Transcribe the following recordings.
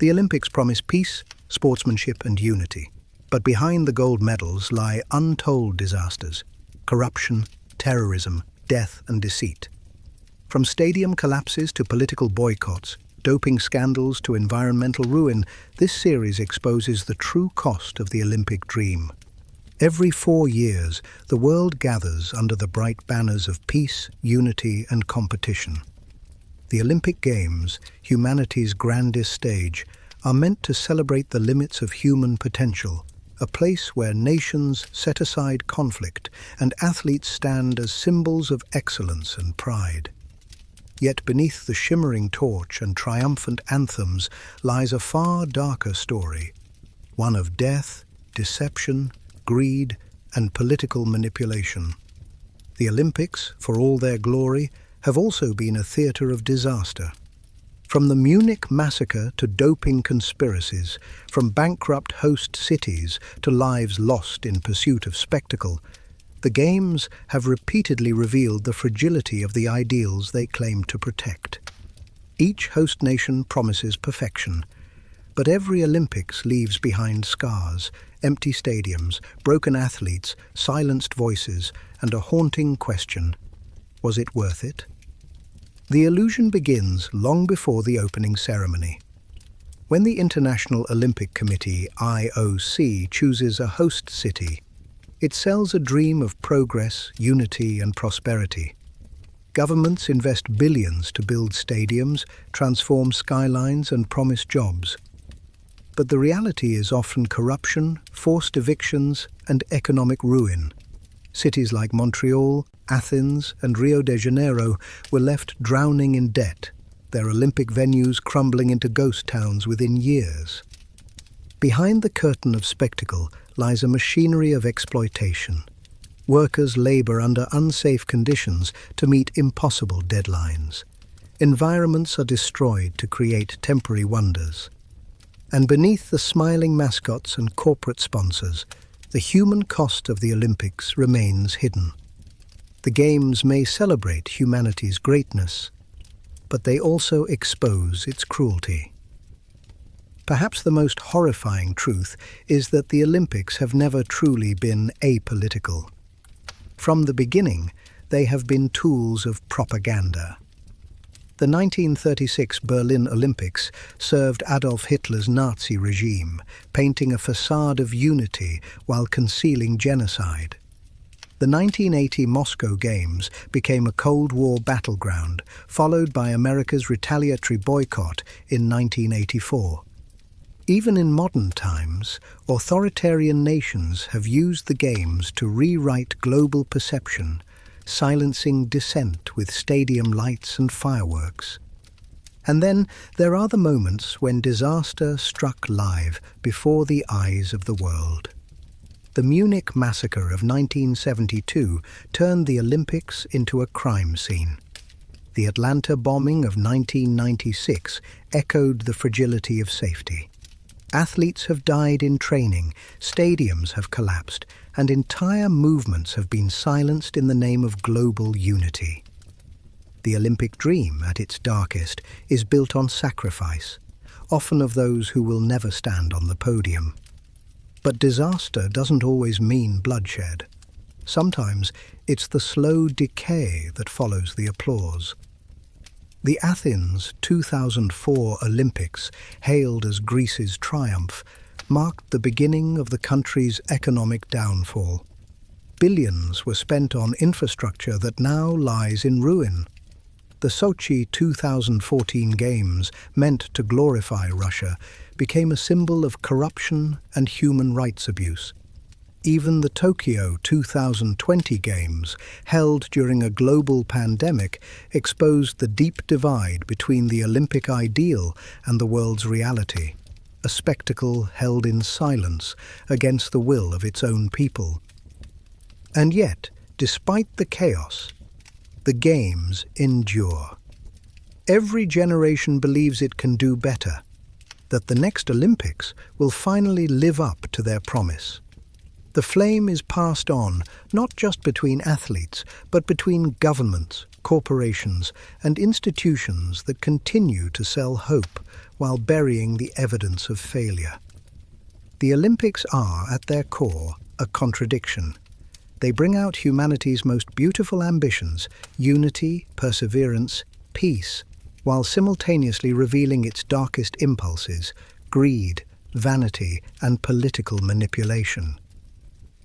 The Olympics promise peace, sportsmanship and unity. But behind the gold medals lie untold disasters: corruption, terrorism, death and deceit. From stadium collapses to political boycotts, doping scandals to environmental ruin, this series exposes the true cost of the Olympic dream. Every 4 years, the world gathers under the bright banners of peace, unity and competition. The Olympic Games, humanity's grandest stage, are meant to celebrate the limits of human potential, a place where nations set aside conflict and athletes stand as symbols of excellence and pride. Yet beneath the shimmering torch and triumphant anthems lies a far darker story, one of death, deception, greed, and political manipulation. The Olympics, for all their glory, have also been a theatre of disaster. From the Munich massacre to doping conspiracies, from bankrupt host cities to lives lost in pursuit of spectacle, the Games have repeatedly revealed the fragility of the ideals they claim to protect. Each host nation promises perfection, but every Olympics leaves behind scars, empty stadiums, broken athletes, silenced voices, and a haunting question: was it worth it? The illusion begins long before the opening ceremony. When the International Olympic Committee, IOC, chooses a host city, it sells a dream of progress, unity and prosperity. Governments invest billions to build stadiums, transform skylines and promise jobs. But the reality is often corruption, forced evictions and economic ruin. Cities like Montreal, Athens and Rio de Janeiro were left drowning in debt, their Olympic venues crumbling into ghost towns within years. Behind the curtain of spectacle lies a machinery of exploitation. Workers labor under unsafe conditions to meet impossible deadlines. Environments are destroyed to create temporary wonders. And beneath the smiling mascots and corporate sponsors, the human cost of the Olympics remains hidden. The Games may celebrate humanity's greatness, but they also expose its cruelty. Perhaps the most horrifying truth is that the Olympics have never truly been apolitical. From the beginning, they have been tools of propaganda. The 1936 Berlin Olympics served Adolf Hitler's Nazi regime, painting a facade of unity while concealing genocide. The 1980 Moscow Games became a Cold War battleground, followed by America's retaliatory boycott in 1984. Even in modern times, authoritarian nations have used the Games to rewrite global perception, silencing dissent with stadium lights and fireworks. And then there are the moments when disaster struck live before the eyes of the world. The Munich massacre of 1972 turned the Olympics into a crime scene. The Atlanta bombing of 1996 echoed the fragility of safety. Athletes have died in training, stadiums have collapsed, and entire movements have been silenced in the name of global unity. The Olympic dream, at its darkest, is built on sacrifice, often of those who will never stand on the podium. But disaster doesn't always mean bloodshed. Sometimes it's the slow decay that follows the applause. The Athens 2004 Olympics, hailed as Greece's triumph, marked the beginning of the country's economic downfall. Billions were spent on infrastructure that now lies in ruin. The Sochi 2014 Games, meant to glorify Russia, became a symbol of corruption and human rights abuse. Even the Tokyo 2020 Games, held during a global pandemic, exposed the deep divide between the Olympic ideal and the world's reality, a spectacle held in silence against the will of its own people. And yet, despite the chaos, the Games endure. Every generation believes it can do better, that the next Olympics will finally live up to their promise. The flame is passed on, not just between athletes, but between governments, corporations, and institutions that continue to sell hope while burying the evidence of failure. The Olympics are, at their core, a contradiction. They bring out humanity's most beautiful ambitions, unity, perseverance, peace, while simultaneously revealing its darkest impulses, greed, vanity, and political manipulation.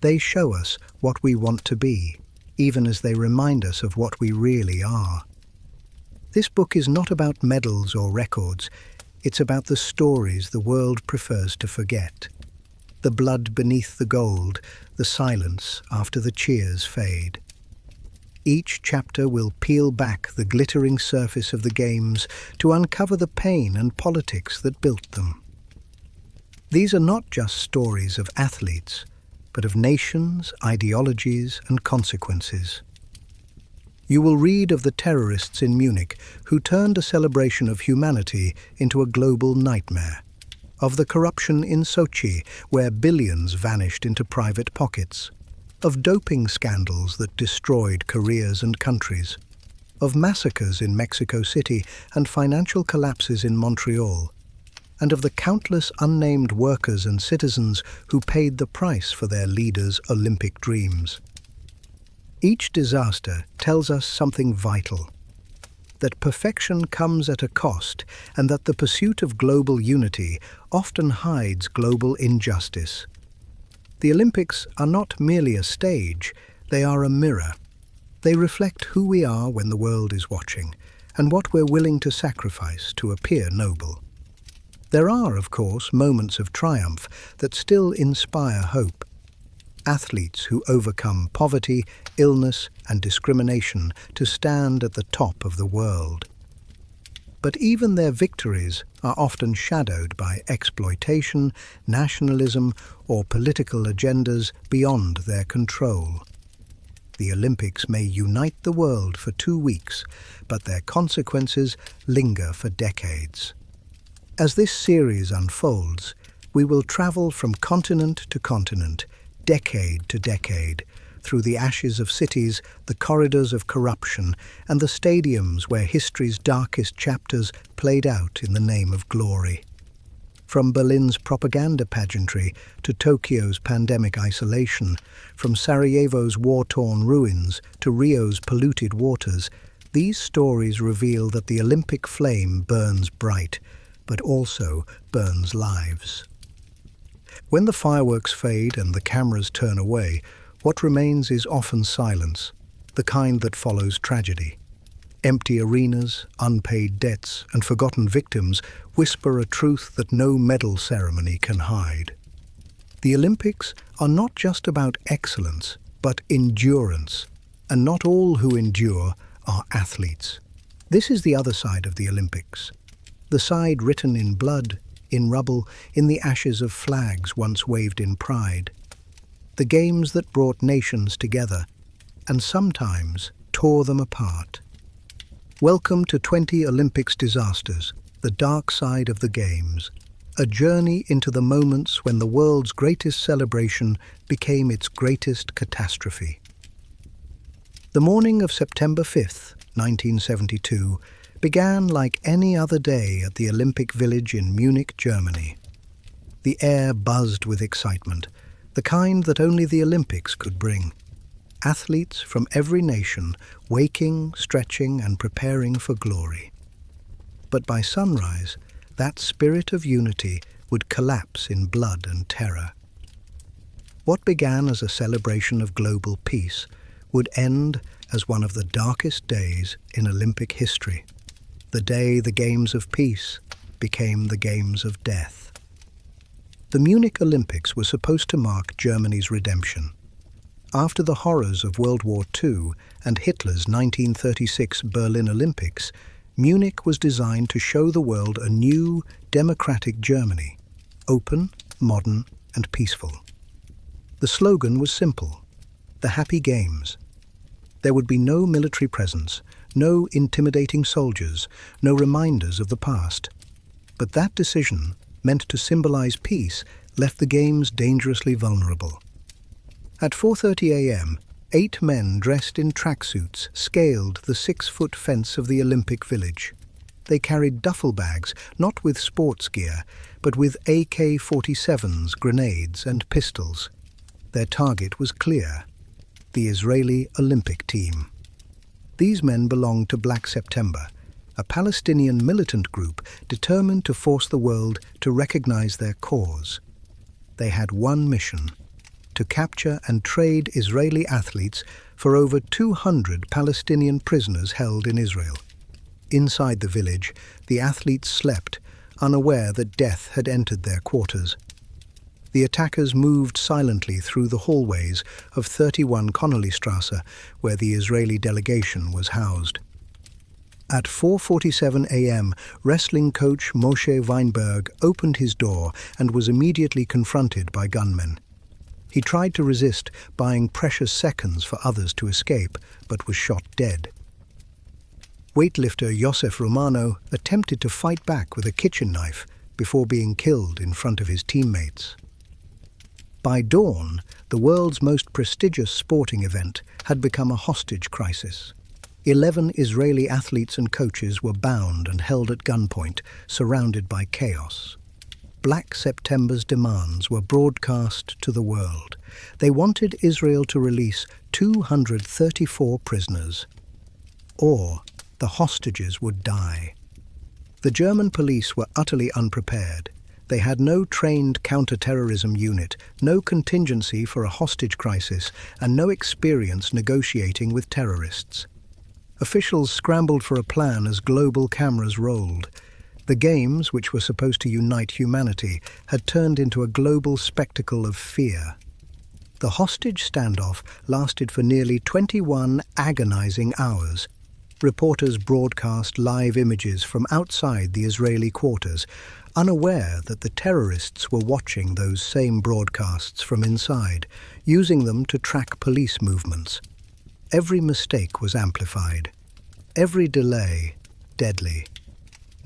They show us what we want to be, even as they remind us of what we really are. This book is not about medals or records. It's about the stories the world prefers to forget. The blood beneath the gold, the silence after the cheers fade. Each chapter will peel back the glittering surface of the games to uncover the pain and politics that built them. These are not just stories of athletes, but of nations, ideologies, and consequences. You will read of the terrorists in Munich who turned a celebration of humanity into a global nightmare, of the corruption in Sochi where billions vanished into private pockets, of doping scandals that destroyed careers and countries, of massacres in Mexico City and financial collapses in Montreal, and of the countless unnamed workers and citizens who paid the price for their leaders' Olympic dreams. Each disaster tells us something vital, that perfection comes at a cost and that the pursuit of global unity often hides global injustice. The Olympics are not merely a stage, they are a mirror. They reflect who we are when the world is watching and what we're willing to sacrifice to appear noble. There are, of course, moments of triumph that still inspire hope. Athletes who overcome poverty, illness, and discrimination to stand at the top of the world. But even their victories are often shadowed by exploitation, nationalism, or political agendas beyond their control. The Olympics may unite the world for 2 weeks, but their consequences linger for decades. As this series unfolds, we will travel from continent to continent, decade to decade, through the ashes of cities, the corridors of corruption, and the stadiums where history's darkest chapters played out in the name of glory. From Berlin's propaganda pageantry to Tokyo's pandemic isolation, from Sarajevo's war-torn ruins to Rio's polluted waters, these stories reveal that the Olympic flame burns bright, but also burns lives. When the fireworks fade and the cameras turn away, what remains is often silence, the kind that follows tragedy. Empty arenas, unpaid debts, and forgotten victims whisper a truth that no medal ceremony can hide. The Olympics are not just about excellence, but endurance, and not all who endure are athletes. This is the other side of the Olympics. The side written in blood, in rubble, in the ashes of flags once waved in pride. The games that brought nations together, and sometimes tore them apart. Welcome to 20 Olympics Disasters, the dark side of the Games, a journey into the moments when the world's greatest celebration became its greatest catastrophe. The morning of September 5th, 1972, began like any other day at the Olympic Village in Munich, Germany. The air buzzed with excitement, the kind that only the Olympics could bring. Athletes from every nation waking, stretching, and preparing for glory. But by sunrise, that spirit of unity would collapse in blood and terror. What began as a celebration of global peace would end as one of the darkest days in Olympic history. The day the Games of Peace became the Games of Death. The Munich Olympics were supposed to mark Germany's redemption. After the horrors of World War II and Hitler's 1936 Berlin Olympics, Munich was designed to show the world a new, democratic Germany, open, modern, and peaceful. The slogan was simple: the Happy Games. There would be no military presence, no intimidating soldiers, no reminders of the past. But that decision, meant to symbolize peace, left the Games dangerously vulnerable. At 4:30 a.m., 8 men dressed in tracksuits scaled the 6-foot fence of the Olympic Village. They carried duffel bags, not with sports gear, but with AK-47s, grenades and pistols. Their target was clear: the Israeli Olympic team. These men belonged to Black September, a Palestinian militant group determined to force the world to recognize their cause. They had one mission: to capture and trade Israeli athletes for over 200 Palestinian prisoners held in Israel. Inside the village, the athletes slept, unaware that death had entered their quarters. The attackers moved silently through the hallways of 31 Connollystrasse, where the Israeli delegation was housed. At 4:47 a.m., wrestling coach Moshe Weinberg opened his door and was immediately confronted by gunmen. He tried to resist, buying precious seconds for others to escape, but was shot dead. Weightlifter Yosef Romano attempted to fight back with a kitchen knife before being killed in front of his teammates. By dawn, the world's most prestigious sporting event had become a hostage crisis. 11 Israeli athletes and coaches were bound and held at gunpoint, surrounded by chaos. Black September's demands were broadcast to the world. They wanted Israel to release 234 prisoners, or the hostages would die. The German police were utterly unprepared. They had no trained counter-terrorism unit, no contingency for a hostage crisis, and no experience negotiating with terrorists. Officials scrambled for a plan as global cameras rolled. The games, which were supposed to unite humanity, had turned into a global spectacle of fear. The hostage standoff lasted for nearly 21 agonizing hours. Reporters broadcast live images from outside the Israeli quarters, unaware that the terrorists were watching those same broadcasts from inside, using them to track police movements. Every mistake was amplified. Every delay, deadly.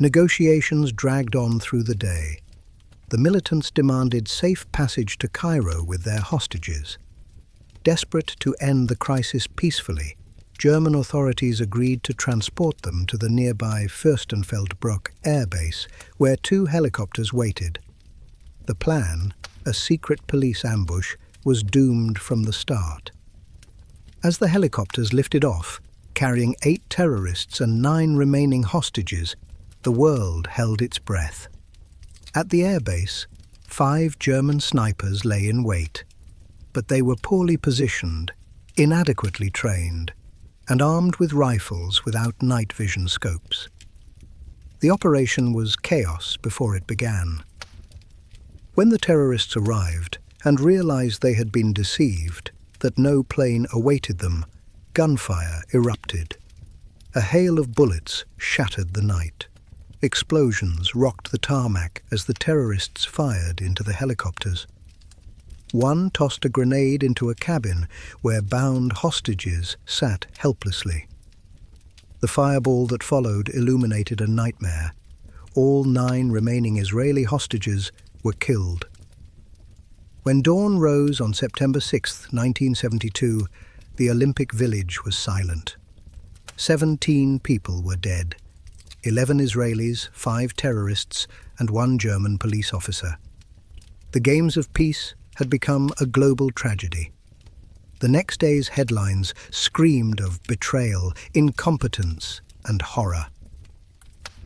Negotiations dragged on through the day. The militants demanded safe passage to Cairo with their hostages. Desperate to end the crisis peacefully, German authorities agreed to transport them to the nearby Fürstenfeldbruck air base, where 2 helicopters waited. The plan, a secret police ambush, was doomed from the start. As the helicopters lifted off, carrying 8 terrorists and 9 remaining hostages, the world held its breath. At the airbase, 5 German snipers lay in wait, but they were poorly positioned, inadequately trained, and armed with rifles without night vision scopes. The operation was chaos before it began. When the terrorists arrived and realized they had been deceived, that no plane awaited them, gunfire erupted. A hail of bullets shattered the night. Explosions rocked the tarmac as the terrorists fired into the helicopters. One tossed a grenade into a cabin where bound hostages sat helplessly. The fireball that followed illuminated a nightmare. All 9 remaining Israeli hostages were killed. When dawn rose on September 6, 1972, the Olympic Village was silent. 17 people were dead. 11 Israelis, 5 terrorists, and 1 German police officer. The Games of Peace had become a global tragedy. The next day's headlines screamed of betrayal, incompetence, and horror.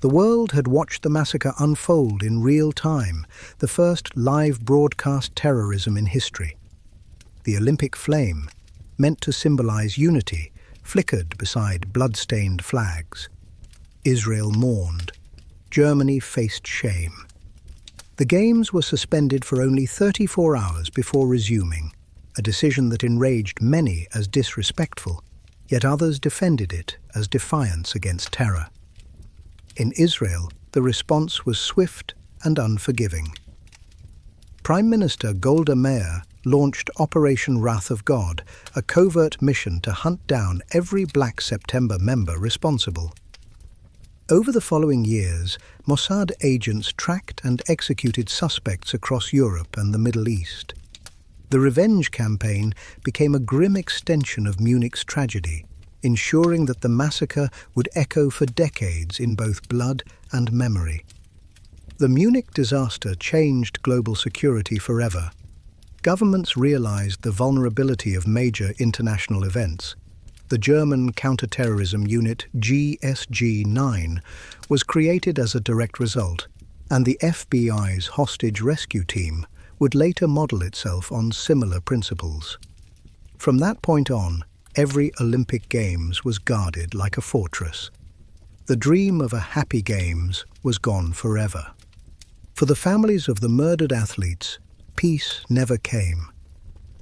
The world had watched the massacre unfold in real time, the first live broadcast terrorism in history. The Olympic flame, meant to symbolize unity, flickered beside blood-stained flags. Israel mourned. Germany faced shame. The Games were suspended for only 34 hours before resuming, a decision that enraged many as disrespectful, yet others defended it as defiance against terror. In Israel, the response was swift and unforgiving. Prime Minister Golda Meir launched Operation Wrath of God, a covert mission to hunt down every Black September member responsible. Over the following years, Mossad agents tracked and executed suspects across Europe and the Middle East. The revenge campaign became a grim extension of Munich's tragedy, ensuring that the massacre would echo for decades in both blood and memory. The Munich disaster changed global security forever. Governments realized the vulnerability of major international events. The German counterterrorism unit GSG-9 was created as a direct result, and the FBI's hostage rescue team would later model itself on similar principles. From that point on, every Olympic Games was guarded like a fortress. The dream of a happy Games was gone forever. For the families of the murdered athletes, peace never came.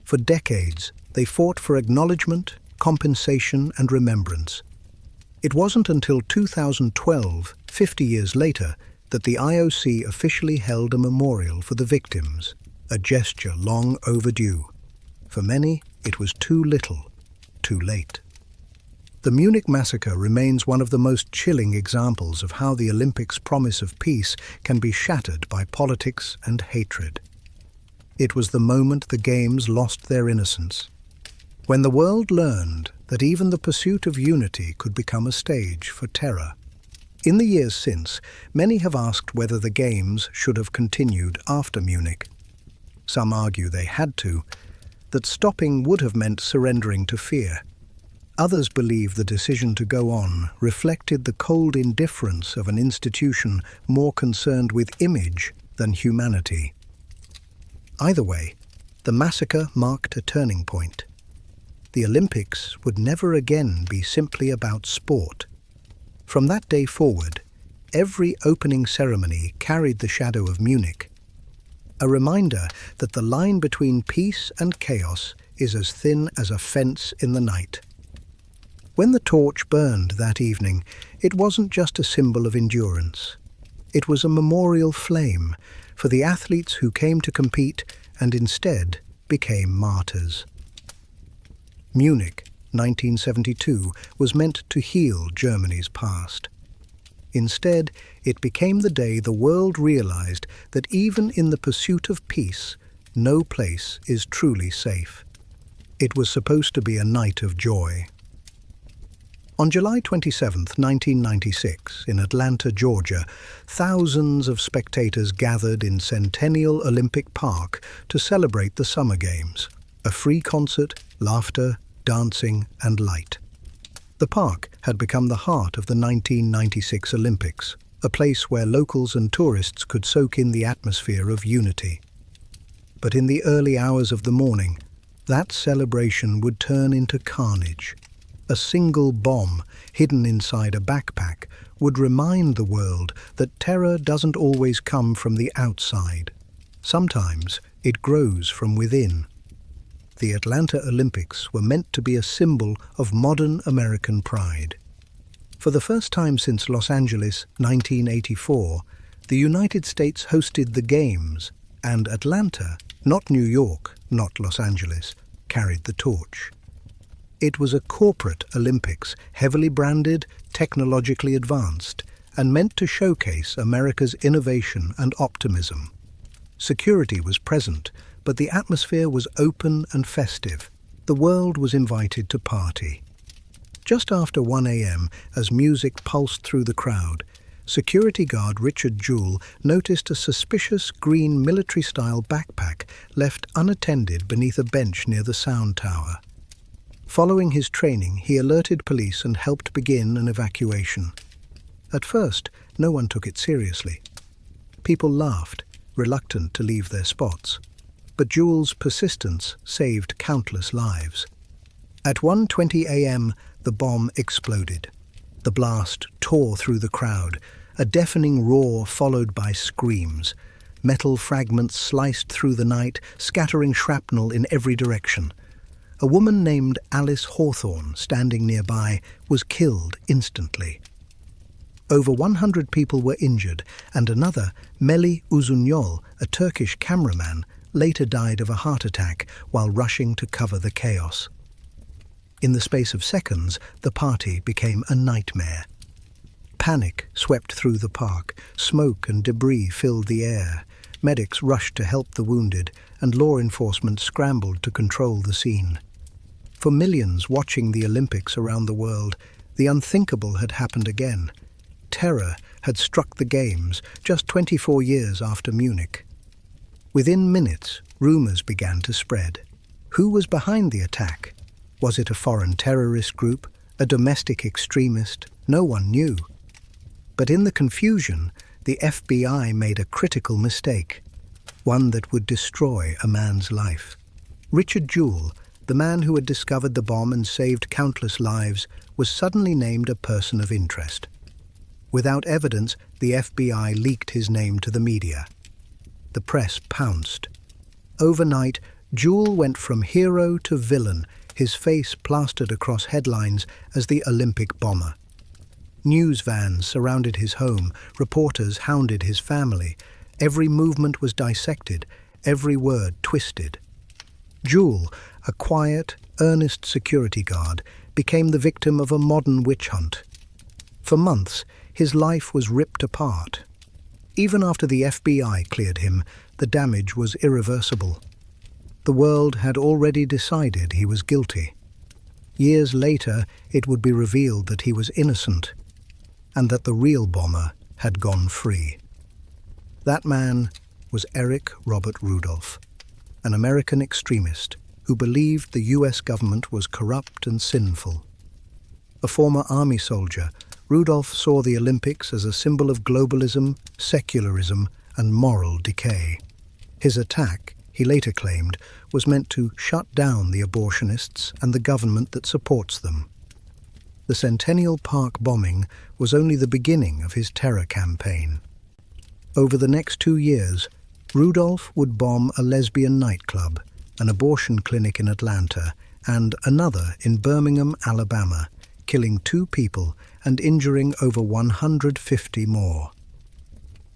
For decades, they fought for acknowledgement, compensation, and remembrance. It wasn't until 2012, 50 years later, that the IOC officially held a memorial for the victims, a gesture long overdue. For many, it was too little, too late. The Munich massacre remains one of the most chilling examples of how the Olympics' promise of peace can be shattered by politics and hatred. It was the moment the Games lost their innocence, when the world learned that even the pursuit of unity could become a stage for terror. In the years since, many have asked whether the Games should have continued after Munich. Some argue they had to, that stopping would have meant surrendering to fear. Others believe the decision to go on reflected the cold indifference of an institution more concerned with image than humanity. Either way, the massacre marked a turning point. The Olympics would never again be simply about sport. From that day forward, every opening ceremony carried the shadow of Munich, a reminder that the line between peace and chaos is as thin as a fence in the night. When the torch burned that evening, it wasn't just a symbol of endurance. It was a memorial flame for the athletes who came to compete and instead became martyrs. Munich, 1972, was meant to heal Germany's past. Instead, it became the day the world realized that even in the pursuit of peace, no place is truly safe. It was supposed to be a night of joy. On July 27, 1996, in Atlanta, Georgia, thousands of spectators gathered in Centennial Olympic Park to celebrate the Summer Games, a free concert, laughter, dancing, and light. The park had become the heart of the 1996 Olympics, a place where locals and tourists could soak in the atmosphere of unity. But in the early hours of the morning, that celebration would turn into carnage. A single bomb hidden inside a backpack would remind the world that terror doesn't always come from the outside. Sometimes it grows from within. The Atlanta Olympics were meant to be a symbol of modern American pride. For the first time since Los Angeles, 1984, the United States hosted the Games, and Atlanta, not New York, not Los Angeles, carried the torch. It was a corporate Olympics, heavily branded, technologically advanced, and meant to showcase America's innovation and optimism. Security was present, but the atmosphere was open and festive. The world was invited to party. Just after 1 a.m., as music pulsed through the crowd, security guard Richard Jewell noticed a suspicious green military-style backpack left unattended beneath a bench near the sound tower. Following his training, he alerted police and helped begin an evacuation. At first, no one took it seriously. People laughed, reluctant to leave their spots. But Jewell's persistence saved countless lives. At 1:20 a.m., the bomb exploded. The blast tore through the crowd, a deafening roar followed by screams. Metal fragments sliced through the night, scattering shrapnel in every direction. A woman named Alice Hawthorne, standing nearby, was killed instantly. Over 100 people were injured, and another, Melih Uzunyol, a Turkish cameraman, later died of a heart attack while rushing to cover the chaos. In the space of seconds, the party became a nightmare. Panic swept through the park, smoke and debris filled the air. Medics rushed to help the wounded, and law enforcement scrambled to control the scene. For millions watching the Olympics around the world, the unthinkable had happened again. Terror had struck the Games just 24 years after Munich. Within minutes, rumors began to spread. Who was behind the attack? Was it a foreign terrorist group, a domestic extremist? No one knew. But in the confusion, the FBI made a critical mistake, one that would destroy a man's life. Richard Jewell, the man who had discovered the bomb and saved countless lives, was suddenly named a person of interest. Without evidence, the FBI leaked his name to the media. The press pounced. Overnight, Jewell went from hero to villain, his face plastered across headlines as the Olympic bomber. News vans surrounded his home, reporters hounded his family. Every movement was dissected, every word twisted. Jewell, a quiet, earnest security guard, became the victim of a modern witch hunt. For months, his life was ripped apart. Even after the FBI cleared him, the damage was irreversible. The world had already decided he was guilty. Years later, it would be revealed that he was innocent, and that the real bomber had gone free. That man was Eric Robert Rudolph, an American extremist who believed the US government was corrupt and sinful. A former army soldier, Rudolph saw the Olympics as a symbol of globalism, secularism, and moral decay. His attack, he later claimed, was meant to shut down the abortionists and the government that supports them. The Centennial Park bombing was only the beginning of his terror campaign. Over the next 2 years, Rudolph would bomb a lesbian nightclub, an abortion clinic in Atlanta, and another in Birmingham, Alabama, killing 2 people and injuring over 150 more.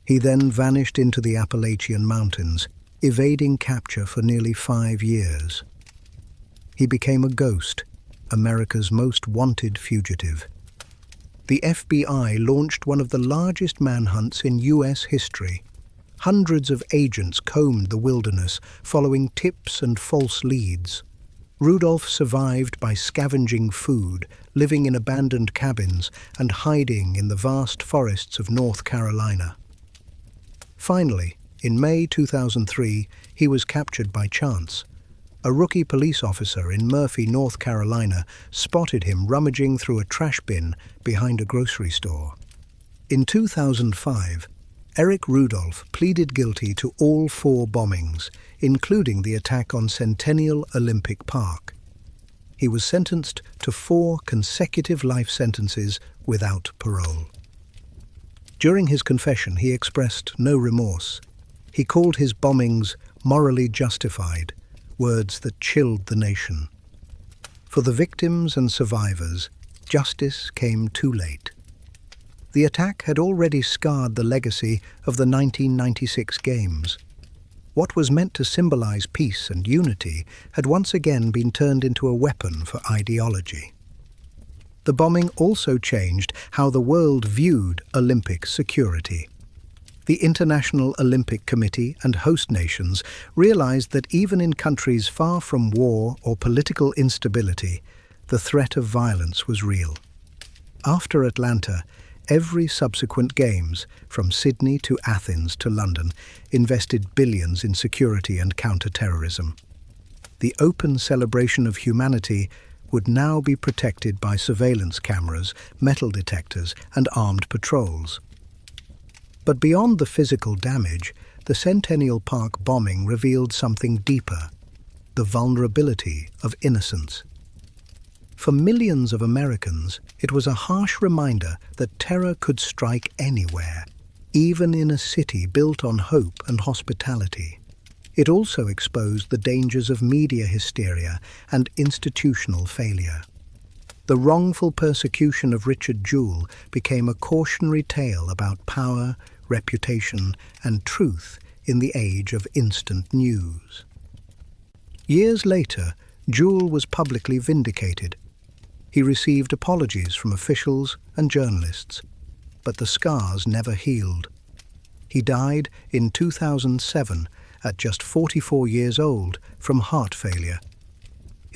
He then vanished into the Appalachian Mountains, evading capture for nearly 5 years. He became a ghost, America's most wanted fugitive. The FBI launched one of the largest manhunts in US history. Hundreds of agents combed the wilderness, following tips and false leads. Rudolph survived by scavenging food, living in abandoned cabins, and hiding in the vast forests of North Carolina. Finally, in May 2003, he was captured by chance. A rookie police officer in Murphy, North Carolina, spotted him rummaging through a trash bin behind a grocery store. In 2005, Eric Rudolph pleaded guilty to all 4 bombings, including the attack on Centennial Olympic Park. He was sentenced to 4 consecutive life sentences without parole. During his confession, he expressed no remorse. He called his bombings morally justified, words that chilled the nation. For the victims and survivors, justice came too late. The attack had already scarred the legacy of the 1996 Games. What was meant to symbolize peace and unity had once again been turned into a weapon for ideology. The bombing also changed how the world viewed Olympic security. The International Olympic Committee and host nations realized that even in countries far from war or political instability, the threat of violence was real. After Atlanta, every subsequent Games, from Sydney to Athens to London, invested billions in security and counter-terrorism. The open celebration of humanity would now be protected by surveillance cameras, metal detectors, and armed patrols. But beyond the physical damage, the Centennial Park bombing revealed something deeper: the vulnerability of innocence. For millions of Americans, it was a harsh reminder that terror could strike anywhere, even in a city built on hope and hospitality. It also exposed the dangers of media hysteria and institutional failure. The wrongful persecution of Richard Jewell became a cautionary tale about power, reputation, and truth in the age of instant news. Years later, Jewell was publicly vindicated. He received apologies from officials and journalists, but the scars never healed. He died in 2007 at just 44 years old from heart failure.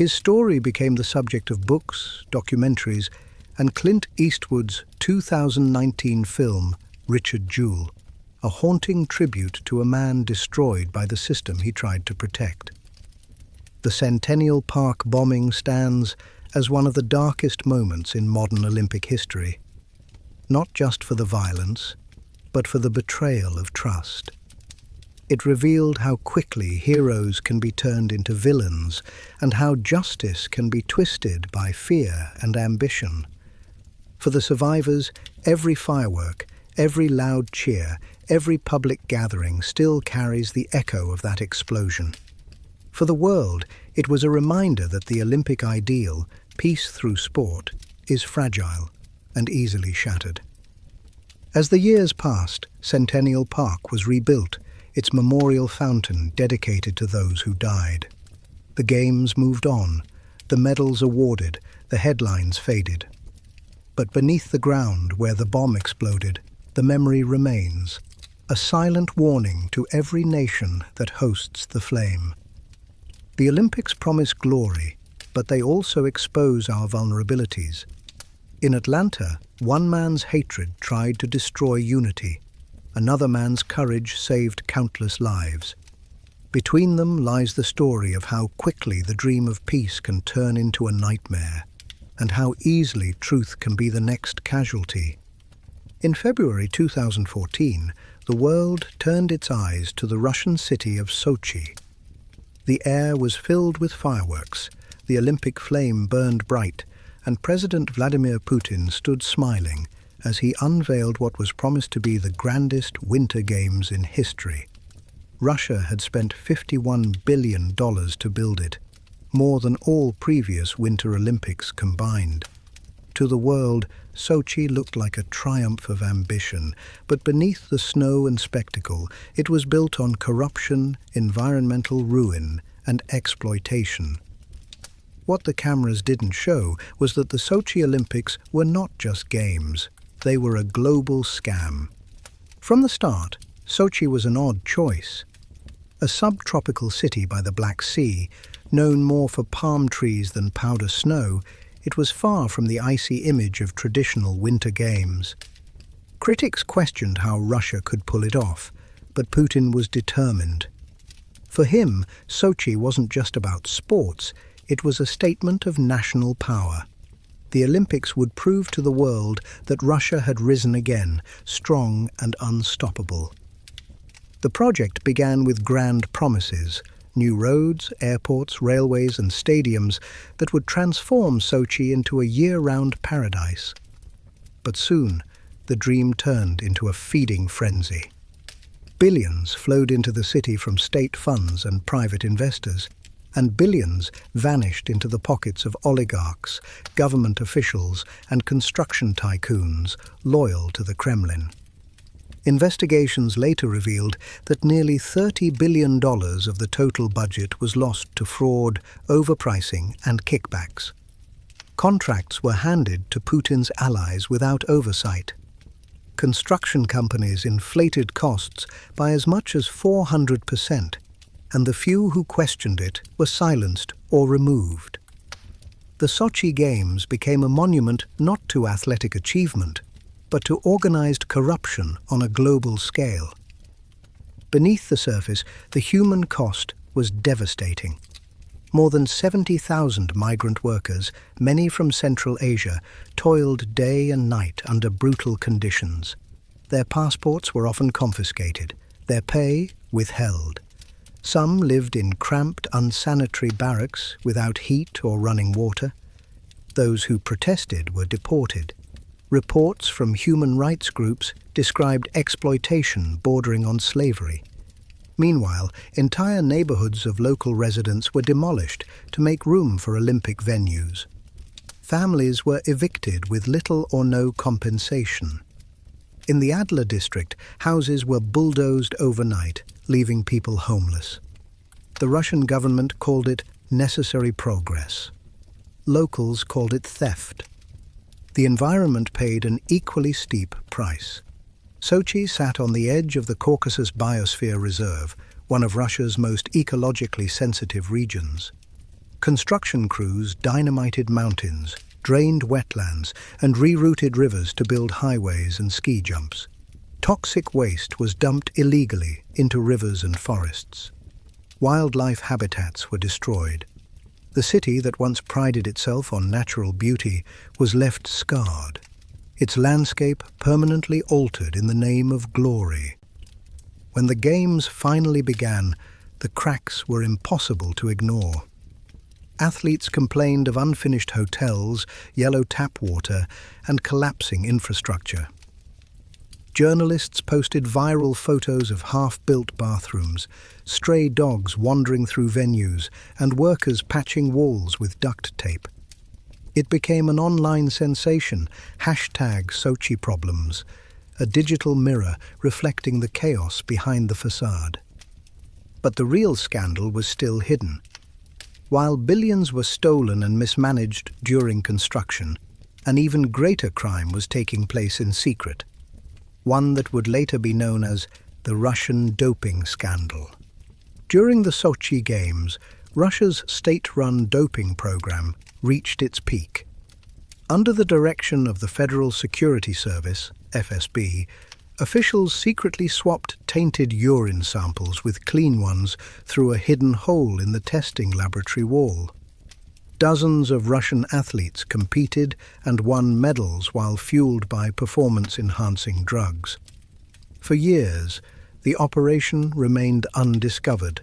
His story became the subject of books, documentaries, and Clint Eastwood's 2019 film, Richard Jewell, a haunting tribute to a man destroyed by the system he tried to protect. The Centennial Park bombing stands as one of the darkest moments in modern Olympic history, not just for the violence, but for the betrayal of trust. It revealed how quickly heroes can be turned into villains and how justice can be twisted by fear and ambition. For the survivors, every firework, every loud cheer, every public gathering still carries the echo of that explosion. For the world, it was a reminder that the Olympic ideal, peace through sport, is fragile and easily shattered. As the years passed, Centennial Park was rebuilt, its memorial fountain dedicated to those who died. The games moved on, the medals awarded, the headlines faded. But beneath the ground where the bomb exploded, the memory remains, a silent warning to every nation that hosts the flame. The Olympics promise glory, but they also expose our vulnerabilities. In Atlanta, one man's hatred tried to destroy unity. Another man's courage saved countless lives. Between them lies the story of how quickly the dream of peace can turn into a nightmare, and how easily truth can be the next casualty. In February 2014, the world turned its eyes to the Russian city of Sochi. The air was filled with fireworks, the Olympic flame burned bright, and President Vladimir Putin stood smiling as he unveiled what was promised to be the grandest Winter Games in history. Russia had spent $51 billion to build it, more than all previous Winter Olympics combined. To the world, Sochi looked like a triumph of ambition, but beneath the snow and spectacle, it was built on corruption, environmental ruin, and exploitation. What the cameras didn't show was that the Sochi Olympics were not just games. They were a global scam. From the start, Sochi was an odd choice. A subtropical city by the Black Sea, known more for palm trees than powder snow, it was far from the icy image of traditional Winter Games. Critics questioned how Russia could pull it off, but Putin was determined. For him, Sochi wasn't just about sports, it was a statement of national power. The Olympics would prove to the world that Russia had risen again, strong and unstoppable. The project began with grand promises, new roads, airports, railways and stadiums that would transform Sochi into a year-round paradise. But soon, the dream turned into a feeding frenzy. Billions flowed into the city from state funds and private investors, and billions vanished into the pockets of oligarchs, government officials, and construction tycoons loyal to the Kremlin. Investigations later revealed that nearly $30 billion of the total budget was lost to fraud, overpricing, and kickbacks. Contracts were handed to Putin's allies without oversight. Construction companies inflated costs by as much as 400%, and the few who questioned it were silenced or removed. The Sochi Games became a monument not to athletic achievement, but to organized corruption on a global scale. Beneath the surface, the human cost was devastating. More than 70,000 migrant workers, many from Central Asia, toiled day and night under brutal conditions. Their passports were often confiscated, their pay withheld. Some lived in cramped, unsanitary barracks without heat or running water. Those who protested were deported. Reports from human rights groups described exploitation bordering on slavery. Meanwhile, entire neighborhoods of local residents were demolished to make room for Olympic venues. Families were evicted with little or no compensation. In the Adler district, houses were bulldozed overnight, leaving people homeless. The Russian government called it necessary progress. Locals called it theft. The environment paid an equally steep price. Sochi sat on the edge of the Caucasus Biosphere Reserve, one of Russia's most ecologically sensitive regions. Construction crews dynamited mountains, drained wetlands, and rerouted rivers to build highways and ski jumps. Toxic waste was dumped illegally into rivers and forests. Wildlife habitats were destroyed. The city that once prided itself on natural beauty was left scarred, its landscape permanently altered in the name of glory. When the games finally began, the cracks were impossible to ignore. Athletes complained of unfinished hotels, yellow tap water, and collapsing infrastructure. Journalists posted viral photos of half-built bathrooms, stray dogs wandering through venues, and workers patching walls with duct tape. It became an online sensation, #SochiProblems, a digital mirror reflecting the chaos behind the facade. But the real scandal was still hidden. While billions were stolen and mismanaged during construction, an even greater crime was taking place in secret, one that would later be known as the Russian doping scandal. During the Sochi Games, Russia's state-run doping program reached its peak. Under the direction of the Federal Security Service, FSB, officials secretly swapped tainted urine samples with clean ones through a hidden hole in the testing laboratory wall. Dozens of Russian athletes competed and won medals while fueled by performance-enhancing drugs. For years, the operation remained undiscovered,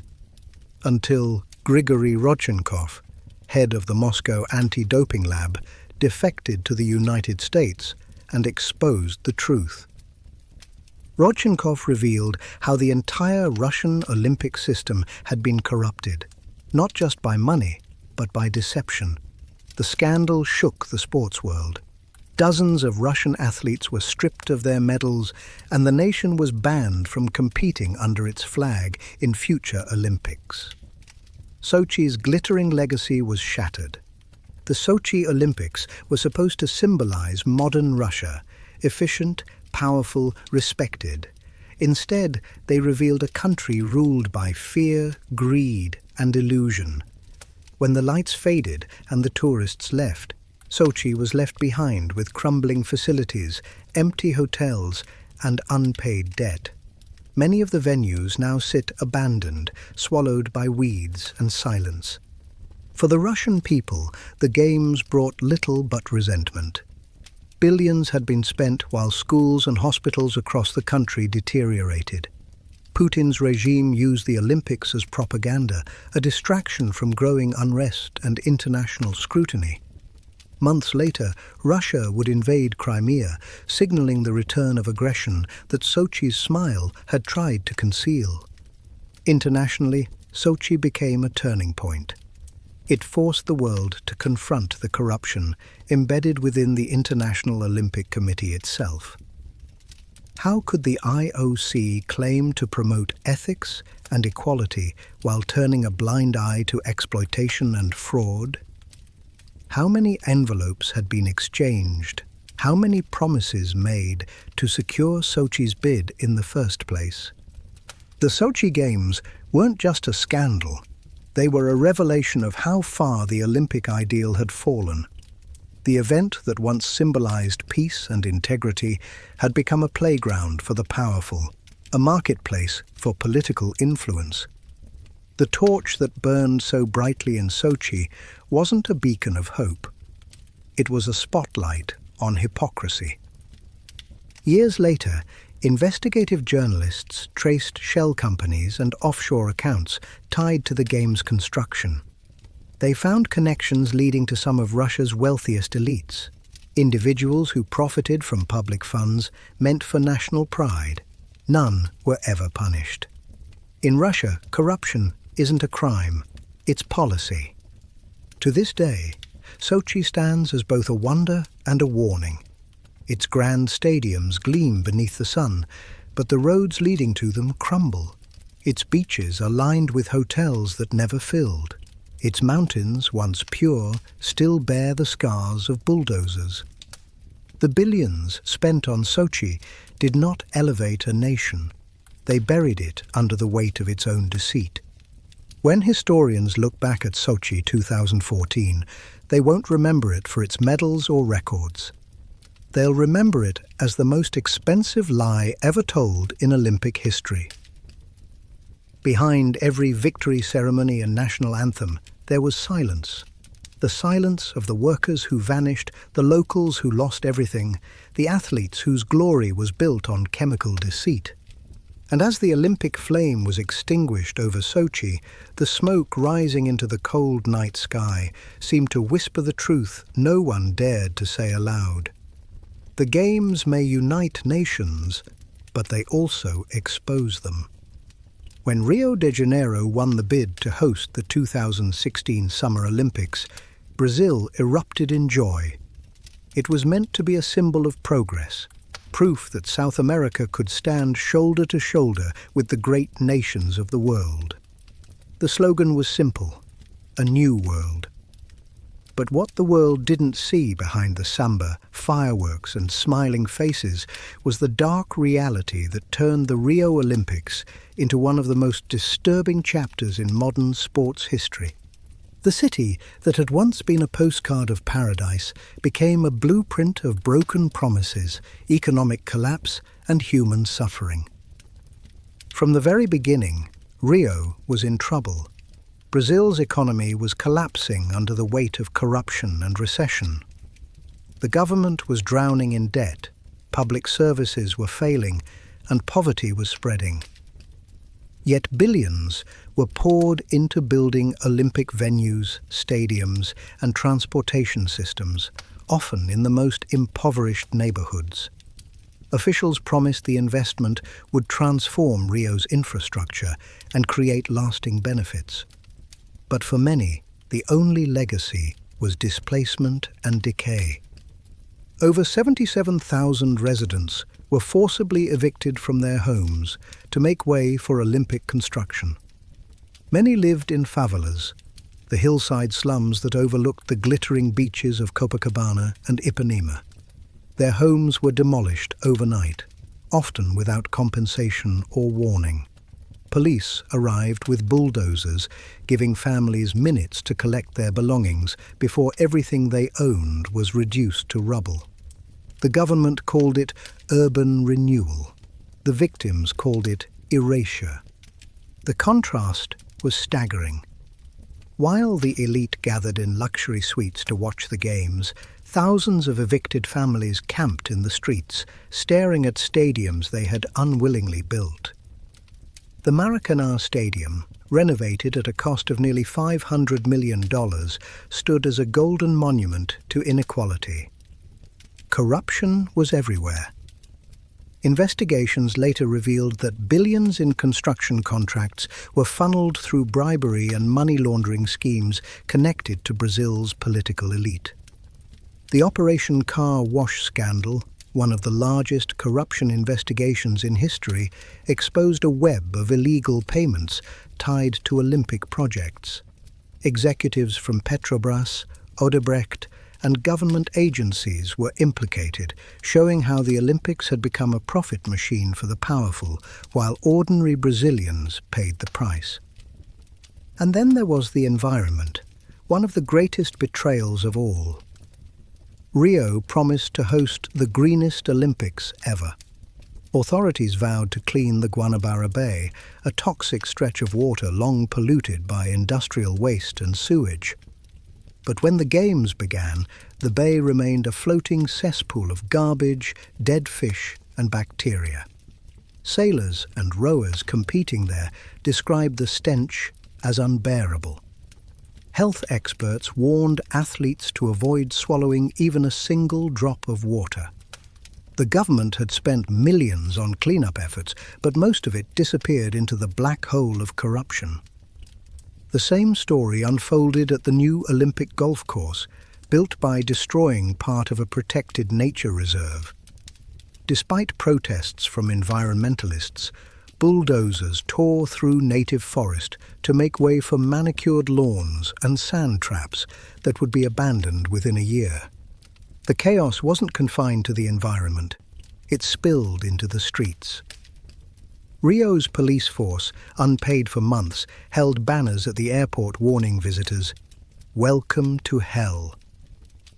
until Grigory Rodchenkov, head of the Moscow anti-doping lab, defected to the United States and exposed the truth. Rodchenkov revealed how the entire Russian Olympic system had been corrupted, not just by money, but by deception. The scandal shook the sports world. Dozens of Russian athletes were stripped of their medals, and the nation was banned from competing under its flag in future Olympics. Sochi's glittering legacy was shattered. The Sochi Olympics were supposed to symbolize modern Russia, efficient, powerful, respected. Instead, they revealed a country ruled by fear, greed, and illusion. When the lights faded and the tourists left, Sochi was left behind with crumbling facilities, empty hotels, and unpaid debt. Many of the venues now sit abandoned, swallowed by weeds and silence. For the Russian people, the Games brought little but resentment. Billions had been spent while schools and hospitals across the country deteriorated. Putin's regime used the Olympics as propaganda, a distraction from growing unrest and international scrutiny. Months later, Russia would invade Crimea, signaling the return of aggression that Sochi's smile had tried to conceal. Internationally, Sochi became a turning point. It forced the world to confront the corruption embedded within the International Olympic Committee itself. How could the IOC claim to promote ethics and equality while turning a blind eye to exploitation and fraud? How many envelopes had been exchanged? How many promises made to secure Sochi's bid in the first place? The Sochi Games weren't just a scandal. They were a revelation of how far the Olympic ideal had fallen. The event that once symbolized peace and integrity had become a playground for the powerful, a marketplace for political influence. The torch that burned so brightly in Sochi wasn't a beacon of hope. It was a spotlight on hypocrisy. Years later, investigative journalists traced shell companies and offshore accounts tied to the Games' construction. They found connections leading to some of Russia's wealthiest elites, individuals who profited from public funds meant for national pride. None were ever punished. In Russia, corruption isn't a crime, it's policy. To this day, Sochi stands as both a wonder and a warning. Its grand stadiums gleam beneath the sun, but the roads leading to them crumble. Its beaches are lined with hotels that never filled. Its mountains, once pure, still bear the scars of bulldozers. The billions spent on Sochi did not elevate a nation. They buried it under the weight of its own deceit. When historians look back at Sochi 2014, they won't remember it for its medals or records. They'll remember it as the most expensive lie ever told in Olympic history. Behind every victory ceremony and national anthem, there was silence. The silence of the workers who vanished, the locals who lost everything, the athletes whose glory was built on chemical deceit. And as the Olympic flame was extinguished over Sochi, the smoke rising into the cold night sky seemed to whisper the truth no one dared to say aloud. The Games may unite nations, but they also expose them. When Rio de Janeiro won the bid to host the 2016 Summer Olympics, Brazil erupted in joy. It was meant to be a symbol of progress, proof that South America could stand shoulder to shoulder with the great nations of the world. The slogan was simple: a new world. But what the world didn't see behind the samba, fireworks and smiling faces was the dark reality that turned the Rio Olympics into one of the most disturbing chapters in modern sports history. The city that had once been a postcard of paradise became a blueprint of broken promises, economic collapse, and human suffering. From the very beginning, Rio was in trouble. Brazil's economy was collapsing under the weight of corruption and recession. The government was drowning in debt, public services were failing, and poverty was spreading. Yet billions were poured into building Olympic venues, stadiums, and transportation systems, often in the most impoverished neighborhoods. Officials promised the investment would transform Rio's infrastructure and create lasting benefits. But for many, the only legacy was displacement and decay. Over 77,000 residents were forcibly evicted from their homes to make way for Olympic construction. Many lived in favelas, the hillside slums that overlooked the glittering beaches of Copacabana and Ipanema. Their homes were demolished overnight, often without compensation or warning. Police arrived with bulldozers, giving families minutes to collect their belongings before everything they owned was reduced to rubble. The government called it urban renewal. The victims called it erasure. The contrast was staggering. While the elite gathered in luxury suites to watch the games, thousands of evicted families camped in the streets, staring at stadiums they had unwillingly built. The Maracanã Stadium, renovated at a cost of nearly $500 million, stood as a golden monument to inequality. Corruption was everywhere. Investigations later revealed that billions in construction contracts were funneled through bribery and money laundering schemes connected to Brazil's political elite. The Operation Car Wash scandal, one of the largest corruption investigations in history, exposed a web of illegal payments tied to Olympic projects. Executives from Petrobras, Odebrecht, and government agencies were implicated, showing how the Olympics had become a profit machine for the powerful, while ordinary Brazilians paid the price. And then there was the environment, one of the greatest betrayals of all. Rio promised to host the greenest Olympics ever. Authorities vowed to clean the Guanabara Bay, a toxic stretch of water long polluted by industrial waste and sewage. But when the Games began, the bay remained a floating cesspool of garbage, dead fish, and bacteria. Sailors and rowers competing there described the stench as unbearable. Health experts warned athletes to avoid swallowing even a single drop of water. The government had spent millions on cleanup efforts, but most of it disappeared into the black hole of corruption. The same story unfolded at the new Olympic golf course, built by destroying part of a protected nature reserve. Despite protests from environmentalists, bulldozers tore through native forest to make way for manicured lawns and sand traps that would be abandoned within a year. The chaos wasn't confined to the environment. It spilled into the streets. Rio's police force, unpaid for months, held banners at the airport warning visitors, "Welcome to hell."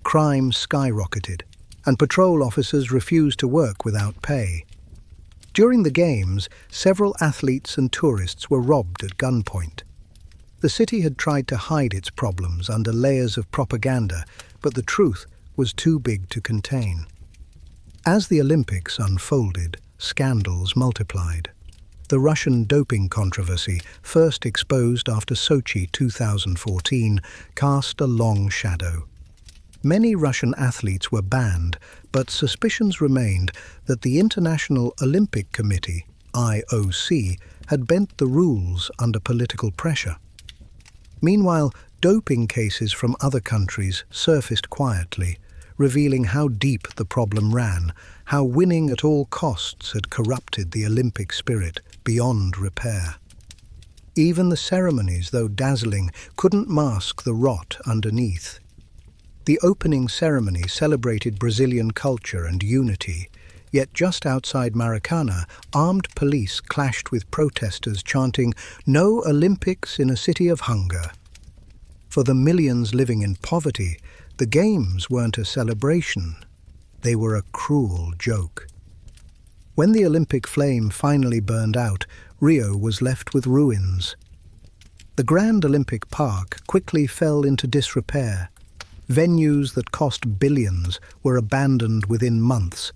Crime skyrocketed, and patrol officers refused to work without pay. During the Games, several athletes and tourists were robbed at gunpoint. The city had tried to hide its problems under layers of propaganda, but the truth was too big to contain. As the Olympics unfolded, scandals multiplied. The Russian doping controversy, first exposed after Sochi 2014, cast a long shadow. Many Russian athletes were banned, but suspicions remained that the International Olympic Committee, IOC, had bent the rules under political pressure. Meanwhile, doping cases from other countries surfaced quietly, revealing how deep the problem ran, how winning at all costs had corrupted the Olympic spirit beyond repair. Even the ceremonies, though dazzling, couldn't mask the rot underneath. The opening ceremony celebrated Brazilian culture and unity, yet just outside Maracana, armed police clashed with protesters chanting, "No Olympics in a city of hunger." For the millions living in poverty, the Games weren't a celebration. They were a cruel joke. When the Olympic flame finally burned out, Rio was left with ruins. The Grand Olympic Park quickly fell into disrepair. Venues that cost billions were abandoned within months.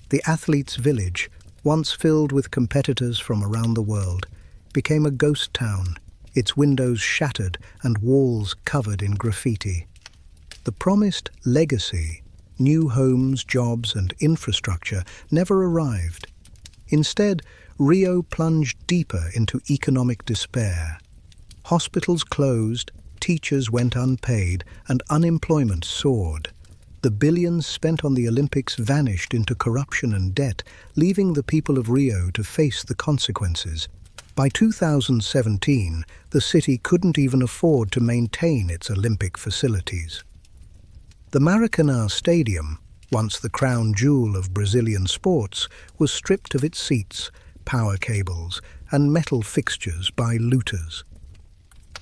The athletes' village, once filled with competitors from around the world, became a ghost town, its windows shattered and walls covered in graffiti. The promised legacy, new homes, jobs, and infrastructure never arrived. Instead, Rio plunged deeper into economic despair. Hospitals closed, teachers went unpaid, and unemployment soared. The billions spent on the Olympics vanished into corruption and debt, leaving the people of Rio to face the consequences. By 2017, the city couldn't even afford to maintain its Olympic facilities. The Maracanã Stadium, once the crown jewel of Brazilian sports, was stripped of its seats, power cables, and metal fixtures by looters.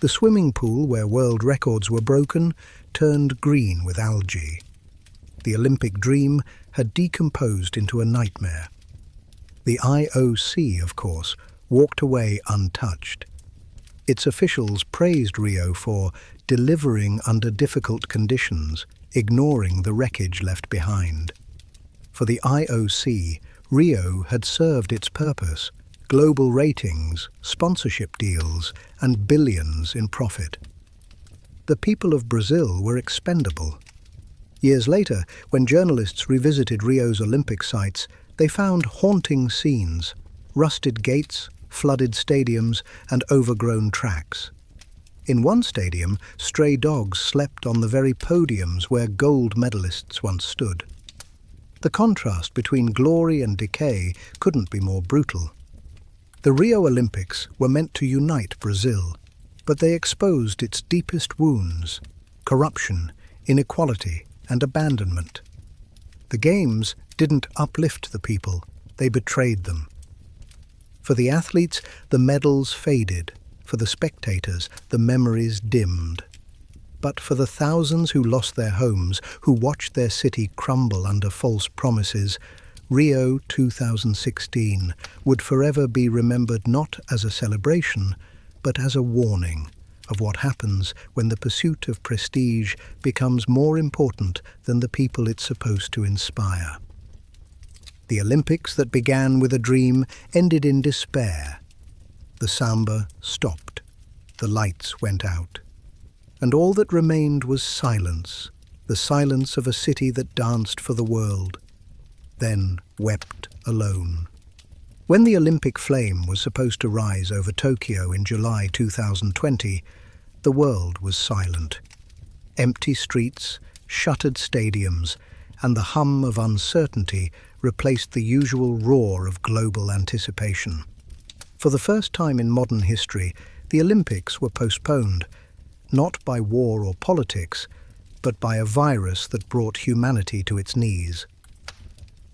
The swimming pool, where world records were broken, turned green with algae. The Olympic dream had decomposed into a nightmare. The IOC, of course, walked away untouched. Its officials praised Rio for delivering under difficult conditions, ignoring the wreckage left behind. For the IOC, Rio had served its purpose: global ratings, sponsorship deals, and billions in profit. The people of Brazil were expendable. Years later, when journalists revisited Rio's Olympic sites, they found haunting scenes: rusted gates, flooded stadiums, and overgrown tracks. In one stadium, stray dogs slept on the very podiums where gold medalists once stood. The contrast between glory and decay couldn't be more brutal. The Rio Olympics were meant to unite Brazil, but they exposed its deepest wounds: corruption, inequality, and abandonment. The Games didn't uplift the people, they betrayed them. For the athletes, the medals faded. For the spectators, the memories dimmed. But for the thousands who lost their homes, who watched their city crumble under false promises, Rio 2016 would forever be remembered not as a celebration, but as a warning of what happens when the pursuit of prestige becomes more important than the people it's supposed to inspire. The Olympics that began with a dream ended in despair. The samba stopped, the lights went out, and all that remained was silence, the silence of a city that danced for the world, then wept alone. When the Olympic flame was supposed to rise over Tokyo in July 2020, the world was silent. Empty streets, shuttered stadiums, and the hum of uncertainty replaced the usual roar of global anticipation. For the first time in modern history, the Olympics were postponed, not by war or politics, but by a virus that brought humanity to its knees.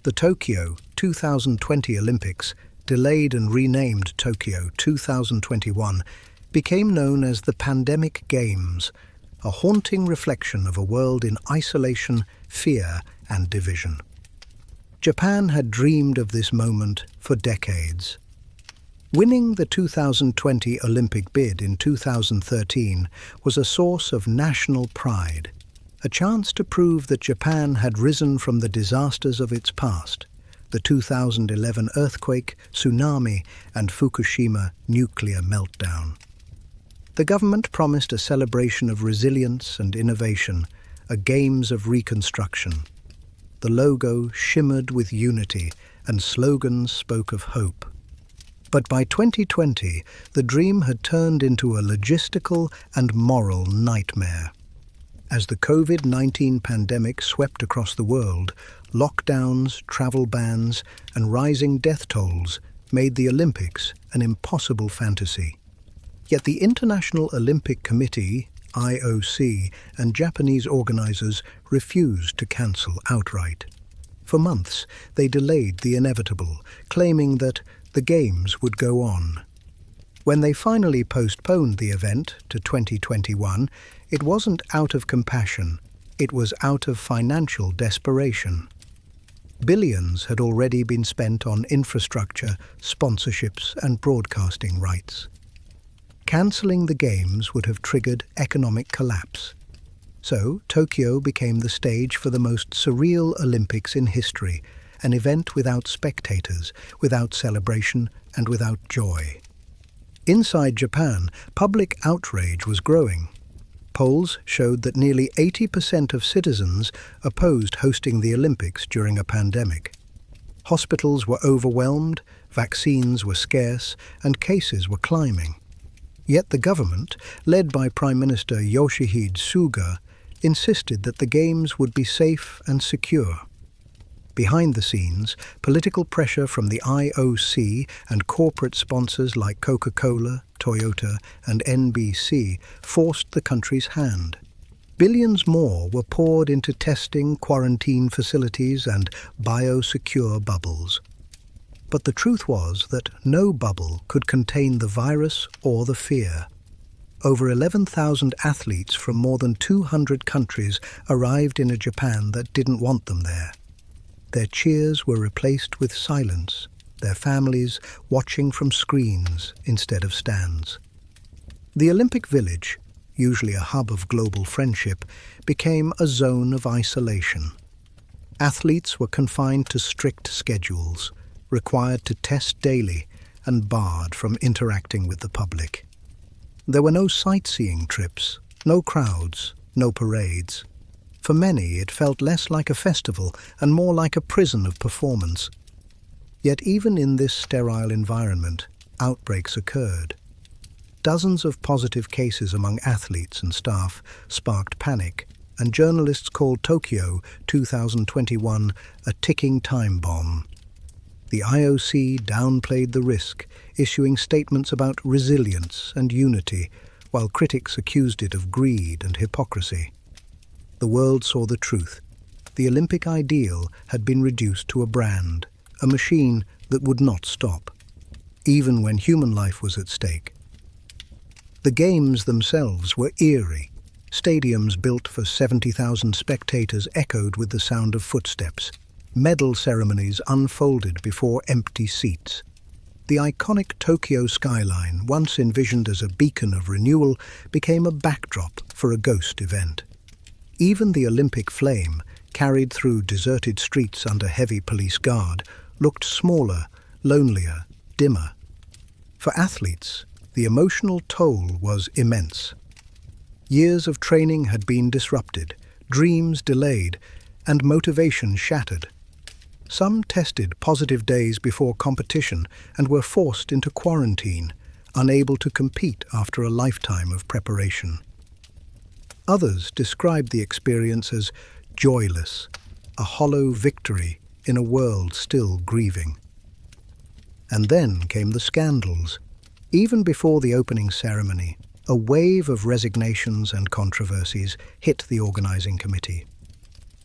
The Tokyo 2020 Olympics delayed and renamed Tokyo 2021, became known as the Pandemic Games, a haunting reflection of a world in isolation, fear, and division. Japan had dreamed of this moment for decades. Winning the 2020 Olympic bid in 2013 was a source of national pride, a chance to prove that Japan had risen from the disasters of its past, the 2011 earthquake, tsunami, and Fukushima nuclear meltdown. The government promised a celebration of resilience and innovation, a Games of Reconstruction. The logo shimmered with unity, and slogans spoke of hope. But by 2020, the dream had turned into a logistical and moral nightmare. As the COVID-19 pandemic swept across the world, lockdowns, travel bans, and rising death tolls made the Olympics an impossible fantasy. Yet the International Olympic Committee, IOC, and Japanese organizers refused to cancel outright. For months, they delayed the inevitable, claiming that the Games would go on. When they finally postponed the event to 2021, it wasn't out of compassion, it was out of financial desperation. Billions had already been spent on infrastructure, sponsorships, and broadcasting rights. Cancelling the Games would have triggered economic collapse. So, Tokyo became the stage for the most surreal Olympics in history, an event without spectators, without celebration, and without joy. Inside Japan, public outrage was growing. Polls showed that nearly 80% of citizens opposed hosting the Olympics during a pandemic. Hospitals were overwhelmed, vaccines were scarce, and cases were climbing. Yet the government, led by Prime Minister Yoshihide Suga, insisted that the Games would be safe and secure. Behind the scenes, political pressure from the IOC and corporate sponsors like Coca-Cola, Toyota, and NBC forced the country's hand. Billions more were poured into testing, quarantine facilities, and biosecure bubbles. But the truth was that no bubble could contain the virus or the fear. Over 11,000 athletes from more than 200 countries arrived in a Japan that didn't want them there. Their cheers were replaced with silence, their families watching from screens instead of stands. The Olympic Village, usually a hub of global friendship, became a zone of isolation. Athletes were confined to strict schedules, required to test daily, and barred from interacting with the public. There were no sightseeing trips, no crowds, no parades. For many, it felt less like a festival and more like a prison of performance. Yet even in this sterile environment, outbreaks occurred. Dozens of positive cases among athletes and staff sparked panic, and journalists called Tokyo 2021 a ticking time bomb. The IOC downplayed the risk, issuing statements about resilience and unity, while critics accused it of greed and hypocrisy. The world saw the truth. The Olympic ideal had been reduced to a brand, a machine that would not stop, even when human life was at stake. The Games themselves were eerie. Stadiums built for 70,000 spectators echoed with the sound of footsteps. Medal ceremonies unfolded before empty seats. The iconic Tokyo skyline, once envisioned as a beacon of renewal, became a backdrop for a ghost event. Even the Olympic flame, carried through deserted streets under heavy police guard, looked smaller, lonelier, dimmer. For athletes, the emotional toll was immense. Years of training had been disrupted, dreams delayed, and motivation shattered. Some tested positive days before competition and were forced into quarantine, unable to compete after a lifetime of preparation. Others described the experience as joyless, a hollow victory in a world still grieving. And then came the scandals. Even before the opening ceremony, a wave of resignations and controversies hit the organizing committee.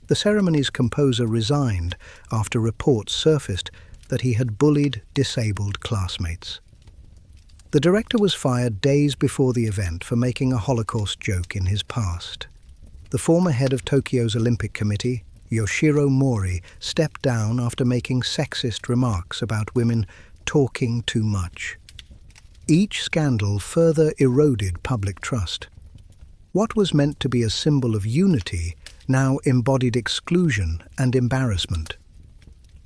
The ceremony's composer resigned after reports surfaced that he had bullied disabled classmates. The director was fired days before the event for making a Holocaust joke in his past. The former head of Tokyo's Olympic Committee, Yoshiro Mori, stepped down after making sexist remarks about women talking too much. Each scandal further eroded public trust. What was meant to be a symbol of unity now embodied exclusion and embarrassment.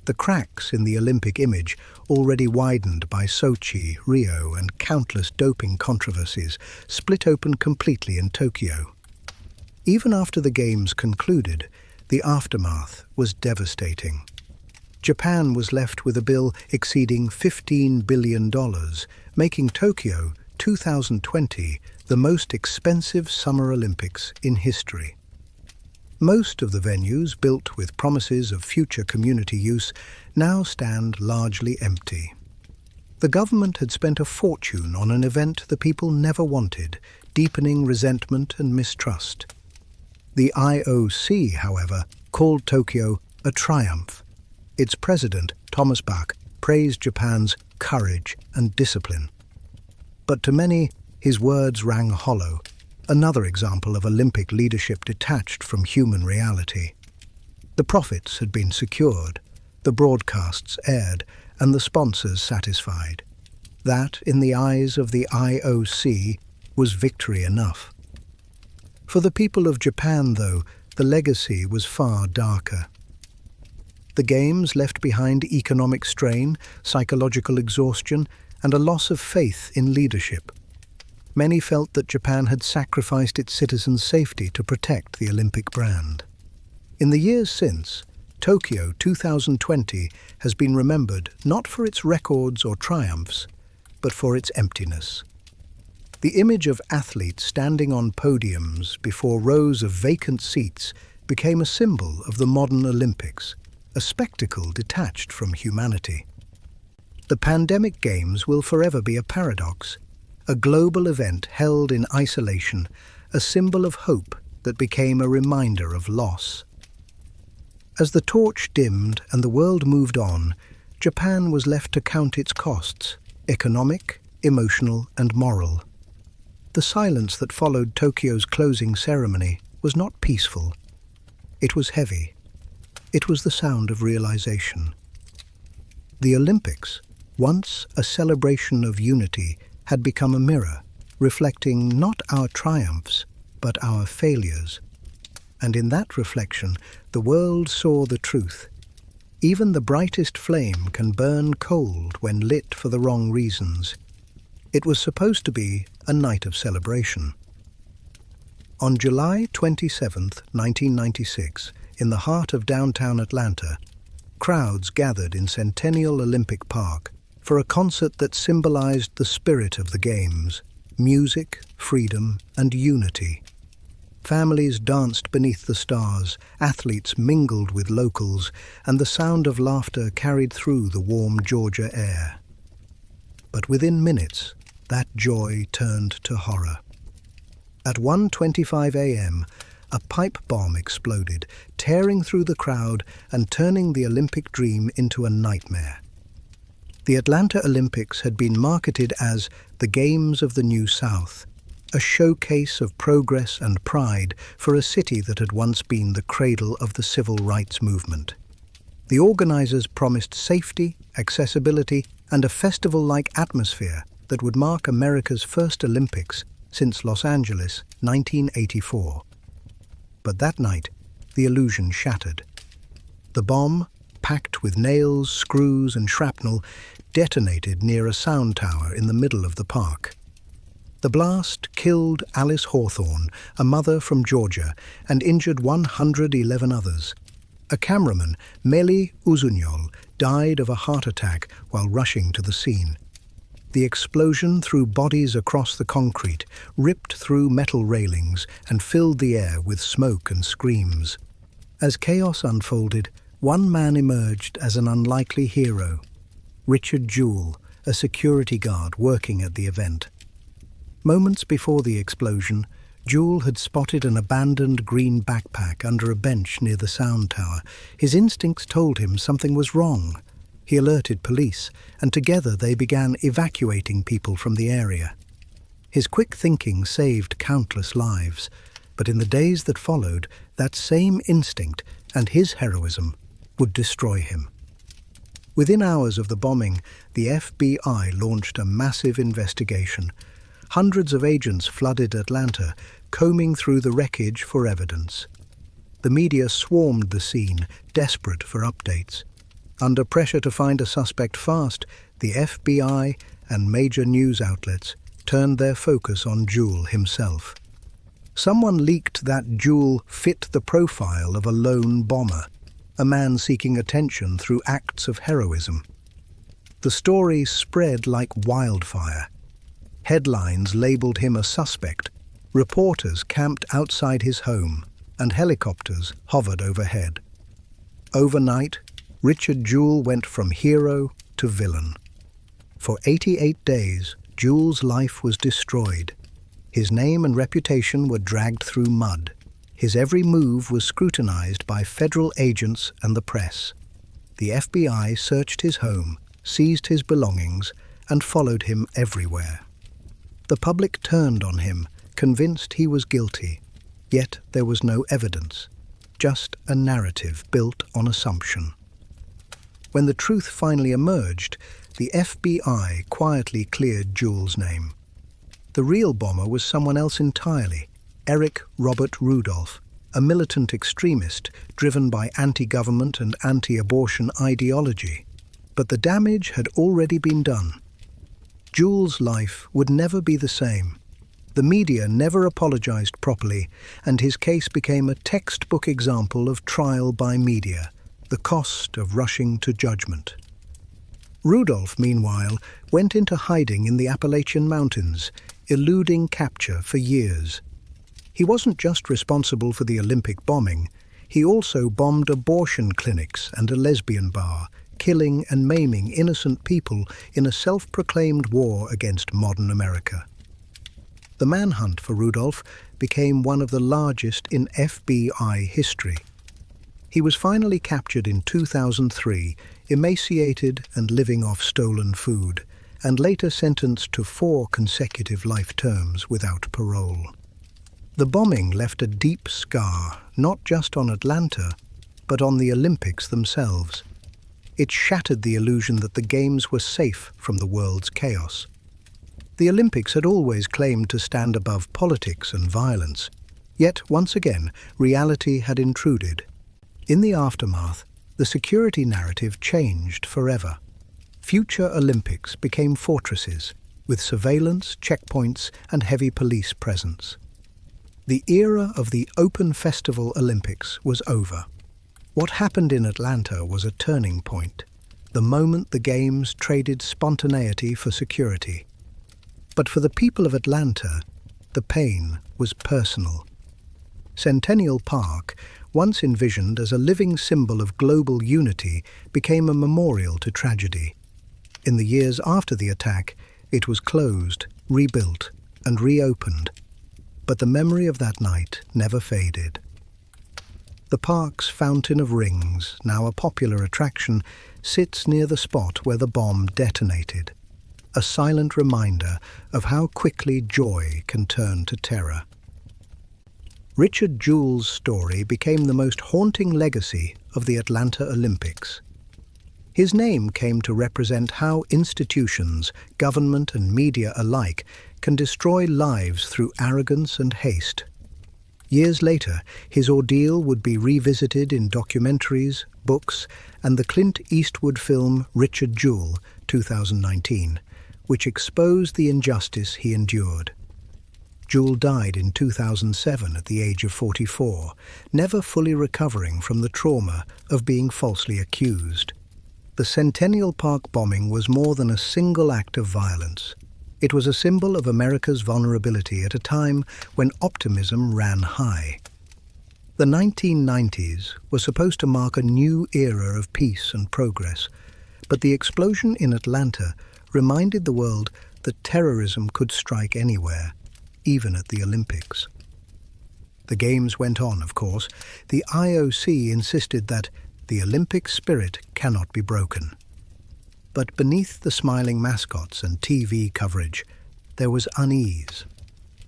The cracks in the Olympic image, already widened by Sochi, Rio, and countless doping controversies, split open completely in Tokyo. Even after the Games concluded, the aftermath was devastating. Japan was left with a bill exceeding $15 billion, making Tokyo 2020 the most expensive Summer Olympics in history. Most of the venues, built with promises of future community use, now stand largely empty. The government had spent a fortune on an event the people never wanted, deepening resentment and mistrust. The IOC, however, called Tokyo a triumph. Its president, Thomas Bach, praised Japan's courage and discipline. But to many, his words rang hollow, another example of Olympic leadership detached from human reality. The profits had been secured, the broadcasts aired, and the sponsors satisfied. That, in the eyes of the IOC, was victory enough. For the people of Japan, though, the legacy was far darker. The Games left behind economic strain, psychological exhaustion, and a loss of faith in leadership. Many felt that Japan had sacrificed its citizens' safety to protect the Olympic brand. In the years since, Tokyo 2020 has been remembered not for its records or triumphs, but for its emptiness. The image of athletes standing on podiums before rows of vacant seats became a symbol of the modern Olympics, a spectacle detached from humanity. The pandemic Games will forever be a paradox, a global event held in isolation, a symbol of hope that became a reminder of loss. As the torch dimmed and the world moved on, Japan was left to count its costs, economic, emotional, and moral. The silence that followed Tokyo's closing ceremony was not peaceful. It was heavy. It was the sound of realization. The Olympics, once a celebration of unity, had become a mirror, reflecting not our triumphs, but our failures. And in that reflection, the world saw the truth. Even the brightest flame can burn cold when lit for the wrong reasons. It was supposed to be a night of celebration. On July 27, 1996, in the heart of downtown Atlanta, crowds gathered in Centennial Olympic Park for a concert that symbolized the spirit of the Games: music, freedom, and unity. Families danced beneath the stars, athletes mingled with locals, and the sound of laughter carried through the warm Georgia air. But within minutes, that joy turned to horror. At 1:25 a.m., a pipe bomb exploded, tearing through the crowd and turning the Olympic dream into a nightmare. The Atlanta Olympics had been marketed as the Games of the New South, a showcase of progress and pride for a city that had once been the cradle of the civil rights movement. The organizers promised safety, accessibility, and a festival-like atmosphere that would mark America's first Olympics since Los Angeles, 1984. But that night, the illusion shattered. The bomb, packed with nails, screws, and shrapnel, detonated near a sound tower in the middle of the park. The blast killed Alice Hawthorne, a mother from Georgia, and injured 111 others. A cameraman, Meli Uzunyol, died of a heart attack while rushing to the scene. The explosion threw bodies across the concrete, ripped through metal railings, and filled the air with smoke and screams. As chaos unfolded, one man emerged as an unlikely hero: Richard Jewell, a security guard working at the event. Moments before the explosion, Jewell had spotted an abandoned green backpack under a bench near the sound tower. His instincts told him something was wrong. He alerted police, and together they began evacuating people from the area. His quick thinking saved countless lives, but in the days that followed, that same instinct and his heroism would destroy him. Within hours of the bombing, the FBI launched a massive investigation. Hundreds of agents flooded Atlanta, combing through the wreckage for evidence. The media swarmed the scene, desperate for updates. Under pressure to find a suspect fast, the FBI and major news outlets turned their focus on Jewell himself. Someone leaked that Jewell fit the profile of a lone bomber, a man seeking attention through acts of heroism. The story spread like wildfire. Headlines labeled him a suspect, reporters camped outside his home, and helicopters hovered overhead. Overnight, Richard Jewell went from hero to villain. For 88 days, Jewell's life was destroyed. His name and reputation were dragged through mud. His every move was scrutinized by federal agents and the press. The FBI searched his home, seized his belongings, and followed him everywhere. The public turned on him, convinced he was guilty. Yet there was no evidence, just a narrative built on assumption. When the truth finally emerged, the FBI quietly cleared Jewell's name. The real bomber was someone else entirely, Eric Robert Rudolph, a militant extremist driven by anti-government and anti-abortion ideology. But the damage had already been done. Jewell's life would never be the same. The media never apologized properly, and his case became a textbook example of trial by media, the cost of rushing to judgment. Rudolph, meanwhile, went into hiding in the Appalachian Mountains, eluding capture for years. He wasn't just responsible for the Olympic bombing, he also bombed abortion clinics and a lesbian bar, killing and maiming innocent people in a self-proclaimed war against modern America. The manhunt for Rudolph became one of the largest in FBI history. He was finally captured in 2003, emaciated and living off stolen food, and later sentenced to 4 consecutive life terms without parole. The bombing left a deep scar, not just on Atlanta, but on the Olympics themselves. It shattered the illusion that the Games were safe from the world's chaos. The Olympics had always claimed to stand above politics and violence. Yet, once again, reality had intruded. In the aftermath, the security narrative changed forever. Future Olympics became fortresses, with surveillance, checkpoints, and heavy police presence. The era of the Open Festival Olympics was over. What happened in Atlanta was a turning point, the moment the Games traded spontaneity for security. But for the people of Atlanta, the pain was personal. Centennial Park, once envisioned as a living symbol of global unity, became a memorial to tragedy. In the years after the attack, it was closed, rebuilt, and reopened. But the memory of that night never faded. The park's Fountain of Rings, now a popular attraction, sits near the spot where the bomb detonated, a silent reminder of how quickly joy can turn to terror. Richard Jewell's story became the most haunting legacy of the Atlanta Olympics. His name came to represent how institutions, government and media alike, can destroy lives through arrogance and haste. Years later, his ordeal would be revisited in documentaries, books, and the Clint Eastwood film Richard Jewell, 2019, which exposed the injustice he endured. Jewell died in 2007 at the age of 44, never fully recovering from the trauma of being falsely accused. The Centennial Park bombing was more than a single act of violence. It was a symbol of America's vulnerability at a time when optimism ran high. The 1990s was supposed to mark a new era of peace and progress, but the explosion in Atlanta reminded the world that terrorism could strike anywhere, even at the Olympics. The Games went on, of course. The IOC insisted that the Olympic spirit cannot be broken. But beneath the smiling mascots and TV coverage, there was unease.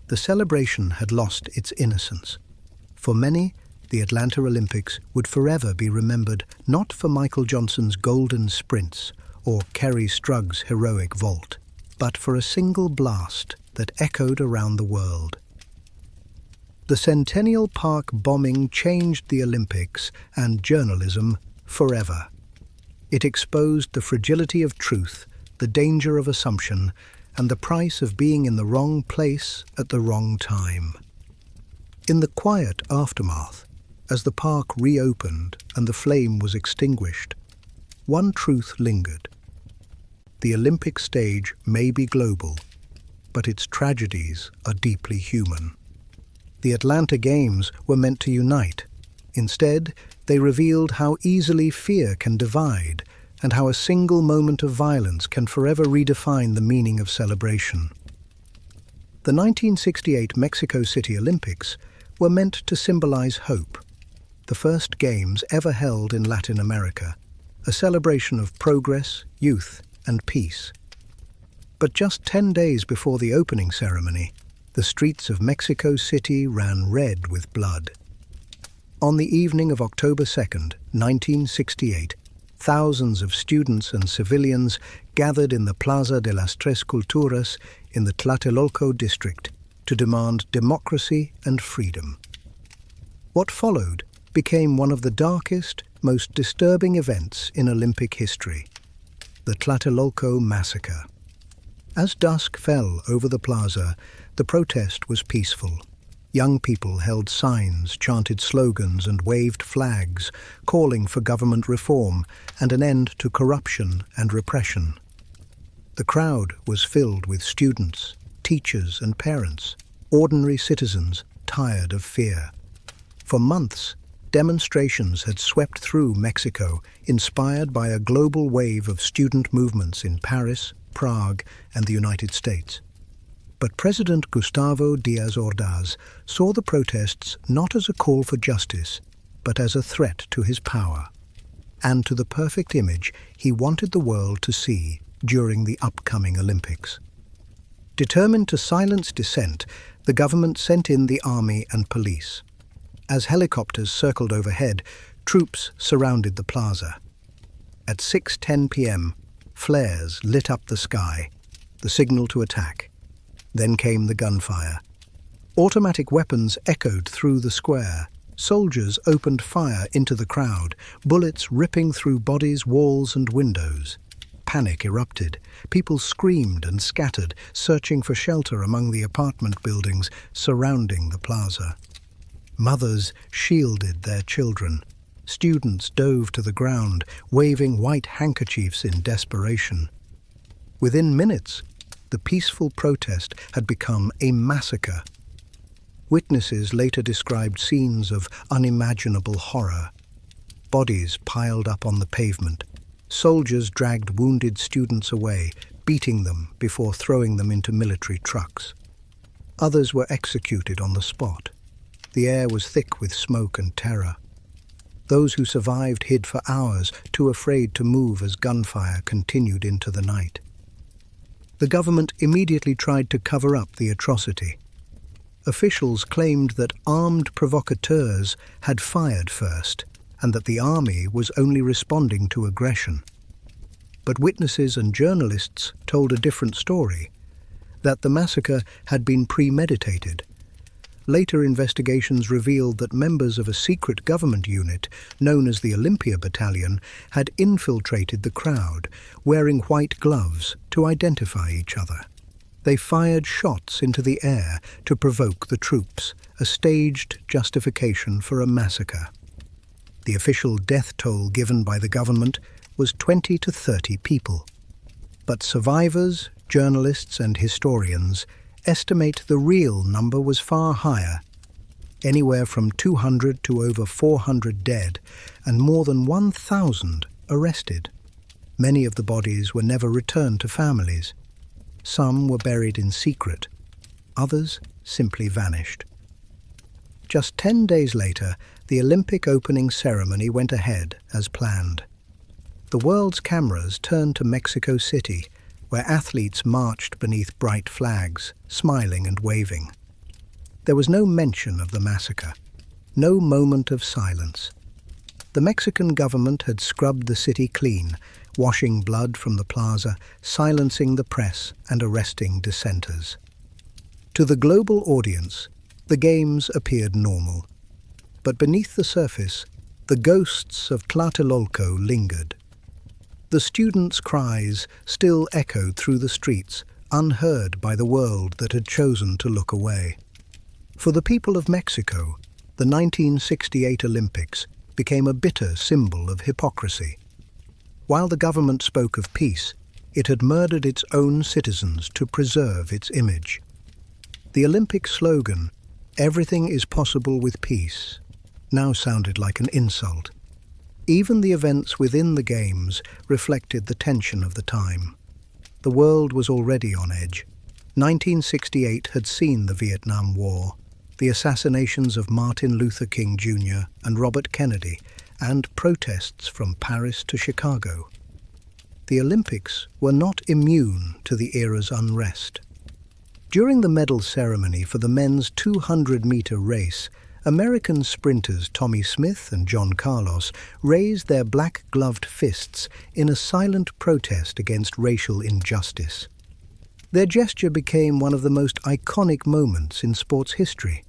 The celebration had lost its innocence. For many, the Atlanta Olympics would forever be remembered not for Michael Johnson's golden sprints or Kerry Strug's heroic vault, but for a single blast that echoed around the world. The Centennial Park bombing changed the Olympics and journalism forever. It exposed the fragility of truth, the danger of assumption, and the price of being in the wrong place at the wrong time. In the quiet aftermath, as the park reopened and the flame was extinguished, one truth lingered. The Olympic stage may be global, but its tragedies are deeply human. The Atlanta Games were meant to unite. Instead, they revealed how easily fear can divide and how a single moment of violence can forever redefine the meaning of celebration. The 1968 Mexico City Olympics were meant to symbolize hope, the first games ever held in Latin America, a celebration of progress, youth, and peace. But just 10 days before the opening ceremony, the streets of Mexico City ran red with blood. On the evening of October 2nd, 1968, thousands of students and civilians gathered in the Plaza de las Tres Culturas in the Tlatelolco district to demand democracy and freedom. What followed became one of the darkest, most disturbing events in Olympic history, the Tlatelolco Massacre. As dusk fell over the plaza, the protest was peaceful. Young people held signs, chanted slogans, and waved flags, calling for government reform and an end to corruption and repression. The crowd was filled with students, teachers, and parents, ordinary citizens tired of fear. For months, demonstrations had swept through Mexico, inspired by a global wave of student movements in Paris, Prague, and the United States. But President Gustavo Díaz Ordaz saw the protests not as a call for justice, but as a threat to his power, and to the perfect image he wanted the world to see during the upcoming Olympics. Determined to silence dissent, the government sent in the army and police. As helicopters circled overhead, troops surrounded the plaza. At 6:10 p.m., flares lit up the sky, the signal to attack. Then came the gunfire. Automatic weapons echoed through the square. Soldiers opened fire into the crowd, bullets ripping through bodies, walls, and windows. Panic erupted. People screamed and scattered, searching for shelter among the apartment buildings surrounding the plaza. Mothers shielded their children. Students dove to the ground, waving white handkerchiefs in desperation. Within minutes, the peaceful protest had become a massacre. Witnesses later described scenes of unimaginable horror. Bodies piled up on the pavement. Soldiers dragged wounded students away, beating them before throwing them into military trucks. Others were executed on the spot. The air was thick with smoke and terror. Those who survived hid for hours, too afraid to move as gunfire continued into the night. The government immediately tried to cover up the atrocity. Officials claimed that armed provocateurs had fired first, and that the army was only responding to aggression. But witnesses and journalists told a different story, that the massacre had been premeditated. Later investigations revealed that members of a secret government unit, known as the Olympia Battalion, had infiltrated the crowd, wearing white gloves to identify each other. They fired shots into the air to provoke the troops, a staged justification for a massacre. The official death toll given by the government was 20 to 30 people. But survivors, journalists, and historians estimate the real number was far higher, anywhere from 200 to over 400 dead, and more than 1,000 arrested. Many of the bodies were never returned to families. Some were buried in secret. Others simply vanished. Just 10 days later, the Olympic opening ceremony went ahead as planned. the world's cameras turned to Mexico City, where athletes marched beneath bright flags, smiling and waving. There was no mention of the massacre, no moment of silence. The Mexican government had scrubbed the city clean, washing blood from the plaza, silencing the press and arresting dissenters. To the global audience, the games appeared normal. But beneath the surface, the ghosts of Tlatelolco lingered. The students' cries still echoed through the streets, unheard by the world that had chosen to look away. For the people of Mexico, the 1968 Olympics became a bitter symbol of hypocrisy. While the government spoke of peace, it had murdered its own citizens to preserve its image. The Olympic slogan, "Everything is possible with peace," now sounded like an insult. Even the events within the Games reflected the tension of the time. The world was already on edge. 1968 had seen the Vietnam War, the assassinations of Martin Luther King Jr. and Robert Kennedy, and protests from Paris to Chicago. The Olympics were not immune to the era's unrest. During the medal ceremony for the men's 200-meter race, American sprinters Tommy Smith and John Carlos raised their black-gloved fists in a silent protest against racial injustice. Their gesture became one of the most iconic moments in sports history,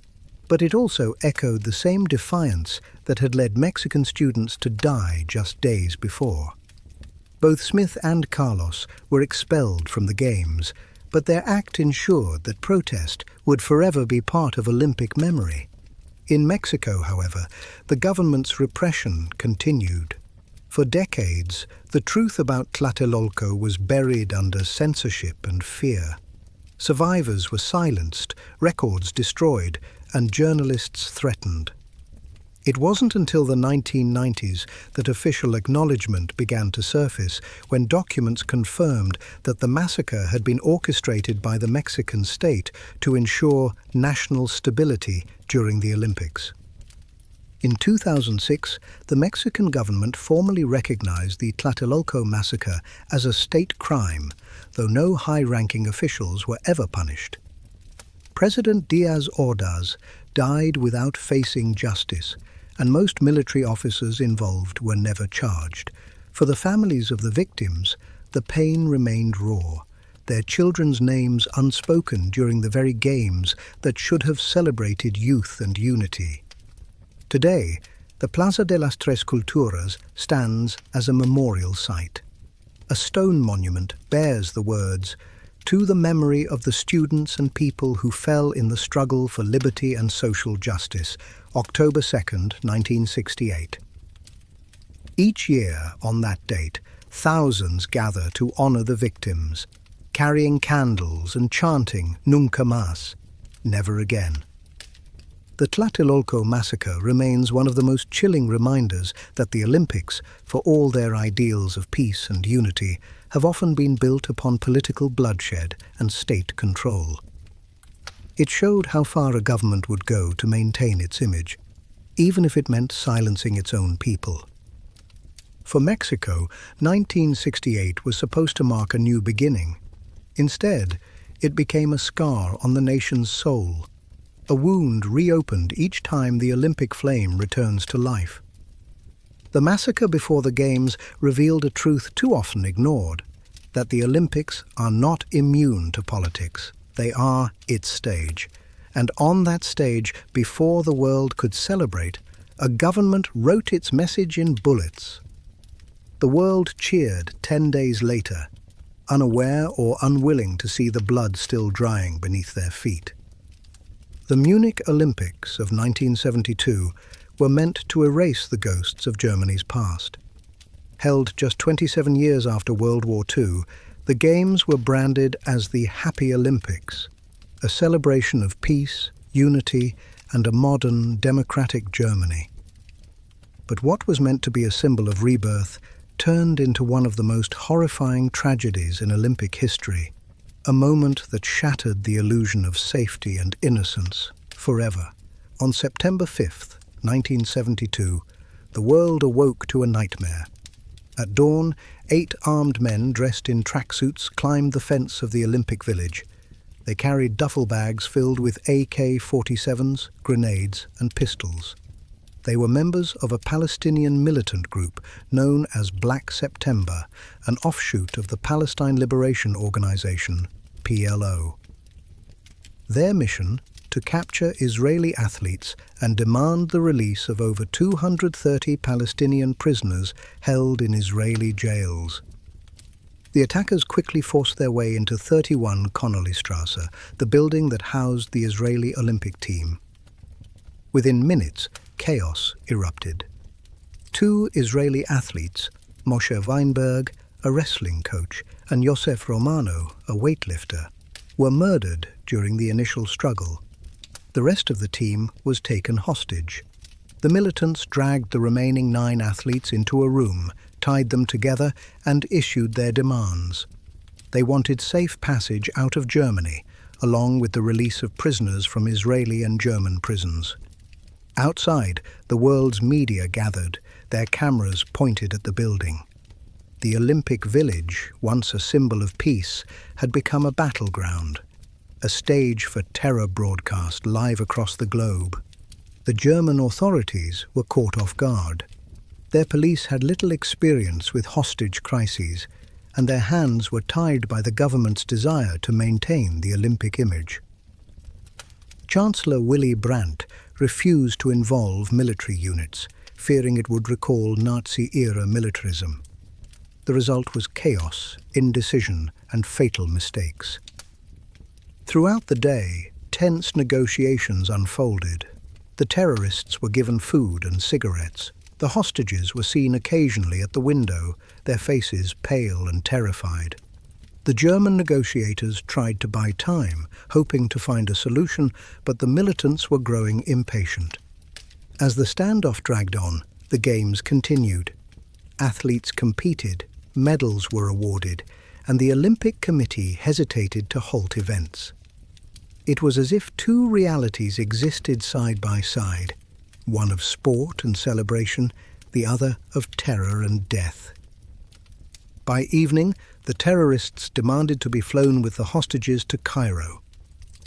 but it also echoed the same defiance that had led Mexican students to die just days before. Both Smith and Carlos were expelled from the Games, but their act ensured that protest would forever be part of Olympic memory. In Mexico, however, the government's repression continued. For decades, the truth about Tlatelolco was buried under censorship and fear. Survivors were silenced, records destroyed, and journalists threatened. It wasn't until the 1990s that official acknowledgement began to surface, when documents confirmed that the massacre had been orchestrated by the Mexican state to ensure national stability during the Olympics. In 2006, the Mexican government formally recognized the Tlatelolco massacre as a state crime, though no high-ranking officials were ever punished. President Diaz Ordaz died without facing justice, and most military officers involved were never charged. For the families of the victims, the pain remained raw, their children's names unspoken during the very games that should have celebrated youth and unity. Today, the Plaza de las Tres Culturas stands as a memorial site. A stone monument bears the words, "To the memory of the students and people who fell in the struggle for liberty and social justice, October 2nd, 1968. Each year, on that date, thousands gather to honor the victims, carrying candles and chanting Nunca Más, never again. The Tlatelolco massacre remains one of the most chilling reminders that the Olympics, for all their ideals of peace and unity, have often been built upon political bloodshed and state control. It showed how far a government would go to maintain its image, even if it meant silencing its own people. For Mexico, 1968 was supposed to mark a new beginning. Instead, it became a scar on the nation's soul, a wound reopened each time the Olympic flame returns to life. The massacre before the Games revealed a truth too often ignored, that the Olympics are not immune to politics. They are its stage. And on that stage, before the world could celebrate, a government wrote its message in bullets. The world cheered 10 days later, unaware or unwilling to see the blood still drying beneath their feet. The Munich Olympics of 1972 were meant to erase the ghosts of Germany's past. Held just 27 years after World War II, the Games were branded as the Happy Olympics, a celebration of peace, unity, and a modern, democratic Germany. But what was meant to be a symbol of rebirth turned into one of the most horrifying tragedies in Olympic history, a moment that shattered the illusion of safety and innocence forever. On September 5th, 1972, the world awoke to a nightmare. At dawn, 8 armed men dressed in tracksuits climbed the fence of the Olympic Village. They carried duffel bags filled with AK-47s, grenades, and pistols. They were members of a Palestinian militant group known as Black September, an offshoot of the Palestine Liberation Organization, PLO. Their mission: to capture Israeli athletes and demand the release of over 230 Palestinian prisoners held in Israeli jails. The attackers quickly forced their way into 31 Connollystrasse, the building that housed the Israeli Olympic team. Within minutes, chaos erupted. 2 Israeli athletes, Moshe Weinberg, a wrestling coach, and Yosef Romano, a weightlifter, were murdered during the initial struggle. The rest of the team was taken hostage. The militants dragged the remaining 9 athletes into a room, tied them together, and issued their demands. They wanted safe passage out of Germany, along with the release of prisoners from Israeli and German prisons. Outside, the world's media gathered, their cameras pointed at the building. The Olympic Village, once a symbol of peace, had become a battleground, a stage for terror broadcast live across the globe. The German authorities were caught off guard. Their police had little experience with hostage crises, and their hands were tied by the government's desire to maintain the Olympic image. Chancellor Willy Brandt refused to involve military units, fearing it would recall Nazi-era militarism. The result was chaos, indecision, and fatal mistakes. Throughout the day, tense negotiations unfolded. The terrorists were given food and cigarettes. The hostages were seen occasionally at the window, their faces pale and terrified. The German negotiators tried to buy time, hoping to find a solution, but the militants were growing impatient. As the standoff dragged on, the games continued. Athletes competed, medals were awarded, and the Olympic Committee hesitated to halt events. It was as if 2 realities existed side by side, one of sport and celebration, the other of terror and death. By evening, the terrorists demanded to be flown with the hostages to Cairo.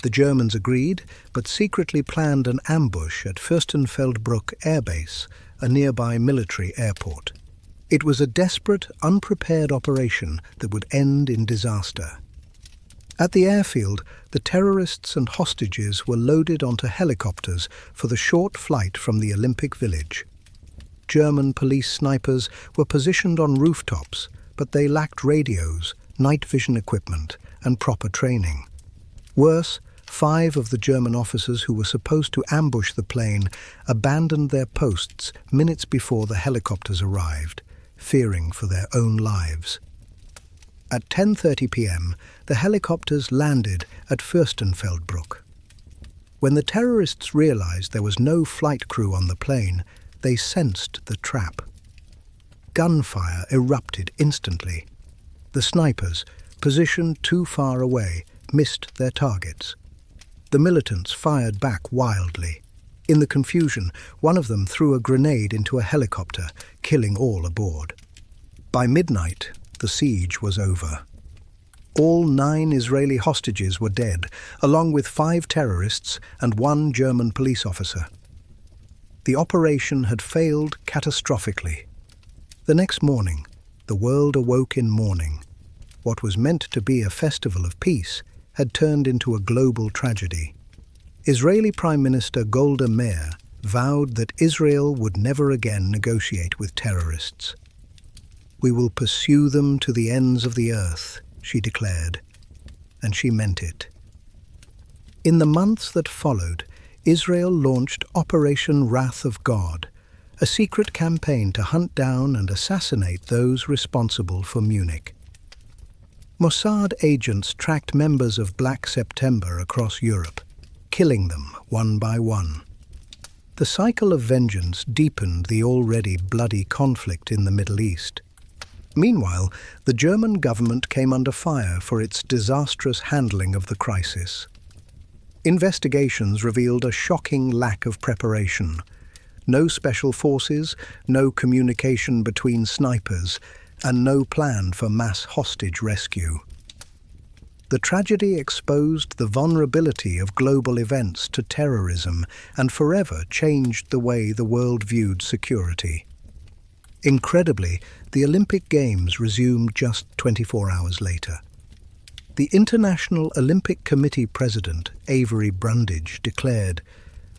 The Germans agreed, but secretly planned an ambush at Fürstenfeldbruck Air Base, a nearby military airport. It was a desperate, unprepared operation that would end in disaster. At the airfield, the terrorists and hostages were loaded onto helicopters for the short flight from the Olympic Village. German police snipers were positioned on rooftops, but they lacked radios, night vision equipment, and proper training. Worse, 5 of the German officers who were supposed to ambush the plane abandoned their posts minutes before the helicopters arrived, fearing for their own lives. At 10:30 p.m., the helicopters landed at Fürstenfeldbruck. When the terrorists realized there was no flight crew on the plane, they sensed the trap. Gunfire erupted instantly. The snipers, positioned too far away, missed their targets. The militants fired back wildly. In the confusion, one of them threw a grenade into a helicopter, killing all aboard. By midnight, the siege was over. All 9 Israeli hostages were dead, along with 5 terrorists and 1 German police officer. The operation had failed catastrophically. The next morning, the world awoke in mourning. What was meant to be a festival of peace had turned into a global tragedy. Israeli Prime Minister Golda Meir vowed that Israel would never again negotiate with terrorists. "We will pursue them to the ends of the earth," she declared, and she meant it. In the months that followed, Israel launched Operation Wrath of God, a secret campaign to hunt down and assassinate those responsible for Munich. Mossad agents tracked members of Black September across Europe, killing them one by one. The cycle of vengeance deepened the already bloody conflict in the Middle East. Meanwhile, the German government came under fire for its disastrous handling of the crisis. Investigations revealed a shocking lack of preparation. No special forces, no communication between snipers, and no plan for mass hostage rescue. The tragedy exposed the vulnerability of global events to terrorism and forever changed the way the world viewed security. Incredibly, the Olympic Games resumed just 24 hours later. The International Olympic Committee President, Avery Brundage, declared,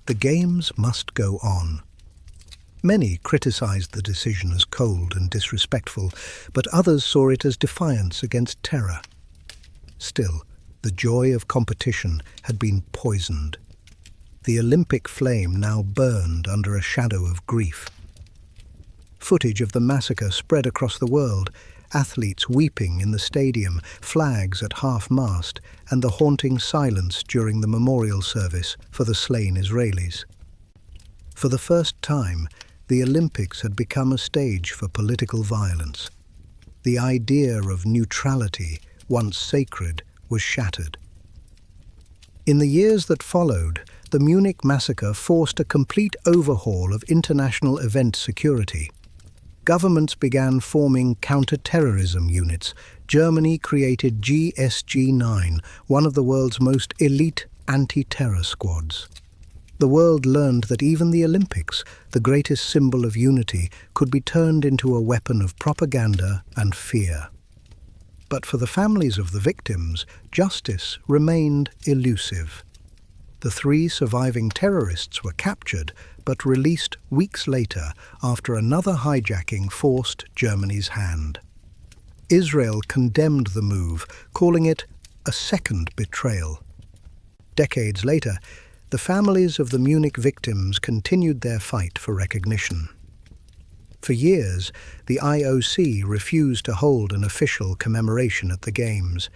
"The Games must go on." Many criticized the decision as cold and disrespectful, but others saw it as defiance against terror. Still, the joy of competition had been poisoned. The Olympic flame now burned under a shadow of grief. Footage of the massacre spread across the world, athletes weeping in the stadium, flags at half-mast, and the haunting silence during the memorial service for the slain Israelis. For the first time, the Olympics had become a stage for political violence. The idea of neutrality, once sacred, was shattered. In the years that followed, the Munich massacre forced a complete overhaul of international event security. Governments began forming counter-terrorism units. Germany created GSG-9, one of the world's most elite anti-terror squads. The world learned that even the Olympics, the greatest symbol of unity, could be turned into a weapon of propaganda and fear. But for the families of the victims, justice remained elusive. The 3 surviving terrorists were captured, but released weeks later after another hijacking forced Germany's hand. Israel condemned the move, calling it a second betrayal. Decades later, the families of the Munich victims continued their fight for recognition. For years, the IOC refused to hold an official commemoration at the Games.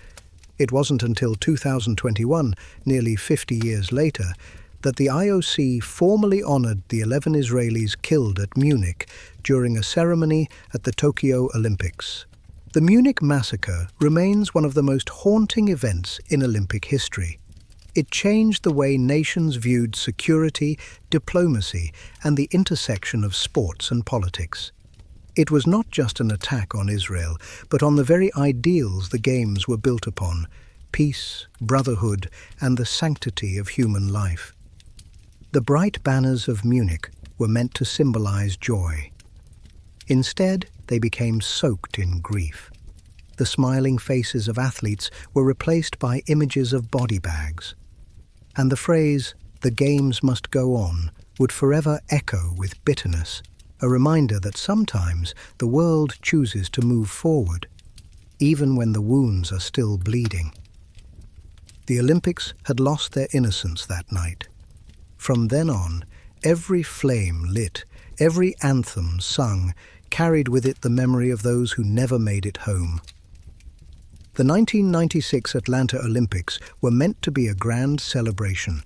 It wasn't until 2021, nearly 50 years later, that the IOC formally honored the 11 Israelis killed at Munich during a ceremony at the Tokyo Olympics. The Munich massacre remains one of the most haunting events in Olympic history. It changed the way nations viewed security, diplomacy, and the intersection of sports and politics. It was not just an attack on Israel, but on the very ideals the Games were built upon: peace, brotherhood, and the sanctity of human life. The bright banners of Munich were meant to symbolize joy. Instead, they became soaked in grief. The smiling faces of athletes were replaced by images of body bags. And the phrase, "the Games must go on," would forever echo with bitterness, a reminder that sometimes the world chooses to move forward, even when the wounds are still bleeding. The Olympics had lost their innocence that night. From then on, every flame lit, every anthem sung, carried with it the memory of those who never made it home. The 1996 Atlanta Olympics were meant to be a grand celebration,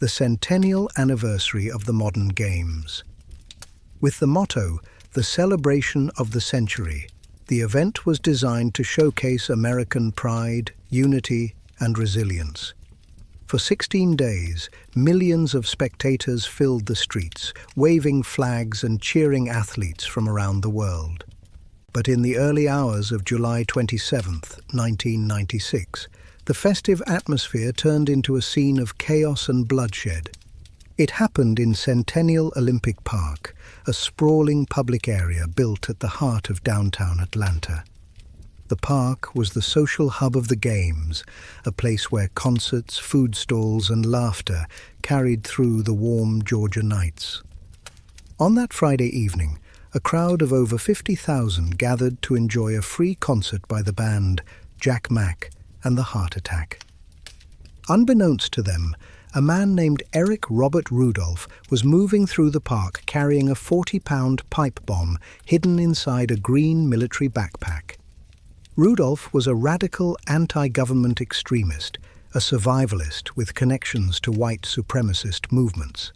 the centennial anniversary of the modern Games. With the motto, "The Celebration of the Century," the event was designed to showcase American pride, unity, and resilience. For 16 days, millions of spectators filled the streets, waving flags and cheering athletes from around the world. But in the early hours of July 27, 1996, the festive atmosphere turned into a scene of chaos and bloodshed. It happened in Centennial Olympic Park, a sprawling public area built at the heart of downtown Atlanta. The park was the social hub of the Games, a place where concerts, food stalls, and laughter carried through the warm Georgia nights. On that Friday evening, a crowd of over 50,000 gathered to enjoy a free concert by the band Jack Mack and the Heart Attack. Unbeknownst to them, a man named Eric Robert Rudolph was moving through the park carrying a 40-pound pipe bomb hidden inside a green military backpack. Rudolph was a radical anti-government extremist, a survivalist with connections to white supremacist movements.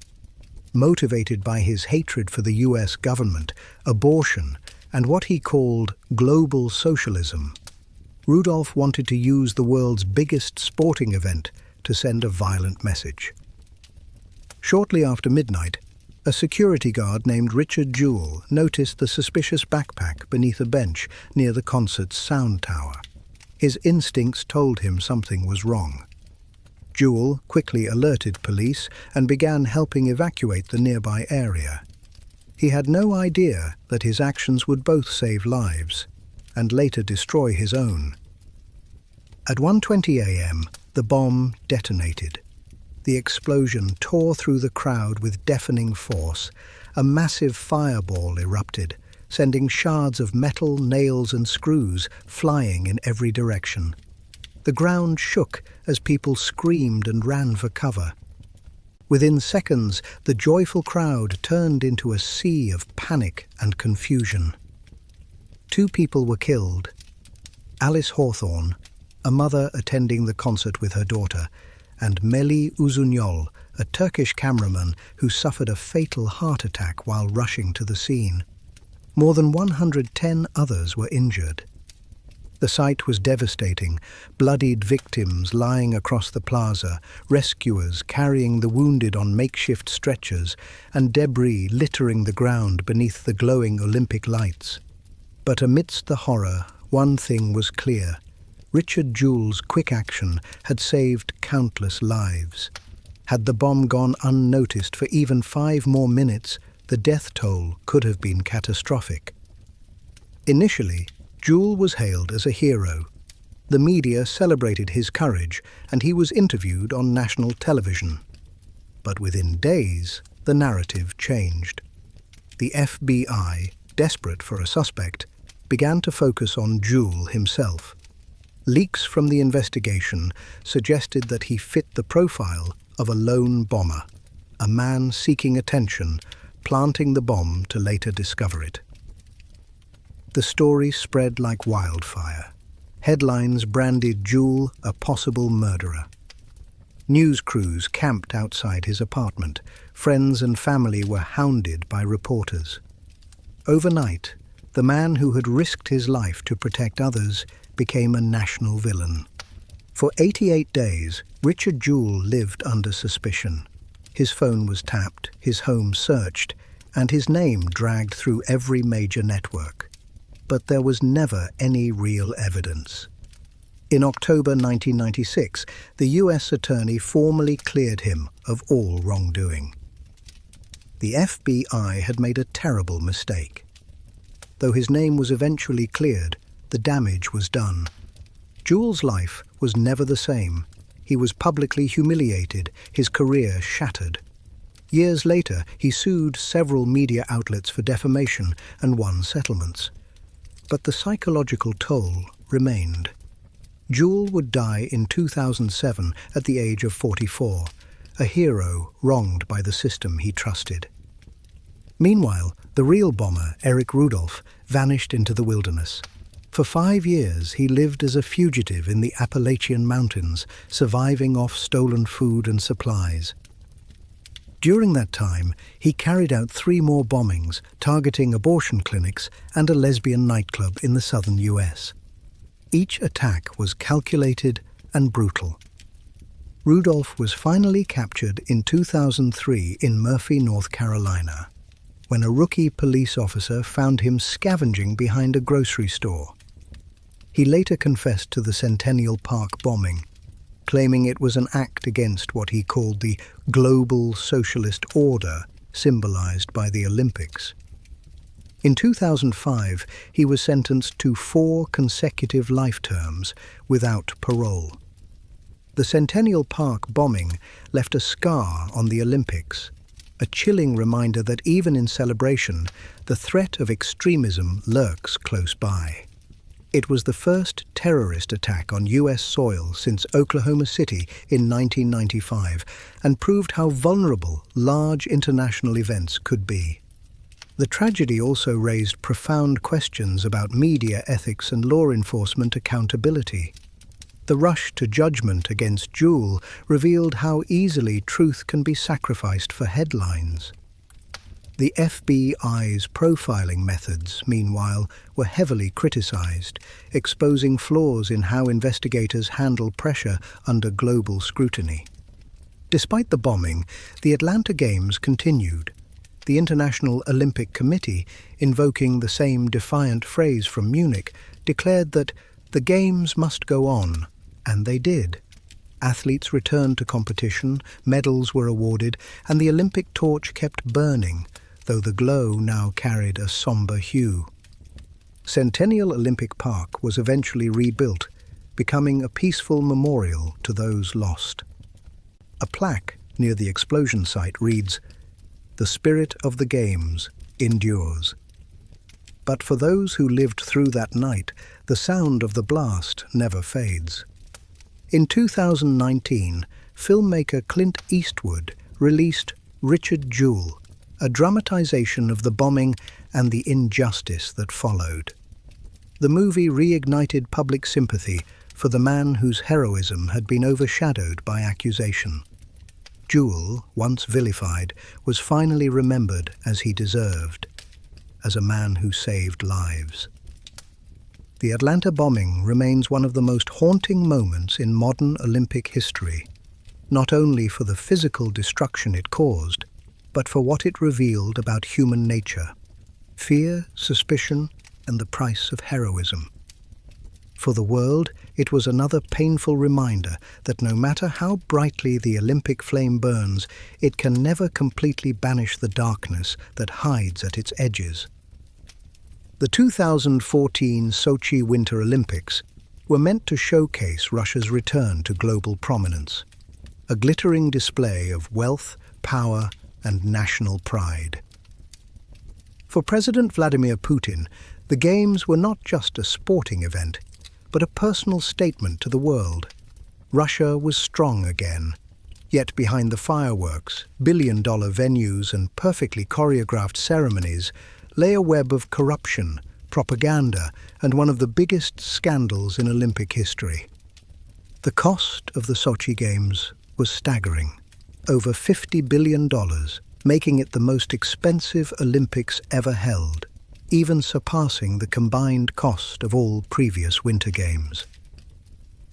Motivated by his hatred for the US government, abortion, and what he called global socialism, Rudolph wanted to use the world's biggest sporting event to send a violent message. Shortly after midnight, A security guard named Richard Jewell noticed the suspicious backpack beneath a bench near the concert's sound tower. His instincts told him something was wrong. Jewell quickly alerted police and began helping evacuate the nearby area. He had no idea that his actions would both save lives and later destroy his own. At 1:20 a.m., the bomb detonated. The explosion tore through the crowd with deafening force. A massive fireball erupted, sending shards of metal, nails and screws flying in every direction. The ground shook as people screamed and ran for cover. Within seconds, the joyful crowd turned into a sea of panic and confusion. 2 people were killed. Alice Hawthorne, a mother attending the concert with her daughter, and Melih Uzunol, a Turkish cameraman who suffered a fatal heart attack while rushing to the scene. More than 110 others were injured. The sight was devastating, bloodied victims lying across the plaza, rescuers carrying the wounded on makeshift stretchers, and debris littering the ground beneath the glowing Olympic lights. But amidst the horror, one thing was clear. Richard Jewell's quick action had saved countless lives. Had the bomb gone unnoticed for even 5 more minutes, the death toll could have been catastrophic. Initially, Jewell was hailed as a hero. The media celebrated his courage, and he was interviewed on national television. But within days, the narrative changed. The FBI, desperate for a suspect, began to focus on Jewell himself. Leaks from the investigation suggested that he fit the profile of a lone bomber, a man seeking attention, planting the bomb to later discover it. The story spread like wildfire. Headlines branded Jewell a possible murderer. News crews camped outside his apartment. Friends and family were hounded by reporters. Overnight, the man who had risked his life to protect others became a national villain. For 88 days, Richard Jewell lived under suspicion. His phone was tapped, his home searched, and his name dragged through every major network. But there was never any real evidence. In October 1996, the U.S. attorney formally cleared him of all wrongdoing. The FBI had made a terrible mistake. Though his name was eventually cleared, the damage was done. Jewell's life was never the same. He was publicly humiliated, his career shattered. Years later, he sued several media outlets for defamation and won settlements. But the psychological toll remained. Jewell would die in 2007 at the age of 44, a hero wronged by the system he trusted. Meanwhile, the real bomber, Eric Rudolph, vanished into the wilderness. For 5 years, he lived as a fugitive in the Appalachian Mountains, surviving off stolen food and supplies. During that time, he carried out 3 more bombings, targeting abortion clinics and a lesbian nightclub in the southern U.S. Each attack was calculated and brutal. Rudolph was finally captured in 2003 in Murphy, North Carolina, when a rookie police officer found him scavenging behind a grocery store. He later confessed to the Centennial Park bombing, claiming it was an act against what he called the global socialist order symbolized by the Olympics. In 2005, he was sentenced to 4 consecutive life terms without parole. The Centennial Park bombing left a scar on the Olympics, a chilling reminder that even in celebration, the threat of extremism lurks close by. It was the first terrorist attack on U.S. soil since Oklahoma City in 1995 and proved how vulnerable large international events could be. The tragedy also raised profound questions about media ethics and law enforcement accountability. The rush to judgment against Jewell revealed how easily truth can be sacrificed for headlines. The FBI's profiling methods, meanwhile, were heavily criticized, exposing flaws in how investigators handle pressure under global scrutiny. Despite the bombing, the Atlanta Games continued. the International Olympic Committee, invoking the same defiant phrase from Munich, declared that the Games must go on, and they did. Athletes returned to competition, medals were awarded, and the Olympic torch kept burning, though the glow now carried a somber hue. Centennial Olympic Park was eventually rebuilt, becoming a peaceful memorial to those lost. A plaque near the explosion site reads, "The spirit of the Games endures." But for those who lived through that night, the sound of the blast never fades. In 2019, filmmaker Clint Eastwood released Richard Jewell, a dramatization of the bombing and the injustice that followed. The movie reignited public sympathy for the man whose heroism had been overshadowed by accusation. Jewell, once vilified, was finally remembered as he deserved, as a man who saved lives. The Atlanta bombing remains one of the most haunting moments in modern Olympic history, not only for the physical destruction it caused, but for what it revealed about human nature: fear, suspicion, and the price of heroism. For the world, it was another painful reminder that no matter how brightly the Olympic flame burns, it can never completely banish the darkness that hides at its edges. The 2014 Sochi Winter Olympics were meant to showcase Russia's return to global prominence, a glittering display of wealth, power, and national pride. For President Vladimir Putin, the Games were not just a sporting event, but a personal statement to the world. Russia was strong again. Yet behind the fireworks, billion-dollar venues, and perfectly choreographed ceremonies lay a web of corruption, propaganda, and one of the biggest scandals in Olympic history. The cost of the Sochi Games was staggering, over $50 billion, making it the most expensive Olympics ever held, even surpassing the combined cost of all previous Winter Games.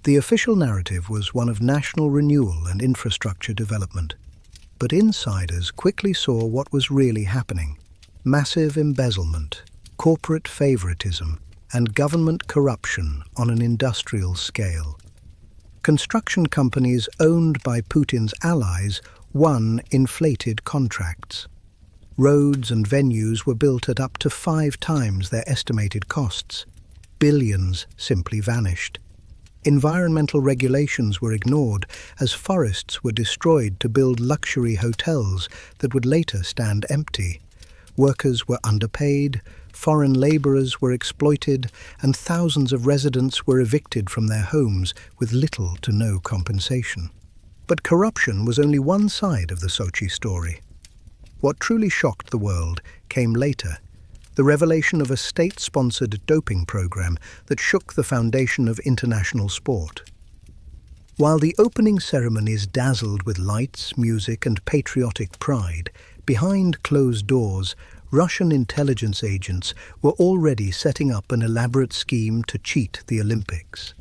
The official narrative was one of national renewal and infrastructure development, but insiders quickly saw what was really happening: massive embezzlement, corporate favoritism, and government corruption on an industrial scale. Construction companies owned by Putin's allies won inflated contracts. Roads and venues were built at up to 5 times their estimated costs. Billions simply vanished. Environmental regulations were ignored as forests were destroyed to build luxury hotels that would later stand empty. Workers were underpaid, foreign laborers were exploited, and thousands of residents were evicted from their homes with little to no compensation. But corruption was only one side of the Sochi story. What truly shocked the world came later: the revelation of a state-sponsored doping program that shook the foundation of international sport. While the opening ceremonies dazzled with lights, music, and patriotic pride, behind closed doors, Russian intelligence agents were already setting up an elaborate scheme to cheat the Olympics.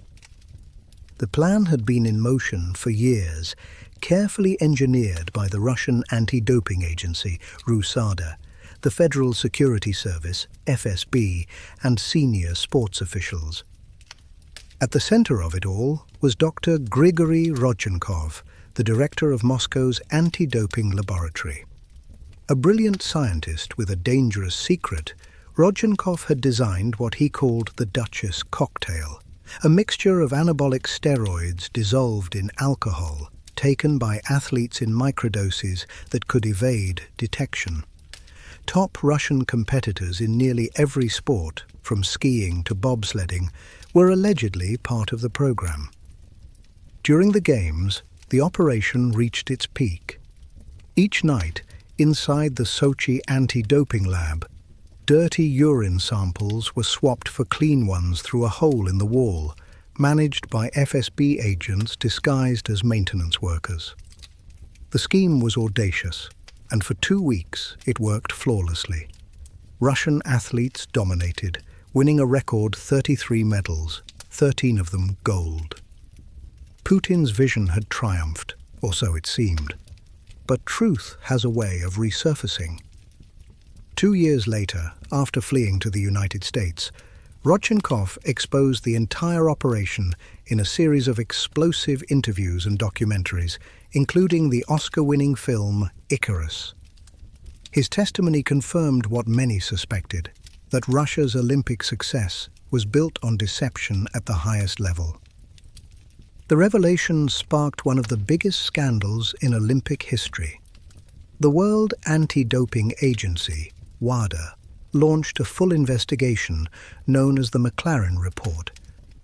The plan had been in motion for years, carefully engineered by the Russian anti-doping agency, RUSADA, the Federal Security Service, FSB, and senior sports officials. At the center of it all was Dr. Grigory Rodchenkov, the director of Moscow's anti-doping laboratory. A brilliant scientist with a dangerous secret, Rodchenkov had designed what he called the Duchess cocktail, a mixture of anabolic steroids dissolved in alcohol, taken by athletes in microdoses that could evade detection. Top Russian competitors in nearly every sport, from skiing to bobsledding, were allegedly part of the program. During the Games, the operation reached its peak. Each night, inside the Sochi anti-doping lab, dirty urine samples were swapped for clean ones through a hole in the wall, managed by FSB agents disguised as maintenance workers. The scheme was audacious, and for 2 weeks it worked flawlessly. Russian athletes dominated, winning a record 33 medals, 13 of them gold. Putin's vision had triumphed, or so it seemed. But truth has a way of resurfacing. 2 years later, after fleeing to the United States, Rodchenkov exposed the entire operation in a series of explosive interviews and documentaries, including the Oscar-winning film Icarus. His testimony confirmed what many suspected, that Russia's Olympic success was built on deception at the highest level. The revelation sparked one of the biggest scandals in Olympic history. The World Anti-Doping Agency, WADA, launched a full investigation known as the McLaren Report,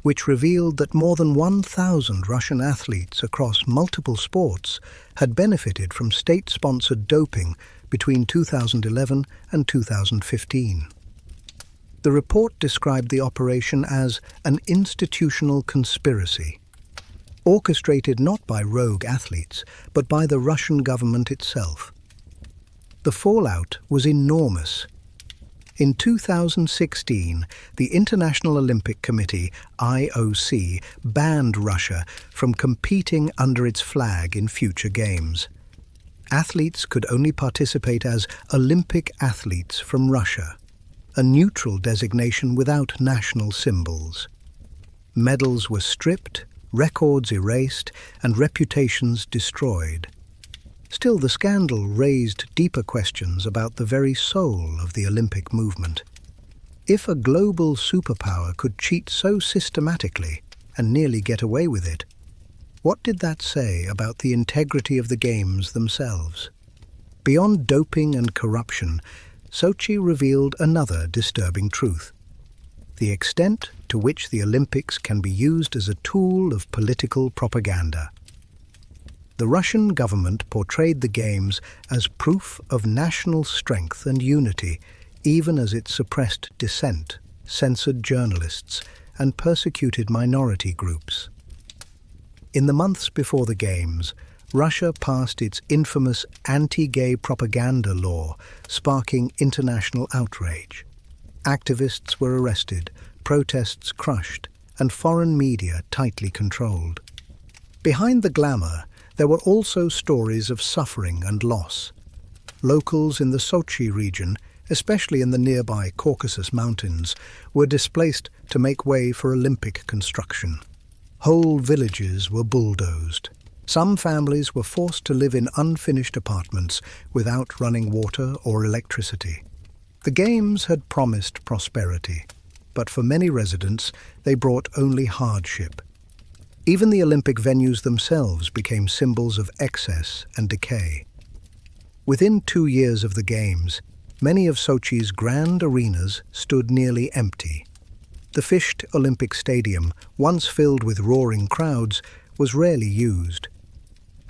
which revealed that more than 1,000 Russian athletes across multiple sports had benefited from state-sponsored doping between 2011 and 2015. The report described the operation as an institutional conspiracy, orchestrated not by rogue athletes, but by the Russian government itself. The fallout was enormous. In 2016, the International Olympic Committee, IOC, banned Russia from competing under its flag in future games. Athletes could only participate as Olympic athletes from Russia, a neutral designation without national symbols. Medals were stripped, records erased, and reputations destroyed. Still, the scandal raised deeper questions about the very soul of the Olympic movement. If a global superpower could cheat so systematically and nearly get away with it, what did that say about the integrity of the Games themselves? Beyond doping and corruption, Sochi revealed another disturbing truth: the extent to which the Olympics can be used as a tool of political propaganda. The Russian government portrayed the Games as proof of national strength and unity, even as it suppressed dissent, censored journalists, and persecuted minority groups. In the months before the Games, Russia passed its infamous anti-gay propaganda law, sparking international outrage. Activists were arrested, protests crushed, and foreign media tightly controlled. Behind the glamour, there were also stories of suffering and loss. Locals in the Sochi region, especially in the nearby Caucasus Mountains, were displaced to make way for Olympic construction. Whole villages were bulldozed. Some families were forced to live in unfinished apartments without running water or electricity. The Games had promised prosperity, but for many residents, they brought only hardship. Even the Olympic venues themselves became symbols of excess and decay. Within 2 years of the Games, many of Sochi's grand arenas stood nearly empty. The fished Olympic Stadium, once filled with roaring crowds, was rarely used.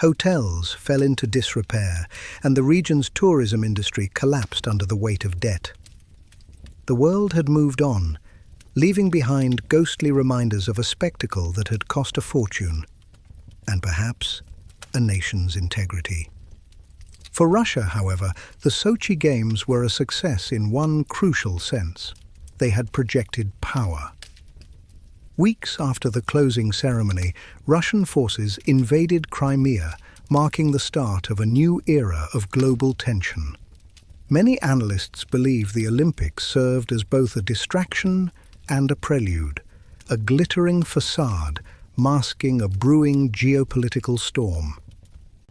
Hotels fell into disrepair, and the region's tourism industry collapsed under the weight of debt. The world had moved on, leaving behind ghostly reminders of a spectacle that had cost a fortune, and perhaps a nation's integrity. For Russia, however, the Sochi Games were a success in one crucial sense: they had projected power. Weeks after the closing ceremony, Russian forces invaded Crimea, marking the start of a new era of global tension. Many analysts believe the Olympics served as both a distraction and a prelude, a glittering facade masking a brewing geopolitical storm.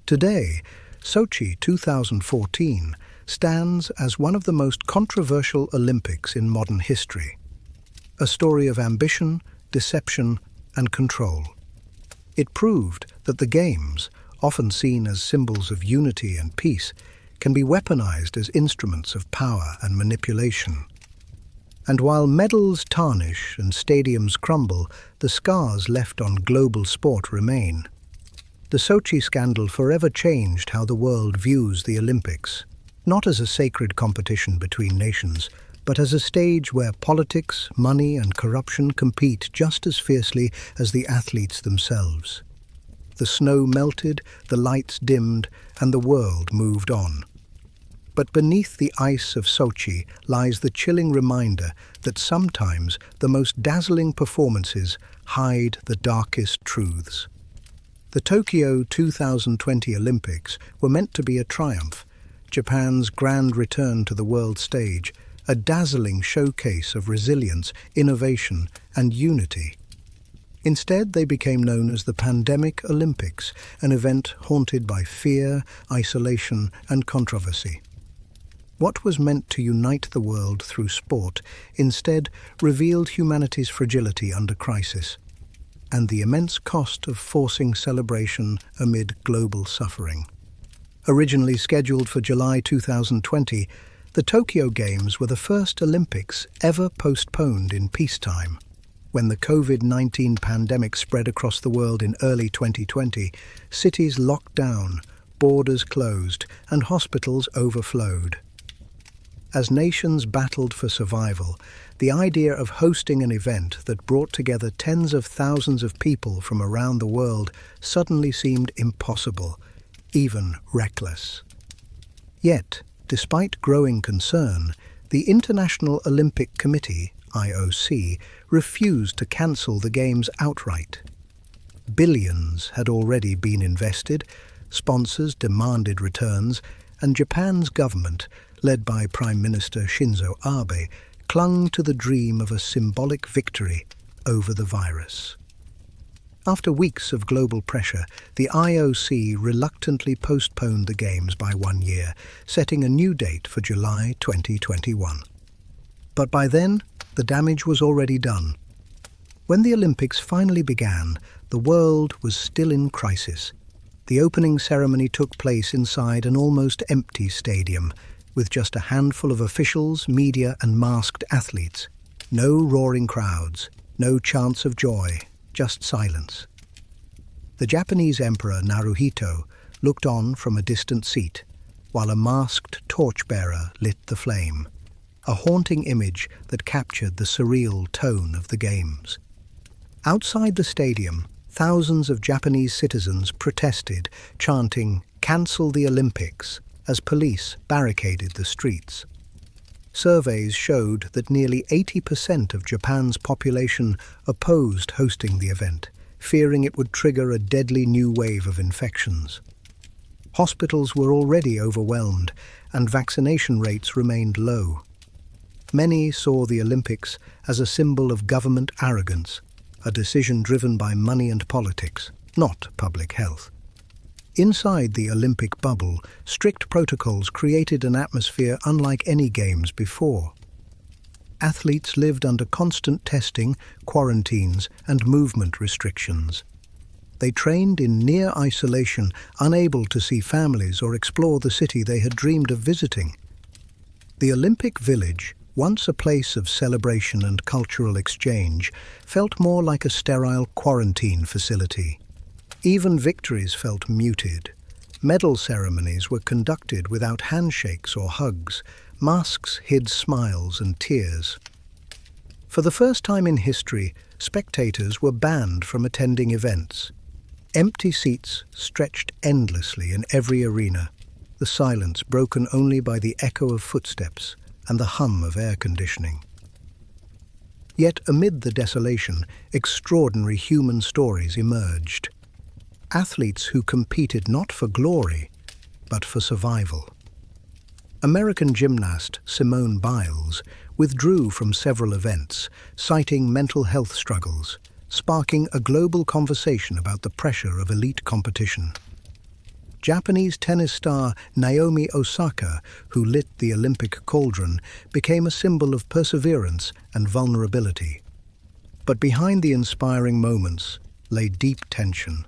Today, Sochi 2014 stands as one of the most controversial Olympics in modern history, a story of ambition, deception, and control. It proved that the Games, often seen as symbols of unity and peace, can be weaponized as instruments of power and manipulation. And while medals tarnish and stadiums crumble, the scars left on global sport remain. The Sochi scandal forever changed how the world views the Olympics, not as a sacred competition between nations, but as a stage where politics, money, and corruption compete just as fiercely as the athletes themselves. The snow melted, the lights dimmed, and the world moved on. But beneath the ice of Sochi lies the chilling reminder that sometimes the most dazzling performances hide the darkest truths. The Tokyo 2020 Olympics were meant to be a triumph, Japan's grand return to the world stage, a dazzling showcase of resilience, innovation, and unity. Instead, they became known as the Pandemic Olympics, an event haunted by fear, isolation, and controversy. What was meant to unite the world through sport instead revealed humanity's fragility under crisis, and the immense cost of forcing celebration amid global suffering. Originally scheduled for July 2020, the Tokyo Games were the first Olympics ever postponed in peacetime. When the COVID-19 pandemic spread across the world in early 2020, cities locked down, borders closed, and hospitals overflowed. As nations battled for survival, the idea of hosting an event that brought together tens of thousands of people from around the world suddenly seemed impossible, even reckless. Yet, despite growing concern, the International Olympic Committee, IOC, refused to cancel the Games outright. Billions had already been invested, sponsors demanded returns, and Japan's government, led by Prime Minister Shinzo Abe, clung to the dream of a symbolic victory over the virus. After weeks of global pressure, the IOC reluctantly postponed the Games by 1 year, setting a new date for July 2021. But by then, the damage was already done. When the Olympics finally began, the world was still in crisis. The opening ceremony took place inside an almost empty stadium, with just a handful of officials, media, and masked athletes. No roaring crowds, no chants of joy, just silence. The Japanese Emperor Naruhito looked on from a distant seat, while a masked torchbearer lit the flame, a haunting image that captured the surreal tone of the Games. Outside the stadium, thousands of Japanese citizens protested, chanting, "Cancel the Olympics," as police barricaded the streets. Surveys showed that nearly 80% of Japan's population opposed hosting the event, fearing it would trigger a deadly new wave of infections. Hospitals were already overwhelmed, and vaccination rates remained low. Many saw the Olympics as a symbol of government arrogance, a decision driven by money and politics, not public health. Inside the Olympic bubble, strict protocols created an atmosphere unlike any games before. Athletes lived under constant testing, quarantines, and movement restrictions. They trained in near isolation, unable to see families or explore the city they had dreamed of visiting. The Olympic Village, once a place of celebration and cultural exchange, felt more like a sterile quarantine facility. Even victories felt muted. Medal ceremonies were conducted without handshakes or hugs. Masks hid smiles and tears. For the first time in history, spectators were banned from attending events. Empty seats stretched endlessly in every arena, the silence broken only by the echo of footsteps and the hum of air conditioning. Yet amid the desolation, extraordinary human stories emerged. Athletes who competed not for glory, but for survival. American gymnast Simone Biles withdrew from several events, citing mental health struggles, sparking a global conversation about the pressure of elite competition. Japanese tennis star Naomi Osaka, who lit the Olympic cauldron, became a symbol of perseverance and vulnerability. But behind the inspiring moments lay deep tension.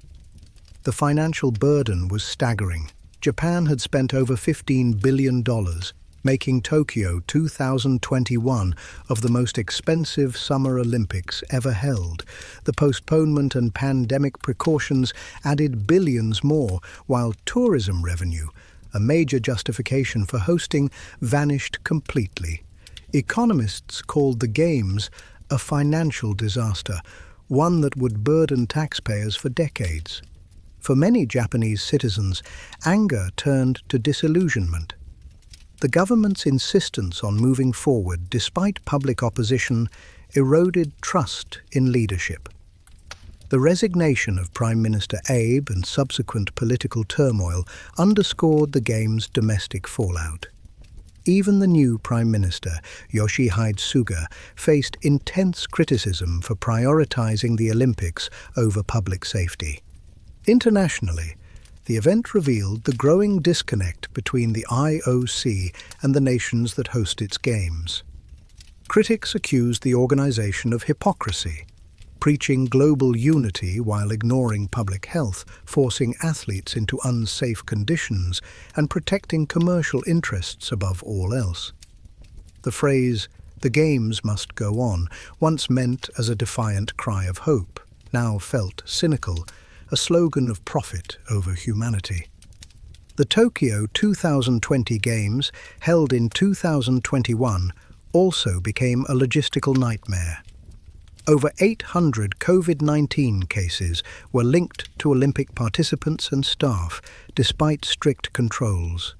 The financial burden was staggering. Japan had spent over $15 billion, making Tokyo 2021 of the most expensive Summer Olympics ever held. The postponement and pandemic precautions added billions more, while tourism revenue, a major justification for hosting, vanished completely. Economists called the Games a financial disaster, one that would burden taxpayers for decades. For many Japanese citizens, anger turned to disillusionment. The government's insistence on moving forward, despite public opposition, eroded trust in leadership. The resignation of Prime Minister Abe and subsequent political turmoil underscored the Games' domestic fallout. Even the new Prime Minister, Yoshihide Suga, faced intense criticism for prioritizing the Olympics over public safety. Internationally, the event revealed the growing disconnect between the IOC and the nations that host its games. Critics accused the organization of hypocrisy, preaching global unity while ignoring public health, forcing athletes into unsafe conditions, and protecting commercial interests above all else. The phrase, "the Games must go on," once meant as a defiant cry of hope, now felt cynical, a slogan of profit over humanity. The Tokyo 2020 Games, held in 2021, also became a logistical nightmare. Over 800 COVID-19 cases were linked to Olympic participants and staff, despite strict controls.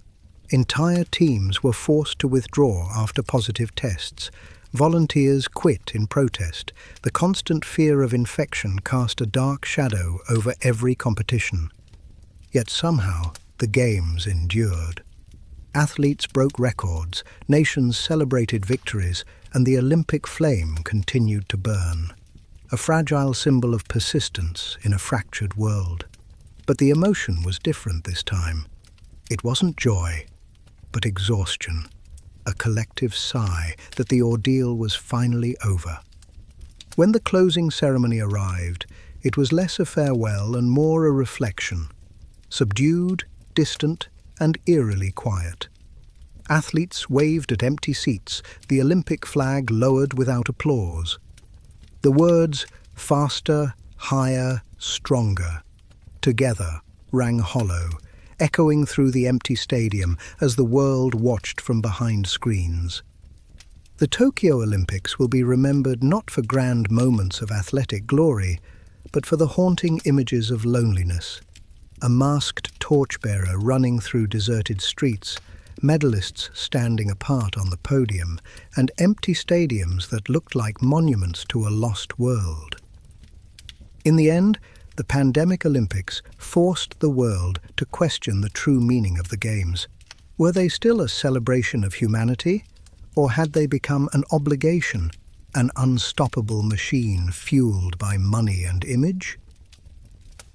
Entire teams were forced to withdraw after positive tests. Volunteers quit in protest. The constant fear of infection cast a dark shadow over every competition. Yet somehow, the Games endured. Athletes broke records, nations celebrated victories, and the Olympic flame continued to burn, a fragile symbol of persistence in a fractured world. But the emotion was different this time. It wasn't joy, but exhaustion, a collective sigh that the ordeal was finally over. When the closing ceremony arrived, it was less a farewell and more a reflection, subdued, distant, and eerily quiet. Athletes waved at empty seats, the Olympic flag lowered without applause. The words, "faster, higher, stronger," together rang hollow, echoing through the empty stadium as the world watched from behind screens. The Tokyo Olympics will be remembered not for grand moments of athletic glory, but for the haunting images of loneliness. A masked torchbearer running through deserted streets, medalists standing apart on the podium, and empty stadiums that looked like monuments to a lost world. In the end, the pandemic Olympics forced the world to question the true meaning of the Games. Were they still a celebration of humanity, or had they become an obligation, an unstoppable machine fueled by money and image?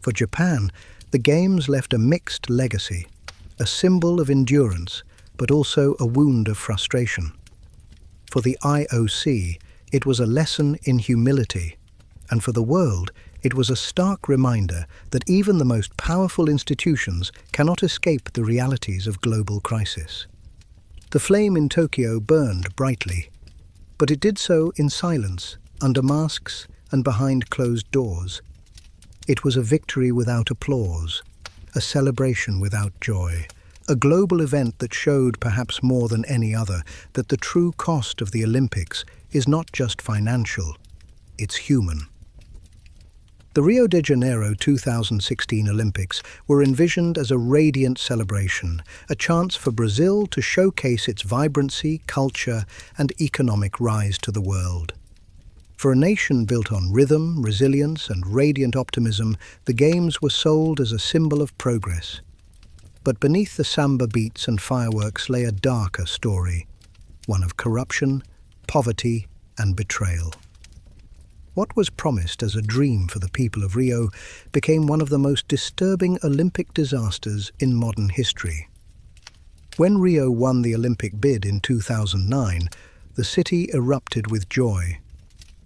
For Japan, the Games left a mixed legacy, a symbol of endurance, but also a wound of frustration. For the IOC, it was a lesson in humility, and for the world, it was a stark reminder that even the most powerful institutions cannot escape the realities of global crisis. The flame in Tokyo burned brightly, but it did so in silence, under masks and behind closed doors. It was a victory without applause, a celebration without joy, a global event that showed, perhaps more than any other, that the true cost of the Olympics is not just financial, it's human. The Rio de Janeiro 2016 Olympics were envisioned as a radiant celebration, a chance for Brazil to showcase its vibrancy, culture, and economic rise to the world. For a nation built on rhythm, resilience, and radiant optimism, the Games were sold as a symbol of progress. But beneath the samba beats and fireworks lay a darker story, one of corruption, poverty, and betrayal. What was promised as a dream for the people of Rio became one of the most disturbing Olympic disasters in modern history. When Rio won the Olympic bid in 2009, the city erupted with joy.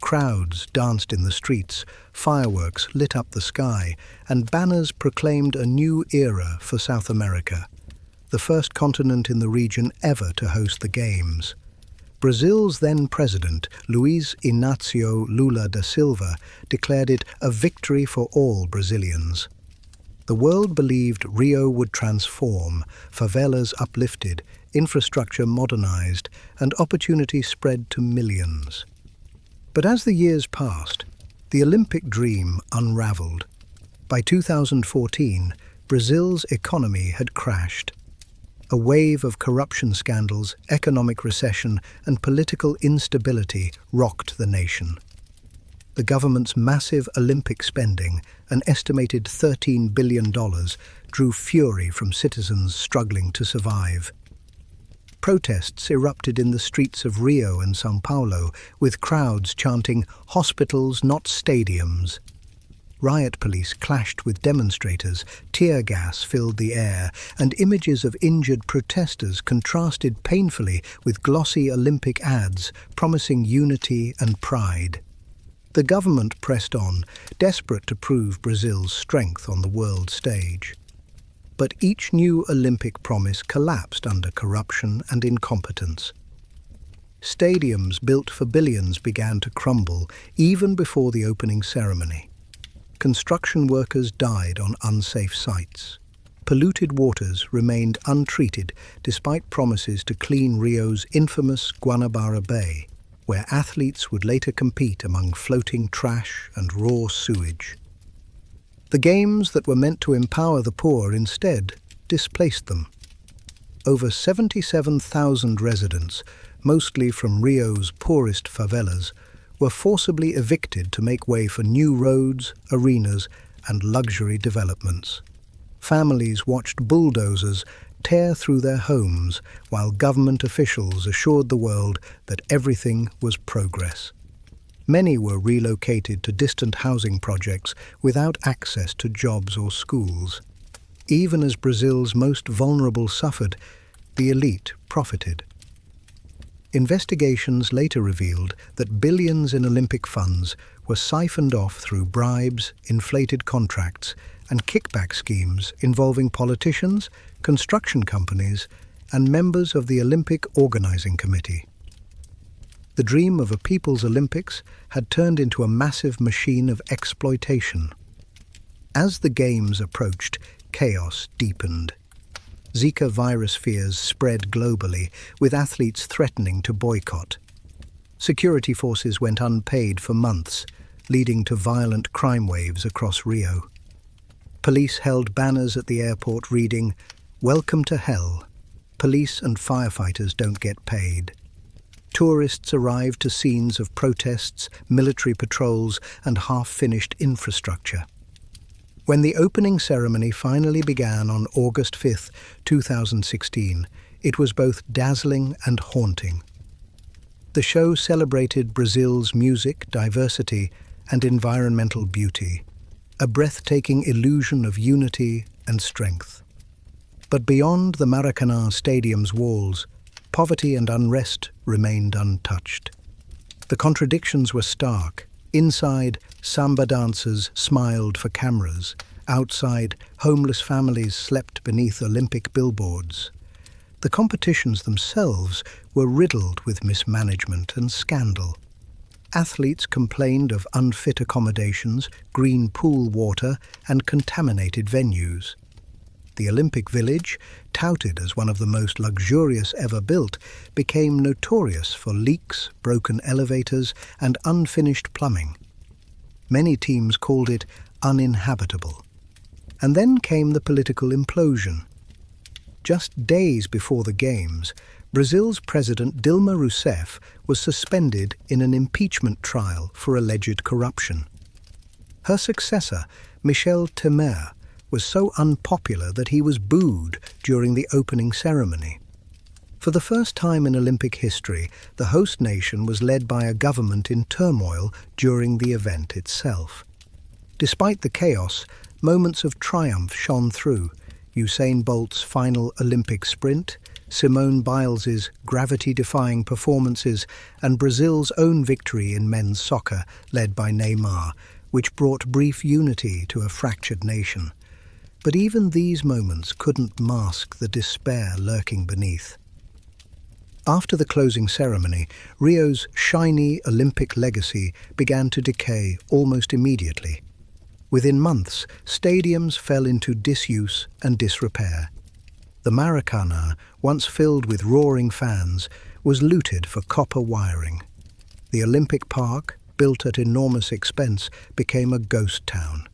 Crowds danced in the streets, fireworks lit up the sky, and banners proclaimed a new era for South America, the first continent in the region ever to host the Games. Brazil's then president, Luiz Inácio Lula da Silva, declared it a victory for all Brazilians. The world believed Rio would transform, favelas uplifted, infrastructure modernized, and opportunity spread to millions. But as the years passed, the Olympic dream unraveled. By 2014, Brazil's economy had crashed. A wave of corruption scandals, economic recession, and political instability rocked the nation. the government's massive Olympic spending, an estimated $13 billion, drew fury from citizens struggling to survive. Protests erupted in the streets of Rio and São Paulo, with crowds chanting, "Hospitals, not stadiums." Riot police clashed with demonstrators, tear gas filled the air, and images of injured protesters contrasted painfully with glossy Olympic ads promising unity and pride. The government pressed on, desperate to prove Brazil's strength on the world stage. But each new Olympic promise collapsed under corruption and incompetence. Stadiums built for billions began to crumble even before the opening ceremony. Construction workers died on unsafe sites. Polluted waters remained untreated despite promises to clean Rio's infamous Guanabara Bay, where athletes would later compete among floating trash and raw sewage. The games that were meant to empower the poor instead displaced them. Over 77,000 residents, mostly from Rio's poorest favelas, were forcibly evicted to make way for new roads, arenas, and luxury developments. Families watched bulldozers tear through their homes while government officials assured the world that everything was progress. Many were relocated to distant housing projects without access to jobs or schools. Even as Brazil's most vulnerable suffered, the elite profited. Investigations later revealed that billions in Olympic funds were siphoned off through bribes, inflated contracts, and kickback schemes involving politicians, construction companies, and members of the Olympic Organizing Committee. The dream of a People's Olympics had turned into a massive machine of exploitation. As the Games approached, chaos deepened. Zika virus fears spread globally, with athletes threatening to boycott. Security forces went unpaid for months, leading to violent crime waves across Rio. Police held banners at the airport reading, "Welcome to hell. Police and firefighters don't get paid." Tourists arrived to scenes of protests, military patrols, and half-finished infrastructure. When the opening ceremony finally began on August 5, 2016, it was both dazzling and haunting. The show celebrated Brazil's music, diversity, and environmental beauty, a breathtaking illusion of unity and strength. But beyond the Maracanã Stadium's walls, poverty and unrest remained untouched. The contradictions were stark. Inside, samba dancers smiled for cameras. Outside, homeless families slept beneath Olympic billboards. The competitions themselves were riddled with mismanagement and scandal. Athletes complained of unfit accommodations, green pool water, and contaminated venues. The Olympic Village, touted as one of the most luxurious ever built, became notorious for leaks, broken elevators, and unfinished plumbing. Many teams called it uninhabitable. And then came the political implosion. Just days before the Games, Brazil's President Dilma Rousseff was suspended in an impeachment trial for alleged corruption. Her successor, Michel Temer, was so unpopular that he was booed during the opening ceremony. For the first time in Olympic history, the host nation was led by a government in turmoil during the event itself. Despite the chaos, moments of triumph shone through. Usain Bolt's final Olympic sprint, Simone Biles's gravity-defying performances, and Brazil's own victory in men's soccer, led by Neymar, which brought brief unity to a fractured nation. But even these moments couldn't mask the despair lurking beneath. After the closing ceremony, Rio's shiny Olympic legacy began to decay almost immediately. Within months, stadiums fell into disuse and disrepair. The Maracanã, once filled with roaring fans, was looted for copper wiring. The Olympic Park, built at enormous expense, became a ghost town.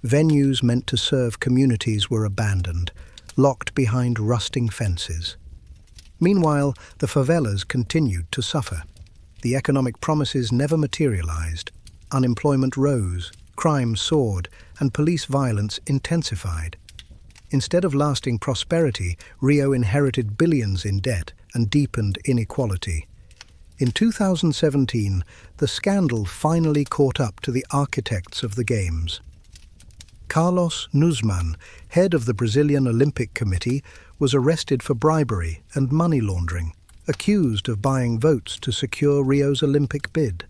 Venues meant to serve communities were abandoned, locked behind rusting fences. Meanwhile, the favelas continued to suffer. The economic promises never materialized. unemployment rose, crime soared, and police violence intensified. Instead of lasting prosperity, Rio inherited billions in debt and deepened inequality. In 2017, the scandal finally caught up to the architects of the Games. Carlos Nuzman, head of the Brazilian Olympic Committee, was arrested for bribery and money laundering, accused of buying votes to secure Rio's Olympic bid.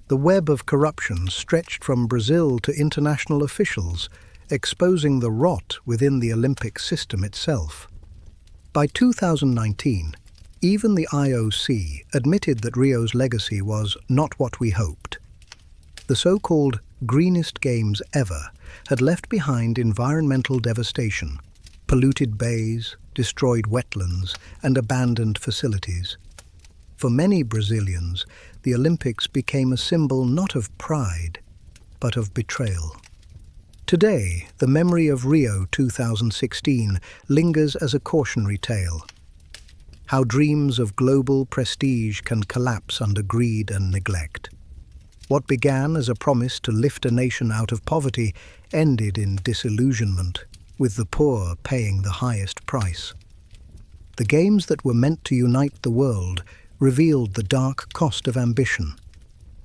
The web of corruption stretched from Brazil to international officials, exposing the rot within the Olympic system itself. By 2019, even the IOC admitted that Rio's legacy was not what we hoped. The so-called greenest games ever had left behind environmental devastation, polluted bays, destroyed wetlands, and abandoned facilities. For many Brazilians, the Olympics became a symbol not of pride, but of betrayal. Today, the memory of Rio 2016 lingers as a cautionary tale. How dreams of global prestige can collapse under greed and neglect. What began as a promise to lift a nation out of poverty ended in disillusionment, with the poor paying the highest price. The games that were meant to unite the world revealed the dark cost of ambition,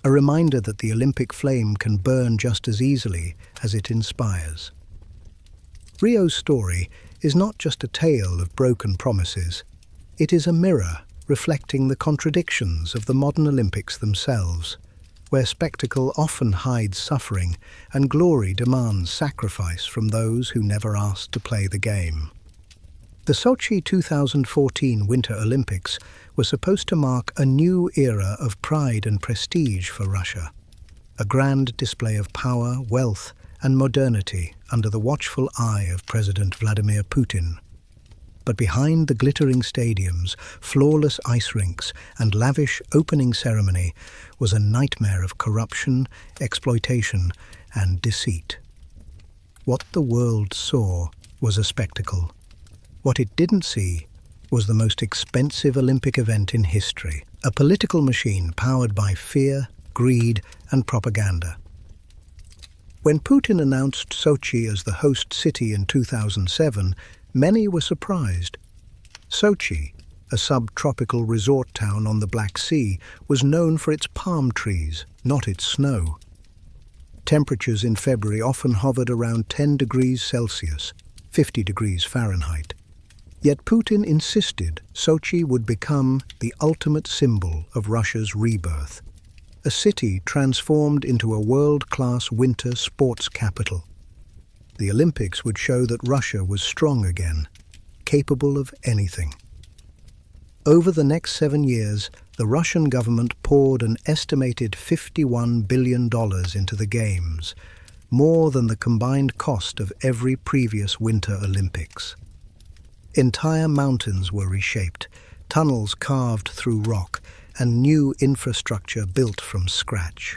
a reminder that the Olympic flame can burn just as easily as it inspires. Rio's story is not just a tale of broken promises. It is a mirror reflecting the contradictions of the modern Olympics themselves, where spectacle often hides suffering and glory demands sacrifice from those who never asked to play the game. The Sochi 2014 Winter Olympics were supposed to mark a new era of pride and prestige for Russia, a grand display of power, wealth, and modernity under the watchful eye of President Vladimir Putin. But behind the glittering stadiums, flawless ice rinks, and lavish opening ceremony was a nightmare of corruption, exploitation, and deceit. What the world saw was a spectacle. What it didn't see was the most expensive Olympic event in history, a political machine powered by fear, greed, and propaganda. When Putin announced Sochi as the host city in 2007, many were surprised. Sochi, a subtropical resort town on the Black Sea, was known for its palm trees, not its snow. Temperatures in February often hovered around 10 degrees Celsius, 50 degrees Fahrenheit. Yet Putin insisted Sochi would become the ultimate symbol of Russia's rebirth, a city transformed into a world-class winter sports capital. The Olympics would show that Russia was strong again, capable of anything. Over the next 7 years, the Russian government poured an estimated $51 billion into the Games, more than the combined cost of every previous Winter Olympics. Entire mountains were reshaped, tunnels carved through rock, and new infrastructure built from scratch.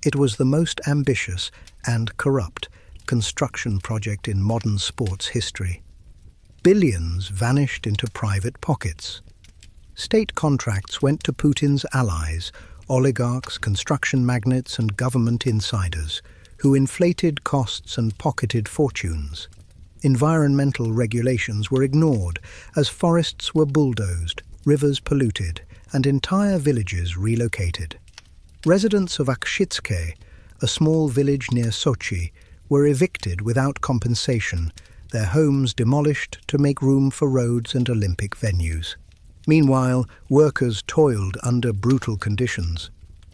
It was the most ambitious and corrupt construction project in modern sports history. Billions vanished into private pockets. State contracts went to Putin's allies, oligarchs, construction magnates, and government insiders, who inflated costs and pocketed fortunes. Environmental regulations were ignored as forests were bulldozed, rivers polluted, and entire villages relocated. Residents of Akshitske, a small village near Sochi, were evicted without compensation, their homes demolished to make room for roads and Olympic venues. Meanwhile, workers toiled under brutal conditions.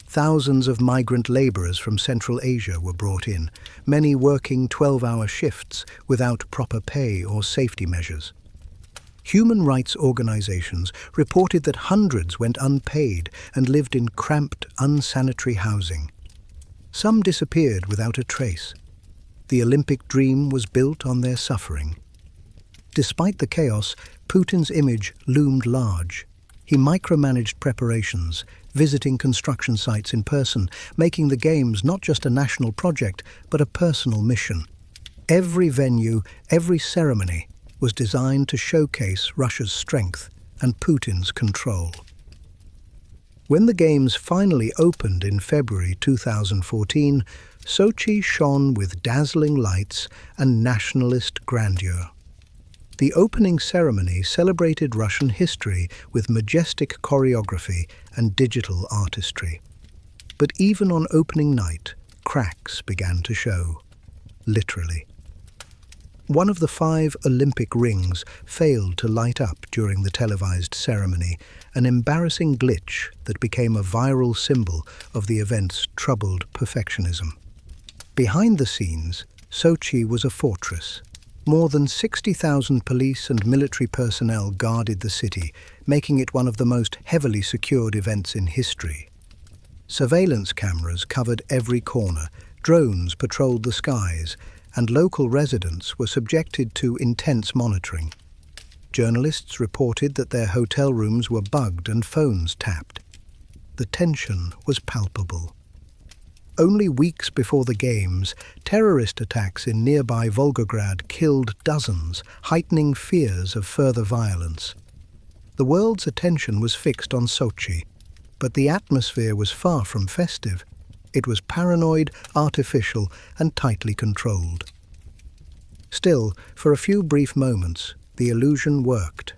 Thousands of migrant laborers from Central Asia were brought in, many working 12-hour shifts without proper pay or safety measures. Human rights organizations reported that hundreds went unpaid and lived in cramped, unsanitary housing. Some disappeared without a trace. The Olympic dream was built on their suffering. Despite the chaos, Putin's image loomed large. He micromanaged preparations, visiting construction sites in person, making the Games not just a national project, but a personal mission. Every venue, every ceremony was designed to showcase Russia's strength and Putin's control. When the Games finally opened in February 2014, Sochi shone with dazzling lights and nationalist grandeur. The opening ceremony celebrated Russian history with majestic choreography and digital artistry. But even on opening night, cracks began to show, literally. One of the 5 Olympic rings failed to light up during the televised ceremony, an embarrassing glitch that became a viral symbol of the event's troubled perfectionism. Behind the scenes, Sochi was a fortress. More than 60,000 police and military personnel guarded the city, making it one of the most heavily secured events in history. Surveillance cameras covered every corner, drones patrolled the skies, and local residents were subjected to intense monitoring. Journalists reported that their hotel rooms were bugged and phones tapped. The tension was palpable. Only weeks before the Games, terrorist attacks in nearby Volgograd killed dozens, heightening fears of further violence. The world's attention was fixed on Sochi, but the atmosphere was far from festive. It was paranoid, artificial, and tightly controlled. Still, for a few brief moments, the illusion worked.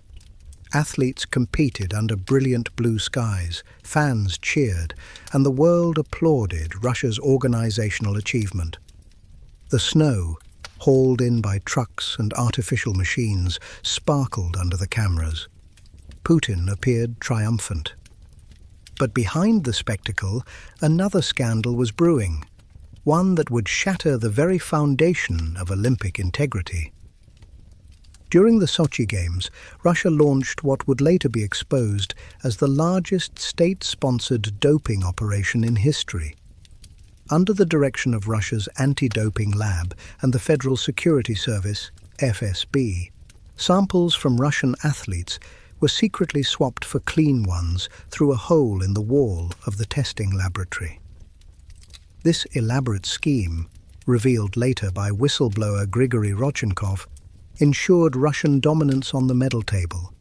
Athletes competed under brilliant blue skies, fans cheered, and the world applauded Russia's organizational achievement. The snow, hauled in by trucks and artificial machines, sparkled under the cameras. Putin appeared triumphant. But behind the spectacle, another scandal was brewing, one that would shatter the very foundation of Olympic integrity. During the Sochi Games, Russia launched what would later be exposed as the largest state-sponsored doping operation in history. Under the direction of Russia's anti-doping lab and the Federal Security Service, FSB, samples from Russian athletes were secretly swapped for clean ones through a hole in the wall of the testing laboratory. This elaborate scheme, revealed later by whistleblower Grigory Rodchenkov, ensured Russian dominance on the medal table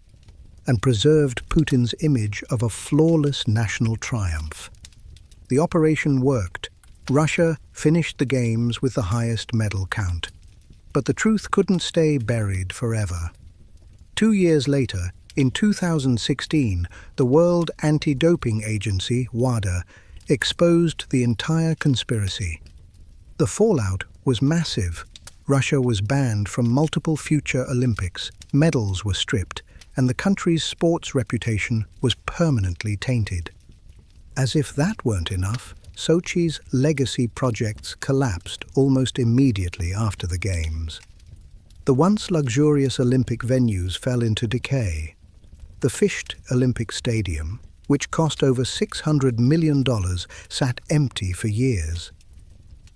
and preserved Putin's image of a flawless national triumph. The operation worked. Russia finished the Games with the highest medal count. But the truth couldn't stay buried forever. 2 years later, in 2016, the World Anti-Doping Agency, WADA, exposed the entire conspiracy. The fallout was massive. Russia was banned from multiple future Olympics, medals were stripped, and the country's sports reputation was permanently tainted. As if that weren't enough, Sochi's legacy projects collapsed almost immediately after the Games. The once luxurious Olympic venues fell into decay. The Fisht Olympic Stadium, which cost over $600 million, sat empty for years.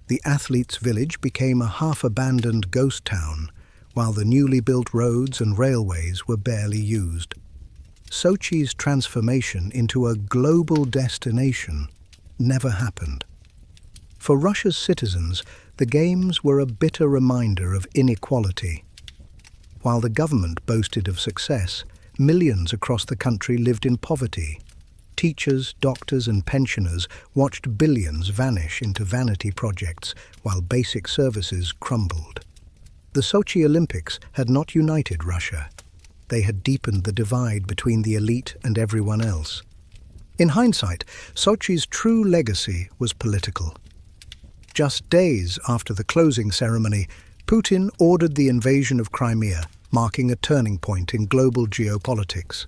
The athletes' village became a half-abandoned ghost town, while the newly built roads and railways were barely used. Sochi's transformation into a global destination never happened. For Russia's citizens, the Games were a bitter reminder of inequality. While the government boasted of success, millions across the country lived in poverty. Teachers, doctors, and pensioners watched billions vanish into vanity projects while basic services crumbled. The Sochi Olympics had not united Russia. They had deepened the divide between the elite and everyone else. In hindsight, Sochi's true legacy was political. Just days after the closing ceremony, Putin ordered the invasion of Crimea, marking a turning point in global geopolitics.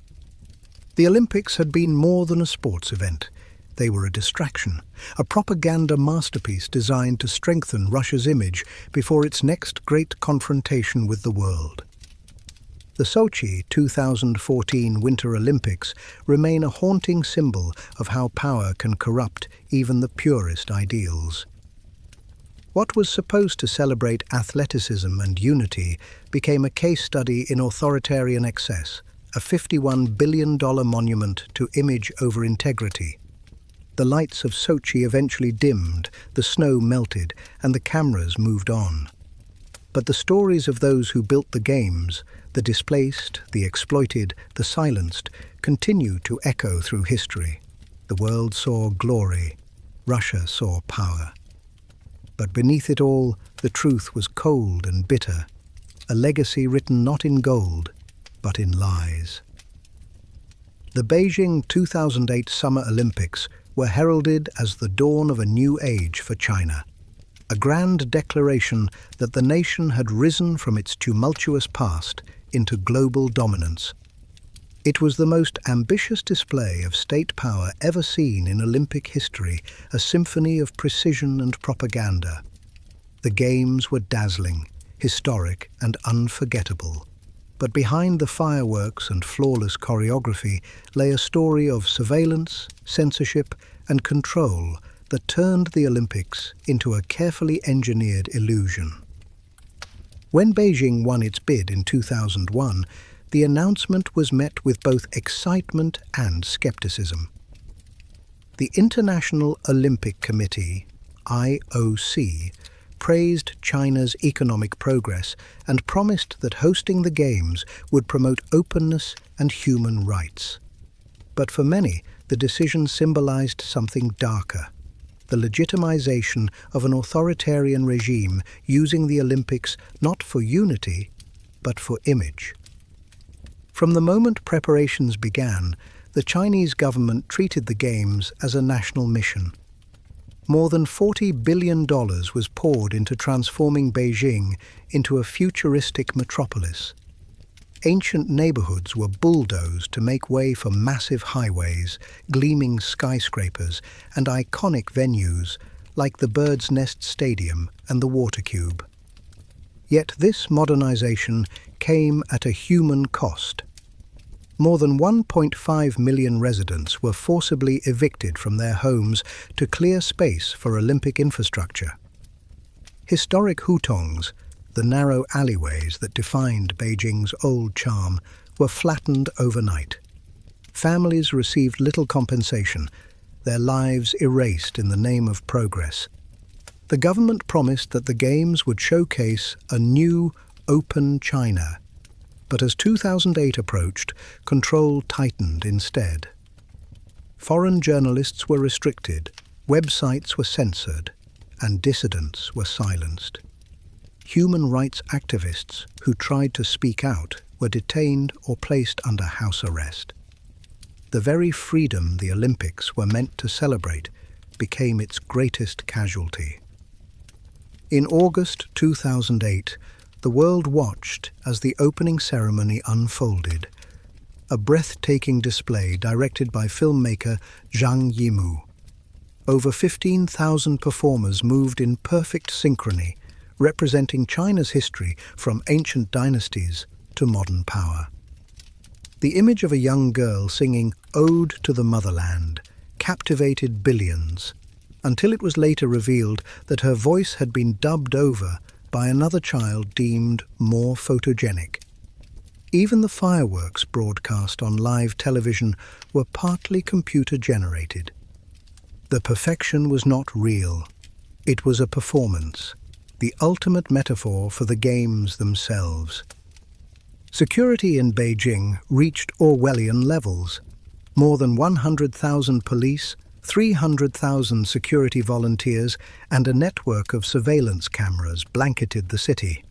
The Olympics had been more than a sports event. They were a distraction, a propaganda masterpiece designed to strengthen Russia's image before its next great confrontation with the world. The Sochi 2014 Winter Olympics remain a haunting symbol of how power can corrupt even the purest ideals. What was supposed to celebrate athleticism and unity became a case study in authoritarian excess, a $51 billion monument to image over integrity. The lights of Sochi eventually dimmed, the snow melted, and the cameras moved on. But the stories of those who built the Games, the displaced, the exploited, the silenced, continue to echo through history. The world saw glory, Russia saw power. But beneath it all, the truth was cold and bitter, a legacy written not in gold, but in lies. The Beijing 2008 Summer Olympics were heralded as the dawn of a new age for China, a grand declaration that the nation had risen from its tumultuous past into global dominance. It was the most ambitious display of state power ever seen in Olympic history, a symphony of precision and propaganda. The Games were dazzling, historic, and unforgettable. But behind the fireworks and flawless choreography lay a story of surveillance, censorship, and control that turned the Olympics into a carefully engineered illusion. When Beijing won its bid in 2001, the announcement was met with both excitement and skepticism. The International Olympic Committee, IOC, praised China's economic progress and promised that hosting the Games would promote openness and human rights. But for many, the decision symbolized something darker: the legitimization of an authoritarian regime using the Olympics not for unity, but for image. From the moment preparations began, the Chinese government treated the Games as a national mission. More than $40 billion was poured into transforming Beijing into a futuristic metropolis. Ancient neighborhoods were bulldozed to make way for massive highways, gleaming skyscrapers, and iconic venues like the Bird's Nest Stadium and the Water Cube. Yet this modernization came at a human cost. More than 1.5 million residents were forcibly evicted from their homes to clear space for Olympic infrastructure. Historic hutongs, the narrow alleyways that defined Beijing's old charm, were flattened overnight. Families received little compensation, their lives erased in the name of progress. The government promised that the Games would showcase a new, open China. But as 2008 approached, control tightened instead. Foreign journalists were restricted, websites were censored, and dissidents were silenced. Human rights activists who tried to speak out were detained or placed under house arrest. The very freedom the Olympics were meant to celebrate became its greatest casualty. In August 2008, the world watched as the opening ceremony unfolded, a breathtaking display directed by filmmaker Zhang Yimou. Over 15,000 performers moved in perfect synchrony, representing China's history from ancient dynasties to modern power. The image of a young girl singing Ode to the Motherland captivated billions, until it was later revealed that her voice had been dubbed over by another child deemed more photogenic. Even the fireworks broadcast on live television were partly computer-generated. The perfection was not real. It was a performance, the ultimate metaphor for the Games themselves. Security in Beijing reached Orwellian levels. More than 100,000 police, 300,000 security volunteers, and a network of surveillance cameras blanketed the city.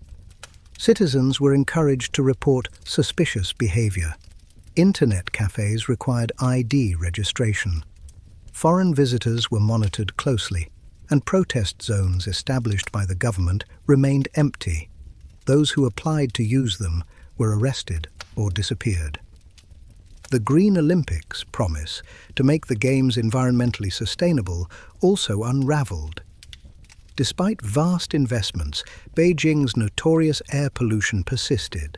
Citizens were encouraged to report suspicious behavior. Internet cafes required ID registration. Foreign visitors were monitored closely, and protest zones established by the government remained empty. Those who applied to use them were arrested or disappeared. The Green Olympics promise to make the Games environmentally sustainable also unraveled. Despite vast investments, Beijing's notorious air pollution persisted.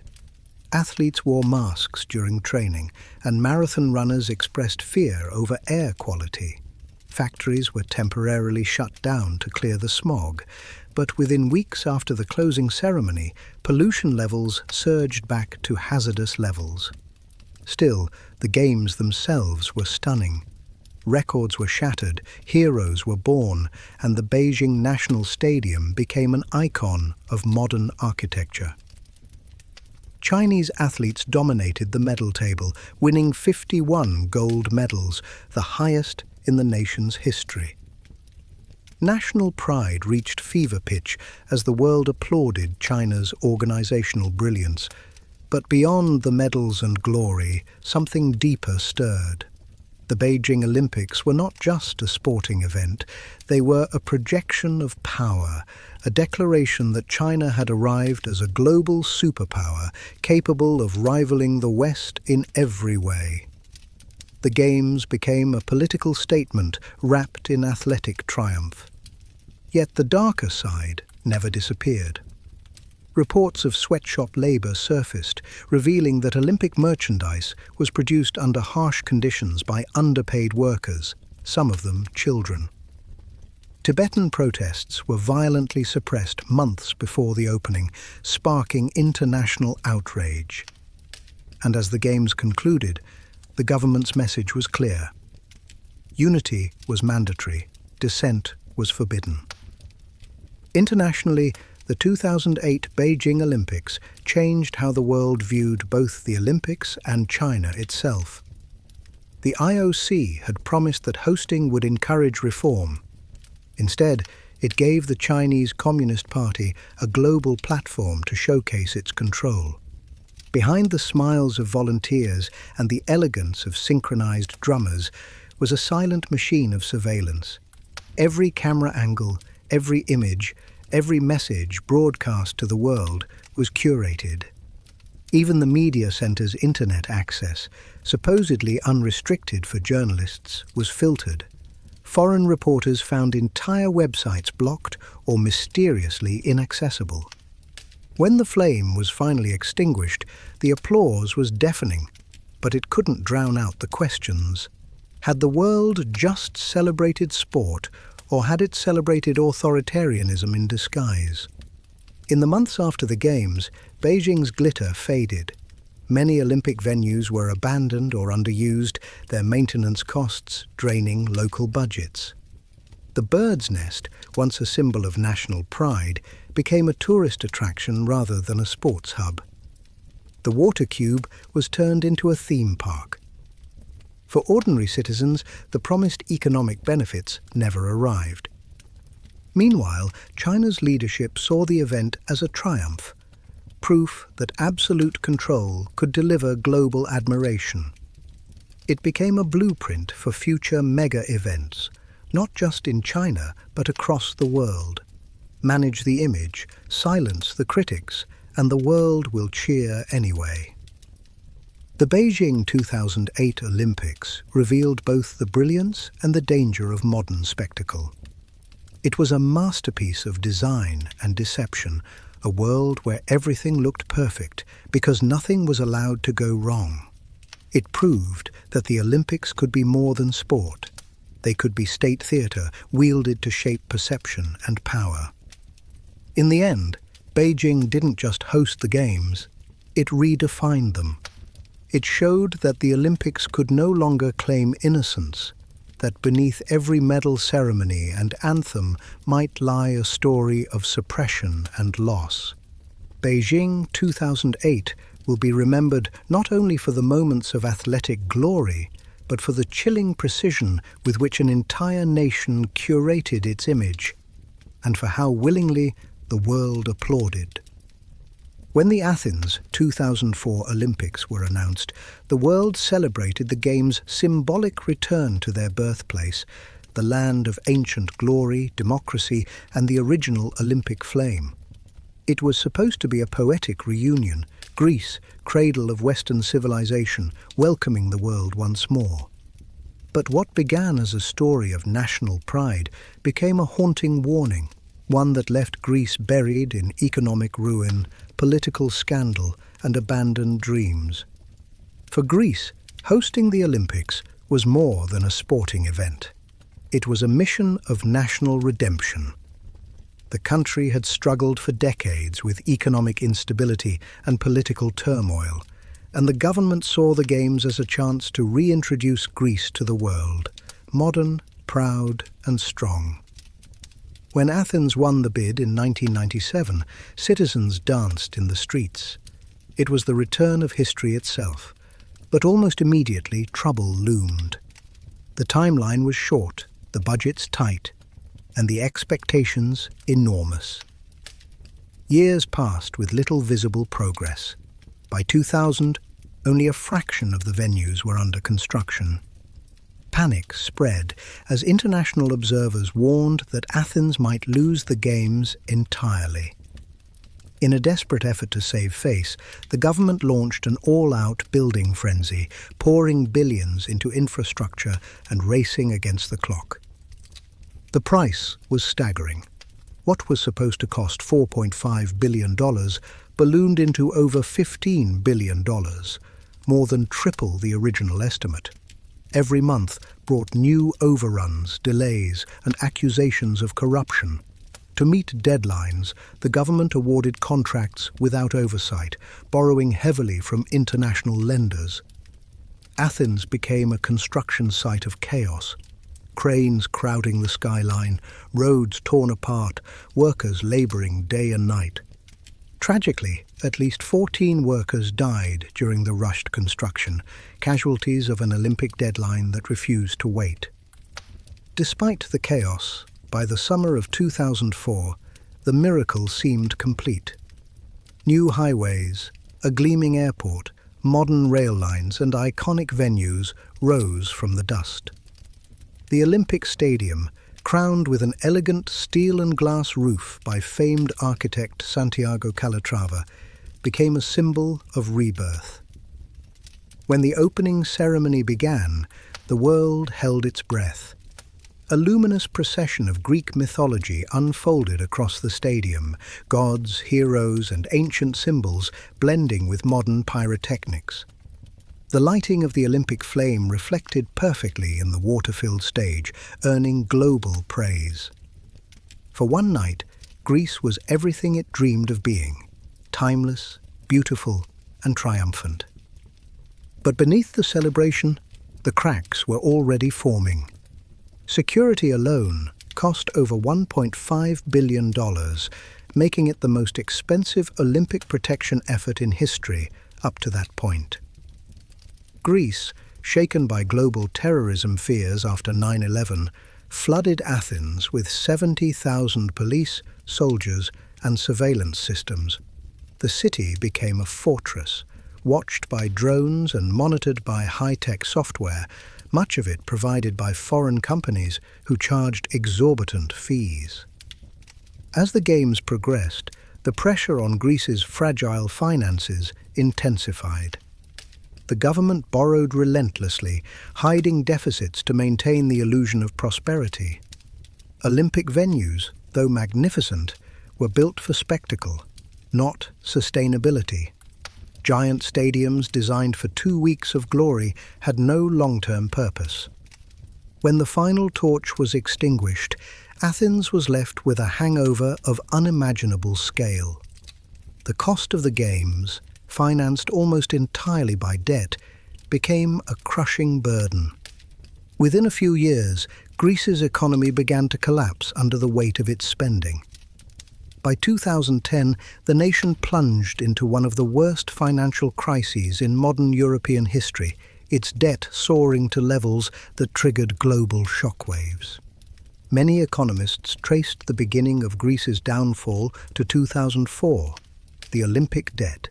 Athletes wore masks during training, and marathon runners expressed fear over air quality. Factories were temporarily shut down to clear the smog, but within weeks after the closing ceremony, pollution levels surged back to hazardous levels. Still, the Games themselves were stunning. Records were shattered, heroes were born, and the Beijing National Stadium became an icon of modern architecture. Chinese athletes dominated the medal table, winning 51 gold medals, the highest in the nation's history. National pride reached fever pitch as the world applauded China's organizational brilliance. But beyond the medals and glory, something deeper stirred. The Beijing Olympics were not just a sporting event, they were a projection of power, a declaration that China had arrived as a global superpower capable of rivaling the West in every way. The Games became a political statement wrapped in athletic triumph. Yet the darker side never disappeared. Reports of sweatshop labor surfaced, revealing that Olympic merchandise was produced under harsh conditions by underpaid workers, some of them children. Tibetan protests were violently suppressed months before the opening, sparking international outrage. And as the Games concluded, the government's message was clear. Unity was mandatory, dissent was forbidden. Internationally, the 2008 Beijing Olympics changed how the world viewed both the Olympics and China itself. The IOC had promised that hosting would encourage reform. Instead, it gave the Chinese Communist Party a global platform to showcase its control. Behind the smiles of volunteers and the elegance of synchronized drummers was a silent machine of surveillance. Every camera angle, every image, every message broadcast to the world was curated. Even the media center's internet access, supposedly unrestricted for journalists, was filtered. Foreign reporters found entire websites blocked or mysteriously inaccessible. When the flame was finally extinguished, the applause was deafening, but it couldn't drown out the questions. Had the world just celebrated sport, or had it celebrated authoritarianism in disguise? In the months after the Games, Beijing's glitter faded. Many Olympic venues were abandoned or underused, their maintenance costs draining local budgets. The bird's nest, once a symbol of national pride, became a tourist attraction rather than a sports hub. The water cube was turned into a theme park. For ordinary citizens, the promised economic benefits never arrived. Meanwhile, China's leadership saw the event as a triumph, proof that absolute control could deliver global admiration. It became a blueprint for future mega-events, not just in China, but across the world. Manage the image, silence the critics, and the world will cheer anyway. The Beijing 2008 Olympics revealed both the brilliance and the danger of modern spectacle. It was a masterpiece of design and deception, a world where everything looked perfect because nothing was allowed to go wrong. It proved that the Olympics could be more than sport. They could be state theatre, wielded to shape perception and power. In the end, Beijing didn't just host the Games, it redefined them. It showed that the Olympics could no longer claim innocence, that beneath every medal ceremony and anthem might lie a story of suppression and loss. Beijing 2008 will be remembered not only for the moments of athletic glory, but for the chilling precision with which an entire nation curated its image, and for how willingly the world applauded. When the Athens 2004 Olympics were announced, the world celebrated the Games' symbolic return to their birthplace, the land of ancient glory, democracy, and the original Olympic flame. It was supposed to be a poetic reunion, Greece, cradle of Western civilization, welcoming the world once more. But what began as a story of national pride became a haunting warning, one that left Greece buried in economic ruin, political scandal, and abandoned dreams. For Greece, hosting the Olympics was more than a sporting event. It was a mission of national redemption. The country had struggled for decades with economic instability and political turmoil, and the government saw the Games as a chance to reintroduce Greece to the world, modern, proud, and strong. When Athens won the bid in 1997, citizens danced in the streets. It was the return of history itself, but almost immediately trouble loomed. The timeline was short, the budgets tight, and the expectations enormous. Years passed with little visible progress. By 2000, only a fraction of the venues were under construction. Panic spread as international observers warned that Athens might lose the Games entirely. In a desperate effort to save face, the government launched an all-out building frenzy, pouring billions into infrastructure and racing against the clock. The price was staggering. What was supposed to cost $4.5 billion ballooned into over $15 billion, more than triple the original estimate. Every month brought new overruns, delays, and accusations of corruption. To meet deadlines, the government awarded contracts without oversight, borrowing heavily from international lenders. Athens became a construction site of chaos. Cranes crowding the skyline, roads torn apart, workers laboring day and night. Tragically, at least 14 workers died during the rushed construction, casualties of an Olympic deadline that refused to wait. Despite the chaos, by the summer of 2004, the miracle seemed complete. New highways, a gleaming airport, modern rail lines and iconic venues rose from the dust. The Olympic Stadium, crowned with an elegant steel and glass roof by famed architect Santiago Calatrava, became a symbol of rebirth. When the opening ceremony began, the world held its breath. A luminous procession of Greek mythology unfolded across the stadium, gods, heroes, and ancient symbols blending with modern pyrotechnics. The lighting of the Olympic flame reflected perfectly in the water-filled stage, earning global praise. For one night, Greece was everything it dreamed of being: timeless, beautiful, and triumphant. But beneath the celebration, the cracks were already forming. Security alone cost over $1.5 billion, making it the most expensive Olympic protection effort in history up to that point. Greece, shaken by global terrorism fears after 9/11, flooded Athens with 70,000 police, soldiers, and surveillance systems. The city became a fortress, watched by drones and monitored by high-tech software, much of it provided by foreign companies who charged exorbitant fees. As the Games progressed, the pressure on Greece's fragile finances intensified. The government borrowed relentlessly, hiding deficits to maintain the illusion of prosperity. Olympic venues, though magnificent, were built for spectacle, not sustainability. Giant stadiums designed for 2 weeks of glory had no long-term purpose. When the final torch was extinguished, Athens was left with a hangover of unimaginable scale. The cost of the Games, financed almost entirely by debt, became a crushing burden. Within a few years, Greece's economy began to collapse under the weight of its spending. By 2010, the nation plunged into one of the worst financial crises in modern European history, its debt soaring to levels that triggered global shockwaves. Many economists traced the beginning of Greece's downfall to 2004, the Olympic debt.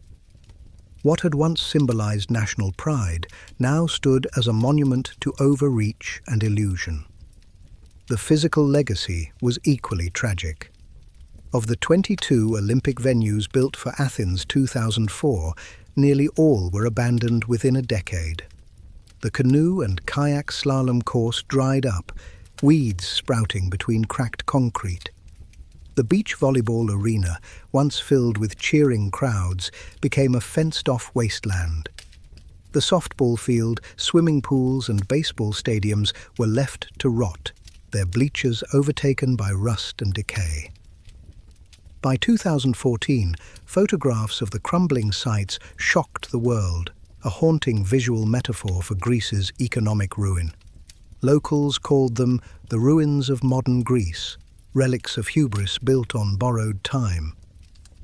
What had once symbolized national pride now stood as a monument to overreach and illusion. The physical legacy was equally tragic. Of the 22 Olympic venues built for Athens 2004, nearly all were abandoned within a decade. The canoe and kayak slalom course dried up, weeds sprouting between cracked concrete. The beach volleyball arena, once filled with cheering crowds, became a fenced-off wasteland. The softball field, swimming pools and baseball stadiums were left to rot, their bleachers overtaken by rust and decay. By 2014, photographs of the crumbling sites shocked the world, a haunting visual metaphor for Greece's economic ruin. Locals called them the ruins of modern Greece, relics of hubris built on borrowed time.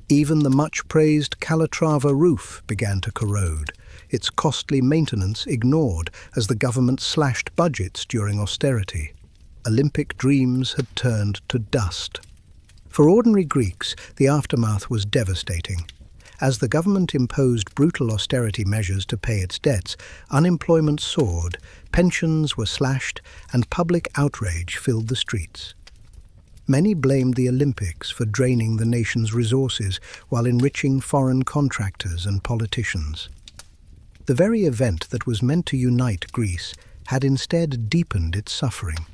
Even the much-praised Calatrava roof began to corrode, its costly maintenance ignored as the government slashed budgets during austerity. Olympic dreams had turned to dust. For ordinary Greeks, the aftermath was devastating. As the government imposed brutal austerity measures to pay its debts, unemployment soared, pensions were slashed, and public outrage filled the streets. Many blamed the Olympics for draining the nation's resources while enriching foreign contractors and politicians. The very event that was meant to unite Greece had instead deepened its suffering.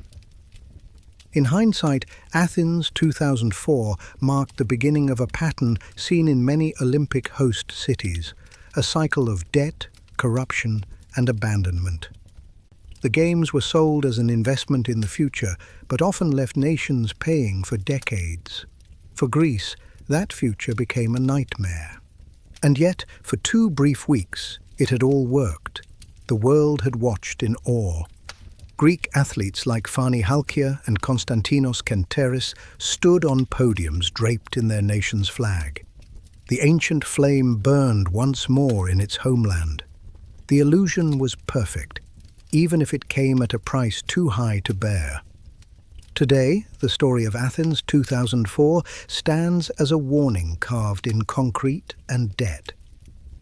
In hindsight, Athens 2004 marked the beginning of a pattern seen in many Olympic host cities, a cycle of debt, corruption, and abandonment. The Games were sold as an investment in the future, but often left nations paying for decades. For Greece, that future became a nightmare. And yet, for 2 brief weeks, it had all worked. The world had watched in awe. Greek athletes like Fani Halkia and Konstantinos Kenteris stood on podiums draped in their nation's flag. The ancient flame burned once more in its homeland. The illusion was perfect, even if it came at a price too high to bear. Today, the story of Athens 2004 stands as a warning carved in concrete and debt.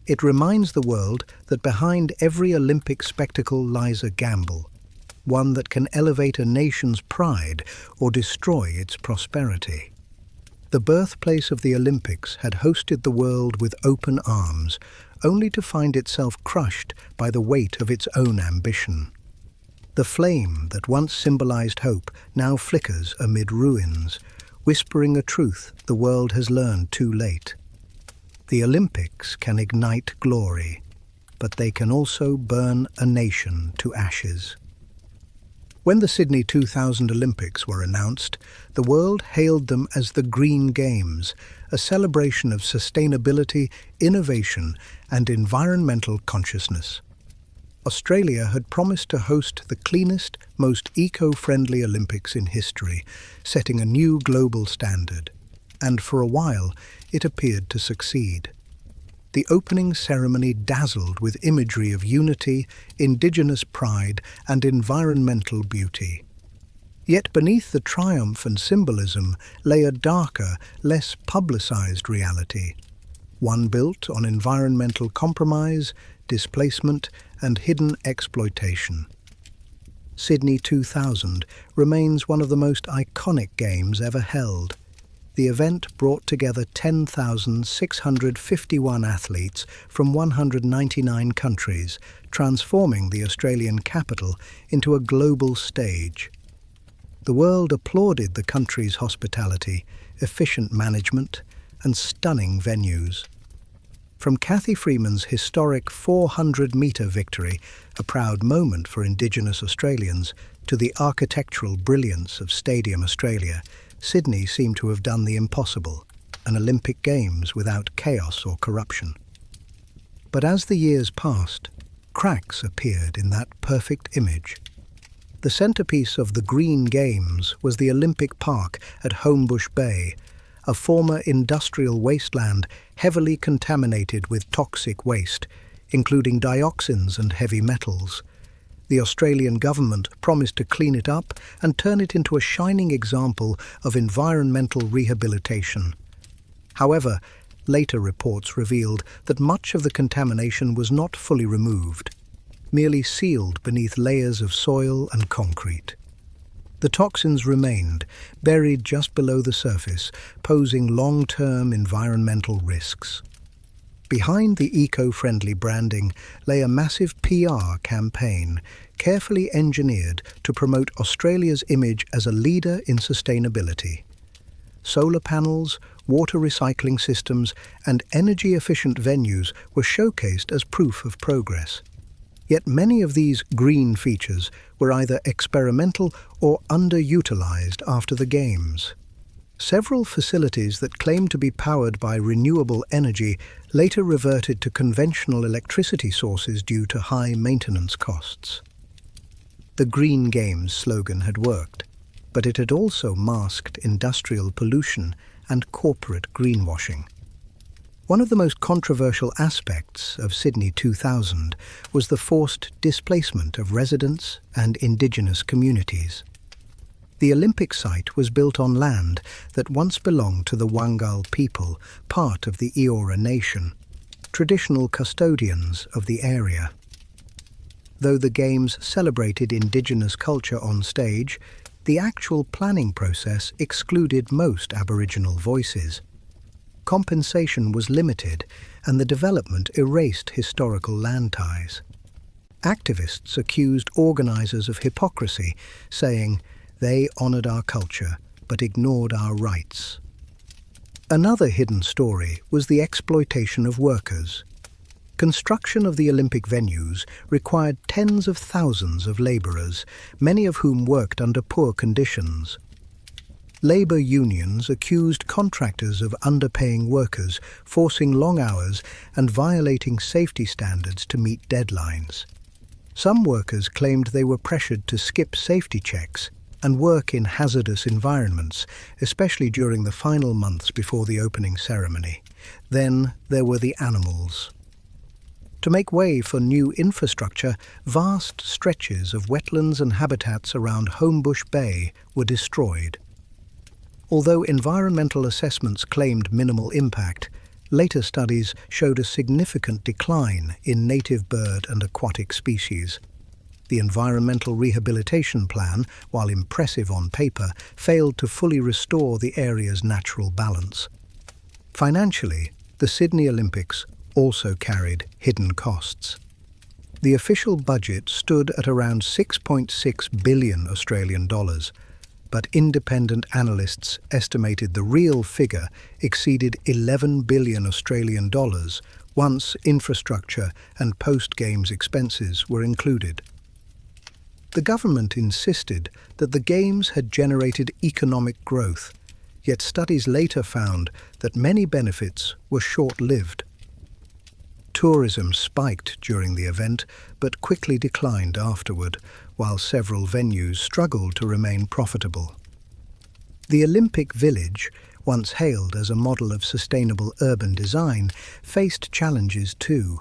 It reminds the world that behind every Olympic spectacle lies a gamble, one that can elevate a nation's pride or destroy its prosperity. The birthplace of the Olympics had hosted the world with open arms, only to find itself crushed by the weight of its own ambition. The flame that once symbolized hope now flickers amid ruins, whispering a truth the world has learned too late. The Olympics can ignite glory, but they can also burn a nation to ashes. When the Sydney 2000 Olympics were announced, the world hailed them as the Green Games, a celebration of sustainability, innovation, and environmental consciousness. Australia had promised to host the cleanest, most eco-friendly Olympics in history, setting a new global standard. And for a while, it appeared to succeed. The opening ceremony dazzled with imagery of unity, indigenous pride, and environmental beauty. Yet beneath the triumph and symbolism lay a darker, less publicized reality, one built on environmental compromise, displacement, and hidden exploitation. Sydney 2000 remains one of the most iconic games ever held. The event brought together 10,651 athletes from 199 countries, transforming the Australian capital into a global stage. The world applauded the country's hospitality, efficient management, and stunning venues. From Cathy Freeman's historic 400-metre victory, a proud moment for Indigenous Australians, to the architectural brilliance of Stadium Australia, Sydney seemed to have done the impossible, an Olympic Games without chaos or corruption. But as the years passed, cracks appeared in that perfect image. The centrepiece of the Green Games was the Olympic Park at Homebush Bay, a former industrial wasteland heavily contaminated with toxic waste, including dioxins and heavy metals. The Australian government promised to clean it up and turn it into a shining example of environmental rehabilitation. However, later reports revealed that much of the contamination was not fully removed, merely sealed beneath layers of soil and concrete. The toxins remained, buried just below the surface, posing long-term environmental risks. Behind the eco-friendly branding lay a massive PR campaign, carefully engineered to promote Australia's image as a leader in sustainability. Solar panels, water recycling systems, and energy-efficient venues were showcased as proof of progress. Yet many of these green features were either experimental or underutilized after the Games. Several facilities that claimed to be powered by renewable energy later reverted to conventional electricity sources due to high maintenance costs. The Green Games slogan had worked, but it had also masked industrial pollution and corporate greenwashing. One of the most controversial aspects of Sydney 2000 was the forced displacement of residents and indigenous communities. The Olympic site was built on land that once belonged to the Wangal people, part of the Eora Nation, traditional custodians of the area. Though the Games celebrated indigenous culture on stage, the actual planning process excluded most Aboriginal voices. Compensation was limited, and the development erased historical land ties. Activists accused organisers of hypocrisy, saying they honoured our culture but ignored our rights. Another hidden story was the exploitation of workers. Construction of the Olympic venues required tens of thousands of labourers, many of whom worked under poor conditions. Labour unions accused contractors of underpaying workers, forcing long hours, and violating safety standards to meet deadlines. Some workers claimed they were pressured to skip safety checks and work in hazardous environments, especially during the final months before the opening ceremony. Then there were the animals. To make way for new infrastructure, vast stretches of wetlands and habitats around Homebush Bay were destroyed. Although environmental assessments claimed minimal impact, later studies showed a significant decline in native bird and aquatic species. The Environmental Rehabilitation Plan, while impressive on paper, failed to fully restore the area's natural balance. Financially, the Sydney Olympics also carried hidden costs. The official budget stood at around 6.6 billion Australian dollars, but independent analysts estimated the real figure exceeded 11 billion Australian dollars once infrastructure and post-Games expenses were included. The government insisted that the Games had generated economic growth, yet studies later found that many benefits were short-lived. Tourism spiked during the event, but quickly declined afterward, while several venues struggled to remain profitable. The Olympic Village, once hailed as a model of sustainable urban design, faced challenges too.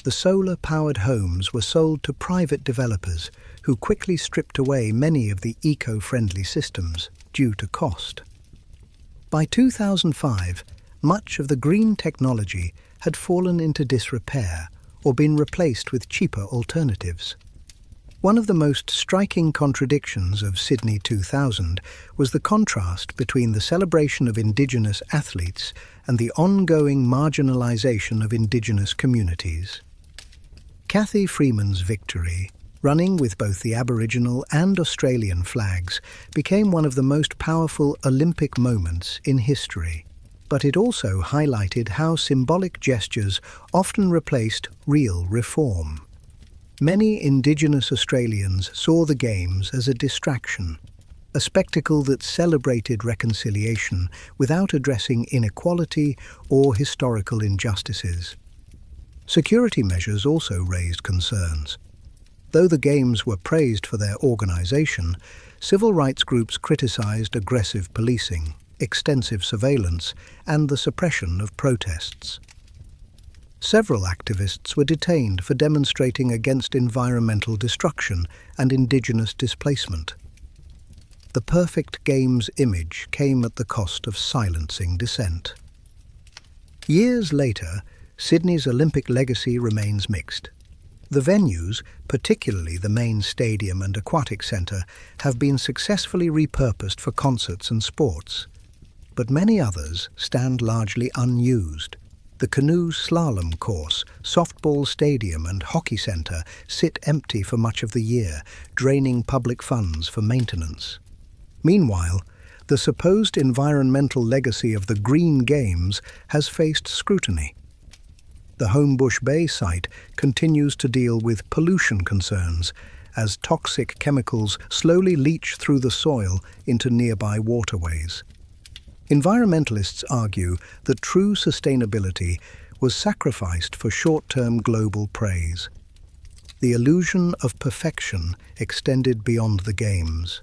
The solar-powered homes were sold to private developers, who quickly stripped away many of the eco-friendly systems due to cost. By 2005, much of the green technology had fallen into disrepair or been replaced with cheaper alternatives. One of the most striking contradictions of Sydney 2000 was the contrast between the celebration of Indigenous athletes and the ongoing marginalisation of Indigenous communities. Cathy Freeman's victory, running with both the Aboriginal and Australian flags, became one of the most powerful Olympic moments in history. But it also highlighted how symbolic gestures often replaced real reform. Many Indigenous Australians saw the Games as a distraction, a spectacle that celebrated reconciliation without addressing inequality or historical injustices. Security measures also raised concerns. Though the Games were praised for their organisation, civil rights groups criticised aggressive policing, extensive surveillance, and the suppression of protests. Several activists were detained for demonstrating against environmental destruction and Indigenous displacement. The perfect Games image came at the cost of silencing dissent. Years later, Sydney's Olympic legacy remains mixed. The venues, particularly the main stadium and aquatic centre, have been successfully repurposed for concerts and sports. But many others stand largely unused. The canoe slalom course, softball stadium and hockey centre sit empty for much of the year, draining public funds for maintenance. Meanwhile, the supposed environmental legacy of the Green Games has faced scrutiny. The Homebush Bay site continues to deal with pollution concerns as toxic chemicals slowly leach through the soil into nearby waterways. Environmentalists argue that true sustainability was sacrificed for short-term global praise. The illusion of perfection extended beyond the Games.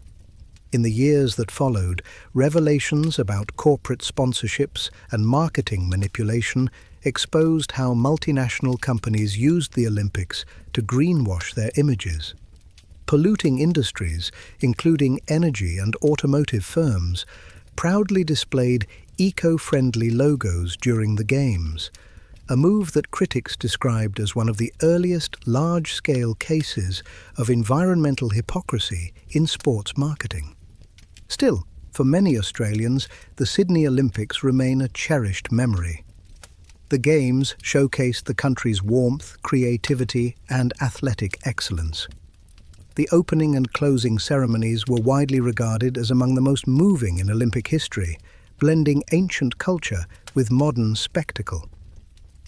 In the years that followed, revelations about corporate sponsorships and marketing manipulation exposed how multinational companies used the Olympics to greenwash their images. Polluting industries, including energy and automotive firms, proudly displayed eco-friendly logos during the Games, a move that critics described as one of the earliest large-scale cases of environmental hypocrisy in sports marketing. Still, for many Australians, the Sydney Olympics remain a cherished memory. The Games showcased the country's warmth, creativity, and athletic excellence. The opening and closing ceremonies were widely regarded as among the most moving in Olympic history, blending ancient culture with modern spectacle.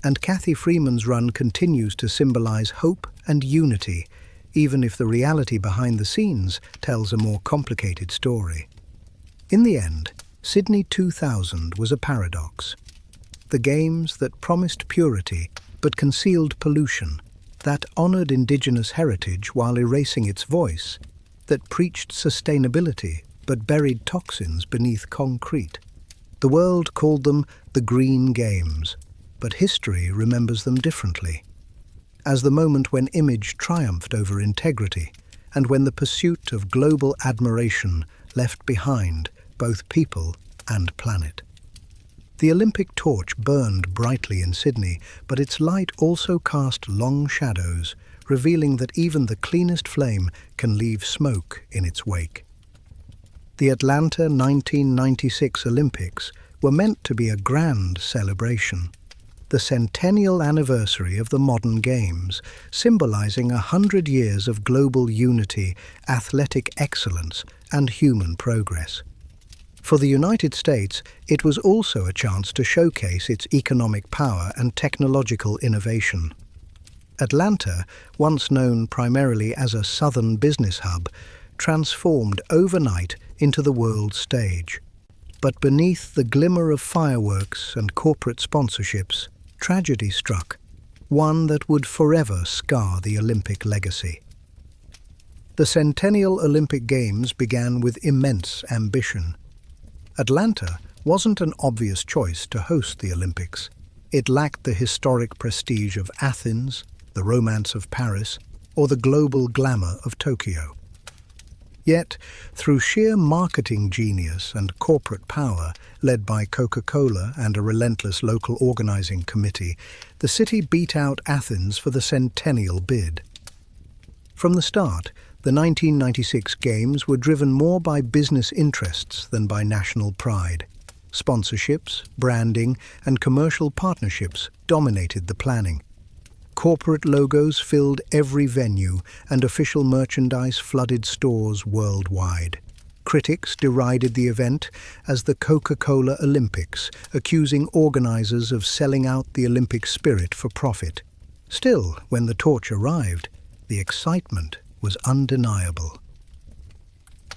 And Cathy Freeman's run continues to symbolize hope and unity, even if the reality behind the scenes tells a more complicated story. In the end, Sydney 2000 was a paradox. The Games that promised purity but concealed pollution, that honoured Indigenous heritage while erasing its voice, that preached sustainability but buried toxins beneath concrete. The world called them the Green Games, but history remembers them differently. As the moment when image triumphed over integrity, and when the pursuit of global admiration left behind both people and planet. The Olympic torch burned brightly in Sydney, but its light also cast long shadows, revealing that even the cleanest flame can leave smoke in its wake. The Atlanta 1996 Olympics were meant to be a grand celebration, the centennial anniversary of the modern Games, symbolizing 100 years of global unity, athletic excellence, and human progress. For the United States, it was also a chance to showcase its economic power and technological innovation. Atlanta, once known primarily as a southern business hub, transformed overnight into the world stage. But beneath the glimmer of fireworks and corporate sponsorships, tragedy struck, one that would forever scar the Olympic legacy. The Centennial Olympic Games began with immense ambition. Atlanta wasn't an obvious choice to host the Olympics. It lacked the historic prestige of Athens, the romance of Paris, or the global glamour of Tokyo. Yet, through sheer marketing genius and corporate power, led by Coca-Cola and a relentless local organizing committee, the city beat out Athens for the centennial bid. From the start, the 1996 Games were driven more by business interests than by national pride. Sponsorships, branding, and commercial partnerships dominated the planning. Corporate logos filled every venue, and official merchandise flooded stores worldwide. Critics derided the event as the Coca-Cola Olympics, accusing organizers of selling out the Olympic spirit for profit. Still, when the torch arrived, the excitement was undeniable.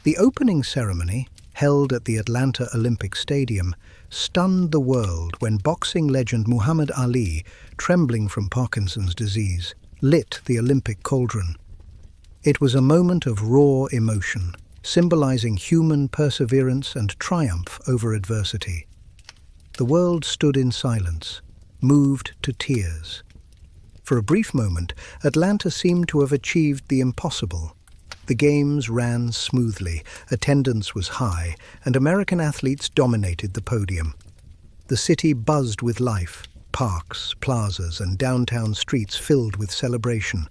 The opening ceremony, held at the Atlanta Olympic Stadium, stunned the world when boxing legend Muhammad Ali, trembling from Parkinson's disease, lit the Olympic cauldron. It was a moment of raw emotion, symbolizing human perseverance and triumph over adversity. The world stood in silence, moved to tears. For a brief moment, Atlanta seemed to have achieved the impossible. The Games ran smoothly, attendance was high, and American athletes dominated the podium. The city buzzed with life, parks, plazas, and downtown streets filled with celebration.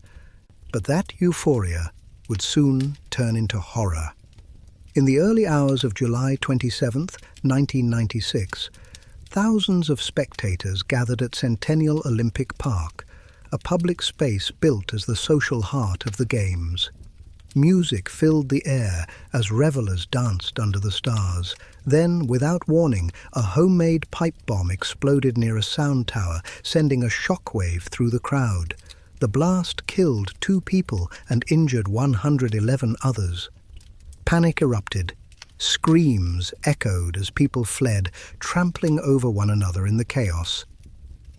But that euphoria would soon turn into horror. In the early hours of July 27, 1996, thousands of spectators gathered at Centennial Olympic Park, a public space built as the social heart of the Games. Music filled the air as revelers danced under the stars. Then, without warning, a homemade pipe bomb exploded near a sound tower, sending a shockwave through the crowd. The blast killed 2 people and injured 111 others. Panic erupted. Screams echoed as people fled, trampling over one another in the chaos.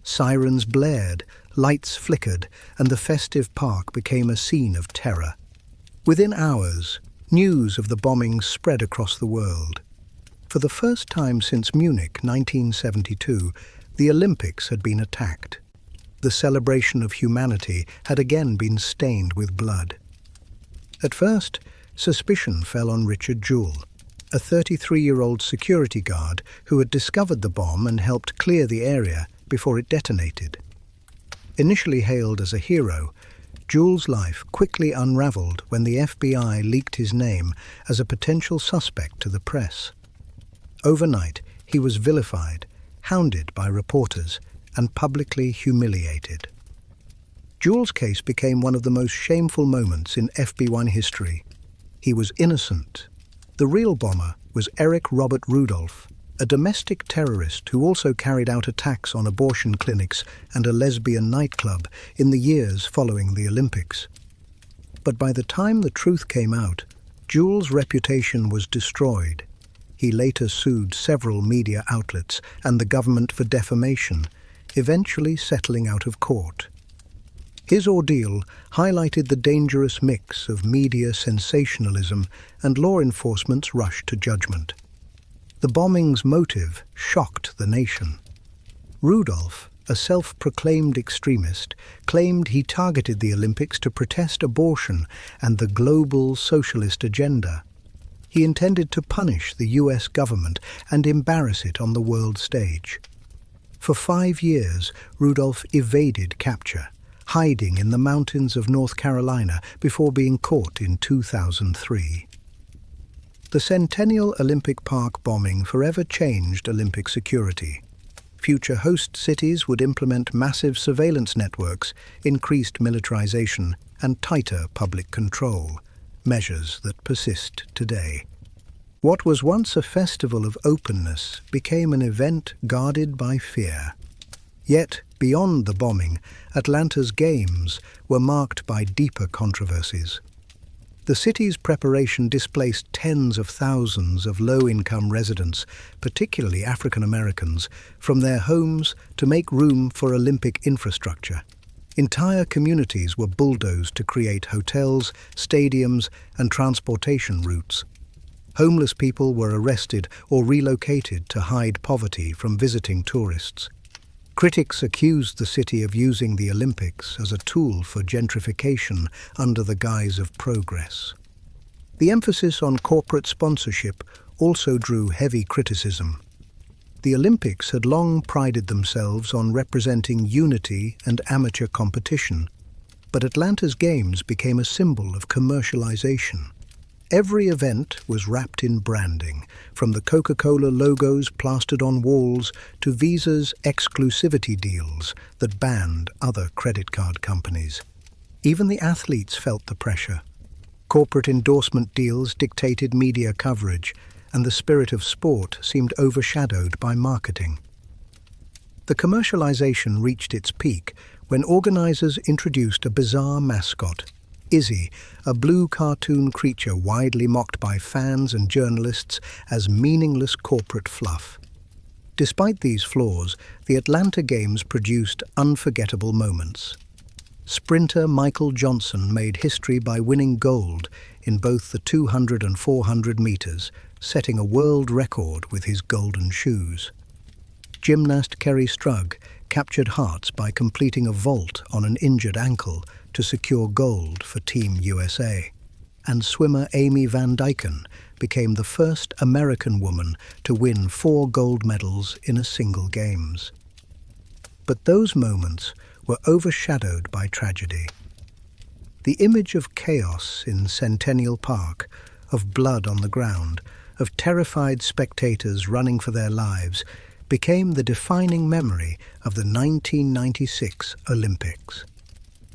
Sirens blared, lights flickered, and the festive park became a scene of terror. Within hours, News of the bombings spread across the world. For the first time since Munich 1972, the Olympics had been attacked. The celebration of humanity had again been stained with blood. At first, suspicion fell on Richard Jewell, a 33-year-old security guard who had discovered the bomb and helped clear the area before it detonated. Initially hailed as a hero, Jewell's life quickly unraveled when the FBI leaked his name as a potential suspect to the press. Overnight, he was vilified, hounded by reporters, and publicly humiliated. Jewell's case became one of the most shameful moments in FB1 history. He was innocent. The real bomber was Eric Robert Rudolph, a domestic terrorist who also carried out attacks on abortion clinics and a lesbian nightclub in the years following the Olympics. But by the time the truth came out, Jewell's reputation was destroyed. He later sued several media outlets and the government for defamation, eventually settling out of court. His ordeal highlighted the dangerous mix of media sensationalism and law enforcement's rush to judgment. The bombing's motive shocked the nation. Rudolph, a self-proclaimed extremist, claimed he targeted the Olympics to protest abortion and the global socialist agenda. He intended to punish the US government and embarrass it on the world stage. For 5 years, Rudolph evaded capture, hiding in the mountains of North Carolina before being caught in 2003. The Centennial Olympic Park bombing forever changed Olympic security. Future host cities would implement massive surveillance networks, increased militarization, and tighter public control, measures that persist today. What was once a festival of openness became an event guarded by fear. Yet, beyond the bombing, Atlanta's Games were marked by deeper controversies. The city's preparation displaced tens of thousands of low-income residents, particularly African Americans, from their homes to make room for Olympic infrastructure. Entire communities were bulldozed to create hotels, stadiums, and transportation routes. Homeless people were arrested or relocated to hide poverty from visiting tourists. Critics accused the city of using the Olympics as a tool for gentrification under the guise of progress. The emphasis on corporate sponsorship also drew heavy criticism. The Olympics had long prided themselves on representing unity and amateur competition, but Atlanta's Games became a symbol of commercialization. Every event was wrapped in branding, from the Coca-Cola logos plastered on walls to Visa's exclusivity deals that banned other credit card companies. Even the athletes felt the pressure. Corporate endorsement deals dictated media coverage, and the spirit of sport seemed overshadowed by marketing. The commercialization reached its peak when organizers introduced a bizarre mascot, Izzy, a blue cartoon creature widely mocked by fans and journalists as meaningless corporate fluff. Despite these flaws, the Atlanta Games produced unforgettable moments. Sprinter Michael Johnson made history by winning gold in both the 200 and 400 meters, setting a world record with his golden shoes. Gymnast Kerry Strug captured hearts by completing a vault on an injured ankle to secure gold for Team USA. And swimmer Amy Van Dyken became the first American woman to win 4 gold medals in a single Games. But those moments were overshadowed by tragedy. The image of chaos in Centennial Park, of blood on the ground, of terrified spectators running for their lives, became the defining memory of the 1996 Olympics.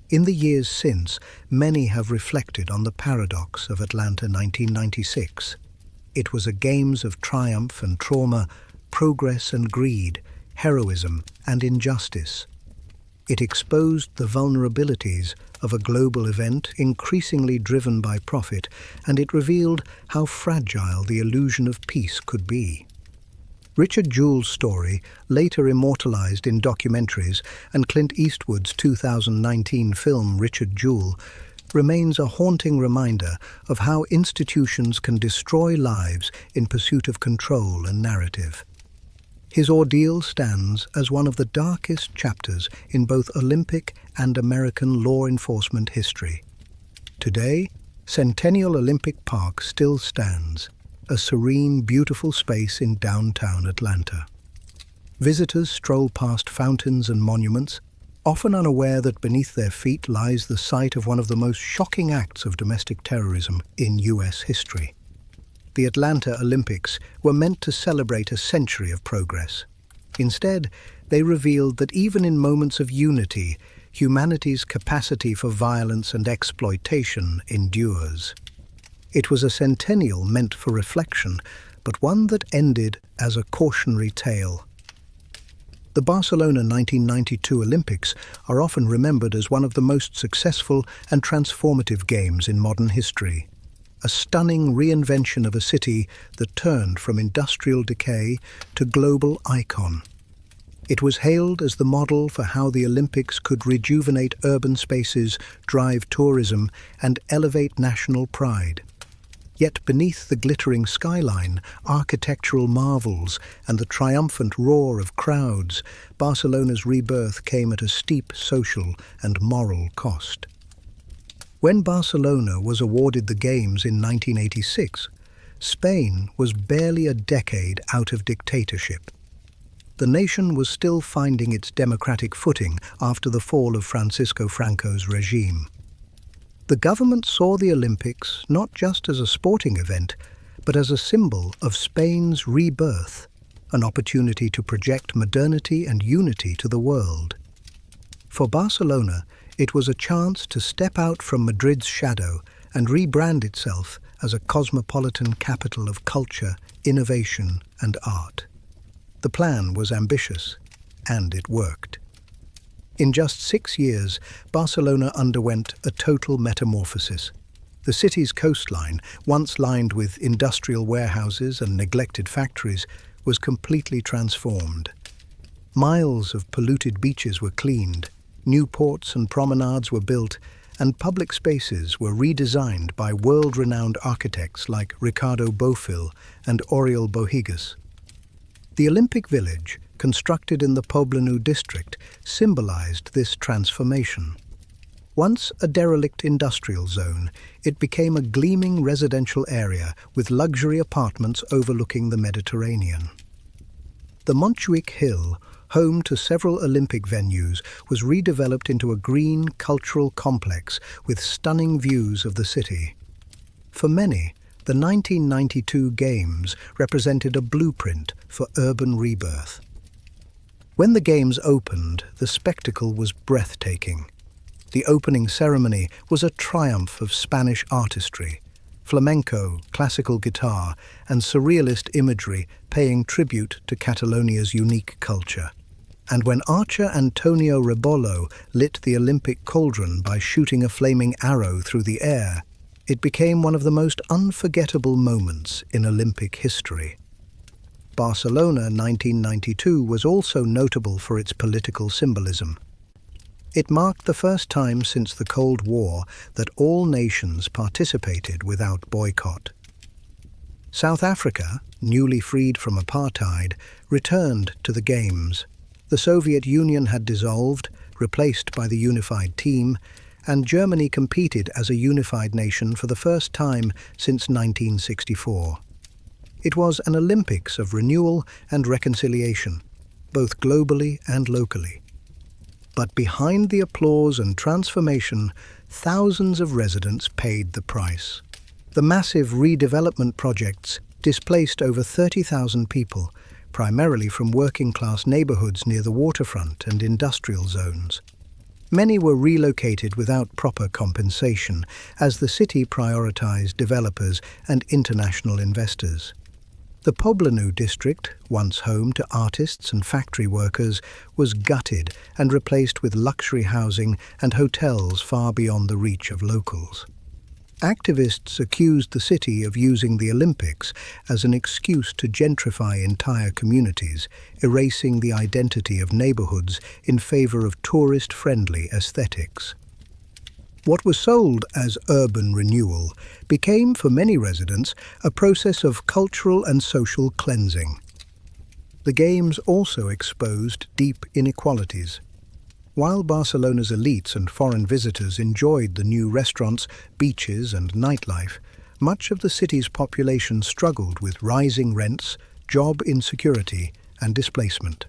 In the years since, many have reflected on the paradox of Atlanta 1996. It was a Games of triumph and trauma, progress and greed, heroism and injustice. It exposed the vulnerabilities of a global event increasingly driven by profit, and it revealed how fragile the illusion of peace could be. Richard Jewell's story, later immortalized in documentaries and Clint Eastwood's 2019 film Richard Jewell, remains a haunting reminder of how institutions can destroy lives in pursuit of control and narrative. His ordeal stands as one of the darkest chapters in both Olympic and American law enforcement history. Today, Centennial Olympic Park still stands, a serene, beautiful space in downtown Atlanta. Visitors stroll past fountains and monuments, often unaware that beneath their feet lies the site of one of the most shocking acts of domestic terrorism in U.S. history. The Atlanta Olympics were meant to celebrate a century of progress. Instead, they revealed that even in moments of unity, humanity's capacity for violence and exploitation endures. It was a centennial meant for reflection, but one that ended as a cautionary tale. The Barcelona 1992 Olympics are often remembered as one of the most successful and transformative games in modern history. A stunning reinvention of a city that turned from industrial decay to global icon. It was hailed as the model for how the Olympics could rejuvenate urban spaces, drive tourism, and elevate national pride. Yet beneath the glittering skyline, architectural marvels, and the triumphant roar of crowds, Barcelona's rebirth came at a steep social and moral cost. When Barcelona was awarded the Games in 1986, Spain was barely a decade out of dictatorship. The nation was still finding its democratic footing after the fall of Francisco Franco's regime. The government saw the Olympics not just as a sporting event, but as a symbol of Spain's rebirth, an opportunity to project modernity and unity to the world. For Barcelona, it was a chance to step out from Madrid's shadow and rebrand itself as a cosmopolitan capital of culture, innovation, and art. The plan was ambitious, and it worked. In just 6 years, Barcelona underwent a total metamorphosis. The city's coastline, once lined with industrial warehouses and neglected factories, was completely transformed. Miles of polluted beaches were cleaned, new ports and promenades were built, and public spaces were redesigned by world-renowned architects like Ricardo Bofill and Oriol Bohigas. The Olympic Village, constructed in the Poblenou district, symbolized this transformation. Once a derelict industrial zone, it became a gleaming residential area with luxury apartments overlooking the Mediterranean. The Montjuic Hill, home to several Olympic venues, was redeveloped into a green cultural complex with stunning views of the city. For many, the 1992 Games represented a blueprint for urban rebirth. When the Games opened, the spectacle was breathtaking. The opening ceremony was a triumph of Spanish artistry, flamenco, classical guitar, and surrealist imagery paying tribute to Catalonia's unique culture. And when archer Antonio Rebollo lit the Olympic cauldron by shooting a flaming arrow through the air, it became one of the most unforgettable moments in Olympic history. Barcelona 1992 was also notable for its political symbolism. It marked the first time since the Cold War that all nations participated without boycott. South Africa, newly freed from apartheid, returned to the Games. The Soviet Union had dissolved, replaced by the unified team, and Germany competed as a unified nation for the first time since 1964. It was an Olympics of renewal and reconciliation, both globally and locally. But behind the applause and transformation, thousands of residents paid the price. The massive redevelopment projects displaced over 30,000 people, primarily from working-class neighborhoods near the waterfront and industrial zones. Many were relocated without proper compensation, as the city prioritized developers and international investors. The Poblenou district, once home to artists and factory workers, was gutted and replaced with luxury housing and hotels far beyond the reach of locals. Activists accused the city of using the Olympics as an excuse to gentrify entire communities, erasing the identity of neighborhoods in favor of tourist-friendly aesthetics. What was sold as urban renewal became, for many residents, a process of cultural and social cleansing. The Games also exposed deep inequalities. While Barcelona's elites and foreign visitors enjoyed the new restaurants, beaches and nightlife, much of the city's population struggled with rising rents, job insecurity and displacement.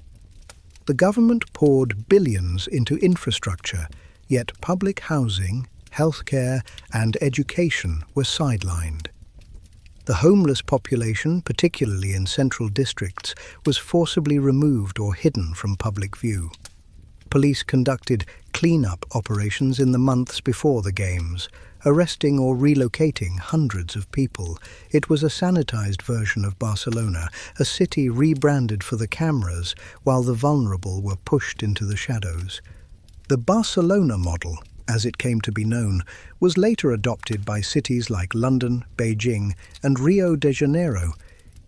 The government poured billions into infrastructure, yet public housing, healthcare and education were sidelined. The homeless population, particularly in central districts, was forcibly removed or hidden from public view. Police conducted clean-up operations in the months before the Games, arresting or relocating hundreds of people. It was a sanitized version of Barcelona, a city rebranded for the cameras while the vulnerable were pushed into the shadows. The Barcelona model, as it came to be known, was later adopted by cities like London, Beijing, and Rio de Janeiro,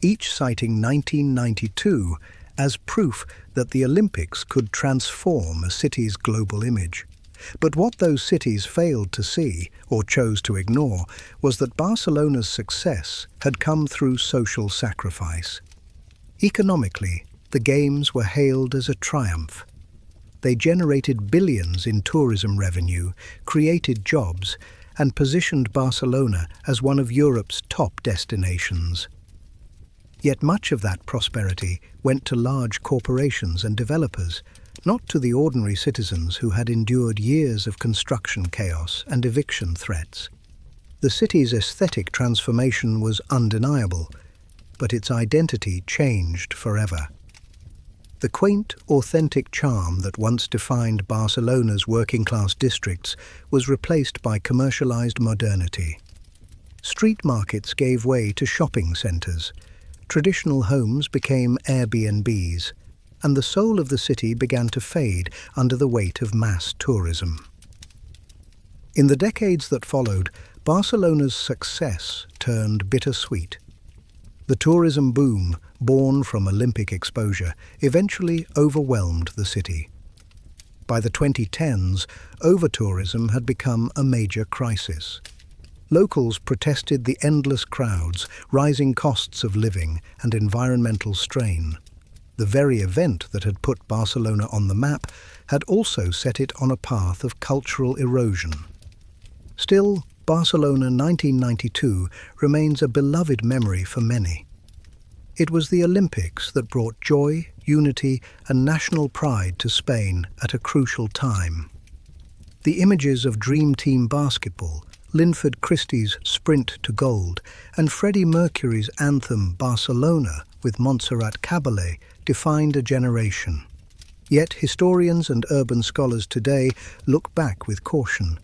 each citing 1992 as proof that the Olympics could transform a city's global image. But what those cities failed to see, or chose to ignore, was that Barcelona's success had come through social sacrifice. Economically, the Games were hailed as a triumph. They generated billions in tourism revenue, created jobs, and positioned Barcelona as one of Europe's top destinations. Yet much of that prosperity went to large corporations and developers, not to the ordinary citizens who had endured years of construction chaos and eviction threats. The city's aesthetic transformation was undeniable, but its identity changed forever. The quaint, authentic charm that once defined Barcelona's working-class districts was replaced by commercialized modernity. Street markets gave way to shopping centers, traditional homes became Airbnbs, and the soul of the city began to fade under the weight of mass tourism. In the decades that followed, Barcelona's success turned bittersweet. The tourism boom, born from Olympic exposure, eventually overwhelmed the city. By the 2010s, over-tourism had become a major crisis. Locals protested the endless crowds, rising costs of living, and environmental strain. The very event that had put Barcelona on the map had also set it on a path of cultural erosion. Still, Barcelona 1992 remains a beloved memory for many. It was the Olympics that brought joy, unity, and national pride to Spain at a crucial time. The images of Dream Team basketball, Linford Christie's sprint to gold, and Freddie Mercury's anthem Barcelona with Montserrat Caballé defined a generation. Yet historians and urban scholars today look back with caution.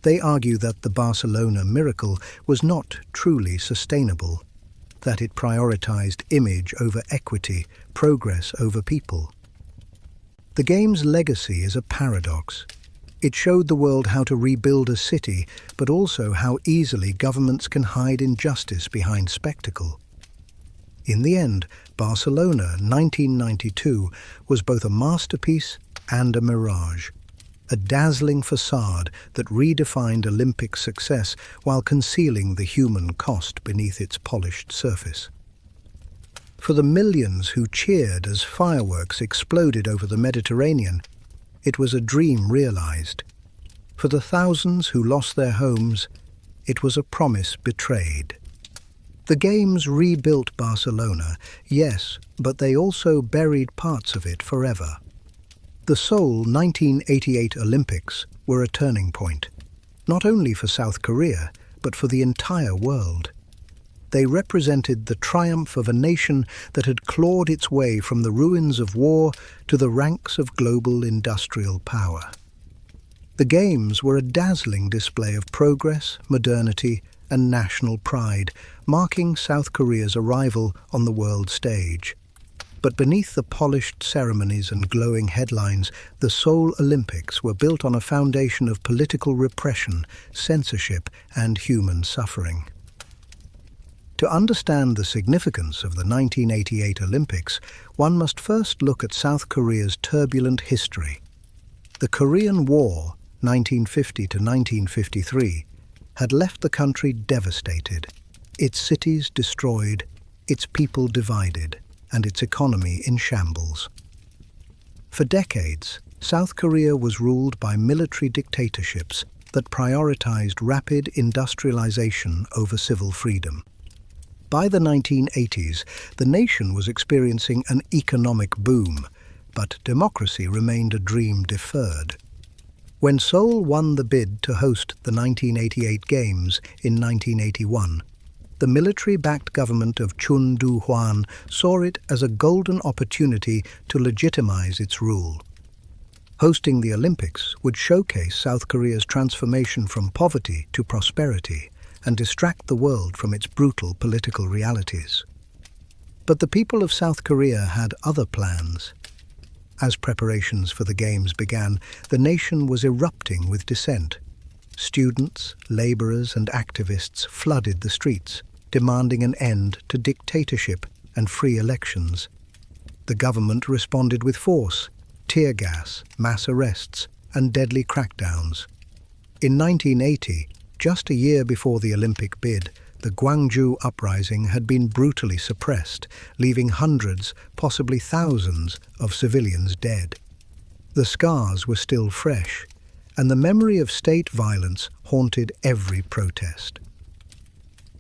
They argue that the Barcelona miracle was not truly sustainable, that it prioritized image over equity, progress over people. The Games' legacy is a paradox. It showed the world how to rebuild a city, but also how easily governments can hide injustice behind spectacle. In the end, Barcelona 1992 was both a masterpiece and a mirage, a dazzling facade that redefined Olympic success while concealing the human cost beneath its polished surface. For the millions who cheered as fireworks exploded over the Mediterranean, it was a dream realized. For the thousands who lost their homes, it was a promise betrayed. The Games rebuilt Barcelona, yes, but they also buried parts of it forever. The Seoul 1988 Olympics were a turning point, not only for South Korea, but for the entire world. They represented the triumph of a nation that had clawed its way from the ruins of war to the ranks of global industrial power. The Games were a dazzling display of progress, modernity, and national pride, marking South Korea's arrival on the world stage. But beneath the polished ceremonies and glowing headlines, the Seoul Olympics were built on a foundation of political repression, censorship, and human suffering. To understand the significance of the 1988 Olympics, one must first look at South Korea's turbulent history. The Korean War, 1950 to 1953, had left the country devastated, its cities destroyed, its people divided, and its economy in shambles. For decades, South Korea was ruled by military dictatorships that prioritized rapid industrialization over civil freedom. By the 1980s, the nation was experiencing an economic boom, but democracy remained a dream deferred. When Seoul won the bid to host the 1988 Games in 1981, the military-backed government of Chun Doo-hwan saw it as a golden opportunity to legitimize its rule. Hosting the Olympics would showcase South Korea's transformation from poverty to prosperity and distract the world from its brutal political realities. But the people of South Korea had other plans. As preparations for the Games began, the nation was erupting with dissent. Students, laborers, and activists flooded the streets, demanding an end to dictatorship and free elections. The government responded with force, tear gas, mass arrests, and deadly crackdowns. In 1980, just a year before the Olympic bid, the Gwangju uprising had been brutally suppressed, leaving hundreds, possibly thousands, of civilians dead. The scars were still fresh, and the memory of state violence haunted every protest.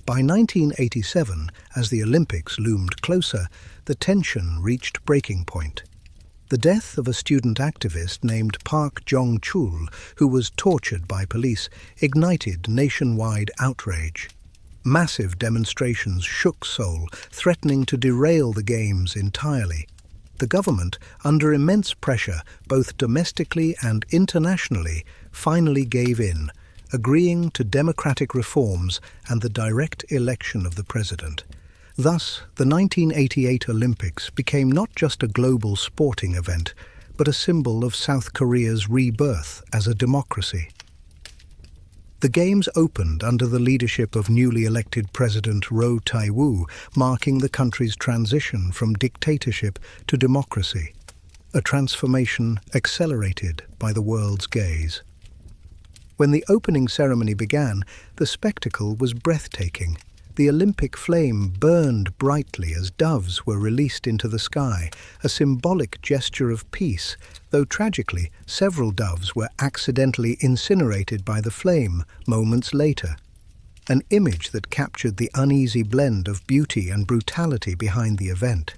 By 1987, as the Olympics loomed closer, the tension reached breaking point. The death of a student activist named Park Jong-chul, who was tortured by police, ignited nationwide outrage. Massive demonstrations shook Seoul, threatening to derail the Games entirely. The government, under immense pressure, both domestically and internationally, finally gave in, agreeing to democratic reforms and the direct election of the president. Thus, the 1988 Olympics became not just a global sporting event, but a symbol of South Korea's rebirth as a democracy. The Games opened under the leadership of newly elected President Roh Tae-woo, marking the country's transition from dictatorship to democracy, a transformation accelerated by the world's gaze. When the opening ceremony began, the spectacle was breathtaking. The Olympic flame burned brightly as doves were released into the sky, a symbolic gesture of peace, though tragically, several doves were accidentally incinerated by the flame moments later, an image that captured the uneasy blend of beauty and brutality behind the event.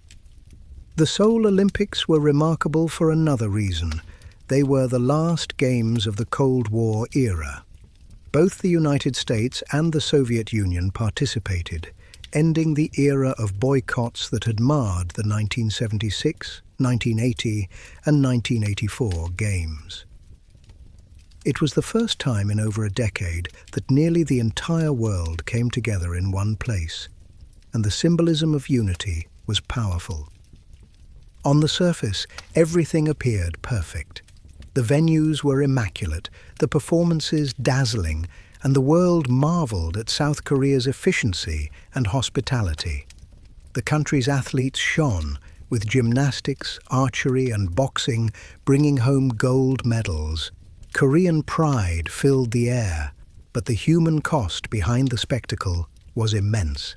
The Seoul Olympics were remarkable for another reason. They were the last Games of the Cold War era. Both the United States and the Soviet Union participated, ending the era of boycotts that had marred the 1976, 1980, and 1984 Games. It was the first time in over a decade that nearly the entire world came together in one place, and the symbolism of unity was powerful. On the surface, everything appeared perfect. The venues were immaculate, the performances dazzling, and the world marveled at South Korea's efficiency and hospitality. The country's athletes shone, with gymnastics, archery, and boxing bringing home gold medals. Korean pride filled the air, but the human cost behind the spectacle was immense.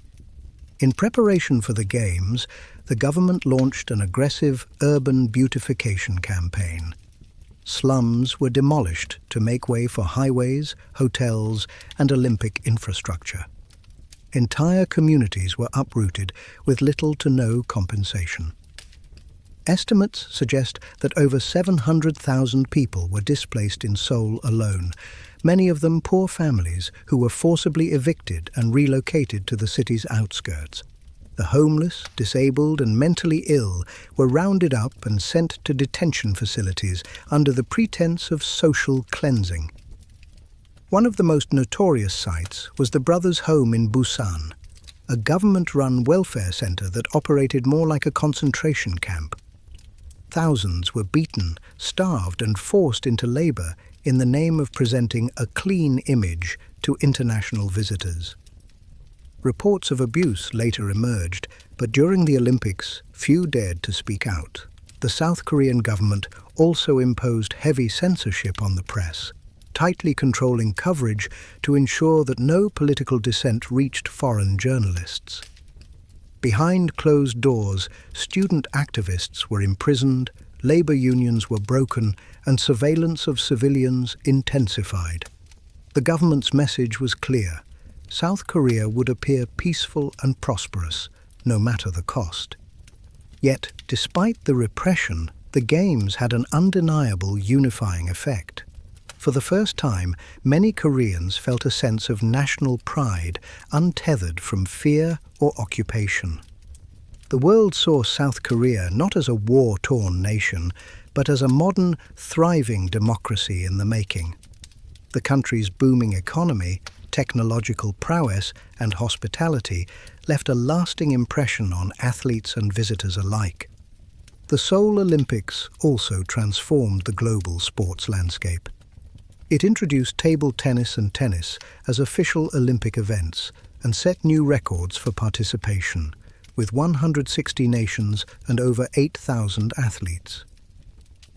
In preparation for the Games, the government launched an aggressive urban beautification campaign. Slums were demolished to make way for highways, hotels, and Olympic infrastructure. Entire communities were uprooted with little to no compensation. Estimates suggest that over 700,000 people were displaced in Seoul alone, many of them poor families who were forcibly evicted and relocated to the city's outskirts. The homeless, disabled, and mentally ill were rounded up and sent to detention facilities under the pretense of social cleansing. One of the most notorious sites was the Brothers' Home in Busan, a government-run welfare center that operated more like a concentration camp. Thousands were beaten, starved, and forced into labor in the name of presenting a clean image to international visitors. Reports of abuse later emerged, but during the Olympics, few dared to speak out. The South Korean government also imposed heavy censorship on the press, tightly controlling coverage to ensure that no political dissent reached foreign journalists. Behind closed doors, student activists were imprisoned, labor unions were broken, and surveillance of civilians intensified. The government's message was clear: South Korea would appear peaceful and prosperous, no matter the cost. Yet, despite the repression, the Games had an undeniable unifying effect. For the first time, many Koreans felt a sense of national pride untethered from fear or occupation. The world saw South Korea not as a war-torn nation, but as a modern, thriving democracy in the making. The country's booming economy, technological prowess, and hospitality left a lasting impression on athletes and visitors alike. The Seoul Olympics also transformed the global sports landscape. It introduced table tennis and tennis as official Olympic events and set new records for participation, with 160 nations and over 8,000 athletes.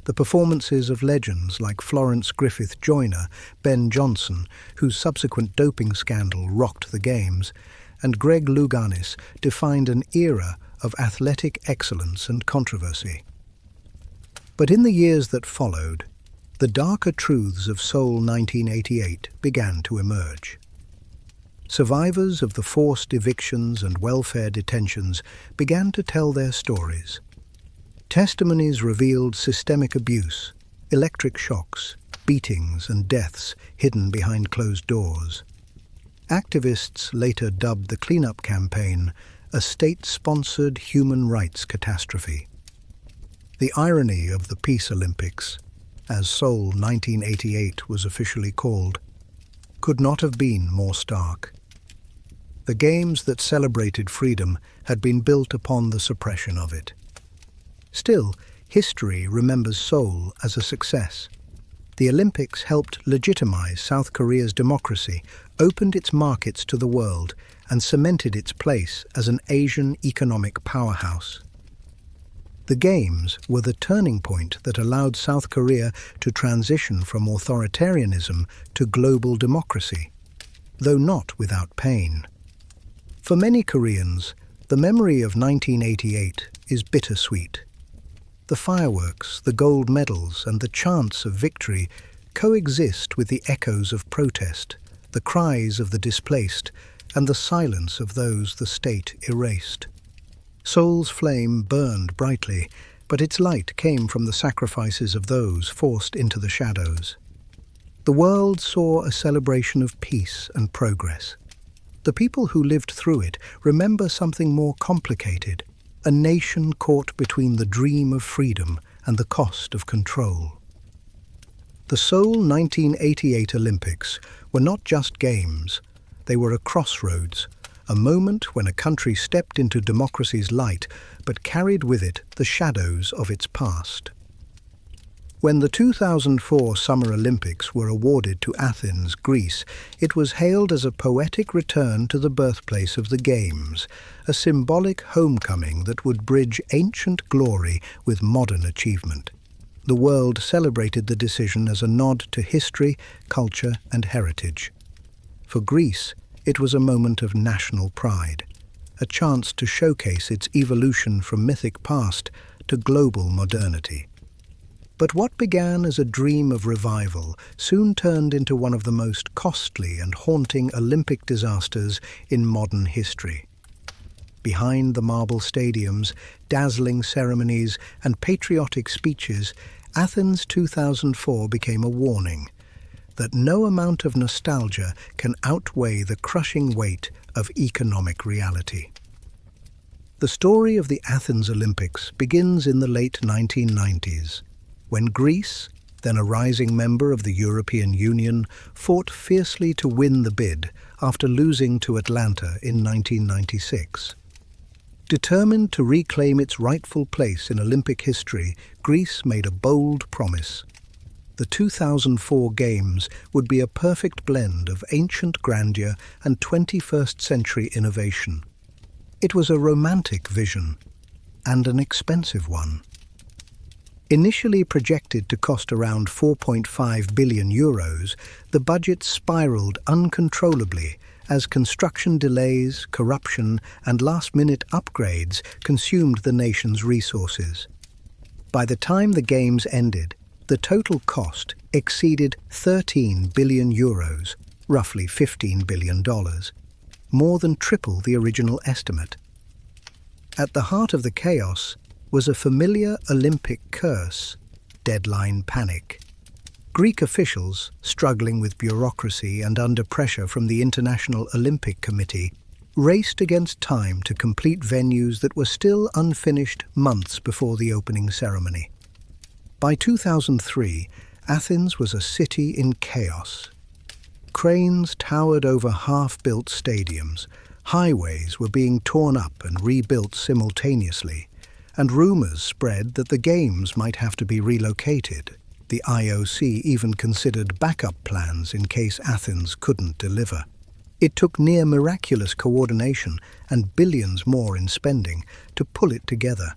The performances of legends like Florence Griffith Joyner, Ben Johnson, whose subsequent doping scandal rocked the Games, and Greg Louganis defined an era of athletic excellence and controversy. But in the years that followed, the darker truths of Seoul 1988 began to emerge. Survivors of the forced evictions and welfare detentions began to tell their stories. Testimonies revealed systemic abuse, electric shocks, beatings and deaths hidden behind closed doors. Activists later dubbed the cleanup campaign a state-sponsored human rights catastrophe. The irony of the Peace Olympics, as Seoul 1988 was officially called, could not have been more stark. The Games that celebrated freedom had been built upon the suppression of it. Still, history remembers Seoul as a success. The Olympics helped legitimize South Korea's democracy, opened its markets to the world, and cemented its place as an Asian economic powerhouse. The Games were the turning point that allowed South Korea to transition from authoritarianism to global democracy, though not without pain. For many Koreans, the memory of 1988 is bittersweet. The fireworks, the gold medals, and the chants of victory coexist with the echoes of protest, the cries of the displaced, and the silence of those the state erased. Seoul's flame burned brightly, but its light came from the sacrifices of those forced into the shadows. The world saw a celebration of peace and progress. The people who lived through it remember something more complicated, a nation caught between the dream of freedom and the cost of control. The Seoul 1988 Olympics were not just games, they were a crossroads, a moment when a country stepped into democracy's light but carried with it the shadows of its past. When the 2004 Summer Olympics were awarded to Athens, Greece, it was hailed as a poetic return to the birthplace of the Games, a symbolic homecoming that would bridge ancient glory with modern achievement. The world celebrated the decision as a nod to history, culture, and heritage. For Greece, it was a moment of national pride, a chance to showcase its evolution from mythic past to global modernity. But what began as a dream of revival soon turned into one of the most costly and haunting Olympic disasters in modern history. Behind the marble stadiums, dazzling ceremonies, and patriotic speeches, Athens 2004 became a warning that no amount of nostalgia can outweigh the crushing weight of economic reality. The story of the Athens Olympics begins in the late 1990s, when Greece, then a rising member of the European Union, fought fiercely to win the bid after losing to Atlanta in 1996. Determined to reclaim its rightful place in Olympic history, Greece made a bold promise. The 2004 Games would be a perfect blend of ancient grandeur and 21st century innovation. It was a romantic vision, and an expensive one. Initially projected to cost around €4.5 billion, the budget spiraled uncontrollably as construction delays, corruption, and last-minute upgrades consumed the nation's resources. By the time the Games ended, the total cost exceeded €13 billion, roughly $15 billion, more than triple the original estimate. At the heart of the chaos was a familiar Olympic curse: deadline panic. Greek officials, struggling with bureaucracy and under pressure from the International Olympic Committee, raced against time to complete venues that were still unfinished months before the opening ceremony. By 2003, Athens was a city in chaos. Cranes towered over half-built stadiums, highways were being torn up and rebuilt simultaneously, and rumors spread that the Games might have to be relocated. The IOC even considered backup plans in case Athens couldn't deliver. It took near miraculous coordination and billions more in spending to pull it together.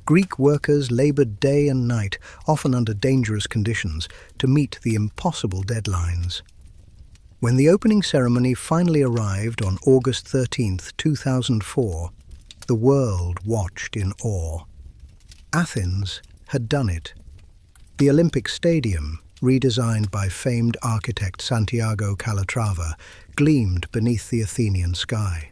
Greek workers labored day and night, often under dangerous conditions, to meet the impossible deadlines. When the opening ceremony finally arrived on August 13, 2004, the world watched in awe. Athens had done it. The Olympic Stadium, redesigned by famed architect Santiago Calatrava, gleamed beneath the Athenian sky.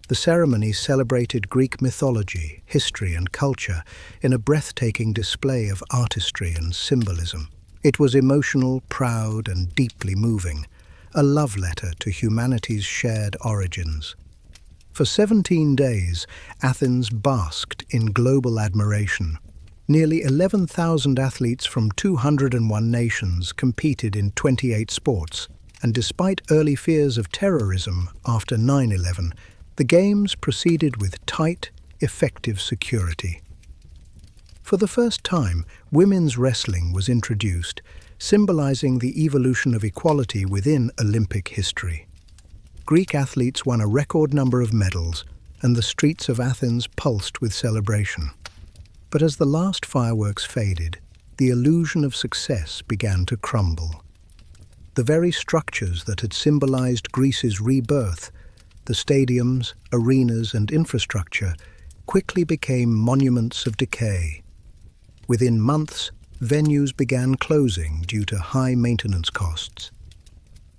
The ceremony celebrated Greek mythology, history, and culture in a breathtaking display of artistry and symbolism. It was emotional, proud, and deeply moving, a love letter to humanity's shared origins. For 17 days, Athens basked in global admiration. Nearly 11,000 athletes from 201 nations competed in 28 sports, and despite early fears of terrorism after 9/11, the Games proceeded with tight, effective security. For the first time, women's wrestling was introduced, symbolizing the evolution of equality within Olympic history. Greek athletes won a record number of medals, and the streets of Athens pulsed with celebration. But as the last fireworks faded, the illusion of success began to crumble. The very structures that had symbolized Greece's rebirth, the stadiums, arenas, and infrastructure, quickly became monuments of decay. Within months, venues began closing due to high maintenance costs.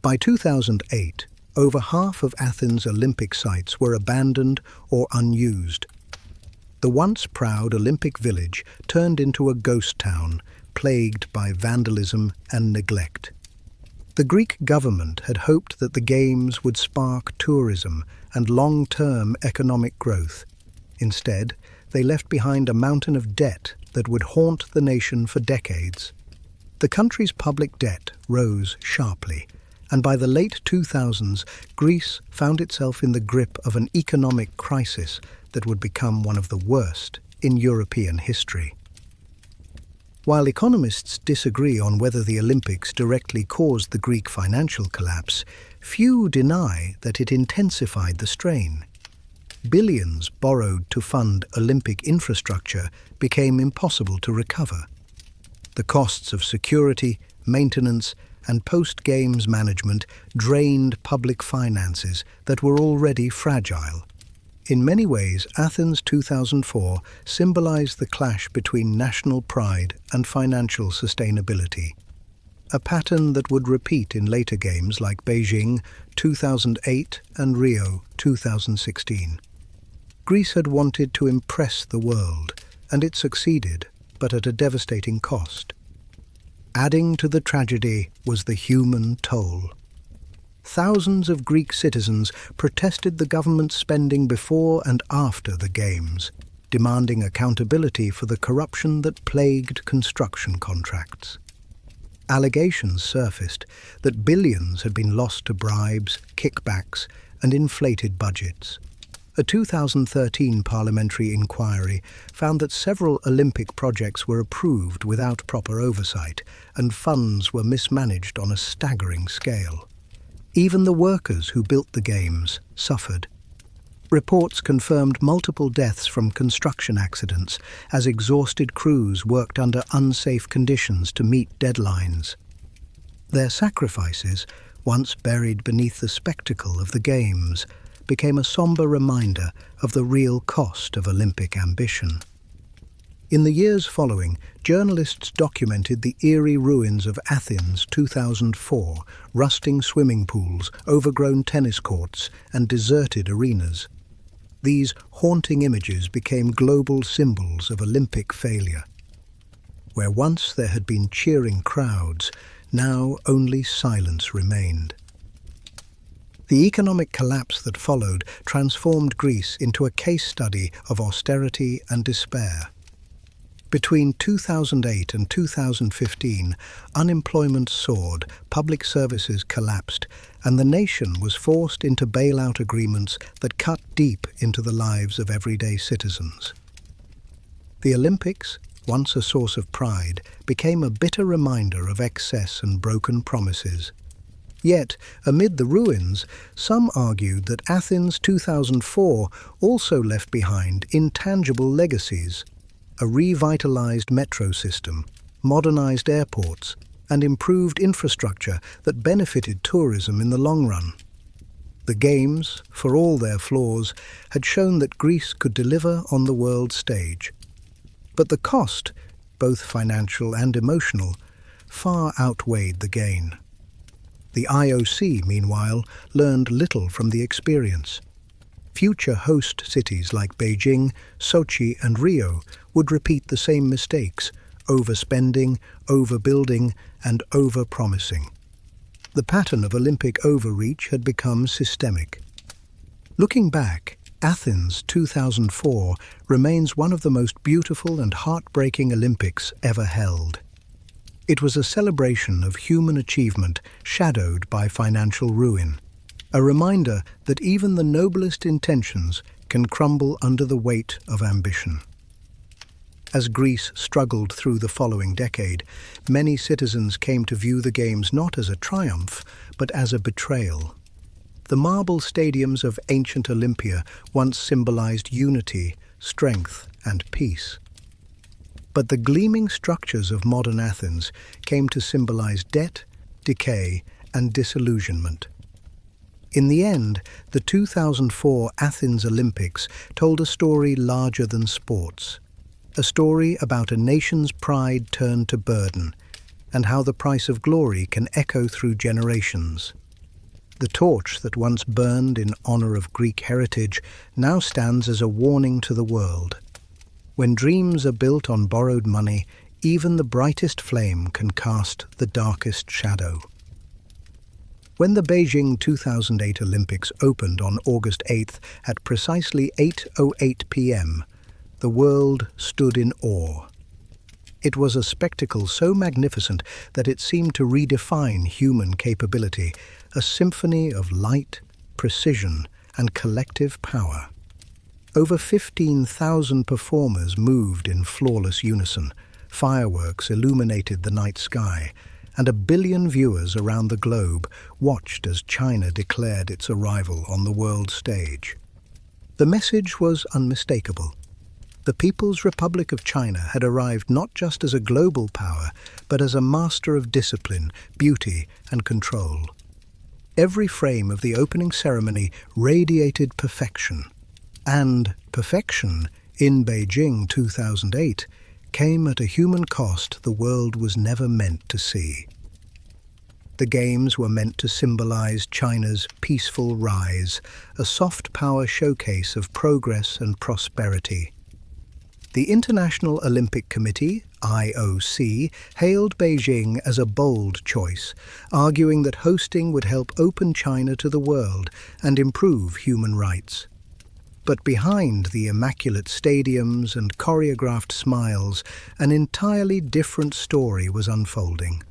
By 2008, over half of Athens' Olympic sites were abandoned or unused. The once proud Olympic village turned into a ghost town, plagued by vandalism and neglect. The Greek government had hoped that the Games would spark tourism and long-term economic growth. Instead, they left behind a mountain of debt that would haunt the nation for decades. The country's public debt rose sharply, and by the late 2000s, Greece found itself in the grip of an economic crisis that would become one of the worst in European history. While economists disagree on whether the Olympics directly caused the Greek financial collapse, few deny that it intensified the strain. Billions borrowed to fund Olympic infrastructure became impossible to recover. The costs of security, maintenance, and post-Games management drained public finances that were already fragile. In many ways, Athens 2004 symbolized the clash between national pride and financial sustainability, a pattern that would repeat in later Games like Beijing 2008 and Rio 2016. Greece had wanted to impress the world, and it succeeded, but at a devastating cost. Adding to the tragedy was the human toll. Thousands of Greek citizens protested the government's spending before and after the Games, demanding accountability for the corruption that plagued construction contracts. Allegations surfaced that billions had been lost to bribes, kickbacks, and inflated budgets. A 2013 parliamentary inquiry found that several Olympic projects were approved without proper oversight, and funds were mismanaged on a staggering scale. Even the workers who built the Games suffered. Reports confirmed multiple deaths from construction accidents as exhausted crews worked under unsafe conditions to meet deadlines. Their sacrifices, once buried beneath the spectacle of the Games, became a somber reminder of the real cost of Olympic ambition. In the years following, journalists documented the eerie ruins of Athens 2004, rusting swimming pools, overgrown tennis courts, and deserted arenas. These haunting images became global symbols of Olympic failure. Where once there had been cheering crowds, now only silence remained. The economic collapse that followed transformed Greece into a case study of austerity and despair. Between 2008 and 2015, unemployment soared, public services collapsed, and the nation was forced into bailout agreements that cut deep into the lives of everyday citizens. The Olympics, once a source of pride, became a bitter reminder of excess and broken promises. Yet, amid the ruins, some argued that Athens 2004 also left behind intangible legacies: a revitalized metro system, modernized airports, and improved infrastructure that benefited tourism in the long run. The Games, for all their flaws, had shown that Greece could deliver on the world stage. But the cost, both financial and emotional, far outweighed the gain. The IOC, meanwhile, learned little from the experience. Future host cities like Beijing, Sochi, and Rio would repeat the same mistakes: overspending, overbuilding, and overpromising. The pattern of Olympic overreach had become systemic. Looking back, Athens 2004 remains one of the most beautiful and heartbreaking Olympics ever held. It was a celebration of human achievement shadowed by financial ruin, a reminder that even the noblest intentions can crumble under the weight of ambition. As Greece struggled through the following decade, many citizens came to view the Games not as a triumph, but as a betrayal. The marble stadiums of ancient Olympia once symbolized unity, strength, and peace. But the gleaming structures of modern Athens came to symbolize debt, decay, and disillusionment. In the end, the 2004 Athens Olympics told a story larger than sports, a story about a nation's pride turned to burden, and how the price of glory can echo through generations. The torch that once burned in honor of Greek heritage now stands as a warning to the world. When dreams are built on borrowed money, even the brightest flame can cast the darkest shadow. When the Beijing 2008 Olympics opened on August 8th at precisely 8:08 p.m., the world stood in awe. It was a spectacle so magnificent that it seemed to redefine human capability, a symphony of light, precision, and collective power. Over 15,000 performers moved in flawless unison, fireworks illuminated the night sky, and 1 billion viewers around the globe watched as China declared its arrival on the world stage. The message was unmistakable. The People's Republic of China had arrived not just as a global power, but as a master of discipline, beauty, and control. Every frame of the opening ceremony radiated perfection. And perfection, in Beijing 2008, came at a human cost the world was never meant to see. The Games were meant to symbolize China's peaceful rise, a soft power showcase of progress and prosperity. The International Olympic Committee, IOC, hailed Beijing as a bold choice, arguing that hosting would help open China to the world and improve human rights. But behind the immaculate stadiums and choreographed smiles, an entirely different story was unfolding.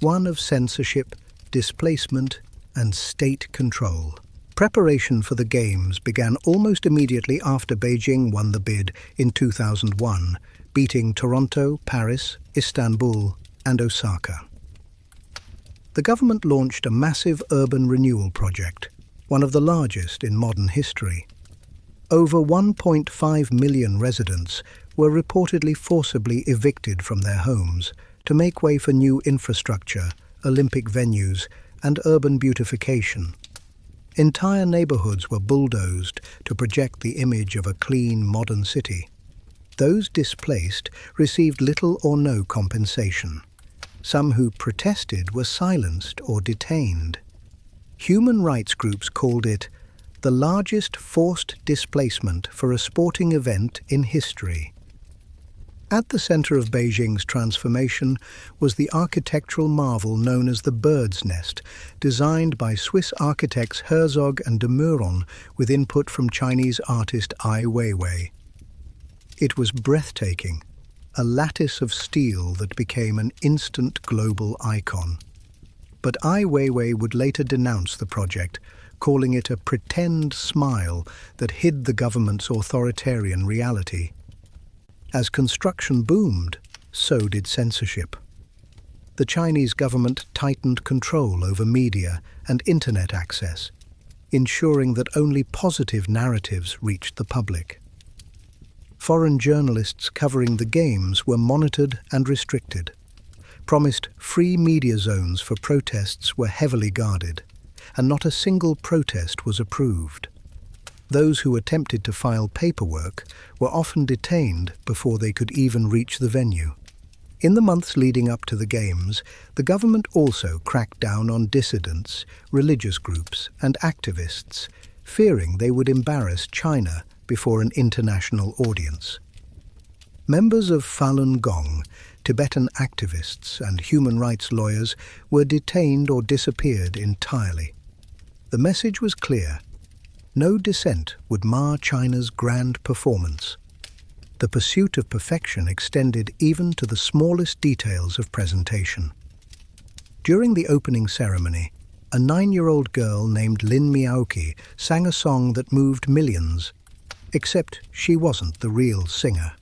One of censorship, displacement, and state control. Preparation for the Games began almost immediately after Beijing won the bid in 2001, beating Toronto, Paris, Istanbul, and Osaka. The government launched a massive urban renewal project, one of the largest in modern history. Over 1.5 million residents were reportedly forcibly evicted from their homes to make way for new infrastructure, Olympic venues, and urban beautification. Entire neighborhoods were bulldozed to project the image of a clean, modern city. Those displaced received little or no compensation. Some who protested were silenced or detained. Human rights groups called it the largest forced displacement for a sporting event in history. At the center of Beijing's transformation was the architectural marvel known as the Bird's Nest, designed by Swiss architects Herzog and de Meuron with input from Chinese artist Ai Weiwei. It was breathtaking, a lattice of steel that became an instant global icon. But Ai Weiwei would later denounce the project, calling it a pretend smile that hid the government's authoritarian reality. As construction boomed, so did censorship. The Chinese government tightened control over media and internet access, ensuring that only positive narratives reached the public. Foreign journalists covering the games were monitored and restricted. Promised free media zones for protests were heavily guarded, and not a single protest was approved. Those who attempted to file paperwork were often detained before they could even reach the venue. In the months leading up to the Games, the government also cracked down on dissidents, religious groups, and activists, fearing they would embarrass China before an international audience. Members of Falun Gong, Tibetan activists, and human rights lawyers were detained or disappeared entirely. The message was clear: no dissent would mar China's grand performance. The pursuit of perfection extended even to the smallest details of presentation. During the opening ceremony, a 9-year-old girl named Lin Miaoki sang a song that moved millions, except she wasn't the real singer.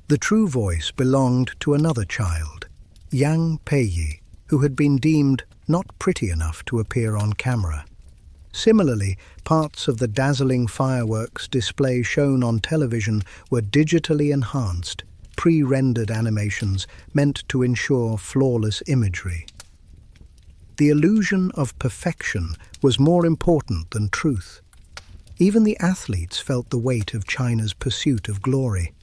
The true voice belonged to another child, Yang Peiyi, who had been deemed not pretty enough to appear on camera. Similarly, parts of the dazzling fireworks display shown on television were digitally enhanced, pre-rendered animations meant to ensure flawless imagery. The illusion of perfection was more important than truth. Even the athletes felt the weight of China's pursuit of glory.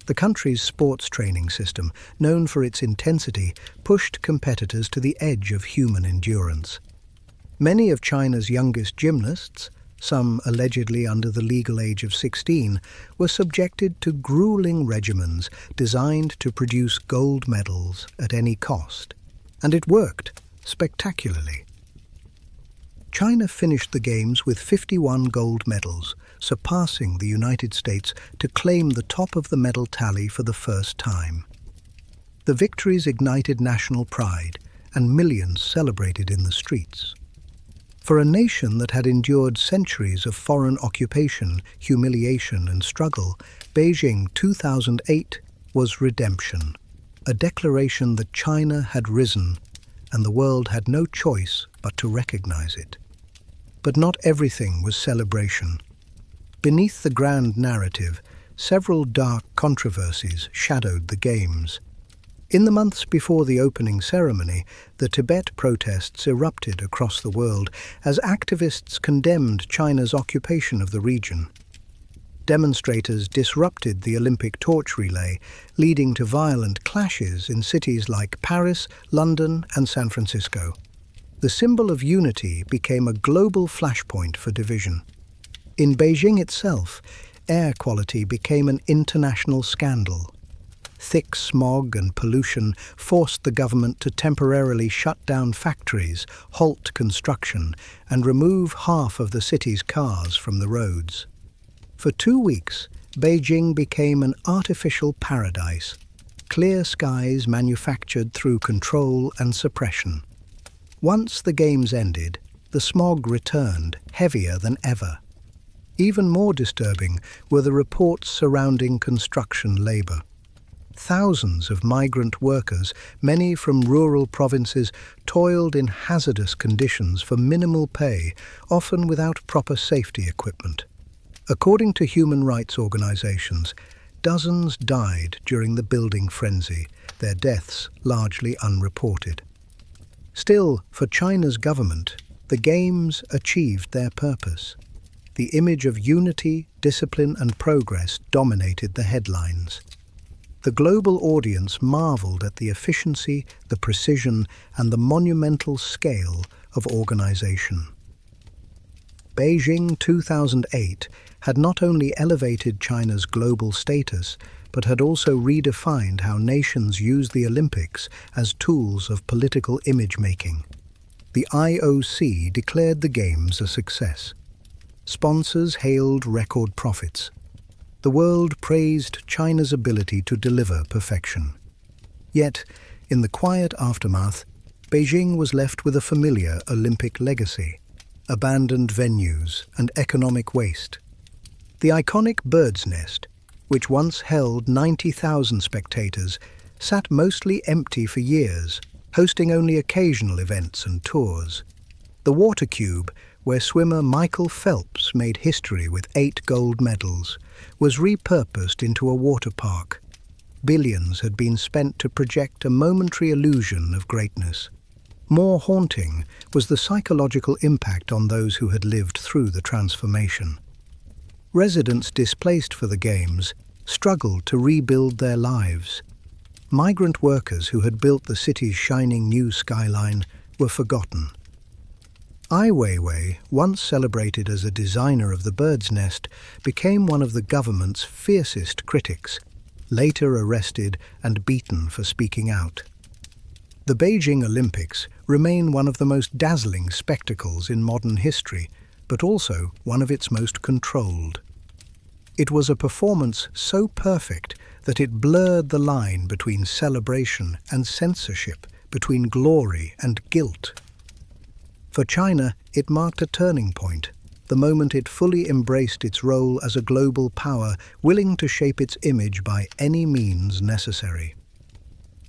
The country's sports training system, known for its intensity, pushed competitors to the edge of human endurance. Many of China's youngest gymnasts, some allegedly under the legal age of 16, were subjected to grueling regimens designed to produce gold medals at any cost. And it worked spectacularly. China finished the Games with 51 gold medals, surpassing the United States to claim the top of the medal tally for the first time. The victories ignited national pride, and millions celebrated in the streets. For a nation that had endured centuries of foreign occupation, humiliation, and struggle, Beijing 2008 was redemption, a declaration that China had risen, and the world had no choice but to recognize it. But not everything was celebration. Beneath the grand narrative, several dark controversies shadowed the Games. In the months before the opening ceremony, the Tibet protests erupted across the world as activists condemned China's occupation of the region. Demonstrators disrupted the Olympic torch relay, leading to violent clashes in cities like Paris, London, and San Francisco. The symbol of unity became a global flashpoint for division. In Beijing itself, air quality became an international scandal. Thick smog and pollution forced the government to temporarily shut down factories, halt construction, and remove half of the city's cars from the roads. For 2 weeks, Beijing became an artificial paradise, clear skies manufactured through control and suppression. Once the Games ended, the smog returned, heavier than ever. Even more disturbing were the reports surrounding construction labor. Thousands of migrant workers, many from rural provinces, toiled in hazardous conditions for minimal pay, often without proper safety equipment. According to human rights organizations, dozens died during the building frenzy, their deaths largely unreported. Still, for China's government, the Games achieved their purpose. The image of unity, discipline and progress dominated the headlines. The global audience marveled at the efficiency, the precision and the monumental scale of organization. Beijing 2008 had not only elevated China's global status, but had also redefined how nations use the Olympics as tools of political image-making. The IOC declared the Games a success. Sponsors hailed record profits. The world praised China's ability to deliver perfection. Yet, in the quiet aftermath, Beijing was left with a familiar Olympic legacy: abandoned venues and economic waste. The iconic Bird's Nest, which once held 90,000 spectators, sat mostly empty for years, hosting only occasional events and tours. The Water Cube, where swimmer Michael Phelps made history with 8 gold medals, was repurposed into a water park. Billions had been spent to project a momentary illusion of greatness. More haunting was the psychological impact on those who had lived through the transformation. Residents displaced for the Games struggled to rebuild their lives. Migrant workers who had built the city's shining new skyline were forgotten. Ai Weiwei, once celebrated as a designer of the Bird's Nest, became one of the government's fiercest critics, later arrested and beaten for speaking out. The Beijing Olympics remain one of the most dazzling spectacles in modern history, but also one of its most controlled. It was a performance so perfect that it blurred the line between celebration and censorship, between glory and guilt. For China, it marked a turning point, the moment it fully embraced its role as a global power, willing to shape its image by any means necessary.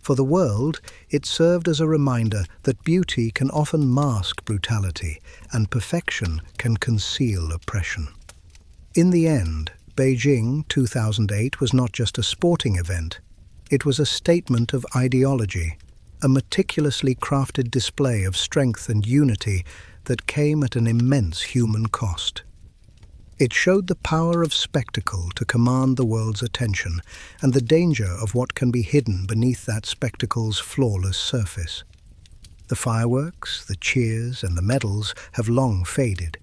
For the world, it served as a reminder that beauty can often mask brutality, and perfection can conceal oppression. In the end, Beijing 2008 was not just a sporting event. It was a statement of ideology, a meticulously crafted display of strength and unity that came at an immense human cost. It showed the power of spectacle to command the world's attention and the danger of what can be hidden beneath that spectacle's flawless surface. The fireworks, the cheers, and the medals have long faded.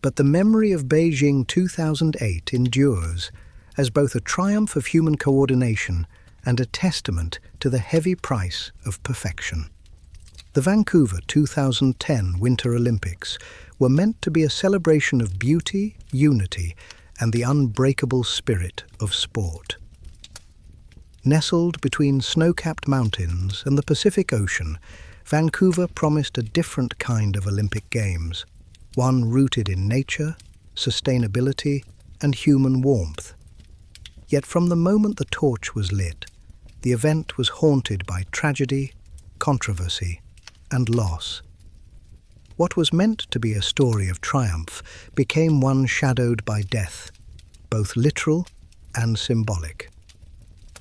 But the memory of Beijing 2008 endures as both a triumph of human coordination and a testament to the heavy price of perfection. The Vancouver 2010 Winter Olympics were meant to be a celebration of beauty, unity, and the unbreakable spirit of sport. Nestled between snow-capped mountains and the Pacific Ocean, Vancouver promised a different kind of Olympic Games, one rooted in nature, sustainability, and human warmth. Yet from the moment the torch was lit, the event was haunted by tragedy, controversy, and loss. What was meant to be a story of triumph became one shadowed by death, both literal and symbolic.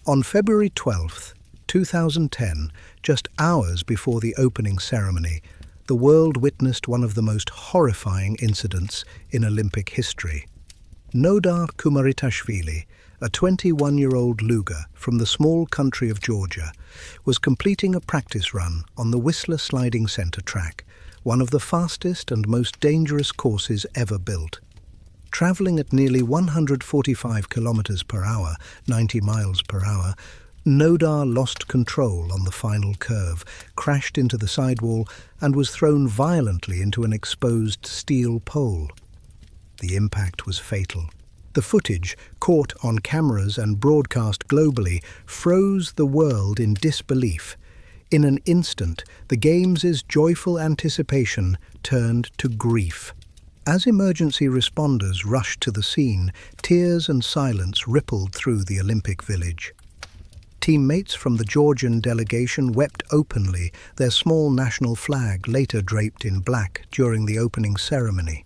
On February 12, 2010, just hours before the opening ceremony, the world witnessed one of the most horrifying incidents in Olympic history. Nodar Kumaritashvili, a 21-year-old luger from the small country of Georgia, was completing a practice run on the Whistler Sliding Center track, one of the fastest and most dangerous courses ever built. Traveling at nearly 145 kilometers per hour, 90 miles per hour, Nodar lost control on the final curve, crashed into the sidewall, and was thrown violently into an exposed steel pole. The impact was fatal. The footage, caught on cameras and broadcast globally, froze the world in disbelief. In an instant, the Games' joyful anticipation turned to grief. As emergency responders rushed to the scene, tears and silence rippled through the Olympic Village. Teammates from the Georgian delegation wept openly, their small national flag later draped in black during the opening ceremony.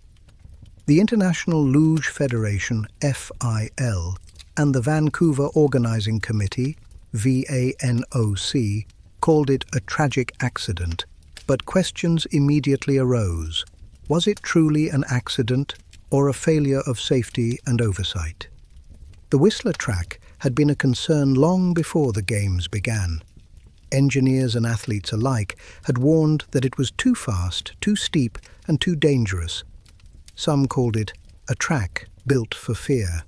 The International Luge Federation, FIL, and the Vancouver Organizing Committee, VANOC, called it a tragic accident, but questions immediately arose. Was it truly an accident or a failure of safety and oversight? The Whistler track had been a concern long before the Games began. Engineers and athletes alike had warned that it was too fast, too steep, and too dangerous. Some called it a track built for fear.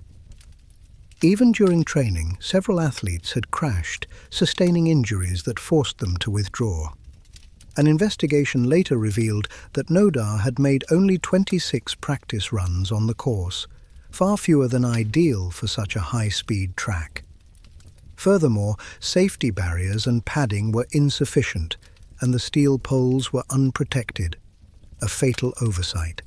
Even during training, several athletes had crashed, sustaining injuries that forced them to withdraw. An investigation later revealed that Nodar had made only 26 practice runs on the course, far fewer than ideal for such a high-speed track. Furthermore, safety barriers and padding were insufficient, and the steel poles were unprotected, a fatal oversight.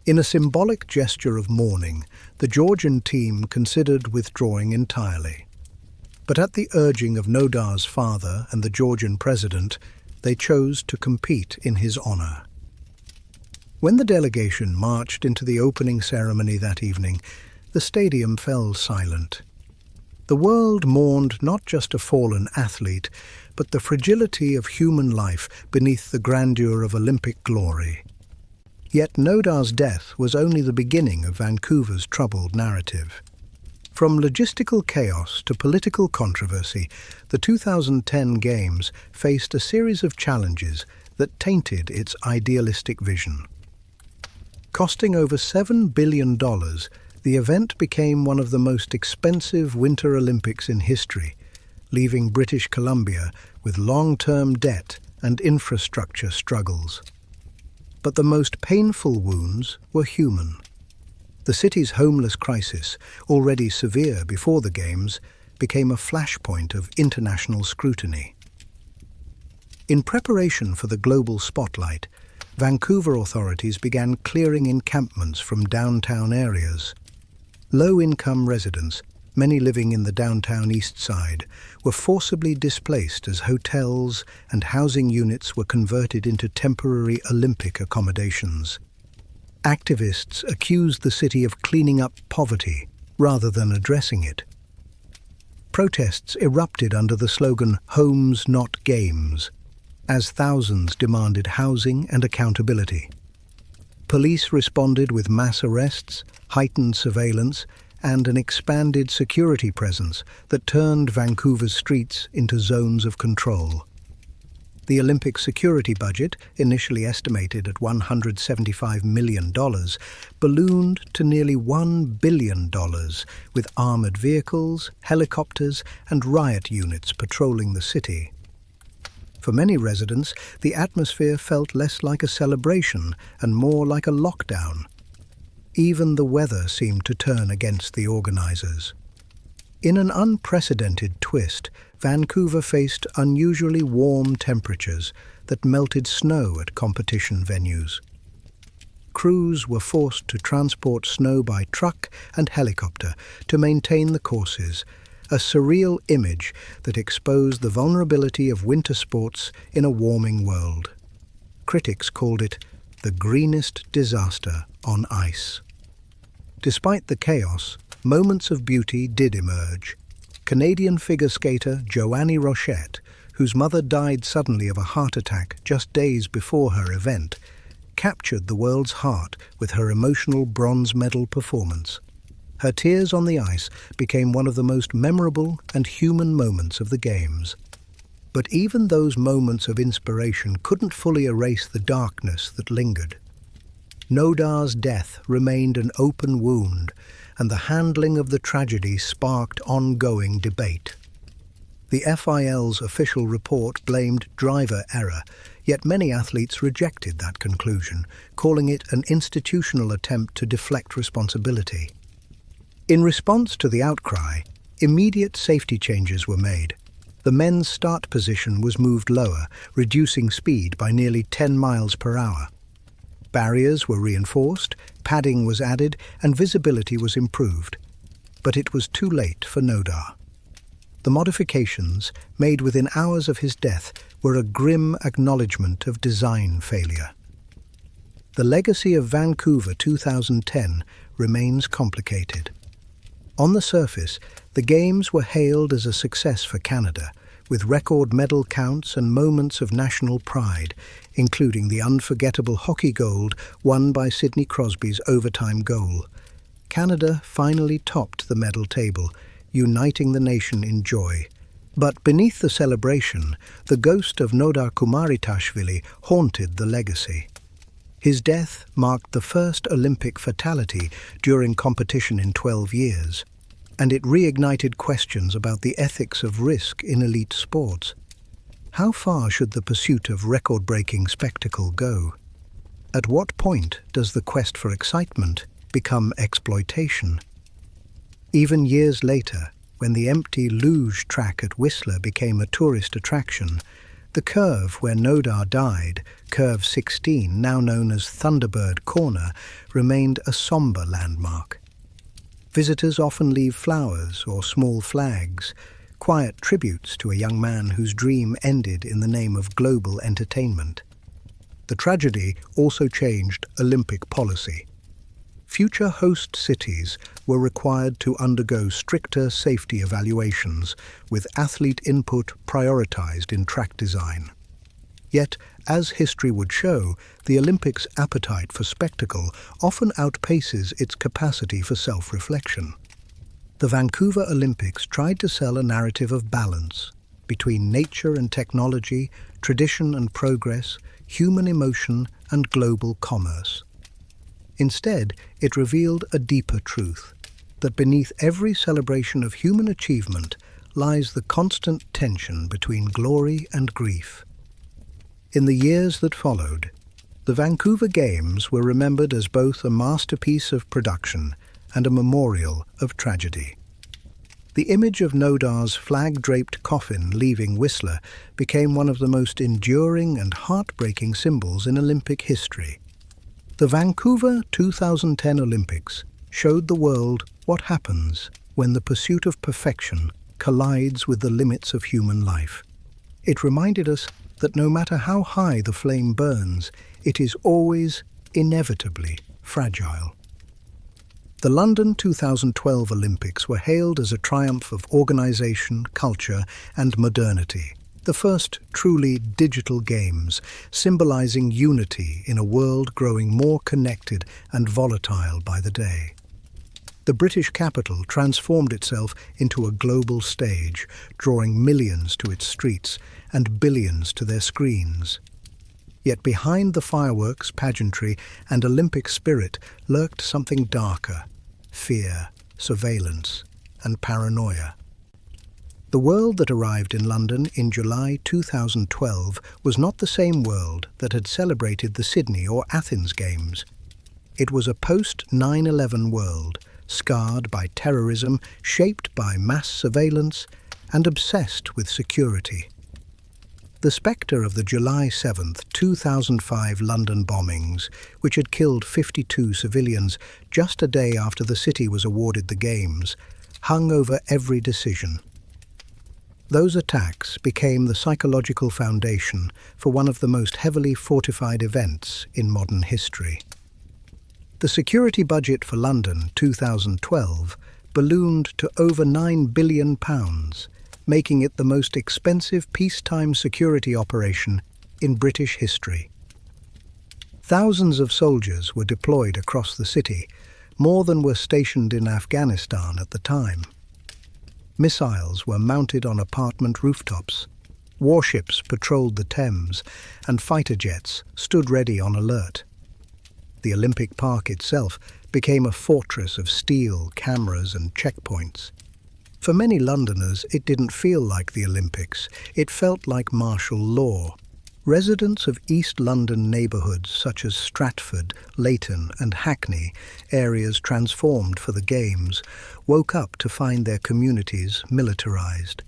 In a symbolic gesture of mourning, the Georgian team considered withdrawing entirely. But at the urging of Nodar's father and the Georgian president, they chose to compete in his honor. When the delegation marched into the opening ceremony that evening, the stadium fell silent. The world mourned not just a fallen athlete, but the fragility of human life beneath the grandeur of Olympic glory. Yet Nodar's death was only the beginning of Vancouver's troubled narrative. From logistical chaos to political controversy, the 2010 Games faced a series of challenges that tainted its idealistic vision. Costing over $7 billion, the event became one of the most expensive Winter Olympics in history, leaving British Columbia with long-term debt and infrastructure struggles. But the most painful wounds were human. The city's homeless crisis, already severe before the Games, became a flashpoint of international scrutiny. In preparation for the global spotlight, Vancouver authorities began clearing encampments from downtown areas. Low-income residents, many living in the downtown east side, were forcibly displaced as hotels and housing units were converted into temporary Olympic accommodations. Activists accused the city of cleaning up poverty rather than addressing it. Protests erupted under the slogan "Homes, Not Games," as thousands demanded housing and accountability. Police responded with mass arrests, heightened surveillance, and an expanded security presence that turned Vancouver's streets into zones of control. The Olympic security budget, initially estimated at $175 million, ballooned to nearly $1 billion, with armored vehicles, helicopters, and riot units patrolling the city. For many residents, the atmosphere felt less like a celebration and more like a lockdown. Even the weather seemed to turn against the organizers. In an unprecedented twist, Vancouver faced unusually warm temperatures that melted snow at competition venues. Crews were forced to transport snow by truck and helicopter to maintain the courses, a surreal image that exposed the vulnerability of winter sports in a warming world. Critics called it the greenest disaster on ice. Despite the chaos, moments of beauty did emerge. Canadian figure skater Joannie Rochette, whose mother died suddenly of a heart attack just days before her event, captured the world's heart with her emotional bronze medal performance. Her tears on the ice became one of the most memorable and human moments of the Games. But even those moments of inspiration couldn't fully erase the darkness that lingered. Nodar's death remained an open wound, and the handling of the tragedy sparked ongoing debate. The FIL's official report blamed driver error, yet many athletes rejected that conclusion, calling it an institutional attempt to deflect responsibility. In response to the outcry, immediate safety changes were made. The men's start position was moved lower, reducing speed by nearly 10 miles per hour. Barriers were reinforced, padding was added, and visibility was improved. But it was too late for Nodar. The modifications, made within hours of his death, were a grim acknowledgement of design failure. the legacy of Vancouver 2010 remains complicated. On the surface, the Games were hailed as a success for Canada, with record medal counts and moments of national pride, including the unforgettable hockey gold won by Sidney Crosby's overtime goal. Canada finally topped the medal table, uniting the nation in joy. But beneath the celebration, the ghost of Nodar Kumaritashvili haunted the legacy. His death marked the first Olympic fatality during competition in 12 years, and it reignited questions about the ethics of risk in elite sports. How far should the pursuit of record-breaking spectacle go? At what point does the quest for excitement become exploitation? Even years later, when the empty luge track at Whistler became a tourist attraction, the curve where Nodar died, Curve 16, now known as Thunderbird Corner, remained a somber landmark. Visitors often leave flowers or small flags, quiet tributes to a young man whose dream ended in the name of global entertainment. The tragedy also changed Olympic policy. Future host cities were required to undergo stricter safety evaluations, with athlete input prioritized in track design. Yet, as history would show, the Olympics' appetite for spectacle often outpaces its capacity for self-reflection. The Vancouver Olympics tried to sell a narrative of balance between nature and technology, tradition and progress, human emotion and global commerce. Instead, it revealed a deeper truth, that beneath every celebration of human achievement lies the constant tension between glory and grief. In the years that followed, the Vancouver Games were remembered as both a masterpiece of production and a memorial of tragedy. The image of Nodar's flag-draped coffin leaving Whistler became one of the most enduring and heartbreaking symbols in Olympic history. The Vancouver 2010 Olympics showed the world what happens when the pursuit of perfection collides with the limits of human life. It reminded us that no matter how high the flame burns, it is always, inevitably, fragile. The London 2012 Olympics were hailed as a triumph of organisation, culture and modernity, the first truly digital games, symbolising unity in a world growing more connected and volatile by the day. The British capital transformed itself into a global stage, drawing millions to its streets and billions to their screens. Yet behind the fireworks, pageantry and Olympic spirit lurked something darker: fear, surveillance and paranoia. The world that arrived in London in July 2012 was not the same world that had celebrated the Sydney or Athens Games. It was a post-9/11 world, scarred by terrorism, shaped by mass surveillance, and obsessed with security. The spectre of the July 7, 2005 London bombings, which had killed 52 civilians just a day after the city was awarded the Games, hung over every decision. Those attacks became the psychological foundation for one of the most heavily fortified events in modern history. The security budget for London 2012 ballooned to over £9 billion, making it the most expensive peacetime security operation in British history. Thousands of soldiers were deployed across the city, more than were stationed in Afghanistan at the time. Missiles were mounted on apartment rooftops, warships patrolled the Thames, and fighter jets stood ready on alert. The Olympic Park itself became a fortress of steel, cameras and checkpoints. For many Londoners, it didn't feel like the Olympics. It felt like martial law. Residents of East London neighbourhoods such as Stratford, Leighton and Hackney, areas transformed for the Games, woke up to find their communities militarised.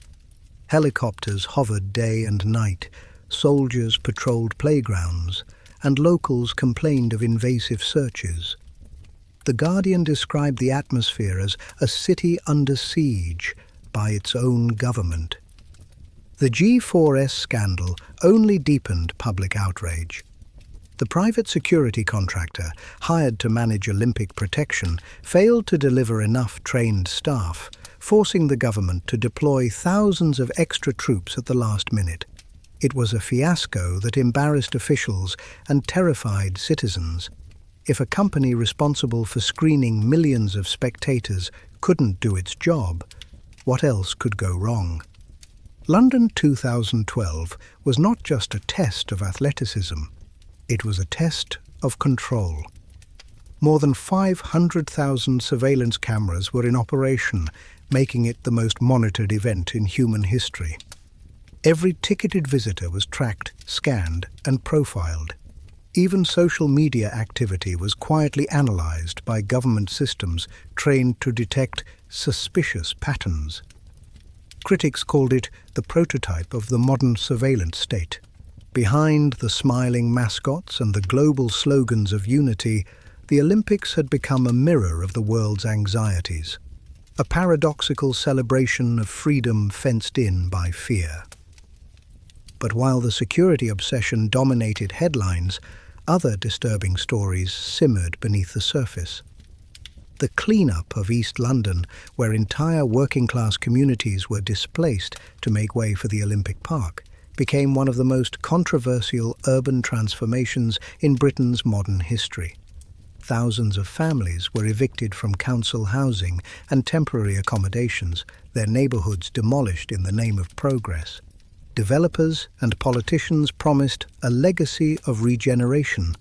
Helicopters hovered day and night, soldiers patrolled playgrounds, and locals complained of invasive searches. The Guardian described the atmosphere as a city under siege by its own government. The G4S scandal only deepened public outrage. The private security contractor, hired to manage Olympic protection, failed to deliver enough trained staff, forcing the government to deploy thousands of extra troops at the last minute. It was a fiasco that embarrassed officials and terrified citizens. If a company responsible for screening millions of spectators couldn't do its job, what else could go wrong? London 2012 was not just a test of athleticism, it was a test of control. More than 500,000 surveillance cameras were in operation, making it the most monitored event in human history. Every ticketed visitor was tracked, scanned, and profiled. Even social media activity was quietly analyzed by government systems trained to detect suspicious patterns. Critics called it the prototype of the modern surveillance state. Behind the smiling mascots and the global slogans of unity, the Olympics had become a mirror of the world's anxieties, a paradoxical celebration of freedom fenced in by fear. But while the security obsession dominated headlines, other disturbing stories simmered beneath the surface. The clean-up of East London, where entire working-class communities were displaced to make way for the Olympic Park, became one of the most controversial urban transformations in Britain's modern history. Thousands of families were evicted from council housing and temporary accommodations, their neighbourhoods demolished in the name of progress. Developers and politicians promised a legacy of regeneration,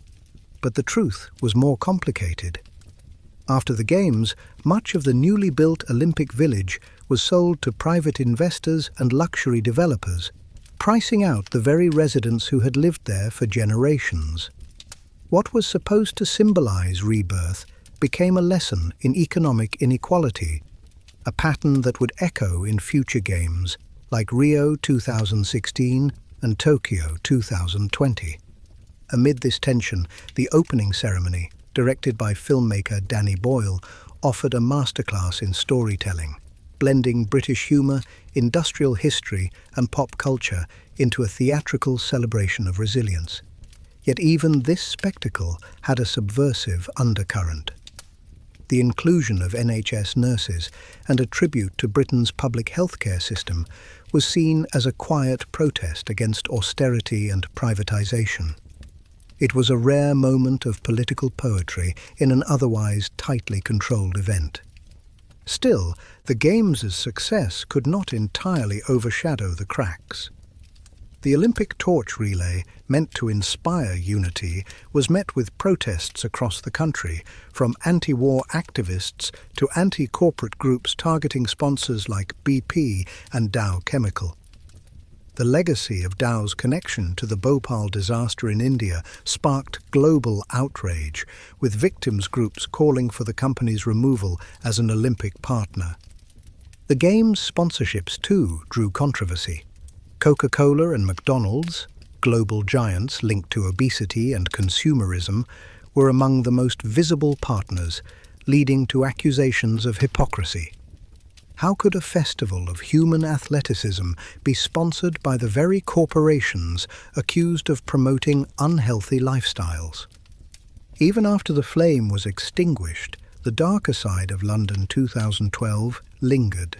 but the truth was more complicated. After the Games, much of the newly built Olympic Village was sold to private investors and luxury developers, pricing out the very residents who had lived there for generations. What was supposed to symbolize rebirth became a lesson in economic inequality, a pattern that would echo in future Games, like Rio 2016 and Tokyo 2020. Amid this tension, the opening ceremony, directed by filmmaker Danny Boyle, offered a masterclass in storytelling, blending British humour, industrial history and pop culture into a theatrical celebration of resilience. Yet even this spectacle had a subversive undercurrent. The inclusion of NHS nurses and a tribute to Britain's public healthcare system was seen as a quiet protest against austerity and privatisation. It was a rare moment of political poetry in an otherwise tightly controlled event. Still, the Games' success could not entirely overshadow the cracks. The Olympic torch relay, meant to inspire unity, was met with protests across the country, from anti-war activists to anti-corporate groups targeting sponsors like BP and Dow Chemical. The legacy of Dow's connection to the Bhopal disaster in India sparked global outrage, with victims groups calling for the company's removal as an Olympic partner. The Games' sponsorships, too, drew controversy. Coca-Cola and McDonald's, global giants linked to obesity and consumerism, were among the most visible partners, leading to accusations of hypocrisy. How could a festival of human athleticism be sponsored by the very corporations accused of promoting unhealthy lifestyles? Even after the flame was extinguished, the darker side of London 2012 lingered.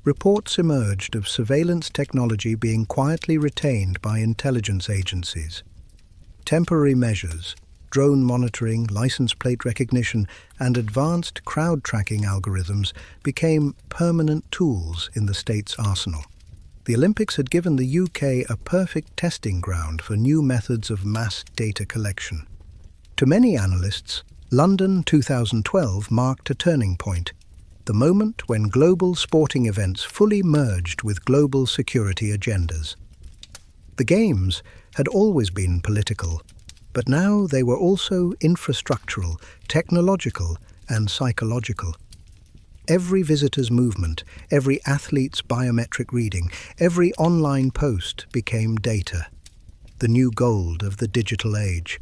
Reports emerged of surveillance technology being quietly retained by intelligence agencies. Temporary measures, drone monitoring, license plate recognition, and advanced crowd tracking algorithms became permanent tools in the state's arsenal. The Olympics had given the UK a perfect testing ground for new methods of mass data collection. To many analysts, London 2012 marked a turning point, the moment when global sporting events fully merged with global security agendas. The Games had always been political, but now they were also infrastructural, technological, and psychological. Every visitor's movement, every athlete's biometric reading, every online post became data, the new gold of the digital age.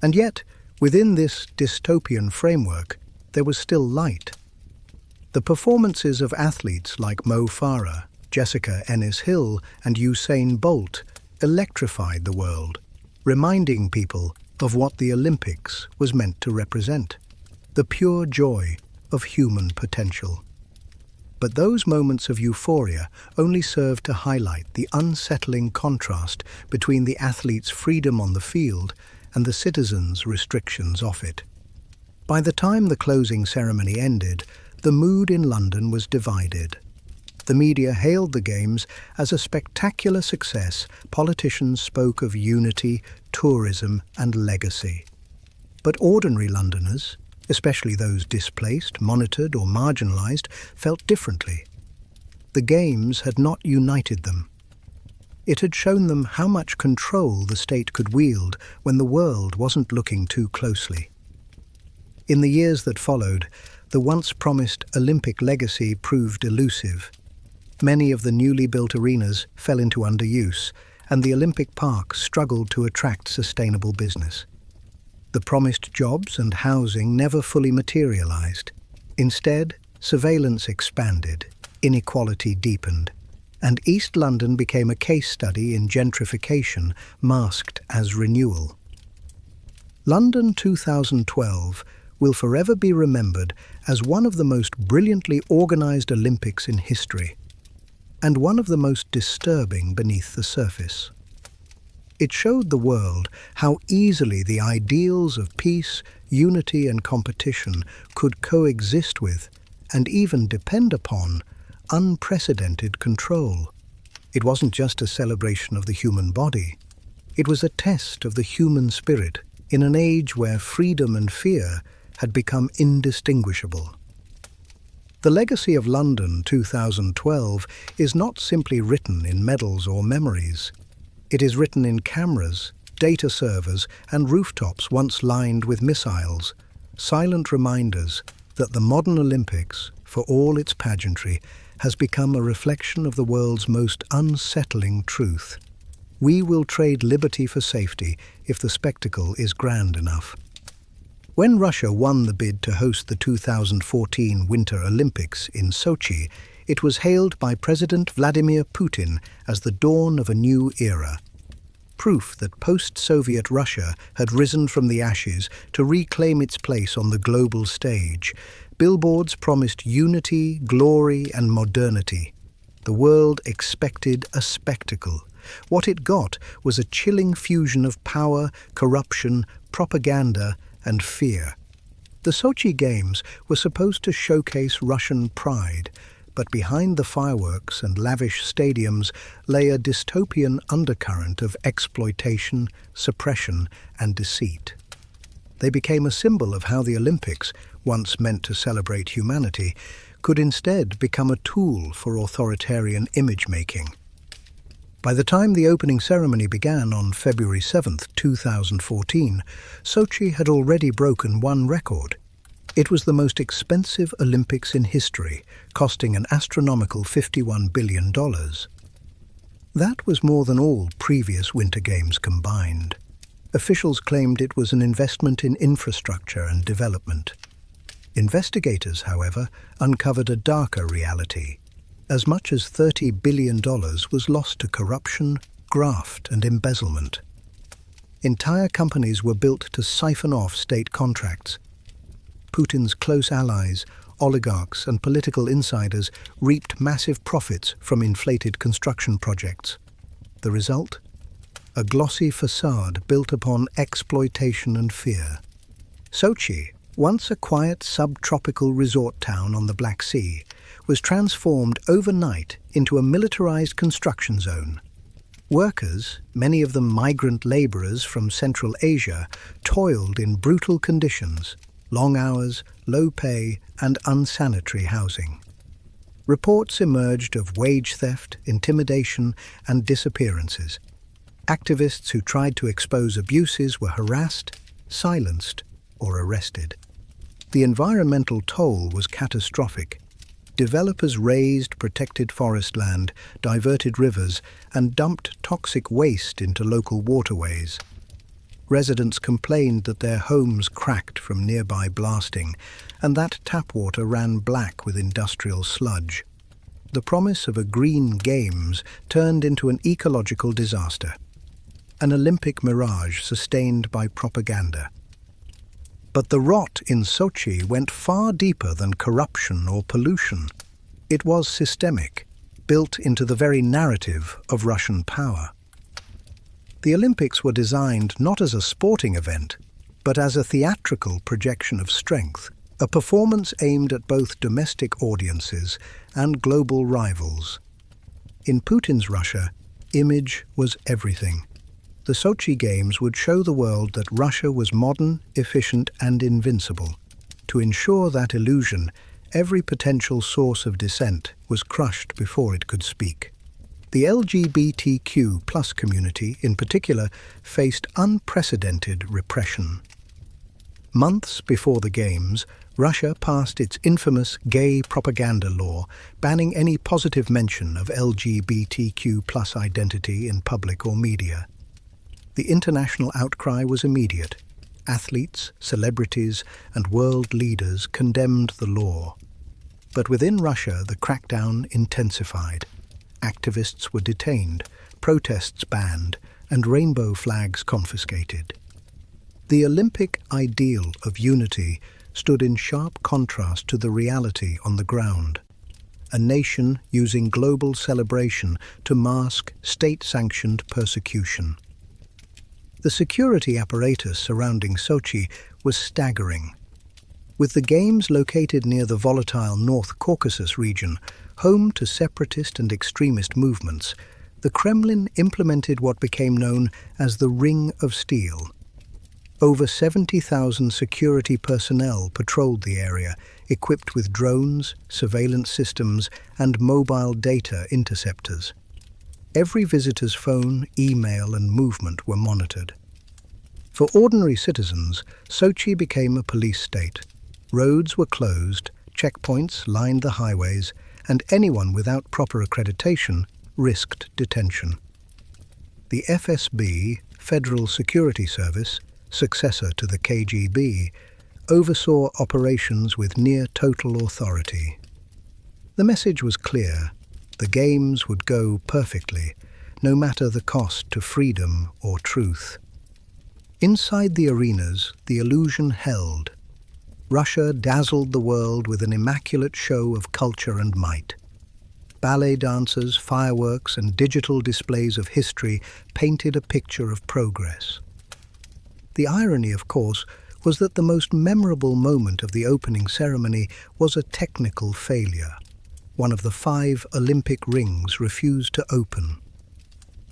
And yet, within this dystopian framework, there was still light. The performances of athletes like Mo Farah, Jessica Ennis-Hill, and Usain Bolt electrified the world. reminding people of what the Olympics was meant to represent: the pure joy of human potential. But those moments of euphoria only served to highlight the unsettling contrast between the athletes' freedom on the field and the citizens' restrictions off it. By the time the closing ceremony ended, the mood in London was divided. The media hailed the Games as a spectacular success. Politicians spoke of unity, tourism, and legacy. But ordinary Londoners, especially those displaced, monitored, or marginalised, felt differently. The Games had not united them. It had shown them how much control the state could wield when the world wasn't looking too closely. In the years that followed, the once promised Olympic legacy proved elusive. Many of the newly built arenas fell into underuse, and the Olympic Park struggled to attract sustainable business. The promised jobs and housing never fully materialised. Instead, surveillance expanded, inequality deepened, and East London became a case study in gentrification masked as renewal. London 2012 will forever be remembered as one of the most brilliantly organised Olympics in history, and one of the most disturbing beneath the surface. It showed the world how easily the ideals of peace, unity and competition could coexist with, and even depend upon, unprecedented control. It wasn't just a celebration of the human body. It was a test of the human spirit in an age where freedom and fear had become indistinguishable. The legacy of London 2012 is not simply written in medals or memories. It is written in cameras, data servers, and rooftops once lined with missiles, silent reminders that the modern Olympics, for all its pageantry, has become a reflection of the world's most unsettling truth. We will trade liberty for safety if the spectacle is grand enough. When Russia won the bid to host the 2014 Winter Olympics in Sochi, it was hailed by President Vladimir Putin as the dawn of a new era. Proof that post-Soviet Russia had risen from the ashes to reclaim its place on the global stage. Billboards promised unity, glory, and modernity. The world expected a spectacle. What it got was a chilling fusion of power, corruption, propaganda, and fear. The Sochi Games were supposed to showcase Russian pride, but behind the fireworks and lavish stadiums lay a dystopian undercurrent of exploitation, suppression, and deceit. They became a symbol of how the Olympics, once meant to celebrate humanity, could instead become a tool for authoritarian image-making. By the time the opening ceremony began on February 7, 2014, Sochi had already broken one record. It was the most expensive Olympics in history, costing an astronomical $51 billion. That was more than all previous Winter Games combined. Officials claimed it was an investment in infrastructure and development. Investigators, however, uncovered a darker reality. As much as $30 billion was lost to corruption, graft, and embezzlement. Entire companies were built to siphon off state contracts. Putin's close allies, oligarchs, and political insiders reaped massive profits from inflated construction projects. The result? A glossy facade built upon exploitation and fear. Sochi, once a quiet subtropical resort town on the Black Sea, was transformed overnight into a militarized construction zone. Workers, many of them migrant laborers from Central Asia, toiled in brutal conditions, long hours, low pay, and unsanitary housing. Reports emerged of wage theft, intimidation, and disappearances. Activists who tried to expose abuses were harassed, silenced, or arrested. The environmental toll was catastrophic. Developers razed protected forest land, diverted rivers, and dumped toxic waste into local waterways. Residents complained that their homes cracked from nearby blasting, and that tap water ran black with industrial sludge. The promise of a green Games turned into an ecological disaster. an Olympic mirage sustained by propaganda. But the rot in Sochi went far deeper than corruption or pollution. It was systemic, built into the very narrative of Russian power. The Olympics were designed not as a sporting event, but as a theatrical projection of strength, a performance aimed at both domestic audiences and global rivals. In Putin's Russia, image was everything. The Sochi Games would show the world that Russia was modern, efficient, and invincible. To ensure that illusion, every potential source of dissent was crushed before it could speak. The LGBTQ+ community, in particular, faced unprecedented repression. Months before the Games, Russia passed its infamous gay propaganda law, banning any positive mention of LGBTQ+ identity in public or media. The international outcry was immediate. Athletes, celebrities, and world leaders condemned the law. But within Russia, the crackdown intensified. Activists were detained, protests banned, and rainbow flags confiscated. The Olympic ideal of unity stood in sharp contrast to the reality on the ground. A nation using global celebration to mask state-sanctioned persecution. The security apparatus surrounding Sochi was staggering. With the Games located near the volatile North Caucasus region, home to separatist and extremist movements, the Kremlin implemented what became known as the Ring of Steel. Over 70,000 security personnel patrolled the area, equipped with drones, surveillance systems, and mobile data interceptors. Every visitor's phone, email, and movement were monitored. For ordinary citizens, Sochi became a police state. Roads were closed, checkpoints lined the highways, and anyone without proper accreditation risked detention. The FSB, Federal Security Service, successor to the KGB, oversaw operations with near-total authority. The message was clear: the Games would go perfectly, no matter the cost to freedom or truth. Inside the arenas, the illusion held. Russia dazzled the world with an immaculate show of culture and might. Ballet dancers, fireworks, and digital displays of history painted a picture of progress. The irony, of course, was that the most memorable moment of the opening ceremony was a technical failure. One of the 5 Olympic rings refused to open.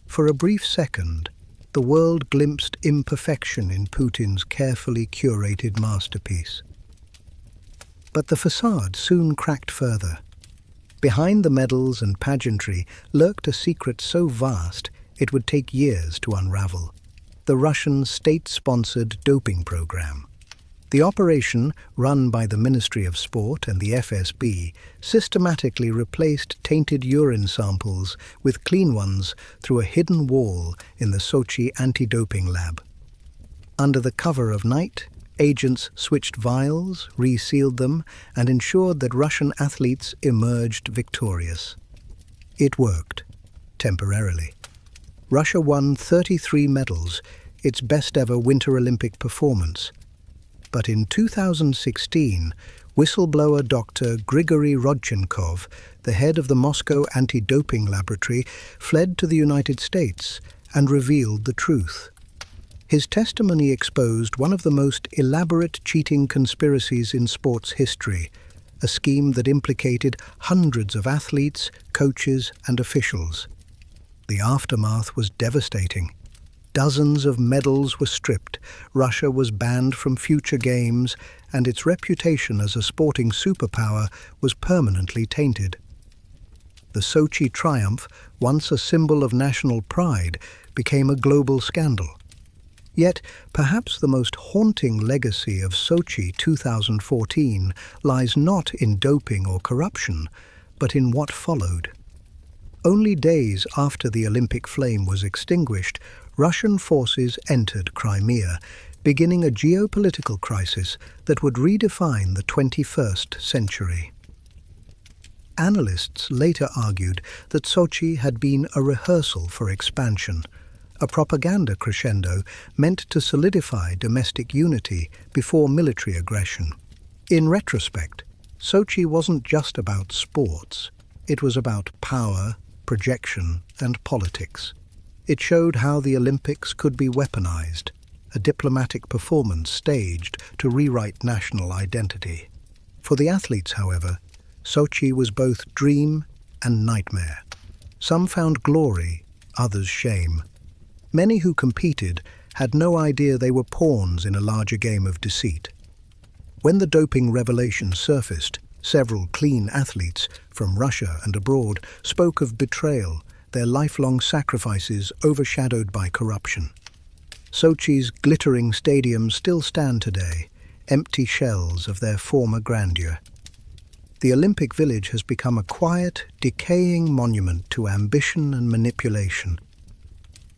For a brief second, the world glimpsed imperfection in Putin's carefully curated masterpiece. But the facade soon cracked further. Behind the medals and pageantry lurked a secret so vast it would take years to unravel: the Russian state-sponsored doping program. The operation, run by the Ministry of Sport and the FSB, systematically replaced tainted urine samples with clean ones through a hidden wall in the Sochi anti-doping lab. Under the cover of night, agents switched vials, resealed them, and ensured that Russian athletes emerged victorious. It worked, temporarily. Russia won 33 medals, its best-ever Winter Olympic performance. But in 2016, whistleblower Dr. Grigory Rodchenkov, the head of the Moscow anti-doping laboratory, fled to the United States and revealed the truth. His testimony exposed one of the most elaborate cheating conspiracies in sports history, a scheme that implicated hundreds of athletes, coaches, and officials. The aftermath was devastating. Dozens of medals were stripped, Russia was banned from future games, and its reputation as a sporting superpower was permanently tainted. The Sochi triumph, once a symbol of national pride, became a global scandal. Yet, perhaps the most haunting legacy of Sochi 2014 lies not in doping or corruption, but in what followed. Only days after the Olympic flame was extinguished, Russian forces entered Crimea, beginning a geopolitical crisis that would redefine the 21st century. Analysts later argued that Sochi had been a rehearsal for expansion, a propaganda crescendo meant to solidify domestic unity before military aggression. In retrospect, Sochi wasn't just about sports. It was about power, projection, and politics. It showed how the Olympics could be weaponized, a diplomatic performance staged to rewrite national identity. For the athletes, however, Sochi was both dream and nightmare. Some found glory, others shame. Many who competed had no idea they were pawns in a larger game of deceit. When the doping revelation surfaced, several clean athletes from Russia and abroad spoke of betrayal, their lifelong sacrifices overshadowed by corruption. Sochi's glittering stadiums still stand today, empty shells of their former grandeur. The Olympic Village has become a quiet, decaying monument to ambition and manipulation.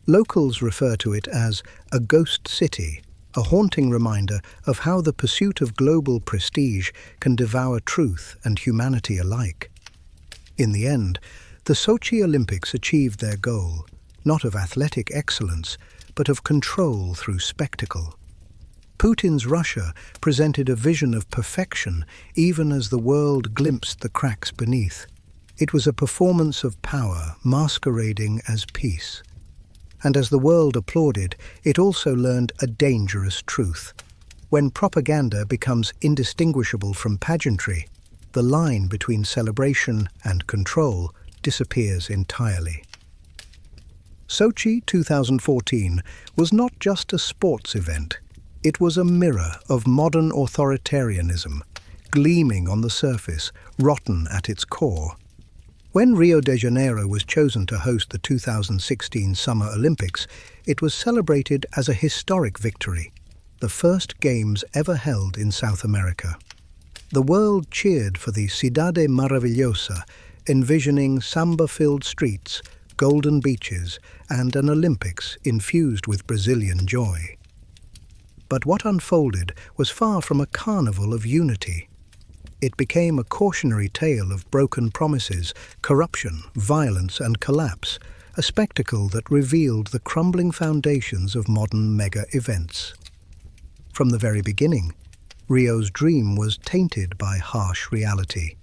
Locals refer to it as a ghost city, a haunting reminder of how the pursuit of global prestige can devour truth and humanity alike. In the end, the Sochi Olympics achieved their goal, not of athletic excellence, but of control through spectacle. Putin's Russia presented a vision of perfection even as the world glimpsed the cracks beneath. It was a performance of power masquerading as peace. And as the world applauded, it also learned a dangerous truth. When propaganda becomes indistinguishable from pageantry, the line between celebration and control disappears entirely. Sochi 2014 was not just a sports event. It was a mirror of modern authoritarianism, gleaming on the surface, rotten at its core. When Rio de Janeiro was chosen to host the 2016 Summer Olympics, it was celebrated as a historic victory, the first Games ever held in South America. The world cheered for the Cidade Maravilhosa, envisioning samba-filled streets, golden beaches, and an Olympics infused with Brazilian joy. But what unfolded was far from a carnival of unity. It became a cautionary tale of broken promises, corruption, violence, and collapse, a spectacle that revealed the crumbling foundations of modern mega-events. From the very beginning, Rio's dream was tainted by harsh reality.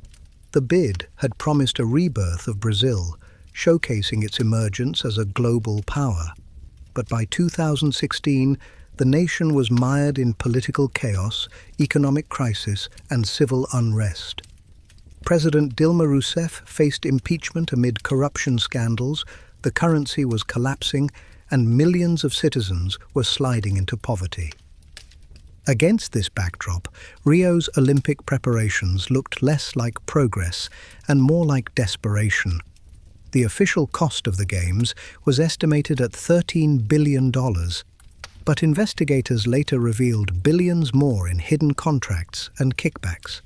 The bid had promised a rebirth of Brazil, showcasing its emergence as a global power. But by 2016, the nation was mired in political chaos, economic crisis, and civil unrest. President Dilma Rousseff faced impeachment amid corruption scandals, the currency was collapsing, and millions of citizens were sliding into poverty. Against this backdrop, Rio's Olympic preparations looked less like progress and more like desperation. The official cost of the Games was estimated at $13 billion, but investigators later revealed billions more in hidden contracts and kickbacks.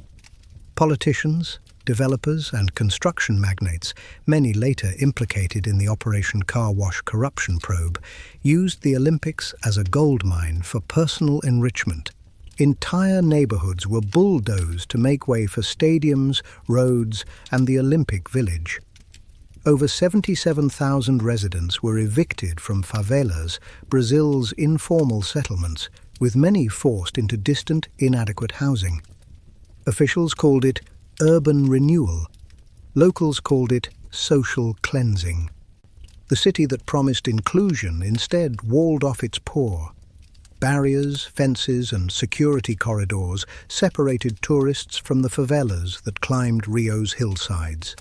Politicians, developers, and construction magnates, many later implicated in the Operation Car Wash corruption probe, used the Olympics as a goldmine for personal enrichment. Entire neighborhoods were bulldozed to make way for stadiums, roads, and the Olympic Village. Over 77,000 residents were evicted from favelas, Brazil's informal settlements, with many forced into distant, inadequate housing. Officials called it urban renewal. Locals called it social cleansing. The city that promised inclusion instead walled off its poor. Barriers, fences, and security corridors separated tourists from the favelas that climbed Rio's hillsides.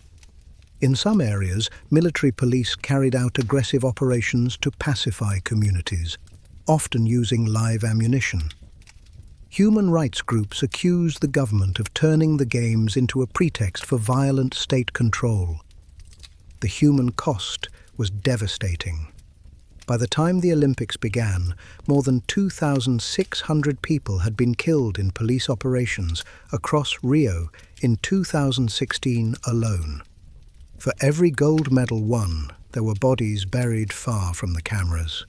In some areas, military police carried out aggressive operations to pacify communities, often using live ammunition. Human rights groups accused the government of turning the Games into a pretext for violent state control. The human cost was devastating. By the time the Olympics began, more than 2,600 people had been killed in police operations across Rio in 2016 alone. For every gold medal won, there were bodies buried far from the cameras.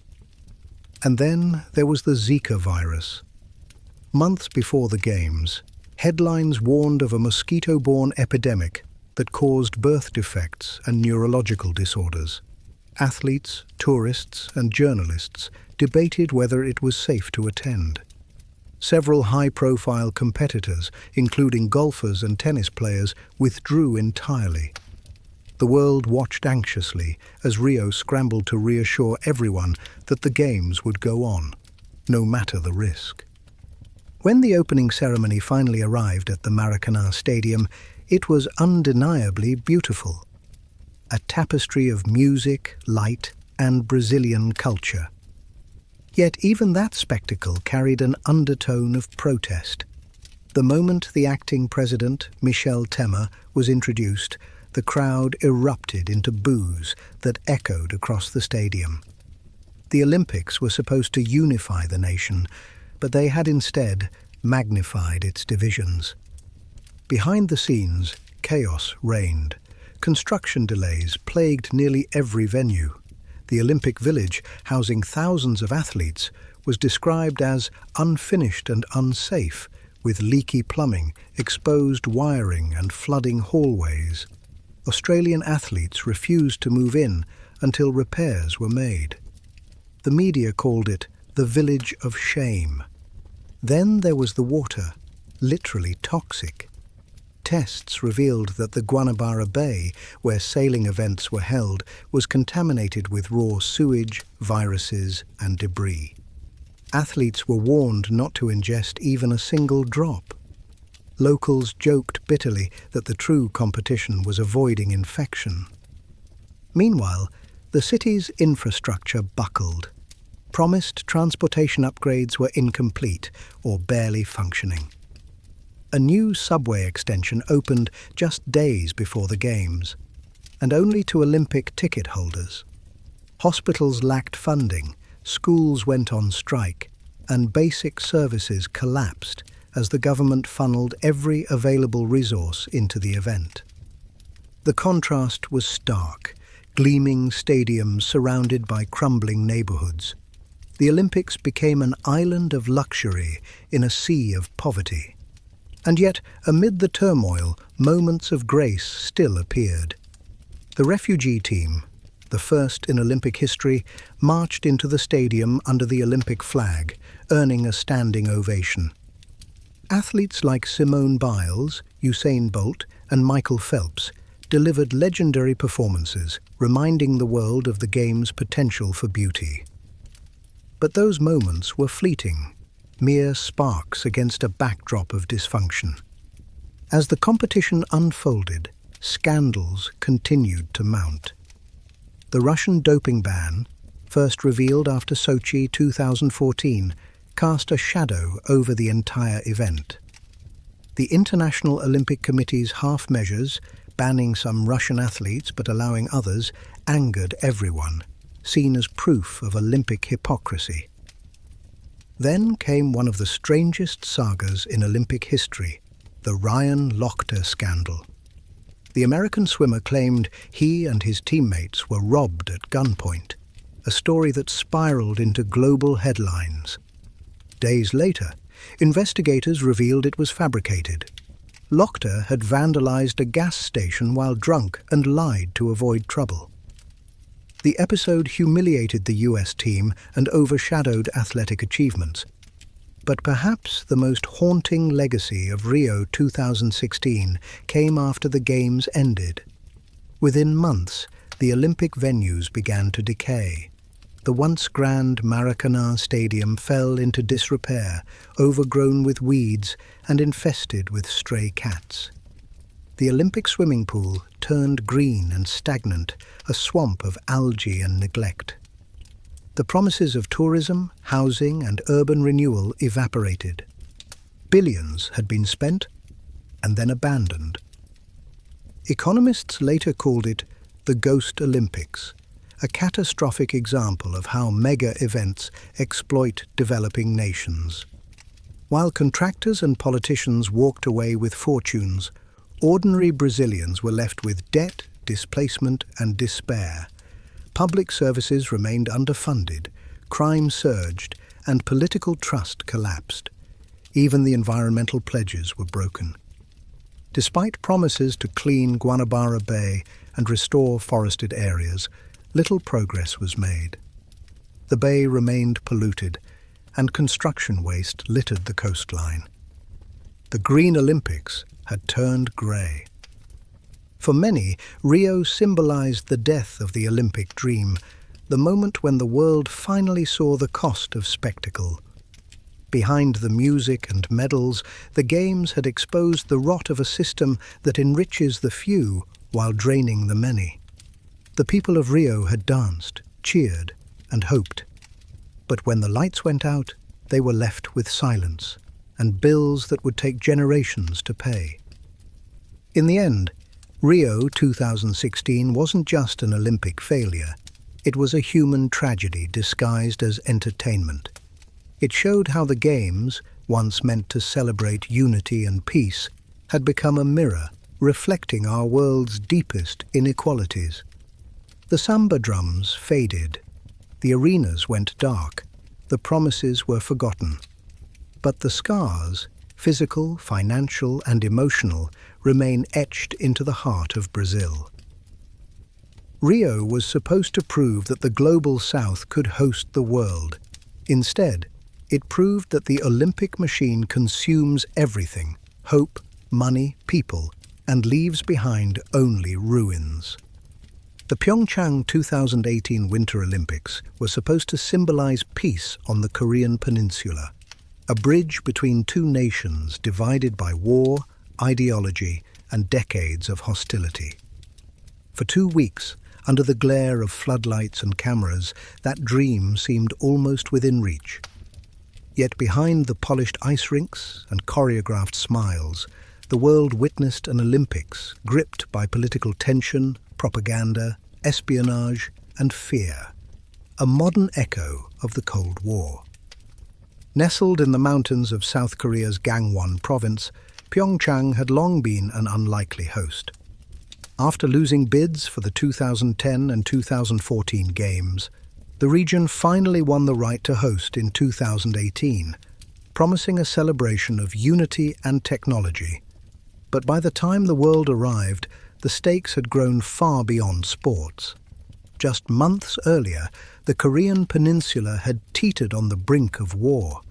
And then there was the Zika virus. Months before the Games, headlines warned of a mosquito-borne epidemic that caused birth defects and neurological disorders. Athletes, tourists, and journalists debated whether it was safe to attend. Several high-profile competitors, including golfers and tennis players, withdrew entirely. The world watched anxiously as Rio scrambled to reassure everyone that the Games would go on, no matter the risk. When the opening ceremony finally arrived at the Maracanã Stadium, it was undeniably beautiful. A tapestry of music, light, and Brazilian culture. Yet even that spectacle carried an undertone of protest. The moment the acting president, Michel Temer, was introduced, the crowd erupted into boos that echoed across the stadium. The Olympics were supposed to unify the nation, but they had instead magnified its divisions. Behind the scenes, chaos reigned. Construction delays plagued nearly every venue. The Olympic Village, housing thousands of athletes, was described as unfinished and unsafe, with leaky plumbing, exposed wiring, and flooding hallways. Australian athletes refused to move in until repairs were made. The media called it the Village of Shame. Then there was the water, literally toxic. Tests revealed that the Guanabara Bay, where sailing events were held, was contaminated with raw sewage, viruses, and debris. Athletes were warned not to ingest even a single drop. Locals joked bitterly that the true competition was avoiding infection. Meanwhile, the city's infrastructure buckled. Promised transportation upgrades were incomplete or barely functioning. A new subway extension opened just days before the Games, and only to Olympic ticket holders. Hospitals lacked funding, schools went on strike, and basic services collapsed as the government funneled every available resource into the event. The contrast was stark, gleaming stadiums surrounded by crumbling neighborhoods. The Olympics became an island of luxury in a sea of poverty. And yet, amid the turmoil, moments of grace still appeared. The refugee team, the first in Olympic history, marched into the stadium under the Olympic flag, earning a standing ovation. Athletes like Simone Biles, Usain Bolt, and Michael Phelps delivered legendary performances, reminding the world of the Games' potential for beauty. But those moments were fleeting, mere sparks against a backdrop of dysfunction. As the competition unfolded, scandals continued to mount. The Russian doping ban, first revealed after Sochi 2014, cast a shadow over the entire event. The International Olympic Committee's half measures, banning some Russian athletes but allowing others, angered everyone, seen as proof of Olympic hypocrisy. Then came one of the strangest sagas in Olympic history, the Ryan Lochte scandal. The American swimmer claimed he and his teammates were robbed at gunpoint, a story that spiraled into global headlines. Days later, investigators revealed it was fabricated. Lochte had vandalized a gas station while drunk and lied to avoid trouble. The episode humiliated the US team and overshadowed athletic achievements. But perhaps the most haunting legacy of Rio 2016 came after the Games ended. Within months, the Olympic venues began to decay. The once grand Maracanã Stadium fell into disrepair, overgrown with weeds and infested with stray cats. The Olympic swimming pool turned green and stagnant, a swamp of algae and neglect. The promises of tourism, housing, and urban renewal evaporated. Billions had been spent and then abandoned. Economists later called it the Ghost Olympics, a catastrophic example of how mega-events exploit developing nations. While contractors and politicians walked away with fortunes, ordinary Brazilians were left with debt, displacement, and despair. Public services remained underfunded, crime surged, and political trust collapsed. Even the environmental pledges were broken. Despite promises to clean Guanabara Bay and restore forested areas, little progress was made. The bay remained polluted, and construction waste littered the coastline. The Green Olympics had turned grey. For many, Rio symbolized the death of the Olympic dream, the moment when the world finally saw the cost of spectacle. Behind the music and medals, the Games had exposed the rot of a system that enriches the few while draining the many. The people of Rio had danced, cheered, and hoped. But when the lights went out, they were left with silence and bills that would take generations to pay. In the end, Rio 2016 wasn't just an Olympic failure. It was a human tragedy disguised as entertainment. It showed how the Games, once meant to celebrate unity and peace, had become a mirror reflecting our world's deepest inequalities. The samba drums faded. The arenas went dark. The promises were forgotten. But the scars, physical, financial, and emotional, remain etched into the heart of Brazil. Rio was supposed to prove that the global South could host the world. Instead, it proved that the Olympic machine consumes everything: hope, money, people, and leaves behind only ruins. The Pyeongchang 2018 Winter Olympics were supposed to symbolize peace on the Korean peninsula, a bridge between two nations divided by war, ideology, and decades of hostility. For 2 weeks, under the glare of floodlights and cameras, that dream seemed almost within reach. Yet behind the polished ice rinks and choreographed smiles, the world witnessed an Olympics gripped by political tension, propaganda, espionage, and fear, a modern echo of the Cold War. Nestled in the mountains of South Korea's Gangwon province, Pyeongchang had long been an unlikely host. After losing bids for the 2010 and 2014 Games, the region finally won the right to host in 2018, promising a celebration of unity and technology. But by the time the world arrived, the stakes had grown far beyond sports. Just months earlier, the Korean peninsula had teetered on the brink of war.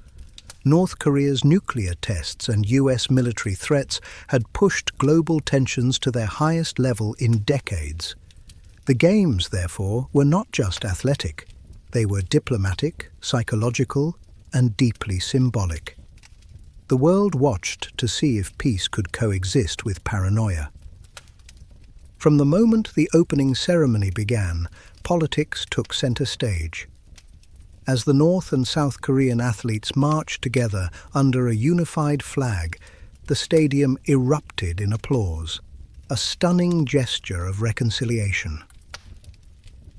North Korea's nuclear tests and US military threats had pushed global tensions to their highest level in decades. The Games, therefore, were not just athletic. They were diplomatic, psychological, and deeply symbolic. The world watched to see if peace could coexist with paranoia. From the moment the opening ceremony began, politics took center stage. As the North and South Korean athletes marched together under a unified flag, the stadium erupted in applause, a stunning gesture of reconciliation.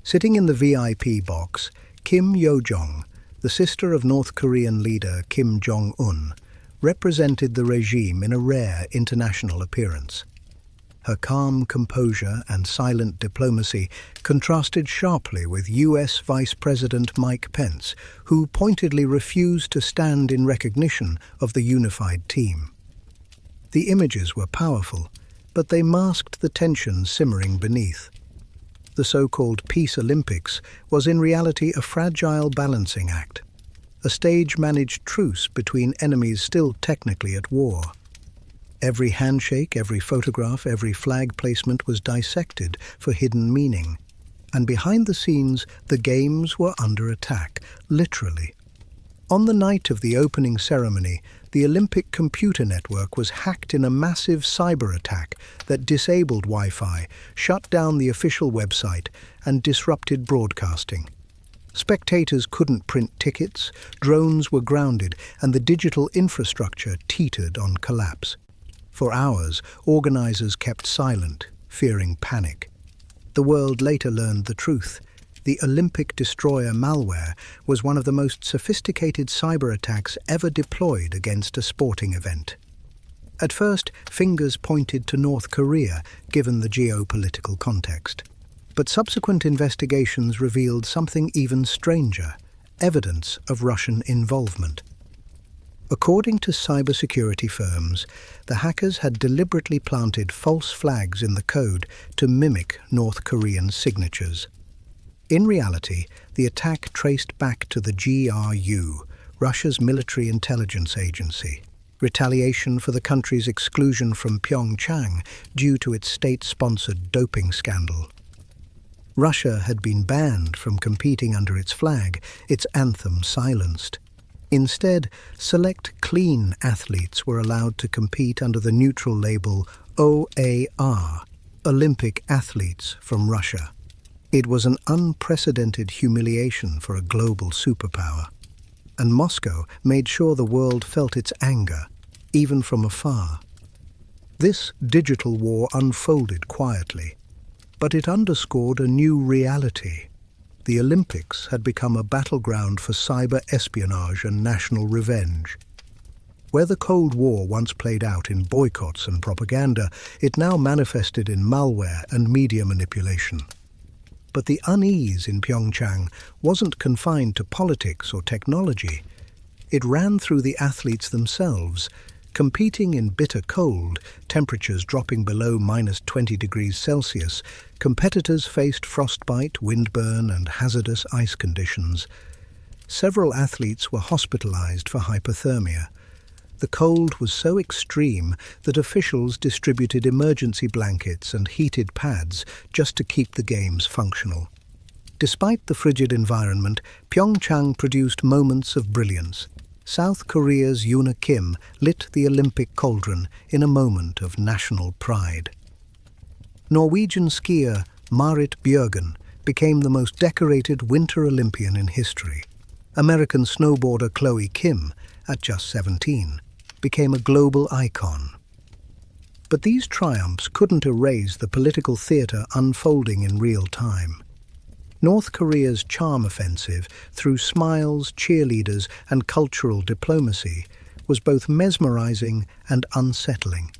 Sitting in the VIP box, Kim Yo-jong, the sister of North Korean leader Kim Jong-un, represented the regime in a rare international appearance. Her calm composure and silent diplomacy contrasted sharply with US Vice President Mike Pence, who pointedly refused to stand in recognition of the unified team. The images were powerful, but they masked the tension simmering beneath. The so-called Peace Olympics was in reality a fragile balancing act, a stage-managed truce between enemies still technically at war. Every handshake, every photograph, every flag placement was dissected for hidden meaning. And behind the scenes, the Games were under attack, literally. On the night of the opening ceremony, the Olympic computer network was hacked in a massive cyber attack that disabled Wi-Fi, shut down the official website, and disrupted broadcasting. Spectators couldn't print tickets, drones were grounded, and the digital infrastructure teetered on collapse. For hours, organizers kept silent, fearing panic. The world later learned the truth. The Olympic destroyer malware was one of the most sophisticated cyber attacks ever deployed against a sporting event. At first, fingers pointed to North Korea, given the geopolitical context. But subsequent investigations revealed something even stranger: evidence of Russian involvement. According to cybersecurity firms, the hackers had deliberately planted false flags in the code to mimic North Korean signatures. In reality, the attack traced back to the GRU, Russia's military intelligence agency, retaliation for the country's exclusion from Pyeongchang due to its state-sponsored doping scandal. Russia had been banned from competing under its flag, its anthem silenced. Instead, select clean athletes were allowed to compete under the neutral label OAR, Olympic Athletes from Russia. It was an unprecedented humiliation for a global superpower, and Moscow made sure the world felt its anger, even from afar. This digital war unfolded quietly, but it underscored a new reality. The Olympics had become a battleground for cyber espionage and national revenge. Where the Cold War once played out in boycotts and propaganda, it now manifested in malware and media manipulation. But the unease in Pyeongchang wasn't confined to politics or technology. It ran through the athletes themselves. Competing in bitter cold, temperatures dropping below -20 degrees Celsius, competitors faced frostbite, windburn, and hazardous ice conditions. Several athletes were hospitalized for hypothermia. The cold was so extreme that officials distributed emergency blankets and heated pads just to keep the games functional. Despite the frigid environment, Pyeongchang produced moments of brilliance. South Korea's Yoona Kim lit the Olympic cauldron in a moment of national pride. Norwegian skier Marit Bjørgen became the most decorated Winter Olympian in history. American snowboarder Chloe Kim, at just 17, became a global icon. But these triumphs couldn't erase the political theatre unfolding in real time. North Korea's charm offensive, through smiles, cheerleaders, and cultural diplomacy, was both mesmerizing and unsettling.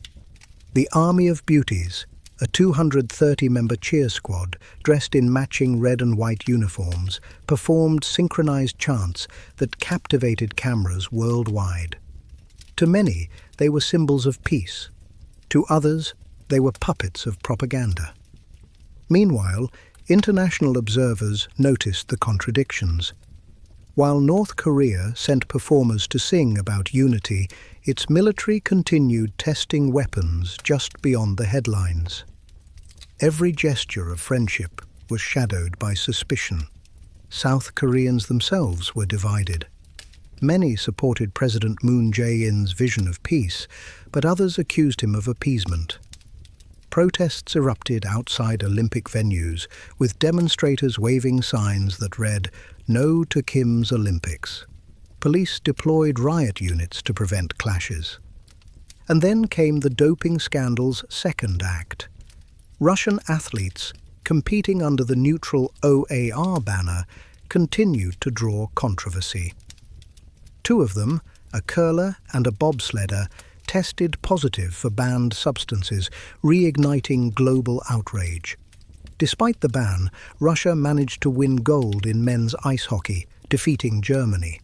The Army of Beauties, a 230-member cheer squad dressed in matching red and white uniforms, performed synchronized chants that captivated cameras worldwide. To many, they were symbols of peace. To others, they were puppets of propaganda. Meanwhile, international observers noticed the contradictions. While North Korea sent performers to sing about unity, its military continued testing weapons just beyond the headlines. Every gesture of friendship was shadowed by suspicion. South Koreans themselves were divided. Many supported President Moon Jae-in's vision of peace, but others accused him of appeasement. Protests erupted outside Olympic venues, with demonstrators waving signs that read, "No to Kim's Olympics." Police deployed riot units to prevent clashes. And then came the doping scandal's second act. Russian athletes, competing under the neutral OAR banner, continued to draw controversy. Two of them, a curler and a bobsledder, tested positive for banned substances, reigniting global outrage. Despite the ban, Russia managed to win gold in men's ice hockey, defeating Germany.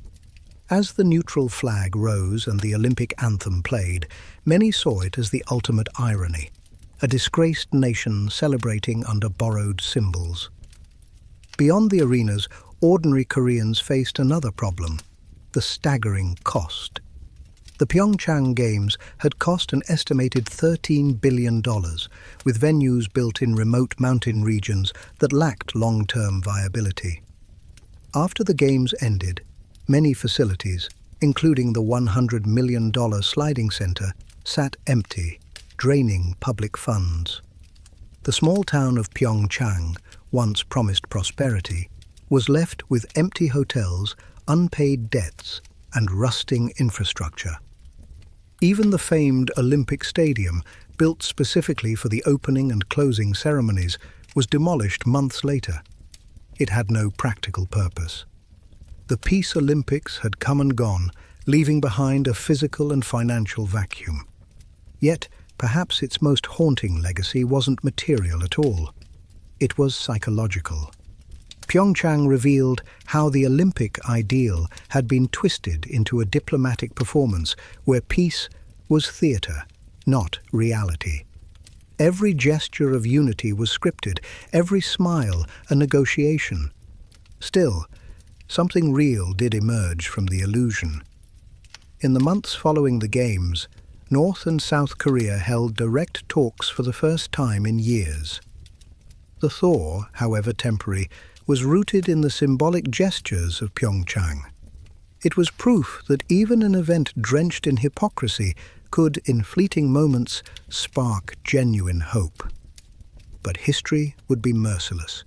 As the neutral flag rose and the Olympic anthem played, many saw it as the ultimate irony, a disgraced nation celebrating under borrowed symbols. Beyond the arenas, ordinary Koreans faced another problem: the staggering cost. The Pyeongchang Games had cost an estimated $13 billion, with venues built in remote mountain regions that lacked long-term viability. After the Games ended, many facilities, including the $100 million sliding center, sat empty, draining public funds. The small town of Pyeongchang, once promised prosperity, was left with empty hotels, unpaid debts, and rusting infrastructure. Even the famed Olympic Stadium, built specifically for the opening and closing ceremonies, was demolished months later. It had no practical purpose. The Peace Olympics had come and gone, leaving behind a physical and financial vacuum. Yet, perhaps its most haunting legacy wasn't material at all. It was psychological. Pyeongchang revealed how the Olympic ideal had been twisted into a diplomatic performance where peace was theatre, not reality. Every gesture of unity was scripted, every smile a negotiation. Still, something real did emerge from the illusion. In the months following the Games, North and South Korea held direct talks for the first time in years. The thaw, however temporary, was rooted in the symbolic gestures of Pyeongchang. It was proof that even an event drenched in hypocrisy could, in fleeting moments, spark genuine hope. But history would be merciless.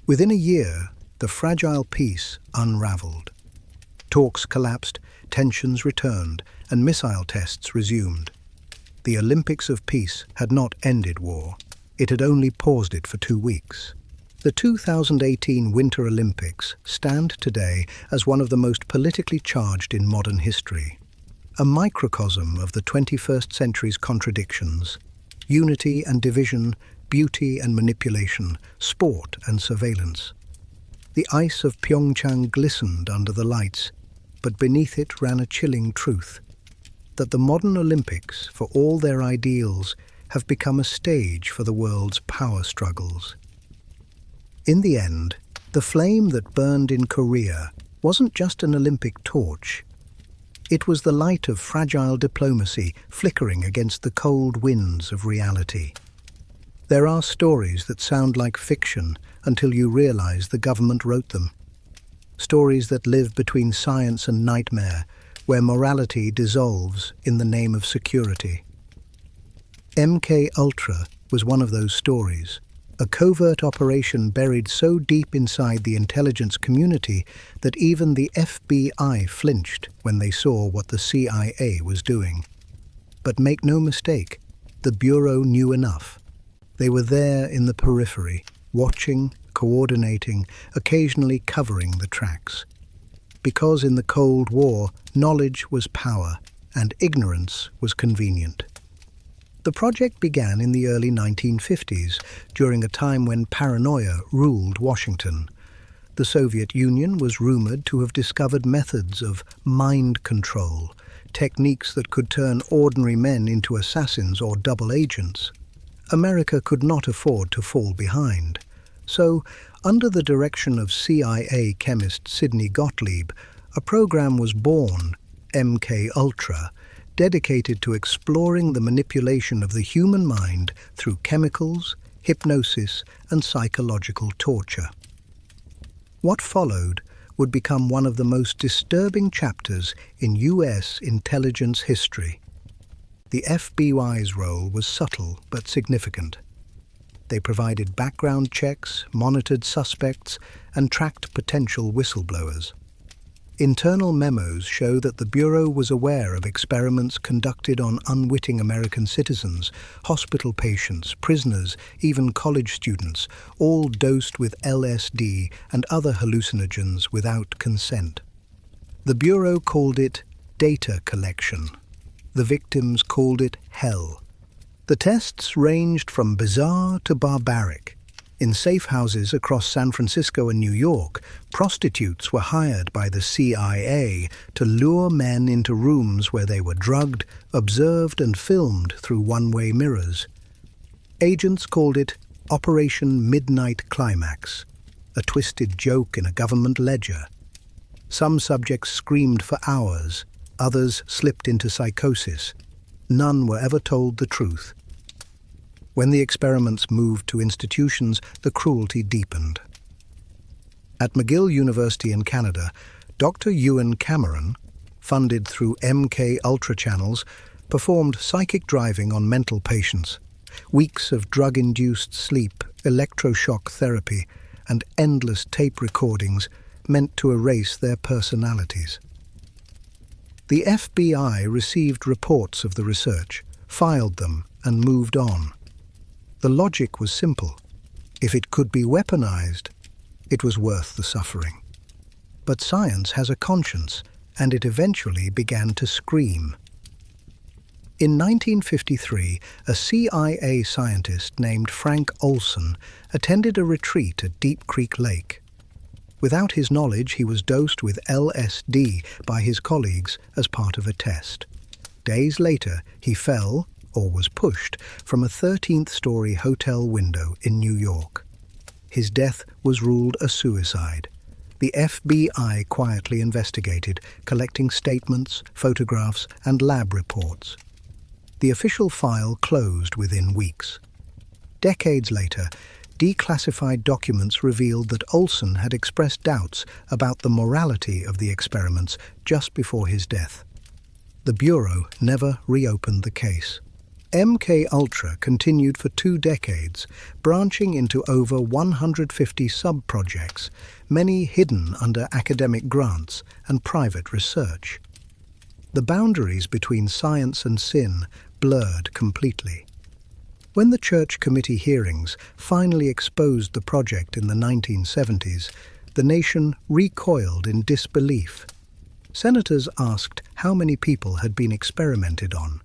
Within a year, the fragile peace unraveled. Talks collapsed, tensions returned, and missile tests resumed. The Olympics of Peace had not ended war. It had only paused it for 2 weeks. The 2018 Winter Olympics stand today as one of the most politically charged in modern history. A microcosm of the 21st century's contradictions: unity and division, beauty and manipulation, sport and surveillance. The ice of Pyeongchang glistened under the lights, but beneath it ran a chilling truth: that the modern Olympics, for all their ideals, have become a stage for the world's power struggles. In the end, the flame that burned in Korea wasn't just an Olympic torch. It was the light of fragile diplomacy flickering against the cold winds of reality. There are stories that sound like fiction until you realize the government wrote them. Stories that live between science and nightmare, where morality dissolves in the name of security. MK Ultra was one of those stories, a covert operation buried so deep inside the intelligence community that even the FBI flinched when they saw what the CIA was doing. But make no mistake, the Bureau knew enough. They were there in the periphery, watching, coordinating, occasionally covering the tracks. Because in the Cold War, knowledge was power, and ignorance was convenient. The project began in the early 1950s, during a time when paranoia ruled Washington. The Soviet Union was rumored to have discovered methods of mind control, techniques that could turn ordinary men into assassins or double agents. America could not afford to fall behind. So, under the direction of CIA chemist Sidney Gottlieb, a program was born, MK Ultra, dedicated to exploring the manipulation of the human mind through chemicals, hypnosis, and psychological torture. What followed would become one of the most disturbing chapters in U.S. intelligence history. The FBI's role was subtle but significant. They provided background checks, monitored suspects, and tracked potential whistleblowers. Internal memos show that the Bureau was aware of experiments conducted on unwitting American citizens, hospital patients, prisoners, even college students, all dosed with LSD and other hallucinogens without consent. The Bureau called it data collection. The victims called it hell. The tests ranged from bizarre to barbaric. In safe houses across San Francisco and New York, prostitutes were hired by the CIA to lure men into rooms where they were drugged, observed, and filmed through one-way mirrors. Agents called it Operation Midnight Climax, a twisted joke in a government ledger. Some subjects screamed for hours, others slipped into psychosis. None were ever told the truth. When the experiments moved to institutions, the cruelty deepened. At McGill University in Canada, Dr. Ewan Cameron, funded through MK Ultra channels, performed psychic driving on mental patients. Weeks of drug-induced sleep, electroshock therapy, and endless tape recordings meant to erase their personalities. The FBI received reports of the research, filed them, and moved on. The logic was simple. If it could be weaponized, it was worth the suffering. But science has a conscience, and it eventually began to scream. In 1953, a CIA scientist named Frank Olson attended a retreat at Deep Creek Lake. Without his knowledge, he was dosed with LSD by his colleagues as part of a test. Days later, he fell, or was pushed, from a 13th-story hotel window in New York. His death was ruled a suicide. The FBI quietly investigated, collecting statements, photographs, and lab reports. The official file closed within weeks. Decades later, declassified documents revealed that Olson had expressed doubts about the morality of the experiments just before his death. The Bureau never reopened the case. MKUltra continued for 2 decades, branching into over 150 sub-projects, many hidden under academic grants and private research. The boundaries between science and sin blurred completely. When the Church Committee hearings finally exposed the project in the 1970s, the nation recoiled in disbelief. Senators asked how many people had been experimented on.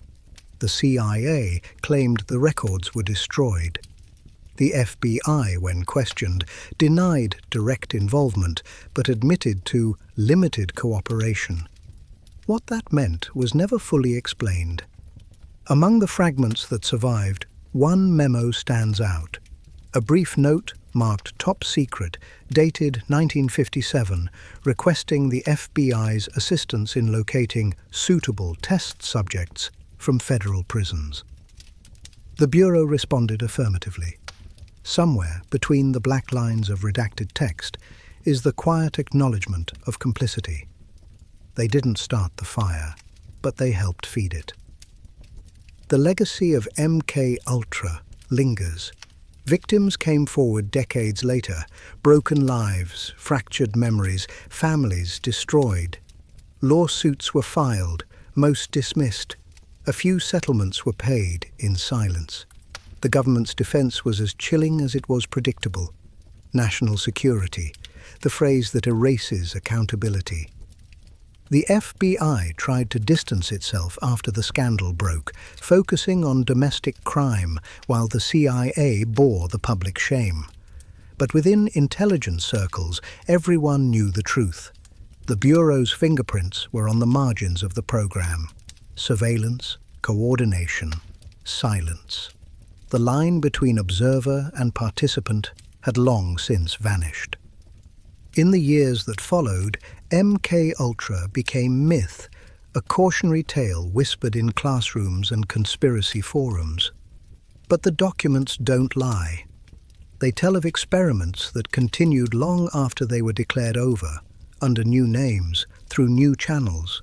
The CIA claimed the records were destroyed. The FBI, when questioned, denied direct involvement but admitted to limited cooperation. What that meant was never fully explained. Among the fragments that survived, one memo stands out. A brief note marked Top Secret, dated 1957, requesting the FBI's assistance in locating suitable test subjects from federal prisons. The Bureau responded affirmatively. Somewhere between the black lines of redacted text is the quiet acknowledgement of complicity. They didn't start the fire, but they helped feed it. The legacy of MKUltra lingers. Victims came forward decades later, broken lives, fractured memories, families destroyed. Lawsuits were filed, most dismissed. A few settlements were paid in silence. The government's defense was as chilling as it was predictable. National security, the phrase that erases accountability. The FBI tried to distance itself after the scandal broke, focusing on domestic crime while the CIA bore the public shame. But within intelligence circles, everyone knew the truth. The Bureau's fingerprints were on the margins of the program. Surveillance, coordination, silence. The line between observer and participant had long since vanished. In the years that followed, MKUltra became myth, a cautionary tale whispered in classrooms and conspiracy forums. But the documents don't lie. They tell of experiments that continued long after they were declared over, under new names, through new channels.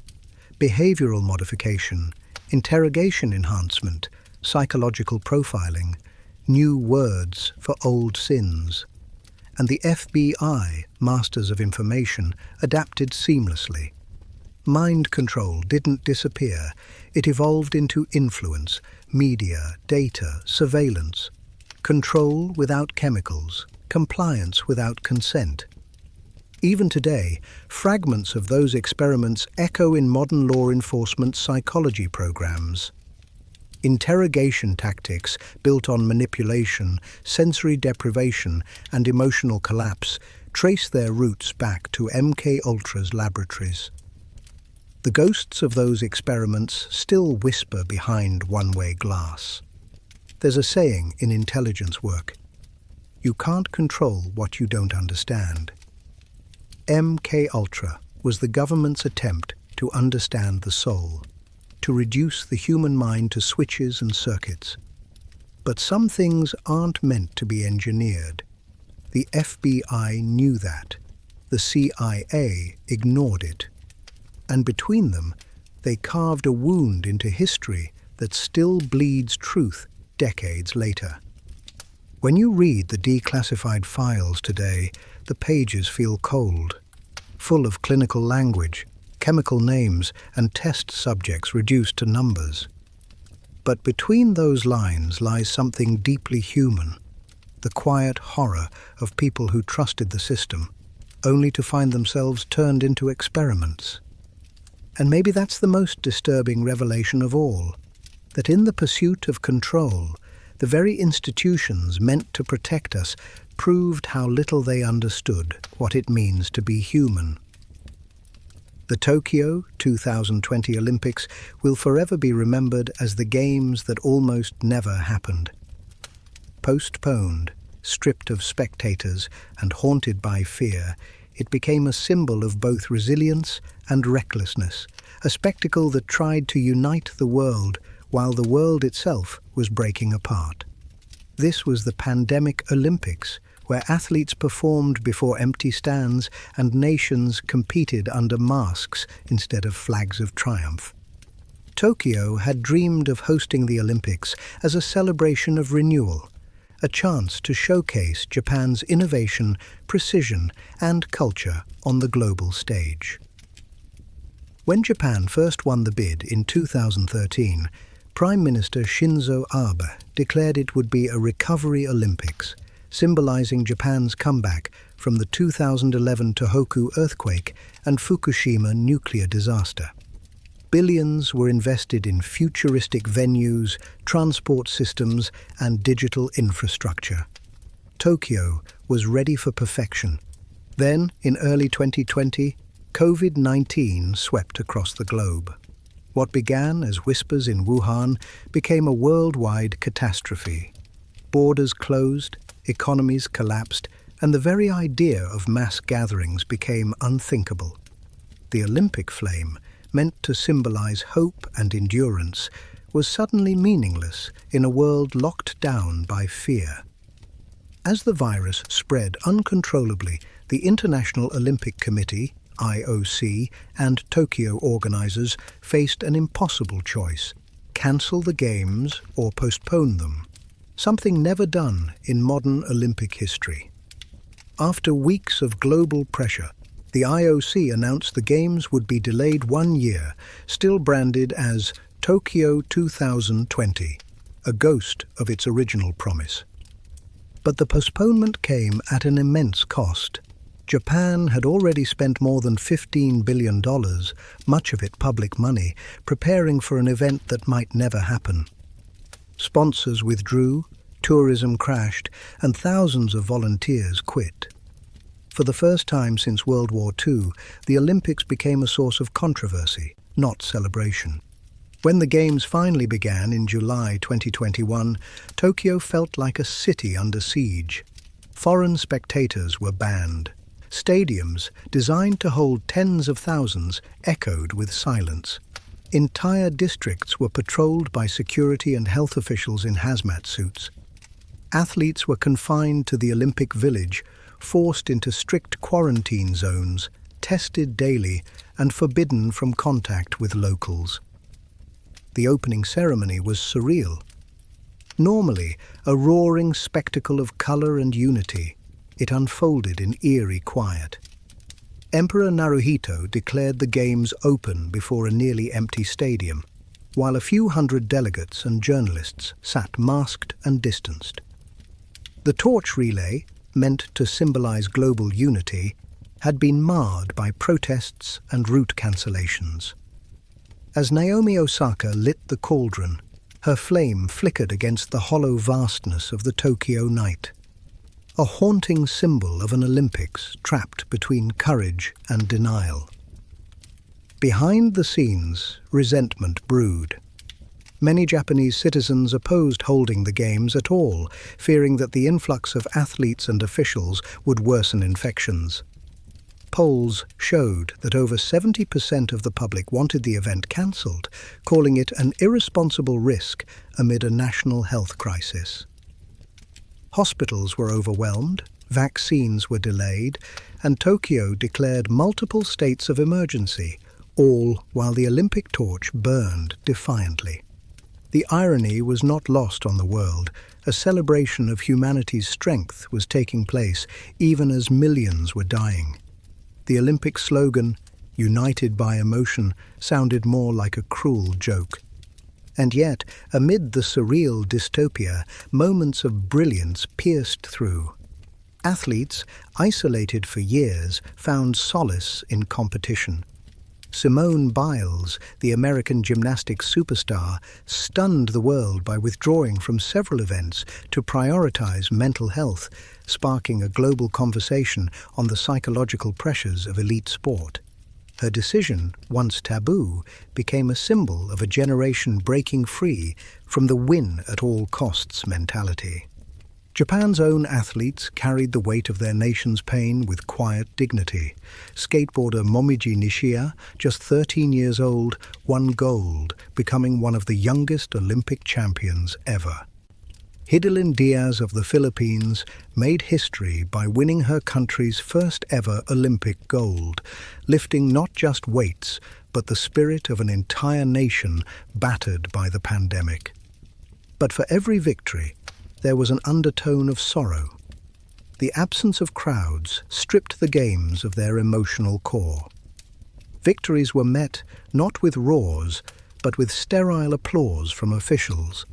Behavioral modification, interrogation enhancement, psychological profiling, new words for old sins. And the FBI, masters of information, adapted seamlessly. Mind control didn't disappear. It evolved into influence, media, data, surveillance. Control without chemicals, compliance without consent. Even today, fragments of those experiments echo in modern law enforcement psychology programs. Interrogation tactics built on manipulation, sensory deprivation, and emotional collapse trace their roots back to MKUltra's laboratories. The ghosts of those experiments still whisper behind one-way glass. There's a saying in intelligence work: you can't control what you don't understand. MKUltra was the government's attempt to understand the soul, to reduce the human mind to switches and circuits. But some things aren't meant to be engineered. The FBI knew that. The CIA ignored it. And between them, they carved a wound into history that still bleeds truth decades later. When you read the declassified files today, the pages feel cold, full of clinical language, chemical names, and test subjects reduced to numbers. But between those lines lies something deeply human, the quiet horror of people who trusted the system, only to find themselves turned into experiments. And maybe that's the most disturbing revelation of all, that in the pursuit of control, the very institutions meant to protect us proved how little they understood what it means to be human. The Tokyo 2020 Olympics will forever be remembered as the games that almost never happened. Postponed, stripped of spectators, and haunted by fear, it became a symbol of both resilience and recklessness, a spectacle that tried to unite the world while the world itself was breaking apart. This was the pandemic Olympics, where athletes performed before empty stands and nations competed under masks instead of flags of triumph. Tokyo had dreamed of hosting the Olympics as a celebration of renewal, a chance to showcase Japan's innovation, precision, and culture on the global stage. When Japan first won the bid in 2013, Prime Minister Shinzo Abe declared it would be a recovery Olympics, symbolizing Japan's comeback from the 2011 Tohoku earthquake and Fukushima nuclear disaster. Billions were invested in futuristic venues, transport systems, and digital infrastructure. Tokyo was ready for perfection. Then, in early 2020, COVID-19 swept across the globe. What began as whispers in Wuhan became a worldwide catastrophe. Borders closed, economies collapsed, and the very idea of mass gatherings became unthinkable. The Olympic flame, meant to symbolize hope and endurance, was suddenly meaningless in a world locked down by fear. As the virus spread uncontrollably, the International Olympic Committee, IOC, and Tokyo organizers faced an impossible choice: cancel the Games or postpone them, something never done in modern Olympic history. After weeks of global pressure, the IOC announced the Games would be delayed 1 year, still branded as Tokyo 2020, a ghost of its original promise. But the postponement came at an immense cost. Japan had already spent more than $15 billion, much of it public money, preparing for an event that might never happen. Sponsors withdrew, tourism crashed, and thousands of volunteers quit. For the first time since World War II, the Olympics became a source of controversy, not celebration. When the Games finally began in July 2021, Tokyo felt like a city under siege. Foreign spectators were banned. Stadiums, designed to hold tens of thousands, echoed with silence. Entire districts were patrolled by security and health officials in hazmat suits. Athletes were confined to the Olympic Village, forced into strict quarantine zones, tested daily, and forbidden from contact with locals. The opening ceremony was surreal. Normally a roaring spectacle of color and unity, it unfolded in eerie quiet. Emperor Naruhito declared the Games open before a nearly empty stadium, while a few hundred delegates and journalists sat masked and distanced. The torch relay, meant to symbolize global unity, had been marred by protests and route cancellations. As Naomi Osaka lit the cauldron, her flame flickered against the hollow vastness of the Tokyo night, a haunting symbol of an Olympics trapped between courage and denial. Behind the scenes, resentment brewed. Many Japanese citizens opposed holding the Games at all, fearing that the influx of athletes and officials would worsen infections. Polls showed that over 70% of the public wanted the event cancelled, calling it an irresponsible risk amid a national health crisis. Hospitals were overwhelmed, vaccines were delayed, and Tokyo declared multiple states of emergency, all while the Olympic torch burned defiantly. The irony was not lost on the world. A celebration of humanity's strength was taking place even as millions were dying. The Olympic slogan, "United by emotion," sounded more like a cruel joke. And yet, amid the surreal dystopia, moments of brilliance pierced through. Athletes, isolated for years, found solace in competition. Simone Biles, the American gymnastics superstar, stunned the world by withdrawing from several events to prioritize mental health, sparking a global conversation on the psychological pressures of elite sport. Her decision, once taboo, became a symbol of a generation breaking free from the win-at-all-costs mentality. Japan's own athletes carried the weight of their nation's pain with quiet dignity. Skateboarder Momiji Nishida, just 13 years old, won gold, becoming one of the youngest Olympic champions ever. Hidilyn Diaz of the Philippines made history by winning her country's first ever Olympic gold, lifting not just weights, but the spirit of an entire nation battered by the pandemic. But for every victory, there was an undertone of sorrow. The absence of crowds stripped the games of their emotional core. Victories were met not with roars, but with sterile applause from officials.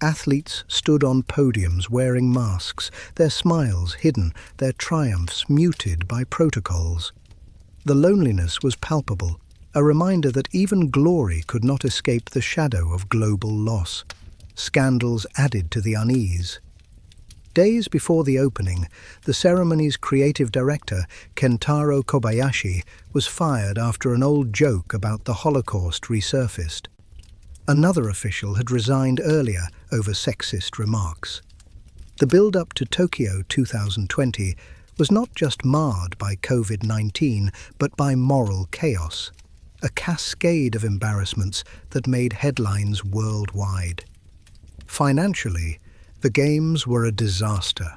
Athletes stood on podiums wearing masks, their smiles hidden, their triumphs muted by protocols. The loneliness was palpable, a reminder that even glory could not escape the shadow of global loss. Scandals added to the unease. Days before the opening, the ceremony's creative director, Kentaro Kobayashi, was fired after an old joke about the Holocaust resurfaced. Another official had resigned earlier over sexist remarks. The build-up to Tokyo 2020 was not just marred by COVID-19, but by moral chaos, a cascade of embarrassments that made headlines worldwide. Financially, the Games were a disaster.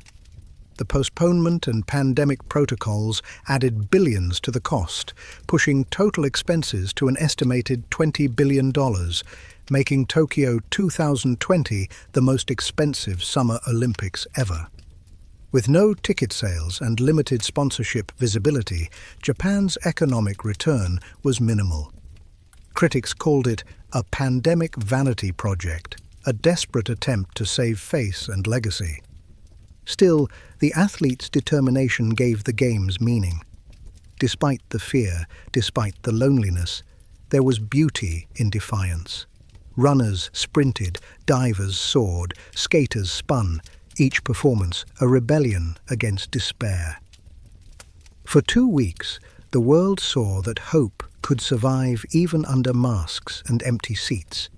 The postponement and pandemic protocols added billions to the cost, pushing total expenses to an estimated $20 billion, making Tokyo 2020 the most expensive Summer Olympics ever. With no ticket sales and limited sponsorship visibility, Japan's economic return was minimal. Critics called it a pandemic vanity project, a desperate attempt to save face and legacy. Still, the athletes' determination gave the Games meaning. Despite the fear, despite the loneliness, there was beauty in defiance. Runners sprinted, divers soared, skaters spun, each performance a rebellion against despair. For 2 weeks, the world saw that hope could survive even under masks and empty seats.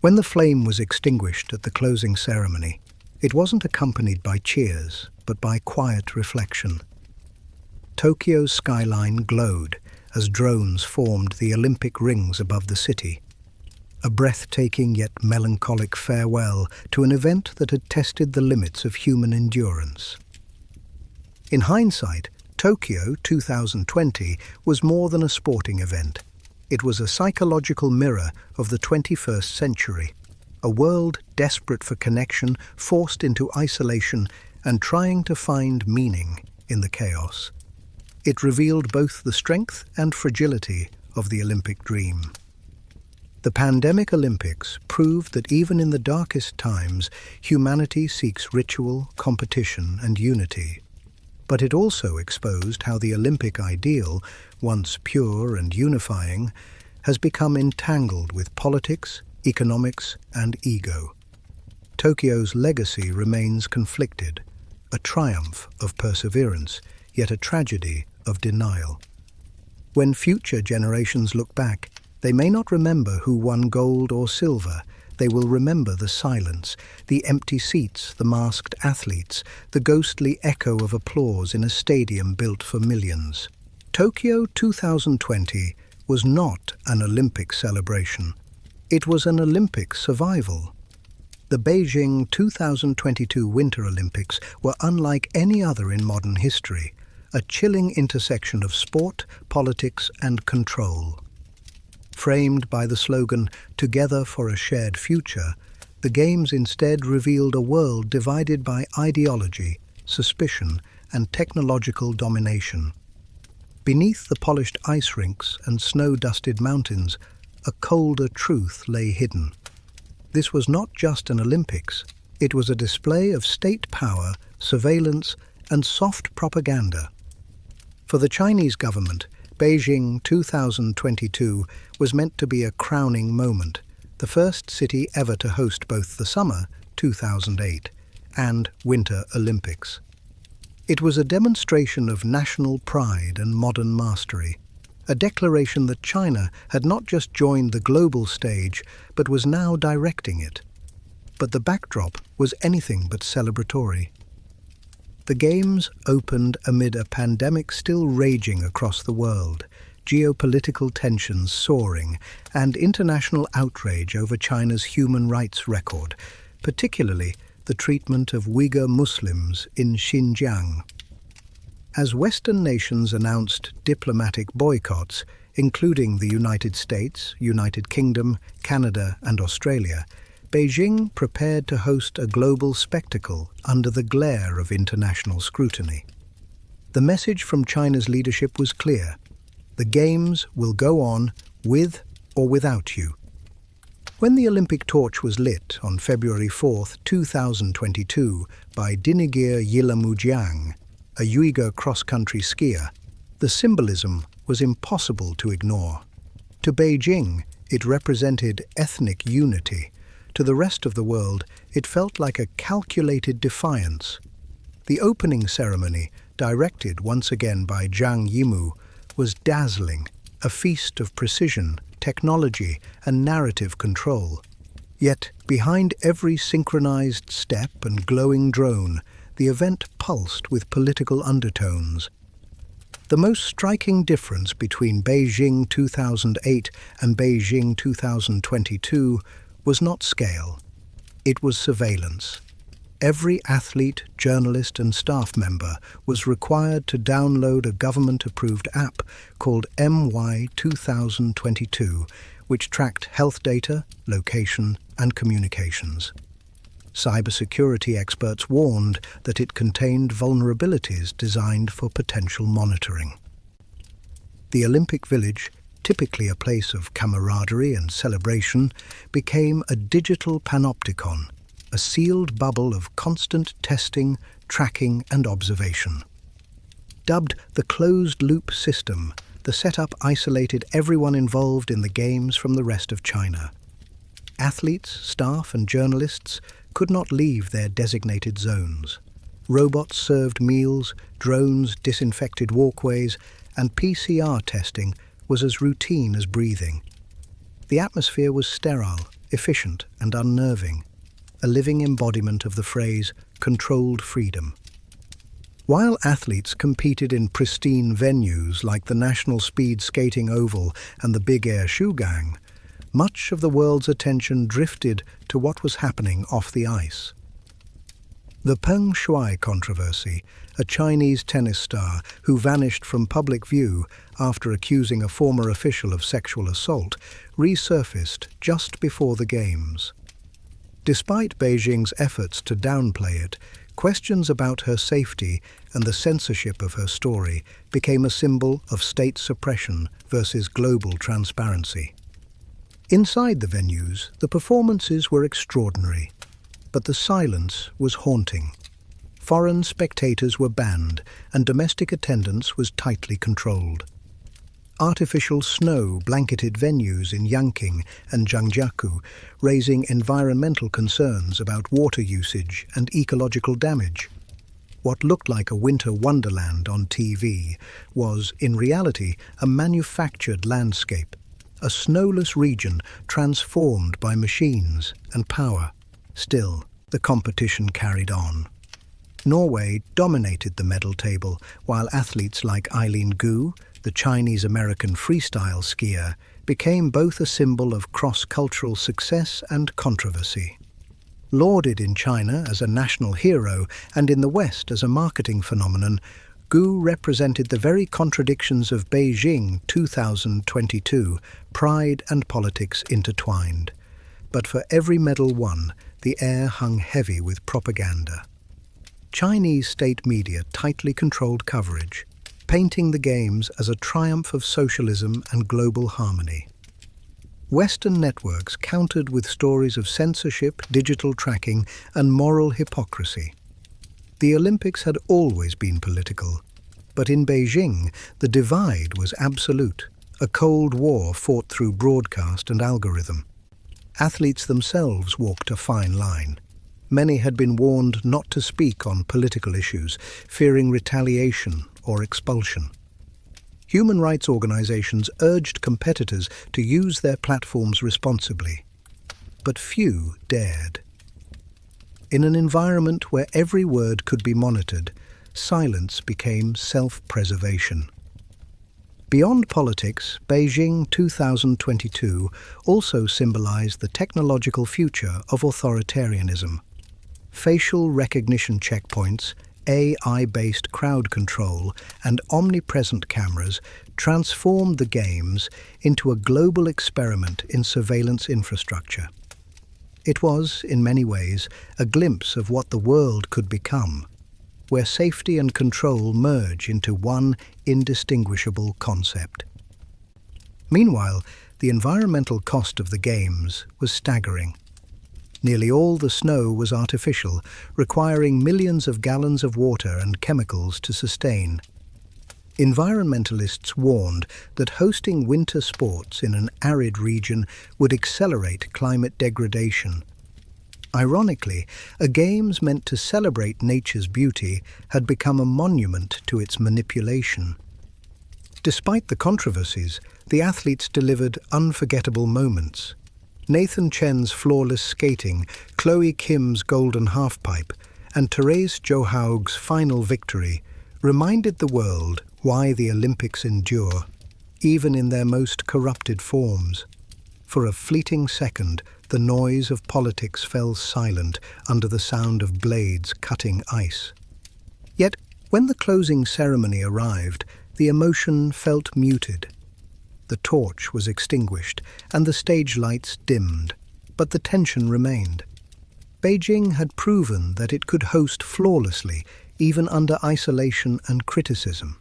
When the flame was extinguished at the closing ceremony, it wasn't accompanied by cheers, but by quiet reflection. Tokyo's skyline glowed as drones formed the Olympic rings above the city, a breathtaking yet melancholic farewell to an event that had tested the limits of human endurance. In hindsight, Tokyo 2020 was more than a sporting event. It was a psychological mirror of the 21st century, a world desperate for connection, forced into isolation, and trying to find meaning in the chaos. It revealed both the strength and fragility of the Olympic dream. The pandemic Olympics proved that even in the darkest times, humanity seeks ritual, competition, and unity. But it also exposed how the Olympic ideal, once pure and unifying, has become entangled with politics, economics, and ego. Tokyo's legacy remains conflicted, a triumph of perseverance, yet a tragedy of denial. When future generations look back, they may not remember who won gold or silver. They will remember the silence, the empty seats, the masked athletes, the ghostly echo of applause in a stadium built for millions. Tokyo 2020 was not an Olympic celebration. It was an Olympic survival. The Beijing 2022 Winter Olympics were unlike any other in modern history, a chilling intersection of sport, politics, and control. Framed by the slogan, "Together for a Shared Future," the Games instead revealed a world divided by ideology, suspicion, and technological domination. Beneath the polished ice rinks and snow-dusted mountains, a colder truth lay hidden. This was not just an Olympics, it was a display of state power, surveillance, and soft propaganda. For the Chinese government, Beijing 2022 was meant to be a crowning moment, the first city ever to host both the Summer 2008 and Winter Olympics. It was a demonstration of national pride and modern mastery, a declaration that China had not just joined the global stage, but was now directing it. But the backdrop was anything but celebratory. The Games opened amid a pandemic still raging across the world, geopolitical tensions soaring, and international outrage over China's human rights record, particularly the treatment of Uyghur Muslims in Xinjiang. As Western nations announced diplomatic boycotts, including the United States, United Kingdom, Canada, and Australia, Beijing prepared to host a global spectacle under the glare of international scrutiny. The message from China's leadership was clear: the Games will go on with or without you. When the Olympic torch was lit on February 4, 2022, by Dinigir Yilamujiang, a Uyghur cross-country skier, the symbolism was impossible to ignore. To Beijing, it represented ethnic unity. To the rest of the world, it felt like a calculated defiance. The opening ceremony, directed once again by Zhang Yimou, was dazzling, a feast of precision, technology, and narrative control. Yet, behind every synchronized step and glowing drone, the event pulsed with political undertones. The most striking difference between Beijing 2008 and Beijing 2022 was not scale. It was surveillance. Every athlete, journalist, and staff member was required to download a government-approved app called MY 2022, which tracked health data, location, and communications. Cybersecurity experts warned that it contained vulnerabilities designed for potential monitoring. The Olympic Village, typically a place of camaraderie and celebration, became a digital panopticon, a sealed bubble of constant testing, tracking, and observation. Dubbed the closed-loop system, the setup isolated everyone involved in the Games from the rest of China. Athletes, staff, and journalists could not leave their designated zones. Robots served meals, drones disinfected walkways, and PCR testing was as routine as breathing. The atmosphere was sterile, efficient, and unnerving, a living embodiment of the phrase controlled freedom. While athletes competed in pristine venues like the National Speed Skating Oval and the Big Air Shugang, much of the world's attention drifted to what was happening off the ice. The Peng Shuai controversy, a Chinese tennis star who vanished from public view after accusing a former official of sexual assault, resurfaced just before the Games. Despite Beijing's efforts to downplay it, questions about her safety and the censorship of her story became a symbol of state suppression versus global transparency. Inside the venues, the performances were extraordinary, but the silence was haunting. Foreign spectators were banned, and domestic attendance was tightly controlled. Artificial snow blanketed venues in Yanqing and Zhangjiakou, raising environmental concerns about water usage and ecological damage. What looked like a winter wonderland on TV was, in reality, a manufactured landscape, a snowless region transformed by machines and power. Still, the competition carried on. Norway dominated the medal table, while athletes like Eileen Gu, the Chinese-American freestyle skier, became both a symbol of cross-cultural success and controversy. Lauded in China as a national hero and in the West as a marketing phenomenon, Gu represented the very contradictions of Beijing 2022, pride and politics intertwined. But for every medal won, the air hung heavy with propaganda. Chinese state media tightly controlled coverage, painting the Games as a triumph of socialism and global harmony. Western networks countered with stories of censorship, digital tracking, and moral hypocrisy. The Olympics had always been political, but in Beijing, the divide was absolute, a cold war fought through broadcast and algorithm. Athletes themselves walked a fine line. Many had been warned not to speak on political issues, fearing retaliation or expulsion. human rights organizations urged competitors to use their platforms responsibly. But few dared. In an environment where every word could be monitored, silence became self-preservation. Beyond politics, Beijing 2022 also symbolized the technological future of authoritarianism. Facial recognition checkpoints, AI-based crowd control, and omnipresent cameras transformed the Games into a global experiment in surveillance infrastructure. It was, in many ways, a glimpse of what the world could become, where safety and control merge into one indistinguishable concept. Meanwhile, the environmental cost of the Games was staggering. Nearly all the snow was artificial, requiring millions of gallons of water and chemicals to sustain. Environmentalists warned that hosting winter sports in an arid region would accelerate climate degradation. Ironically, a Games meant to celebrate nature's beauty had become a monument to its manipulation. Despite the controversies, the athletes delivered unforgettable moments. Nathan Chen's flawless skating, Chloe Kim's golden halfpipe, and Therese Johaug's final victory reminded the world why the Olympics endure, even in their most corrupted forms. For a fleeting second, the noise of politics fell silent under the sound of blades cutting ice. Yet, when the closing ceremony arrived, the emotion felt muted. The torch was extinguished and the stage lights dimmed, but the tension remained. Beijing had proven that it could host flawlessly, even under isolation and criticism.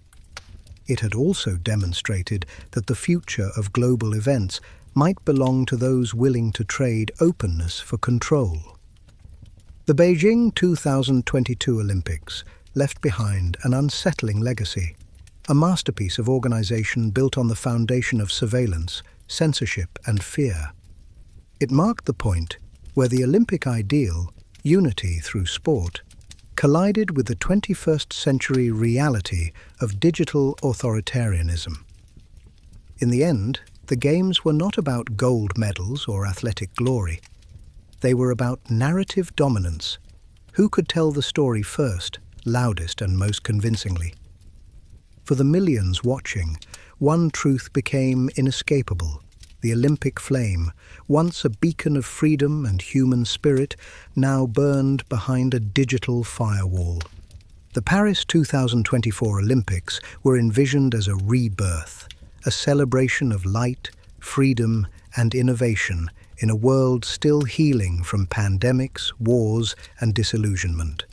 It had also demonstrated that the future of global events might belong to those willing to trade openness for control. The Beijing 2022 Olympics left behind an unsettling legacy, a masterpiece of organization built on the foundation of surveillance, censorship, and fear. It marked the point where the Olympic ideal, unity through sport, collided with the 21st century reality of digital authoritarianism. In the end, the Games were not about gold medals or athletic glory. They were about narrative dominance. Who could tell the story first, loudest, and most convincingly? For the millions watching, one truth became inescapable. The Olympic flame, once a beacon of freedom and human spirit, now burned behind a digital firewall. The Paris 2024 Olympics were envisioned as a rebirth, a celebration of light, freedom, and innovation in a world still healing from pandemics, wars, and disillusionment.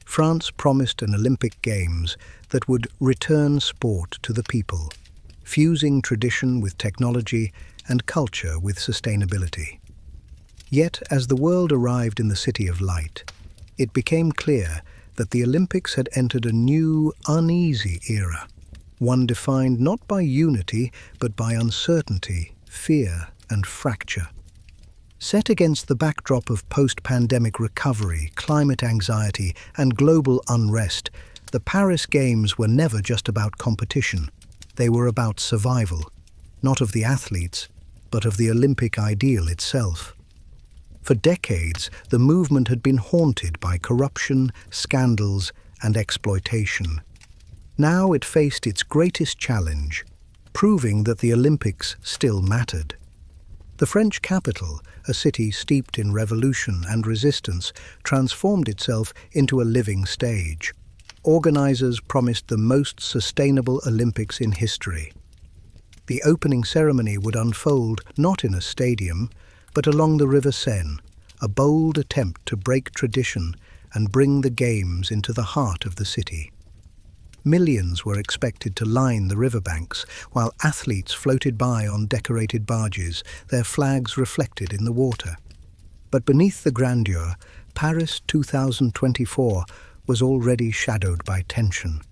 France promised an Olympic Games that would return sport to the people, fusing tradition with technology and culture with sustainability. Yet, as the world arrived in the City of Light, it became clear that the Olympics had entered a new, uneasy era, one defined not by unity but by uncertainty, fear, and fracture. Set against the backdrop of post-pandemic recovery, climate anxiety, and global unrest, the Paris Games were never just about competition. They were about survival, not of the athletes, but of the Olympic ideal itself. For decades, the movement had been haunted by corruption, scandals, and exploitation. Now it faced its greatest challenge, proving that the Olympics still mattered. The French capital, a city steeped in revolution and resistance, transformed itself into a living stage. Organizers promised the most sustainable Olympics in history. The opening ceremony would unfold not in a stadium, but along the River Seine, a bold attempt to break tradition and bring the Games into the heart of the city. Millions were expected to line the riverbanks, while athletes floated by on decorated barges, their flags reflected in the water. But beneath the grandeur, Paris 2024 was already shadowed by tension.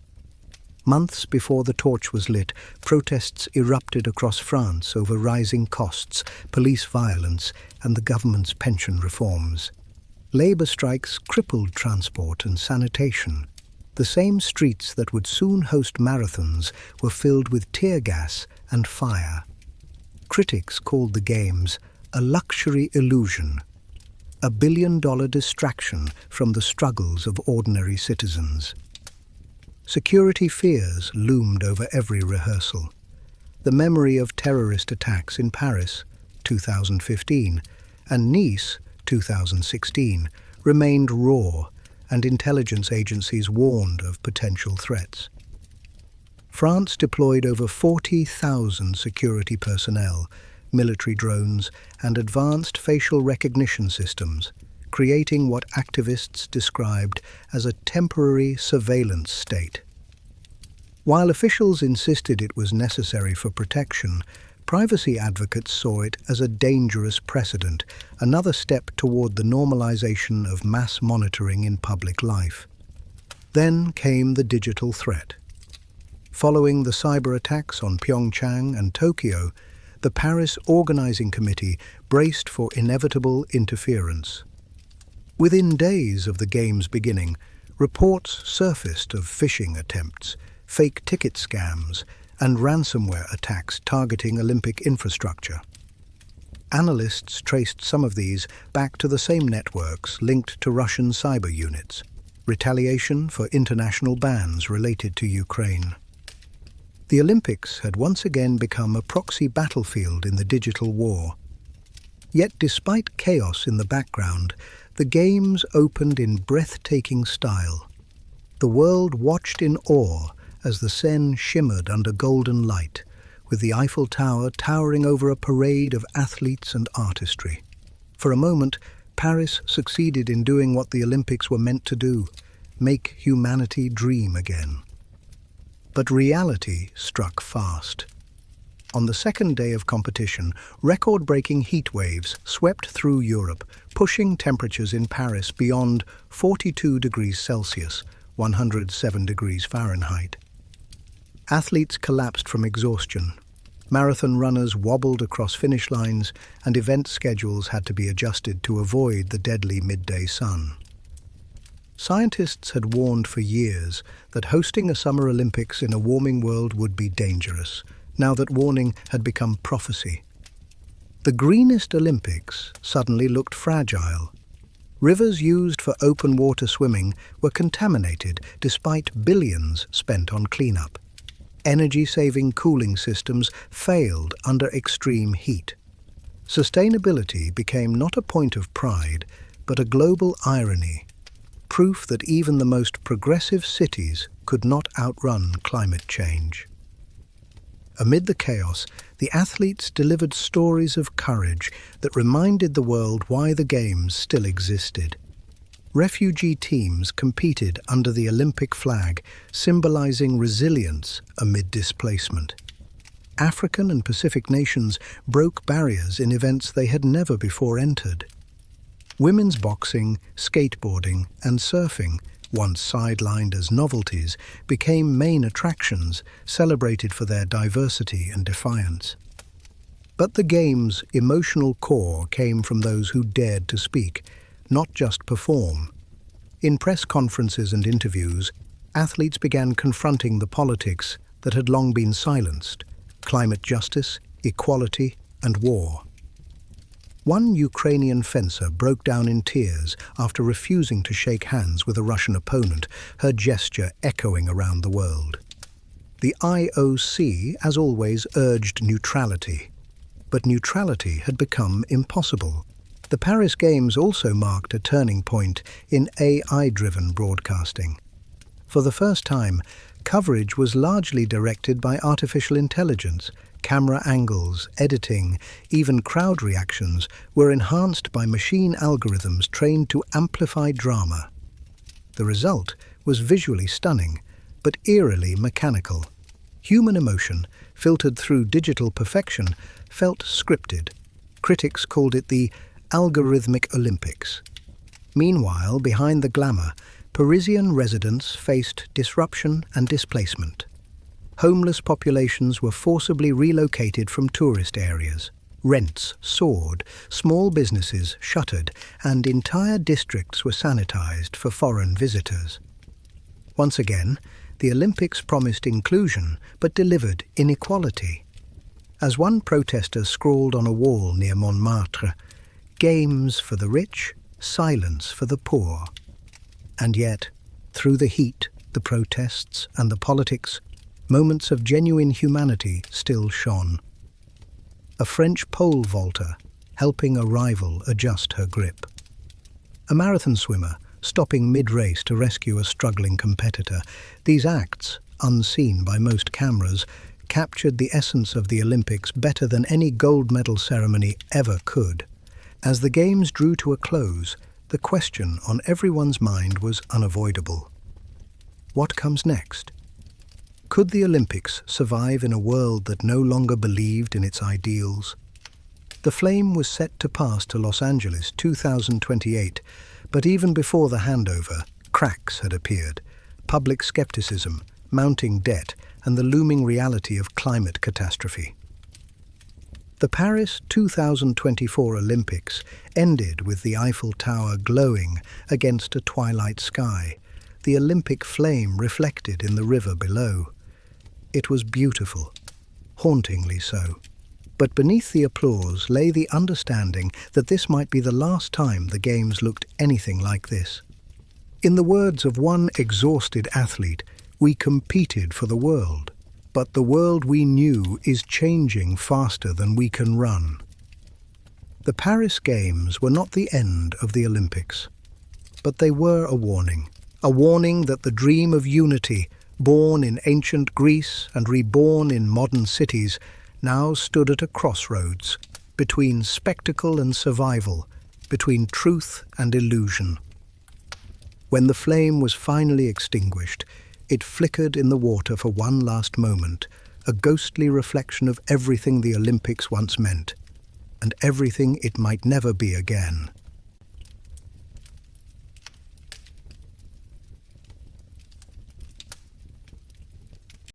Months before the torch was lit, protests erupted across France over rising costs, police violence, and the government's pension reforms. Labour strikes crippled transport and sanitation. The same streets that would soon host marathons were filled with tear gas and fire. Critics called the Games a luxury illusion, a billion-dollar distraction from the struggles of ordinary citizens. Security fears loomed over every rehearsal. The memory of terrorist attacks in Paris, 2015, and Nice, 2016, remained raw, and intelligence agencies warned of potential threats. France deployed over 40,000 security personnel, military drones, and advanced facial recognition systems, creating what activists described as a temporary surveillance state. While officials insisted it was necessary for protection, privacy advocates saw it as a dangerous precedent, another step toward the normalization of mass monitoring in public life. Then came the digital threat. Following the cyber attacks on Pyeongchang and Tokyo, the Paris Organizing Committee braced for inevitable interference. Within days of the Games beginning, reports surfaced of phishing attempts, fake ticket scams, and ransomware attacks targeting Olympic infrastructure. Analysts traced some of these back to the same networks linked to Russian cyber units, retaliation for international bans related to Ukraine. The Olympics had once again become a proxy battlefield in the digital war. Yet despite chaos in the background, the Games opened in breathtaking style. The world watched in awe as the Seine shimmered under golden light, with the Eiffel Tower towering over a parade of athletes and artistry. For a moment, Paris succeeded in doing what the Olympics were meant to do, make humanity dream again. But reality struck fast. On the second day of competition, record-breaking heat waves swept through Europe, pushing temperatures in Paris beyond 42 degrees Celsius, 107 degrees Fahrenheit. Athletes collapsed from exhaustion. Marathon runners wobbled across finish lines, and event schedules had to be adjusted to avoid the deadly midday sun. Scientists had warned for years that hosting a Summer Olympics in a warming world would be dangerous. Now that warning had become prophecy. The greenest Olympics suddenly looked fragile. Rivers used for open water swimming were contaminated despite billions spent on cleanup. Energy-saving cooling systems failed under extreme heat. Sustainability became not a point of pride, but a global irony, proof that even the most progressive cities could not outrun climate change. Amid the chaos, the athletes delivered stories of courage that reminded the world why the Games still existed. Refugee teams competed under the Olympic flag, symbolizing resilience amid displacement. African and Pacific nations broke barriers in events they had never before entered. Women's boxing, skateboarding, and surfing, once sidelined as novelties, became main attractions, celebrated for their diversity and defiance. But the Games' emotional core came from those who dared to speak, not just perform. In press conferences and interviews, athletes began confronting the politics that had long been silenced: climate justice, equality, and war. One Ukrainian fencer broke down in tears after refusing to shake hands with a Russian opponent, her gesture echoing around the world. The IOC, as always, urged neutrality, but neutrality had become impossible. The Paris Games also marked a turning point in AI-driven broadcasting. For the first time, coverage was largely directed by artificial intelligence. Camera angles, editing, even crowd reactions were enhanced by machine algorithms trained to amplify drama. The result was visually stunning, but eerily mechanical. Human emotion, filtered through digital perfection, felt scripted. Critics called it the algorithmic Olympics. Meanwhile, behind the glamour, Parisian residents faced disruption and displacement. Homeless populations were forcibly relocated from tourist areas. Rents soared, small businesses shuttered, and entire districts were sanitized for foreign visitors. Once again, the Olympics promised inclusion but delivered inequality. As one protester scrawled on a wall near Montmartre, "Games for the rich, silence for the poor." And yet, through the heat, the protests and the politics, moments of genuine humanity still shone. A French pole vaulter helping a rival adjust her grip. A marathon swimmer stopping mid-race to rescue a struggling competitor. These acts, unseen by most cameras, captured the essence of the Olympics better than any gold medal ceremony ever could. As the Games drew to a close, the question on everyone's mind was unavoidable. What comes next? Could the Olympics survive in a world that no longer believed in its ideals? The flame was set to pass to Los Angeles 2028, but even before the handover, cracks had appeared, public skepticism, mounting debt, and the looming reality of climate catastrophe. The Paris 2024 Olympics ended with the Eiffel Tower glowing against a twilight sky, the Olympic flame reflected in the river below. It was beautiful, hauntingly so. But beneath the applause lay the understanding that this might be the last time the Games looked anything like this. In the words of one exhausted athlete, "We competed for the world, but the world we knew is changing faster than we can run." The Paris Games were not the end of the Olympics, but they were a warning that the dream of unity, born in ancient Greece and reborn in modern cities, now stood at a crossroads, between spectacle and survival, between truth and illusion. When the flame was finally extinguished, it flickered in the water for one last moment, a ghostly reflection of everything the Olympics once meant, and everything it might never be again.